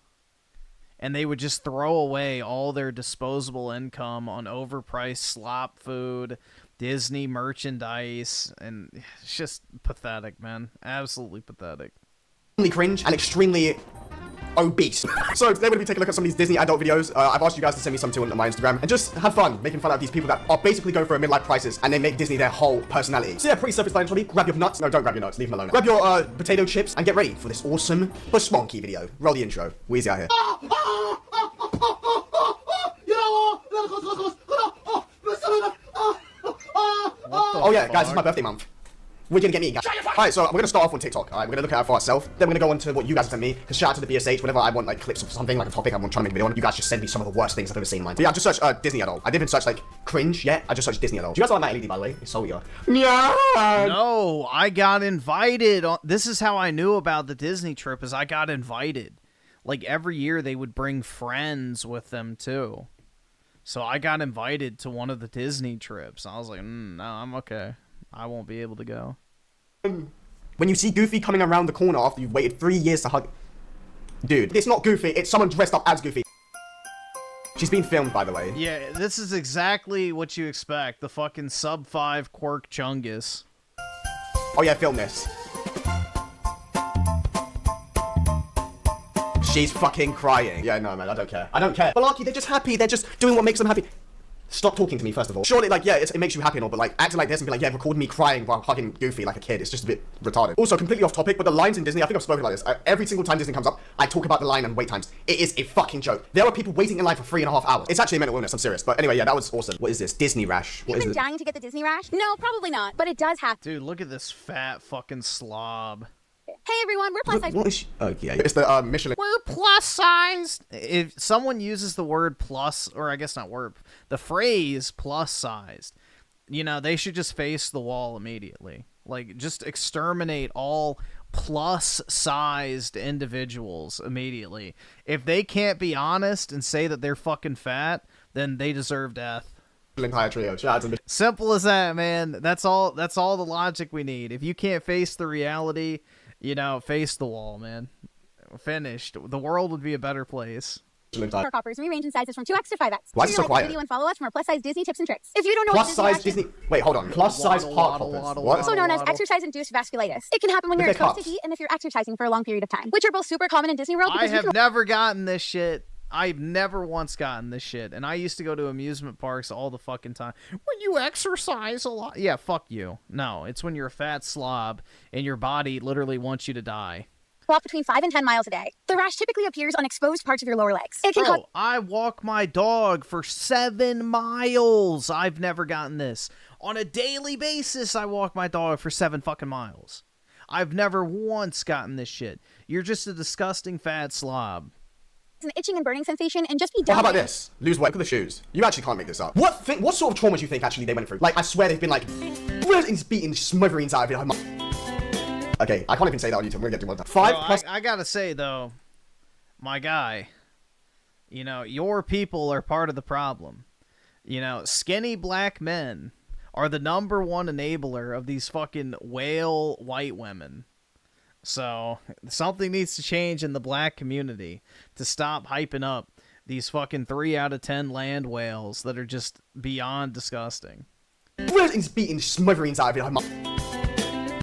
And they would just throw away all their disposable income on overpriced slop food, Disney merchandise, and it's just pathetic, man. Absolutely pathetic. Cringe and extremely obese. So today we're going to be taking a look at some of these Disney adult videos. I've asked you guys to send me some too on my Instagram and just have fun making fun of these people that are basically going for a midlife crisis and they make Disney their whole personality. So yeah, pretty self-explanatory. Grab your nuts. No, don't grab your nuts. Leave them alone. Grab your potato chips and get ready for this awesome but spunky video. Roll the intro. Wheezy out here. Oh yeah, guys, it's my birthday month. We're gonna get me, guys. Alright, so we're gonna start off on TikTok. Alright, we're gonna look at it for ourselves. Then we're gonna go on to what you guys sent me. Because shout out to the BSH, whenever I want like clips of something, like a topic I'm trying to make a video on, you guys just send me some of the worst things I've ever seen in mine. So yeah, I just searched Disney adult. I didn't search like cringe yet. I just searched Disney adult. Do you guys like my LED, by the way? It's so weird. Yeah. No, I got invited. This is how I knew about the Disney trip, is I got invited. Like every year they would bring friends with them too. So I got invited to one of the Disney trips. I was like, no, I'm okay. I won't be able to go. When you see Goofy coming around the corner after you've waited 3 years to hug... Dude, it's not Goofy, it's someone dressed up as Goofy. She's being filmed, by the way. Yeah, this is exactly what you expect. The fucking sub-5 Quirk Chungus. Oh yeah, film this. She's fucking crying. Yeah, no, man, I don't care. I don't care. Balarke, they're just happy. They're just doing what makes them happy. Stop talking to me, first of all. Surely, like, yeah, it makes you happy and all, but, like, acting like this and be like, yeah, record me crying while hugging Goofy like a kid. It's just a bit retarded. Also, completely off topic, but the lines in Disney, I think I've spoken about this. Every single time Disney comes up, I talk about the line and wait times. It is a fucking joke. There are people waiting in line for 3.5 hours. It's actually a mental illness, I'm serious. But anyway, yeah, that was awesome. What is this? Disney rash. What is this? Dying to get the Disney rash? No, probably not, but it does happen. Dude, look at this fat fucking slob. Hey everyone, we're plus size. What is she? Oh, yeah. It's the Michelin. We're plus sized. If someone uses the word plus, or I guess not word, the phrase plus sized, you know, they should just face the wall immediately. Like, just exterminate all plus-sized individuals immediately. If they can't be honest and say that they're fucking fat, then they deserve death. Entire trio. Shout out to Simple as that, man. That's all the logic we need. If you can't face the reality, you know, face the wall, man. Finished. The world would be a better place. For coppers, we range in sizes from 2X to 5X. Why is it so quiet? Video and follow us for more plus-size Disney tips and tricks. If you don't know Plus size Disney. Wait, hold on. Plus size park hoppers. What? Also known as exercise-induced vasculitis. It can happen when you're They're exposed to cups. heat and if you're exercising for a long period of time, which are both super common in Disney World. I have never gotten this shit. I've never once gotten this shit. And I used to go to amusement parks all the fucking time. When you exercise a lot. Yeah, fuck you. No, it's when you're a fat slob and your body literally wants you to die. Walk between 5 and 10 miles a day. The rash typically appears on exposed parts of your lower legs. It can cause... I walk my dog for 7 miles. I've never gotten this. On a daily basis, I walk my dog for 7 fucking miles. I've never once gotten this shit. You're just a disgusting fat slob. An itching and burning sensation and just be Well, done. how about this? Lose weight. Look at the shoes. You actually can't make this up. What sort of traumas do you think actually they went through? Like, I swear they've been like, beating smithereens out of it. Okay, I can't even say that on YouTube. We're gonna get to one time. 5 plus. I gotta say though, my guy, you know, your people are part of the problem. You know, skinny black men are the #1 enabler of these fucking whale white women. So something needs to change in the black community to stop hyping up these fucking 3 out of 10 land whales that are just beyond disgusting. Beating smithereens out of it.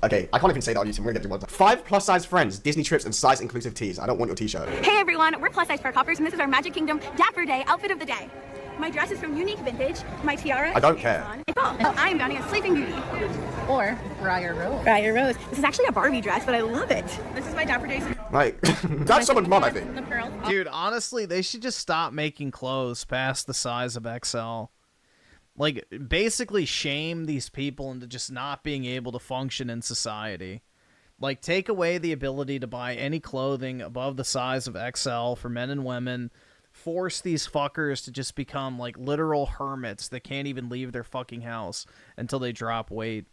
Okay, I can't even say that on YouTube. We're gonna get to one time. 5 plus size friends, Disney trips, and size inclusive tees. I don't want your t-shirt. Hey everyone, we're plus size park hoppers and this is our Magic Kingdom Dapper Day outfit of the day. My dress is from Unique Vintage. My tiara. I don't care. I am donning a Sleeping Beauty. Or Briar Rose. Briar Rose. This is actually a Barbie dress, but I love it. This is my Dapper Day. Like, that's someone's mom, I think. Dude, honestly, they should just stop making clothes past the size of XL. Like, basically shame these people into just not being able to function in society. Like, take away the ability to buy any clothing above the size of XL for men and women. Force these fuckers to just become, like, literal hermits that can't even leave their fucking house until they drop weight.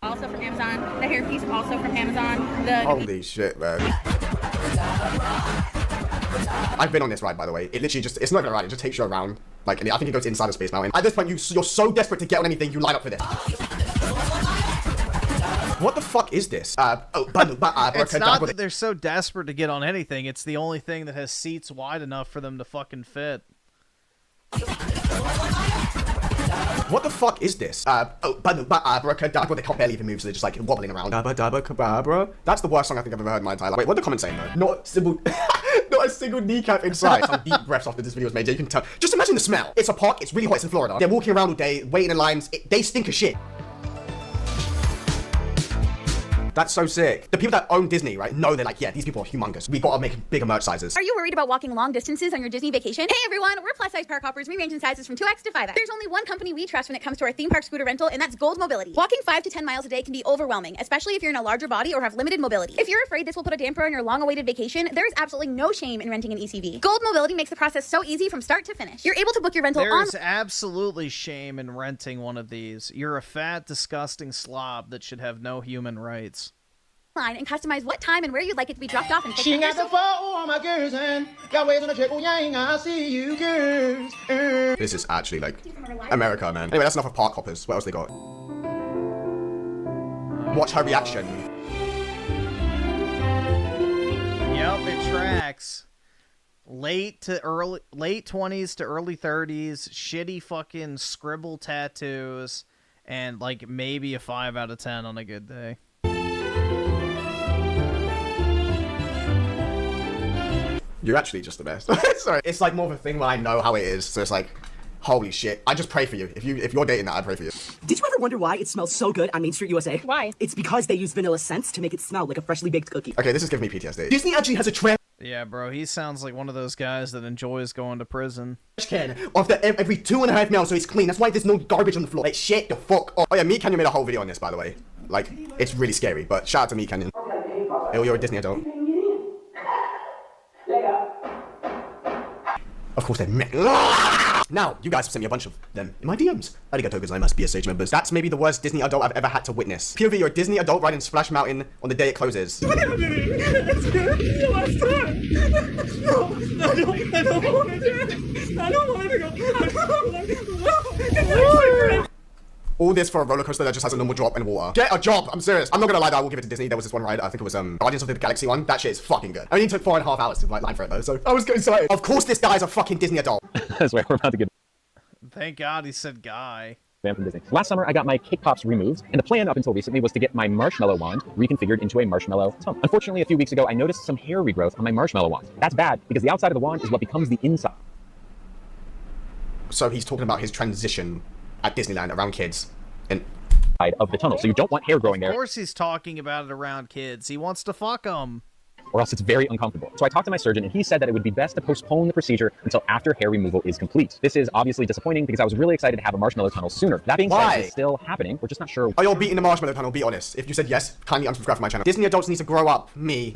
Also from Amazon. The hairpiece also from Amazon. Holy shit, man. I've been on this ride, by the way. It literally just, it's not even a ride, it just takes you around. Like, I think it goes inside of Space Mountain. At this point, you're so desperate to get on anything, you line up for this. What the fuck is this? It's not that they're so desperate to get on anything, it's the only thing that has seats wide enough for them to fucking fit. What the fuck is this? They can't barely even move, so they're just like wobbling around. That's the worst song I think I've ever heard in my entire life. Wait, what are the comments saying though? Not a single kneecap inside. Some deep breaths after this video was made. You can tell. Just imagine the smell. It's a park. It's really hot. It's in Florida. They're walking around all day, waiting in lines. They stink of shit. That's so sick. The people that own Disney, right, know they're like, yeah, these people are humongous. We gotta make bigger merch sizes. Are you worried about walking long distances on your Disney vacation? Hey everyone, we're plus size park hoppers. We range in sizes from 2X to 5X. There's only one company we trust when it comes to our theme park scooter rental, and that's Gold Mobility. Walking 5 to 10 miles a day can be overwhelming, especially if you're in a larger body or have limited mobility. If you're afraid this will put a damper on your long-awaited vacation, there is absolutely no shame in renting an ECV. Gold Mobility makes the process so easy from start to finish. You're able to book your rental on... There's absolutely shame in renting one of these. You're a fat, disgusting slob that should have no human rights. And customize what time and where you'd like it to be dropped off and picked She up. got the phone, all my girls, and got ways on the check. Oh, yang, I see you, girls. This is actually like America, man. Anyway, that's enough of park hoppers. What else they got? Watch her reaction. Yep, it tracks. Late 20s to early 30s, shitty fucking scribble tattoos, and like maybe a 5 out of 10 on a good day. You're actually just the best. Sorry. It's like more of a thing where I know how it is, so it's like, holy shit. I just pray for you. If you're dating that, I pray for you. Did you ever wonder why it smells so good on Main Street USA? Why? It's because they use vanilla scents to make it smell like a freshly baked cookie. Okay, this is giving me PTSD. Disney actually has a trash Yeah, bro, he sounds like one of those guys that enjoys going to prison. can after every 2.5 miles, so it's clean. That's why there's no garbage on the floor. Like, shit the fuck. Oh yeah, Me Canyon made a whole video on this, by the way. Like, it's really scary, but shout out to Me Canyon. Oh, you're a Disney adult. Of course they're Now, you guys have sent me a bunch of them in my DMs. Arigato gozaimasu, BSH members. That's maybe the worst Disney adult I've ever had to witness. POV, you're a Disney adult riding Splash Mountain on the day it closes. It's good. It's the last time. No, I don't want to do it. I don't want to go. All this for a roller coaster that just has a normal drop in water. Get a job. I'm serious. I'm not gonna lie though, I will give it to Disney. There was this one ride, I think it was Guardians of the Galaxy one. That shit is fucking good. I only took 4.5 hours to like line for it though, so I was excited. Of course this guy's a fucking Disney adult. That's where we're about to get. Thank God he said guy. From Disney. Last summer, I got my Cake Pops removed, and the plan up until recently was to get my marshmallow wand reconfigured into a marshmallow tongue. Unfortunately, a few weeks ago, I noticed some hair regrowth on my marshmallow wand. That's bad, because the outside of the wand is what becomes the inside. So he's talking about his transition at Disneyland around kids, and of the tunnel, so you don't want hair growing there. Of course he's talking about it around kids. He wants to fuck them. Or else it's very uncomfortable. So I talked to my surgeon, and he said that it would be best to postpone the procedure until after hair removal is complete. This is obviously disappointing because I was really excited to have a marshmallow tunnel sooner. That being said, it's still happening. We're just not sure. Are you all beating the marshmallow tunnel? Be honest. If you said yes, kindly unsubscribe from my channel. Disney adults need to grow up. Me.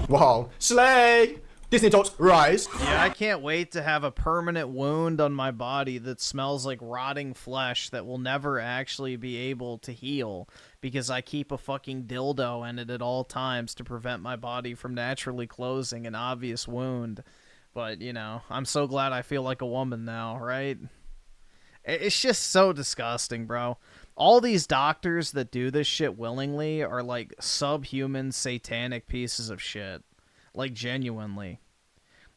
Whoa. Slay! Disney adults, rise. Yeah, I can't wait to have a permanent wound on my body that smells like rotting flesh that will never actually be able to heal because I keep a fucking dildo in it at all times to prevent my body from naturally closing an obvious wound. But, you know, I'm so glad I feel like a woman now, right? It's just so disgusting, bro. All these doctors that do this shit willingly are like subhuman satanic pieces of shit. Like, genuinely.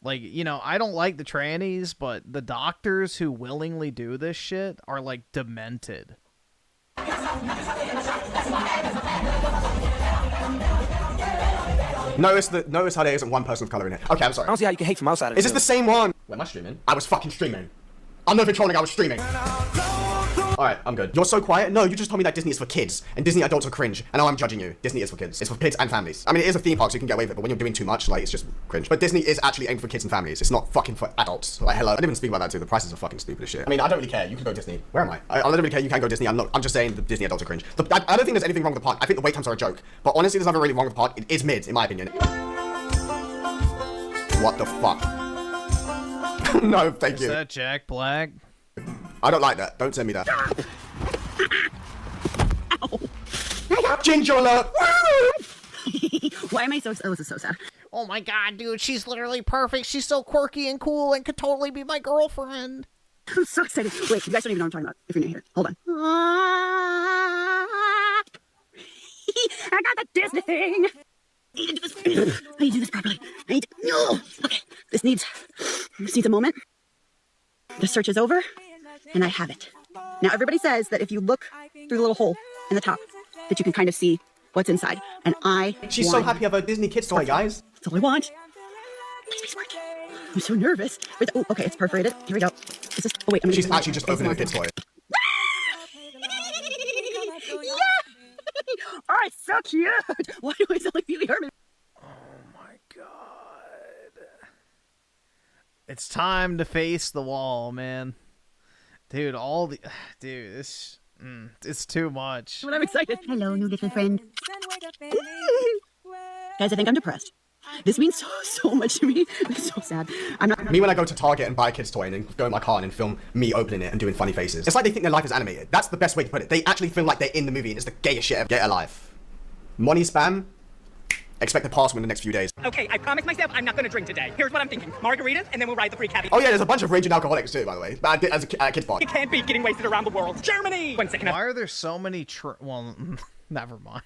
Like, you know, I don't like the trannies, but the doctors who willingly do this shit are, like, demented. Notice how there isn't one person of color in it. Okay, I'm sorry. I don't see how you can hate from outside of Is this the same one? Where am I streaming? I was fucking streaming. I'm not even trolling, I was streaming. Alright, I'm good. You're so quiet? No, you just told me that Disney is for kids, and Disney adults are cringe, and now I'm judging you. Disney is for kids. It's for kids and families. I mean, it is a theme park, so you can get away with it, but when you're doing too much, like, it's just cringe. But Disney is actually aimed for kids and families. It's not fucking for adults. Like, hello. I didn't even speak about that too. The prices are fucking stupid as shit. I mean, I don't really care. You can go Disney. Where am I? I don't really care. You can go Disney. I'm just saying the Disney adults are cringe. I don't think there's anything wrong with the park. I think the wait times are a joke. But honestly, there's nothing really wrong with the park. It is mid, in my opinion. What the fuck? No, thank you. Is that Jack Black? I don't like that. Don't send me that. Ginger alert! Why am I so... Oh, this is so sad. Oh my god, dude, she's literally perfect. She's so quirky and cool and could totally be my girlfriend. I'm so excited. Wait, you guys don't even know what I'm talking about if you're new here. Hold on. I got the Disney thing. I need to do this properly. No. Okay, this needs a moment. The search is over, and I have it. Now, everybody says that if you look through the little hole in the top, that you can kind of see what's inside. And She's so happy of her Disney kids toy, guys. That's all I want. Please work. I'm so nervous. Wait, oh, okay, it's perforated. Here we go. Is this... Oh, wait, She's actually just opening a kid's toy. Yeah! Oh, it's so cute. Why do I sound like Pee Wee Herman? It's time to face the wall, man. Dude, this... it's too much. When I'm excited. Hello, new little friend. Guys, I think I'm depressed. This means so much to me. It's so sad. I'm not... Me when I go to Target and buy a kid's toy and then go in my car and film me opening it and doing funny faces. It's like they think their life is animated. That's the best way to put it. They actually feel like they're in the movie and it's the gayest shit ever. Get a life. Money spam. Expect a parcel in the next few days. Okay, I promised myself I'm not going to drink today. Here's what I'm thinking. Margaritas, and then we'll ride the free cabbie. Oh yeah, there's a bunch of raging alcoholics too, by the way. But as a kid's party. You can't beat getting wasted around the world. Germany! 1 second. Why are there so many well, never mind.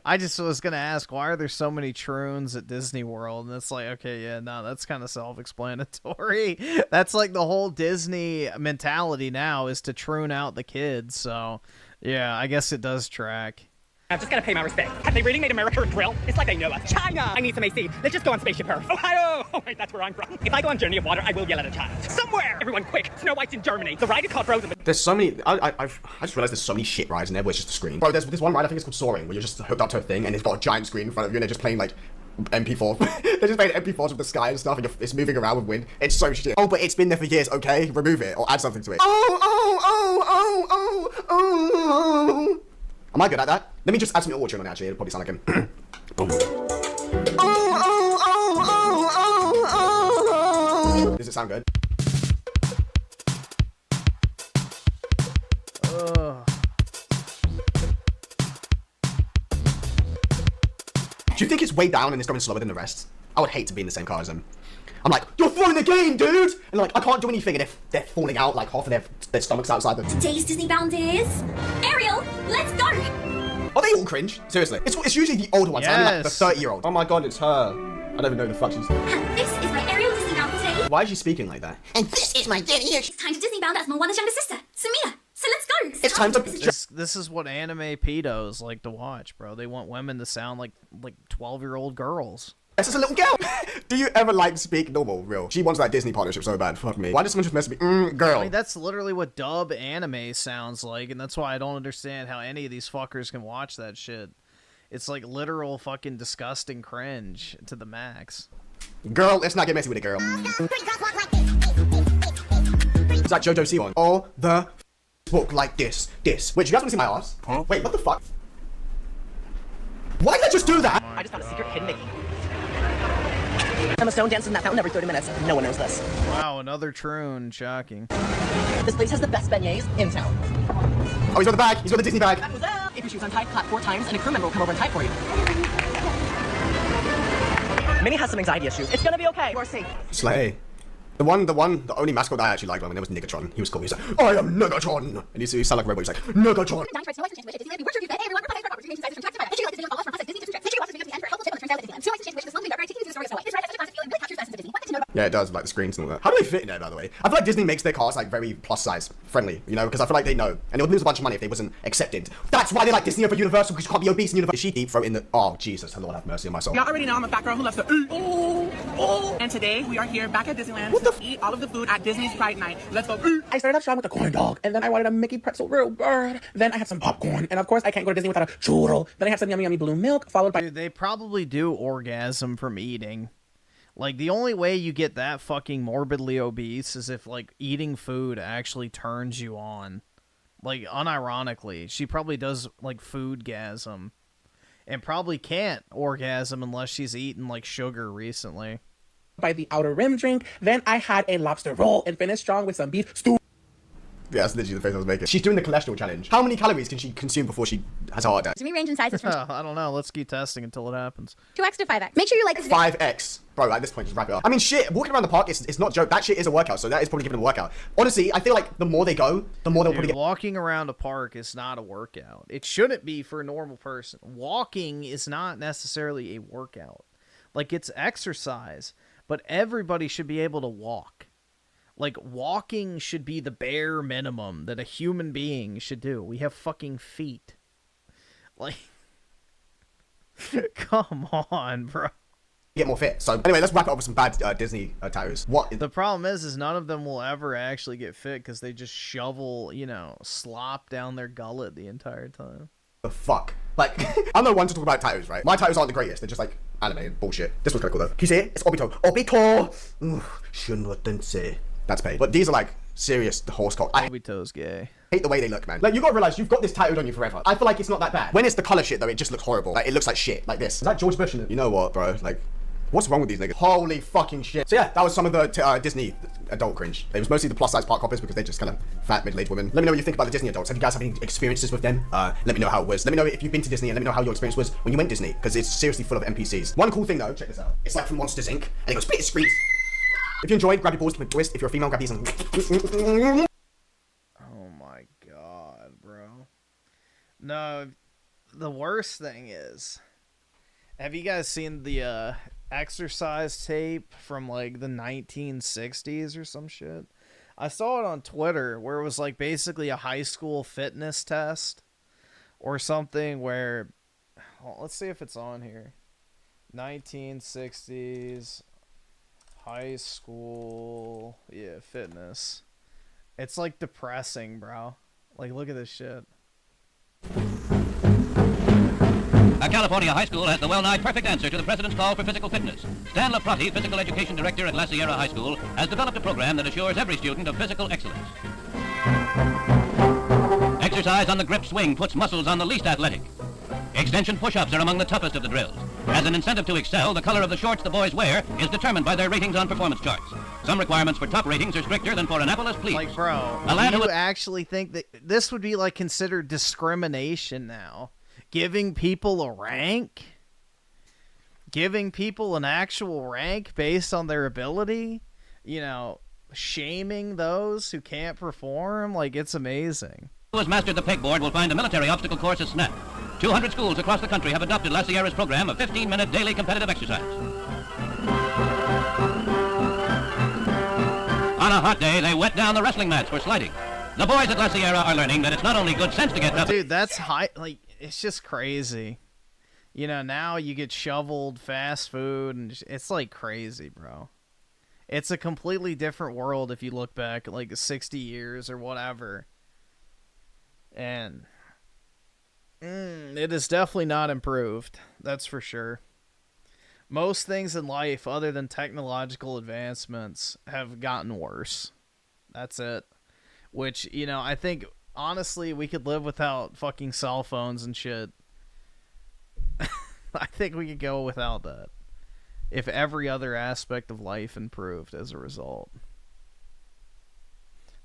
I just was going to ask, why are there so many troons at Disney World? And it's like, okay, yeah, no, that's kind of self-explanatory. That's like the whole Disney mentality now is to troon out the kids. So, yeah, I guess it does track. I've just got to pay my respect. Have they really made America a grill? It's like they know us. China! I need some AC. Let's just go on Spaceship Earth. Ohio! Oh, wait, that's where I'm from. If I go on Journey of Water, I will yell at a child. Somewhere! Everyone quick! Snow White's in Germany. The ride is called Frozen. There's so many... I just realized there's so many shit rides in there where it's just a screen. Bro, there's this one ride, I think it's called Soaring, where you're just hooked up to a thing and it's got a giant screen in front of you and they're just playing, like, MP4. They're just playing MP4s with the sky and stuff and it's moving around with wind. It's so shit. Oh, but it's been there for years, okay? Remove it or add something to it. Oh. Am I good at that? Let me just add some auto-tune on it, actually. It'll probably sound like him. Does it sound good? Do you think it's way down and it's going slower than the rest? I would hate to be in the same car as them. I'm like, you're throwing the game, dude! And like, I can't do anything, and if they're falling out, like half of their stomachs outside them. Today's Disney bound is Ariel. Let's go. Are they all cringe? Seriously. It's usually the older ones, I mean, like the 30-year-old. Oh my god, it's her. I don't even know who the fuck she's. This is my Ariel Disney bound today. Why is she speaking like that? And this is my Jenny. It's time to Disney bound as Moana's younger sister, Samia. So let's go. It's time to. This is what anime pedos like to watch, bro. They want women to sound like 12-year-old girls. This is a little girl. Do you ever like speak normal, real? She wants that Disney partnership so bad. Fuck me. Why does someone just mess with me? Girl. I mean, that's literally what dub anime sounds like, and that's why I don't understand how any of these fuckers can watch that shit. It's like literal fucking disgusting cringe to the max. Girl, let's not get messy with it, girl. It's like JoJo Siwon. All the walk like this. Wait, you guys want to see my ass? Huh? Wait, what the fuck? Why did I just do that? I just found a secret hidden Mickey. Emma Stone dances in that fountain every 30 minutes. No one knows this. Wow, another troon. Shocking. This place has the best beignets in town. Oh, he's got the bag. He's got the Disney bag. If your shoes untied, clap 4 times, and a crew member will come over and tie for you. Minnie has some anxiety issues. It's gonna be okay. You are safe. Slay. The only mascot that I actually liked, I mean, there was Negatron. He was cool. He was like, I am Negatron! And he sounded like a robot. He's like, Negatron! Yeah, it does, like the screens and all that. How do they fit in there, by the way? I feel like Disney makes their cars like very plus size friendly, you know, because I feel like they know, and they would lose a bunch of money if they wasn't accepted. That's why they like Disney over Universal, because you can't be obese in Universal. Is she deep throat in the? Oh Jesus, Lord have mercy on my soul. Y'all already know I'm a fat girl who loves to and today we are here back at Disneyland to eat all of the food at Disney's Pride Night. Let's go. I started off strong with a corn dog, and then I wanted a Mickey pretzel real bird. Then I had some popcorn, and of course I can't go to Disney without a churro. Then I had some yummy blue milk, followed by. Dude, they probably do orgasm from eating. Like, the only way you get that fucking morbidly obese is if, like, eating food actually turns you on. Like, unironically. She probably does, like, foodgasm. And probably can't orgasm unless she's eaten, like, sugar recently. By the Outer Rim drink. Then I had a lobster roll and finished strong with some beef stew. Yeah, that's literally the face I was making. She's doing the cholesterol challenge. How many calories can she consume before she has a heart attack? To me, range in sizes from I don't know. Let's keep testing until it happens. 2x to 5x. Make sure you like this. 5x. Bro, at this point, just wrap it up. I mean, shit, walking around the park, it's not a joke. That shit is a workout, so that is probably giving them a workout. Honestly, I feel like the more they go, the more they'll probably get... Walking around a park is not a workout. It shouldn't be for a normal person. Walking is not necessarily a workout. Like, it's exercise, but everybody should be able to walk. Like, walking should be the bare minimum that a human being should do. We have fucking feet. Like, come on, bro. Get more fit. So, anyway, let's wrap it up with some bad Disney tattoos. The problem is none of them will ever actually get fit because they just shovel, you know, slop down their gullet the entire time. The fuck? Like, I'm the one to talk about tattoos, right? My tattoos aren't the greatest. They're just, like, anime and bullshit. This one's kind of cool, though. Can you see it? It's Obito. Obito! Shunwatense. That's paid. But these are like serious horse cock. Obito's gay. Hate the way they look, man. Like, you gotta realize you've got this tattooed on you forever. I feel like it's not that bad. When it's the color shit, though, it just looks horrible. Like, it looks like shit. Like this. Is that George Bush? You know what, bro? Like, what's wrong with these niggas? Holy fucking shit. So yeah, that was some of the Disney adult cringe. It was mostly the plus size park hoppers because they're just kind of fat middle-aged women. Let me know what you think about the Disney adults. Have you guys had any experiences with them? Let me know how it was. Let me know if you've been to Disney and let me know how your experience was when you went Disney, because it's seriously full of NPCs. One cool thing though, check this out. It's like from Monsters Inc. and it goes split screens. If you enjoyed, grab your balls to a twist. If you're a female, grab these and... Oh my god, bro. No, the worst thing is... Have you guys seen the exercise tape from like the 1960s or some shit? I saw it on Twitter where it was like basically a high school fitness test or something where... Well, let's see if it's on here. 1960s... High school, yeah, fitness. It's like depressing, bro. Like, look at this shit. A California high school has the well-nigh perfect answer to the president's call for physical fitness. Stan LaPrati, physical education director at La Sierra High School, has developed a program that assures every student of physical excellence. Exercise on the grip swing puts muscles on the least athletic. Extension push-ups are among the toughest of the drills. As an incentive to excel, the color of the shorts the boys wear is determined by their ratings on performance charts. Some requirements for top ratings are stricter than for Annapolis Police. Like, bro, A lad do who you actually think that this would be, like, considered discrimination now? Giving people a rank? Giving people an actual rank based on their ability? You know, shaming those who can't perform? Like, it's amazing. who has mastered the pegboard will find a military obstacle course a snap. 200 schools across the country have adopted La Sierra's program of 15-minute daily competitive exercise. On a hot day, they wet down the wrestling mats for sliding. The boys at La Sierra are learning that it's not only good sense to get up. Dude, that's high. Like, it's just crazy. You know, now you get shoveled fast food, and it's like crazy, bro. It's a completely different world if you look back like 60 years or whatever. And it is definitely not improved. That's for sure. Most things in life other than technological advancements have gotten worse. That's it. Which, you know, I think, honestly, we could live without fucking cell phones and shit. I think we could go without that. If every other aspect of life improved as a result.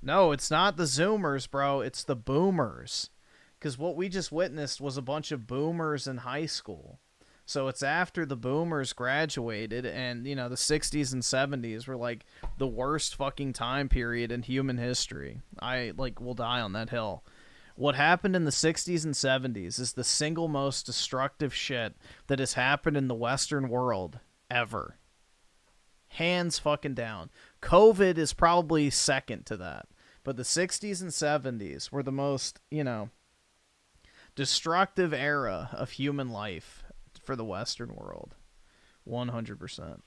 No, it's not the Zoomers, bro. It's the Boomers. Because what we just witnessed was a bunch of Boomers in high school. So it's after the Boomers graduated, and, you know, the 60s and 70s were, like, the worst fucking time period in human history. I, like, will die on that hill. What happened in the 60s and 70s is the single most destructive shit that has happened in the Western world ever. Hands fucking down. COVID is probably second to that. But the 60s and 70s were the most, you know, destructive era of human life for the Western world. 100%.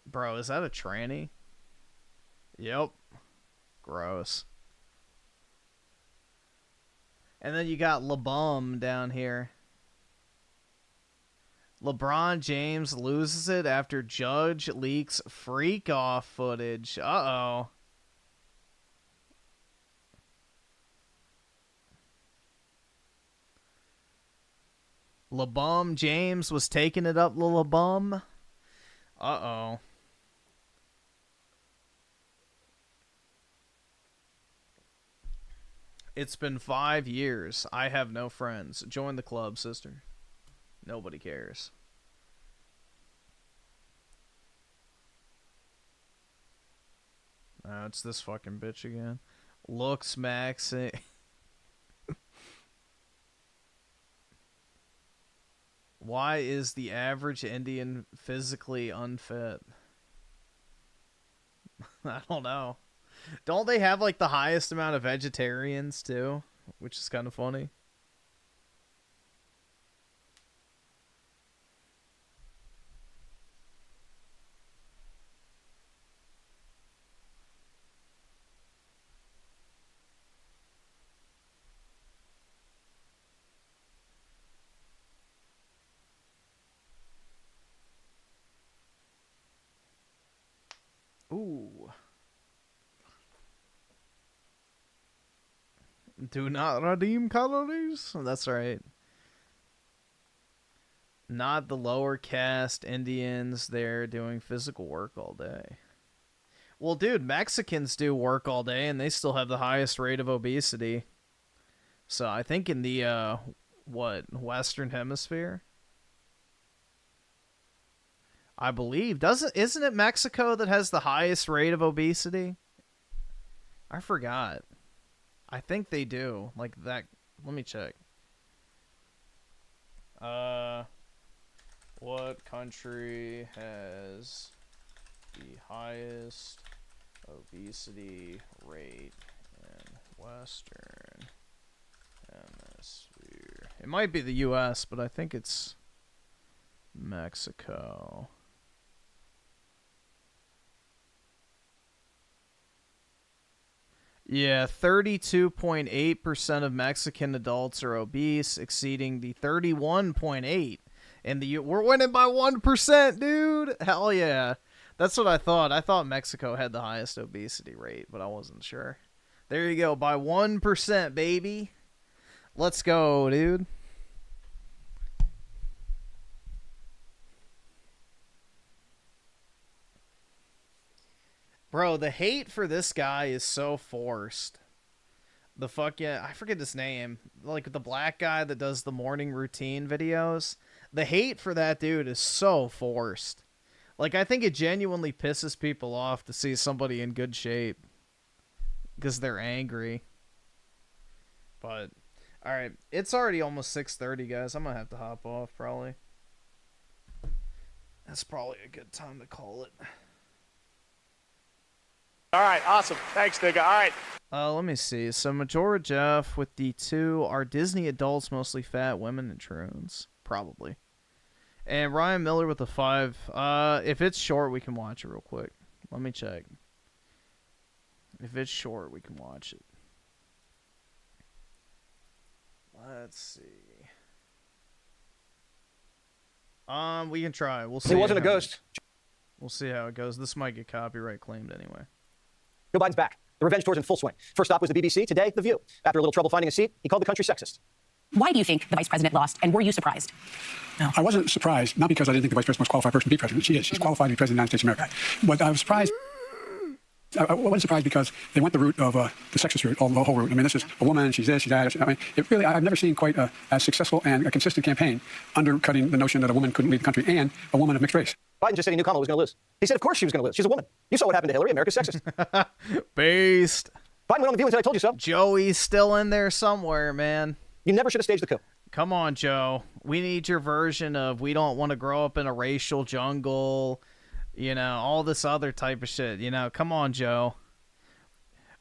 Bro, is that a tranny? Yep. Gross. And then you got LeBum down here. LeBron James loses it after judge leaks freak-off footage. Uh-oh. LeBum James was taking it up, LeBum. Uh-oh. It's been 5 years. I have no friends. Join the club, sister. Nobody cares. Oh, it's this fucking bitch again. Looks maxing. Why is the average Indian physically unfit? I don't know. Don't they have, like, the highest amount of vegetarians, too? Which is kind of funny. Ooh. Do not redeem calories? That's right. Not the lower caste Indians. They're doing physical work all day. Well, dude, Mexicans do work all day, and they still have the highest rate of obesity. So I think in the, Western Hemisphere? I believe. Isn't it Mexico that has the highest rate of obesity? I forgot. I think they do. Like that. Let me check. What country has the highest obesity rate in Western Hemisphere? It might be the U.S., but I think it's Mexico. Yeah, 32.8% of Mexican adults are obese, exceeding the 31.8%. And we're winning by 1%, dude. Hell yeah. That's what I thought. I thought Mexico had the highest obesity rate, but I wasn't sure. There you go, by 1%, baby. Let's go, dude. Bro, the hate for this guy is so forced. The fucking, I forget his name. Like the black guy that does the morning routine videos. The hate for that dude is so forced. Like, I think it genuinely pisses people off to see somebody in good shape. Because they're angry. But, alright. It's already almost 6:30, guys. I'm gonna have to hop off, probably. That's probably a good time to call it. All right, awesome. Thanks, nigga. All right. Let me see. So Majora Jeff with D2 are Disney adults, mostly fat women and troons. Probably. And Ryan Miller with a 5. If it's short, we can watch it real quick. Let me check. If it's short, we can watch it. Let's see. We can try. We'll see. He wasn't a ghost. We'll see how it goes. This might get copyright claimed anyway. Joe Biden's back. The revenge tour's in full swing. First stop was the BBC. Today, The View. After a little trouble finding a seat, he called the country sexist. Why do you think the vice president lost, and were you surprised? No. I wasn't surprised, not because I didn't think the vice president was a qualified person to be president. She is. She's qualified to be president of the United States of America. But I was surprised. I wasn't surprised because they went the route of the sexist route, the whole route. I mean, this is a woman, she's this, she's that. I mean, it really, I've never seen quite a successful and a consistent campaign undercutting the notion that a woman couldn't lead the country and a woman of mixed race. Biden just said he knew Kamala was going to lose. He said, of course she was going to lose. She's a woman. You saw what happened to Hillary. America's sexist. Based. Biden went on The View and said, I told you so. Joey's still in there somewhere, man. You never should have staged the coup. Come on, Joe. We need your version of we don't want to grow up in a racial jungle, you know, all this other type of shit. You know, come on, Joe.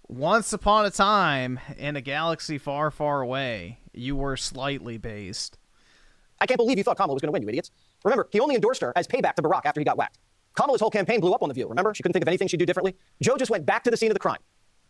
Once upon a time, in a galaxy far, far away, you were slightly based. I can't believe you thought Kamala was going to win, you idiots. Remember, he only endorsed her as payback to Balarke after he got whacked. Kamala's whole campaign blew up on The View, remember? She couldn't think of anything she'd do differently. Joe just went back to the scene of the crime.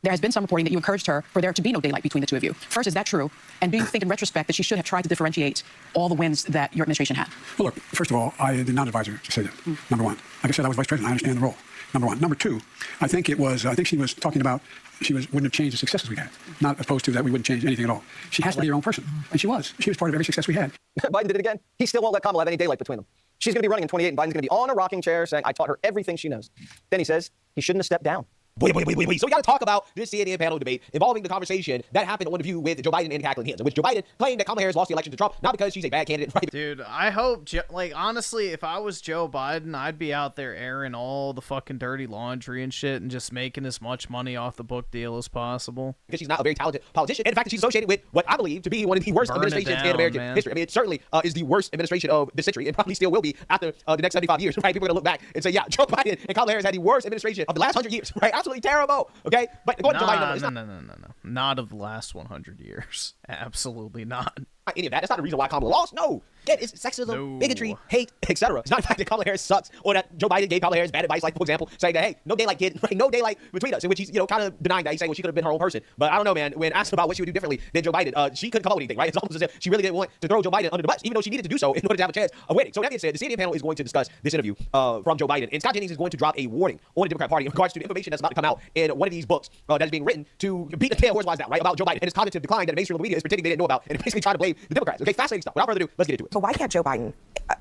There has been some reporting that you encouraged her for there to be no daylight between the two of you. First, is that true? And do you think in retrospect that she should have tried to differentiate all the wins that your administration had? Well, look, first of all, I did not advise her to say that, number one. Like I said, I was vice president. I understand the role, number one. Number two, I think she was talking about wouldn't have changed the successes we had, not opposed to that we wouldn't change anything at all. She has to be her own person, and she was. She was part of every success we had. Biden did it again. He still won't let Kamala have any daylight between them. She's going to be running in 28, and Biden's going to be on a rocking chair saying, I taught her everything she knows. Then he says he shouldn't have stepped down. Wait. So we got to talk about this CNN panel debate involving the conversation that happened on The View with Joe Biden and Kathleen Hill, in which Joe Biden claimed that Kamala Harris lost the election to Trump, not because she's a bad candidate, right? Dude, I hope, honestly, if I was Joe Biden, I'd be out there airing all the fucking dirty laundry and shit and just making as much money off the book deal as possible. Because she's not a very talented politician, and the fact that she's associated with what I believe to be one of the worst administrations in American history. I mean, it certainly is the worst administration of the century, and probably still will be after the next 75 years, right? People are going to look back and say, yeah, Joe Biden and Kamala Harris had the worst administration of the last 100 years, right? Absolutely terrible. Okay, but go ahead, Joe Biden. No. Not of the last 100 years. Absolutely not. Not any of that. That's not the reason why Kamala lost. No. Again, it's sexism, bigotry, hate, etc. It's not the fact that Kamala Harris sucks or that Joe Biden gave Kamala Harris bad advice, like, for example, saying that, hey, no daylight, kid, right? No daylight between us, in which he's, kind of denying that. He's saying, well, she could have been her own person. But I don't know, man. When asked about what she would do differently than Joe Biden, she couldn't come up with anything, right? It's almost as if she really didn't want to throw Joe Biden under the bus, even though she needed to do so in order to have a chance of winning. So that being said, the CNN panel is going to discuss this interview from Joe Biden. And Scott Jennings is going to drop a warning on the Democrat Party in regards to the information that's about to come out in one of these books that is being written to beat the tail horse-wise down, right? About Joe Biden and his cognitive decline that the mainstream media is pretending they didn't know about and basically trying to blame the Democrats. Okay, fascinating stuff. Without further ado, let's get into it. So why can't Joe Biden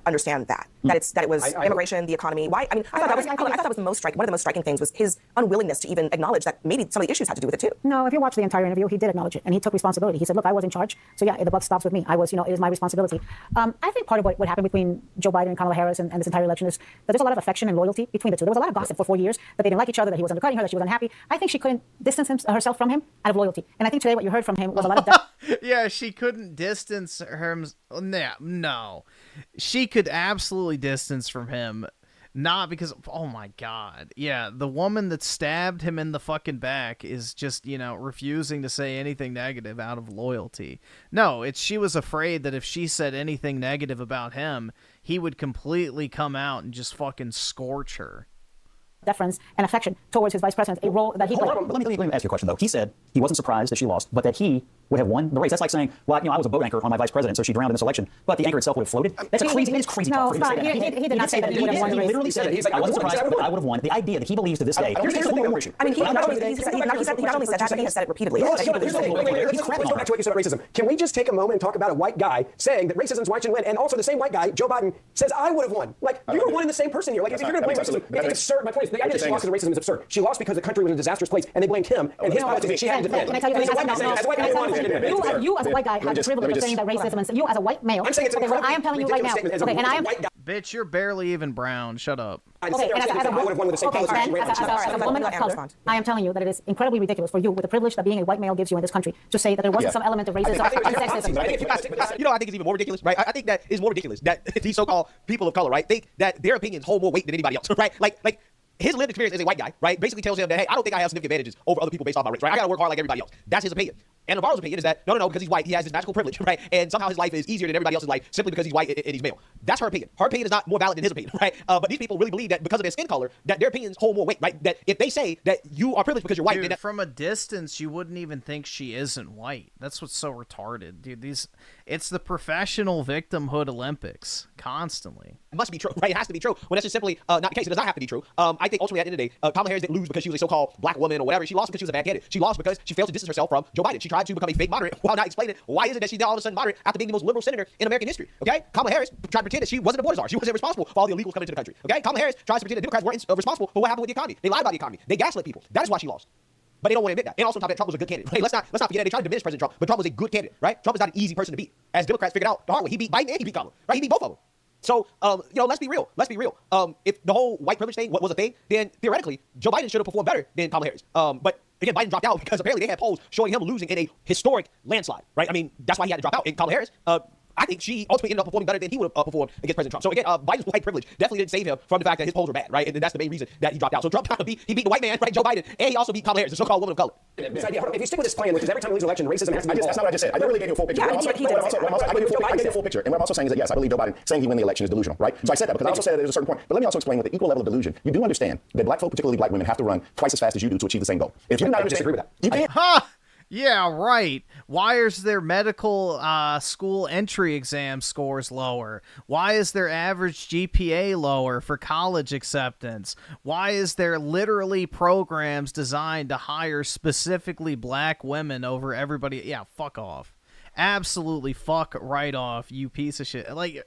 understand that it was immigration, the economy? Why? I mean, I thought that was one of the most striking things was his unwillingness to even acknowledge that maybe some of the issues had to do with it too. No, if you watch the entire interview, he did acknowledge it and he took responsibility. He said, "Look, I was in charge, so yeah, the buck stops with me. I was, it is my responsibility." I think part of what happened between Joe Biden and Kamala Harris and this entire election is that there's a lot of affection and loyalty between the two. There was a lot of gossip for 4 years that they didn't like each other, that he was undercutting her, that she was unhappy. I think she couldn't distance herself from him out of loyalty, and I think today what you heard from him was a lot of yeah, she couldn't distance her. No, she could absolutely distance from him. Not because, oh my God. Yeah, the woman that stabbed him in the fucking back is just, refusing to say anything negative out of loyalty. No, she was afraid that if she said anything negative about him, he would completely come out and just fucking scorch her. Deference and affection towards his vice president, a role that he played. Let me ask you a question, though. He said he wasn't surprised that she lost, but that he would have won the race. That's like saying, well, I was a boat anchor on my vice president, so she drowned in this election, but the anchor itself would have floated. That's crazy. It is crazy. No, Scott, he did not say that he would have won the race. He literally said it. He's like, I wasn't surprised, but I would have won. The idea that he believes to this day. I mean, he not only said that, but he has said it repeatedly. Let's go back to what you said about racism. Can we just take a moment and talk about a white guy saying that racism's why should win, and also the same white guy, Joe Biden, says I would have won. Like, you're one and the same person here. Like, if you're going to blame racism, it's absurd. My point is, the idea that she lost because of racism is absurd. She lost because the country was in a disastrous place, and they blamed him and his policies. She had to defend. Can I tell you, you as a white guy have the privilege of saying that racism, and you as a white male. I'm saying it's what I am telling you right now. Okay, and I am. Bitch, you're barely even brown. Shut up. Okay, and as a woman of color, I am telling you that it is incredibly ridiculous for you, with the privilege that being a white male gives you in this country, to say that there wasn't some element of racism and sexism. You know, I think it's even more ridiculous, right? I think that it's more ridiculous that these so-called people of color, right, think that their opinions hold more weight than anybody else, right? Like his lived experience as a white guy, right, basically tells him that, hey, I don't think I have significant advantages over other people based off my race, right? I gotta work hard like everybody else. That's his opinion. And Navarro's opinion is that, no, because he's white, he has this magical privilege, right? And somehow his life is easier than everybody else's life simply because he's white and he's male. That's her opinion. Her opinion is not more valid than his opinion, right? But these people really believe that because of their skin color, that their opinions hold more weight, right? That if they say that you are privileged because you're white, dude, then from a distance, you wouldn't even think she isn't white. That's what's so retarded, dude. It's the professional victimhood Olympics, constantly. It must be true, right? It has to be true. When that's just simply not the case. It does not have to be true. I think ultimately at the end of the day, Kamala Harris didn't lose because she was a so-called black woman or whatever. She lost because she was a bad candidate. She lost because she failed to distance herself from Joe Biden. She tried to become a fake moderate while not explaining why is it that she's now all of a sudden moderate after being the most liberal senator in American history. Okay, Kamala Harris tried to pretend that she wasn't a border czar. She wasn't responsible for all the illegals coming into the country. Okay, Kamala Harris tries to pretend that Democrats weren't responsible for what happened with the economy. They lied about the economy. They gaslit people. That is why she lost. But they don't want to admit that. And also, on top of that, Trump was a good candidate. Right? Let's not forget that they tried to diminish President Trump, but Trump was a good candidate. Right? Trump is not an easy person to beat. As Democrats figured out the hard way, he beat Biden and he beat Kamala. Right? He beat both of them. So, let's be real. Let's be real. If the whole white privilege thing was a thing, then theoretically, Joe Biden should have performed better than Kamala Harris. But again, Biden dropped out because apparently they had polls showing him losing in a historic landslide. Right? I mean, that's why he had to drop out. And Kamala Harris, I think she ultimately ended up performing better than he would have performed against President Trump. So again, Biden's white privilege definitely didn't save him from the fact that his polls were bad, right? And that's the main reason that he dropped out. So Trump he beat the white man, right, Joe Biden, and he also beat Kamala Harris, the so-called woman of color. This idea, if you stick with this plan, which is every time we lose an election, racism has to be That's not what I just said. I literally gave you a full picture. I gave you a full picture. And what I'm also saying is that, yes, I believe Joe Biden saying he won the election is delusional, right? So I said that because I also said that there's a certain point. But let me also explain with the equal level of delusion. You do understand that black folk, particularly black women, have to run twice as fast as you do to achieve the same goal. If you do not disagree with that, you can't. Ha! Yeah, right. Why is their medical school entry exam scores lower? Why is their average GPA lower for college acceptance? Why is there literally programs designed to hire specifically black women over everybody? Yeah, fuck off. Absolutely fuck right off, you piece of shit. Like,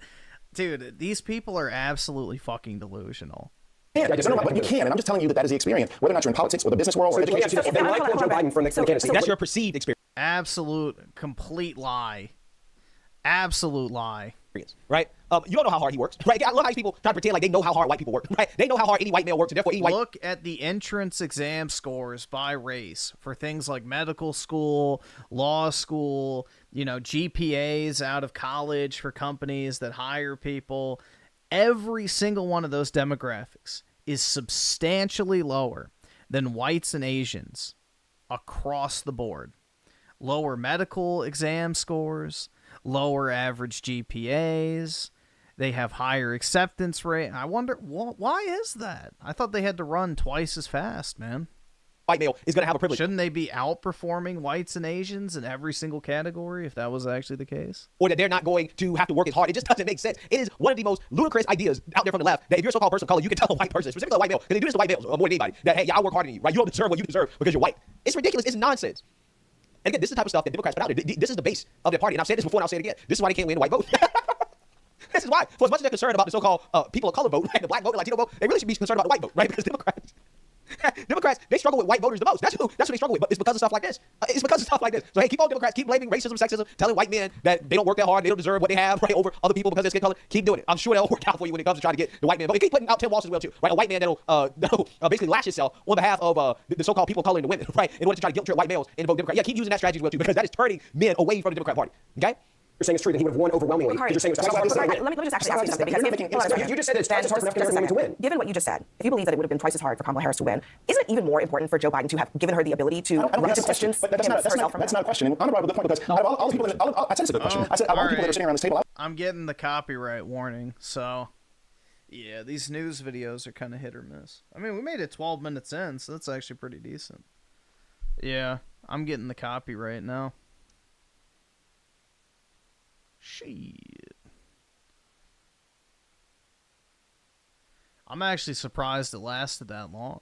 dude, these people are absolutely fucking delusional. Yeah, but you can, and I'm just telling you that is the experience, whether or not you're in politics or the business world or education. They like Joe Biden for the candidacy. That's your perceived experience. Absolute, complete lie. Absolute lie. Right? You don't know how hard he works, right? I love how these people try to pretend like they know how hard white people work, right? They know how hard any white male works, and therefore any white... Look at the entrance exam scores by race for things like medical school, law school, GPAs out of college for companies that hire people. Every single one of those demographics is substantially lower than whites and Asians across the board. Lower medical exam scores, lower average GPAs. They have higher acceptance rate. I wonder, why is that? I thought they had to run twice as fast, man. White male is going to have a privilege. Shouldn't they be outperforming whites and Asians in every single category if that was actually the case? Or that they're not going to have to work as hard. It just doesn't make sense. It is one of the most ludicrous ideas out there from the left that if you're a so-called person of color, you can tell a white person, specifically a white male, because they do this to white males more than anybody, that, hey, I work harder than you, right? You don't deserve what you deserve because you're white. It's ridiculous. It's nonsense. And again, this is the type of stuff that Democrats put out there. This is the base of their party. And I've said this before and I'll say it again. This is why they can't win the white vote. This is why. For as much as they're concerned about the so-called people of color vote, right, the black vote, the Latino vote, they really should be concerned about the white vote, right? Because Democrats, they struggle with white voters the most. That's what they struggle with. But it's because of stuff like this. It's because of stuff like this. So hey, keep on Democrats, keep blaming racism, sexism, telling white men that they don't work that hard, they don't deserve what they have, right, over other people because of their skin color. Keep doing it. I'm sure that'll work out for you when it comes to trying to get the white man. But keep putting out Tim Walsh as well too, right? A white man that'll basically lash himself on behalf of the so-called people of color and the women, right, in order to try to guilt trip white males and vote Democrat. Yeah, keep using that strategy as well too, because that is turning men away from the Democrat Party. Okay. You're saying it's true that he would have won overwhelmingly. Let me just actually ask you something. Because you just said it's twice as hard for African American women to win. Given what you just said, if you believe that it would have been twice as hard for Kamala Harris to win, isn't it even more important for Joe Biden to have given her the ability to run into questions? But that's not a question. And I'm about a good point because out of all the people, I said it's a good question. I said all the people that are sitting around this table. I'm getting the copyright warning, so yeah, these news videos are kind of hit or miss. I mean, we made it 12 minutes in, so that's actually pretty decent. Yeah, I'm getting the copyright now. Shit. I'm actually surprised it lasted that long.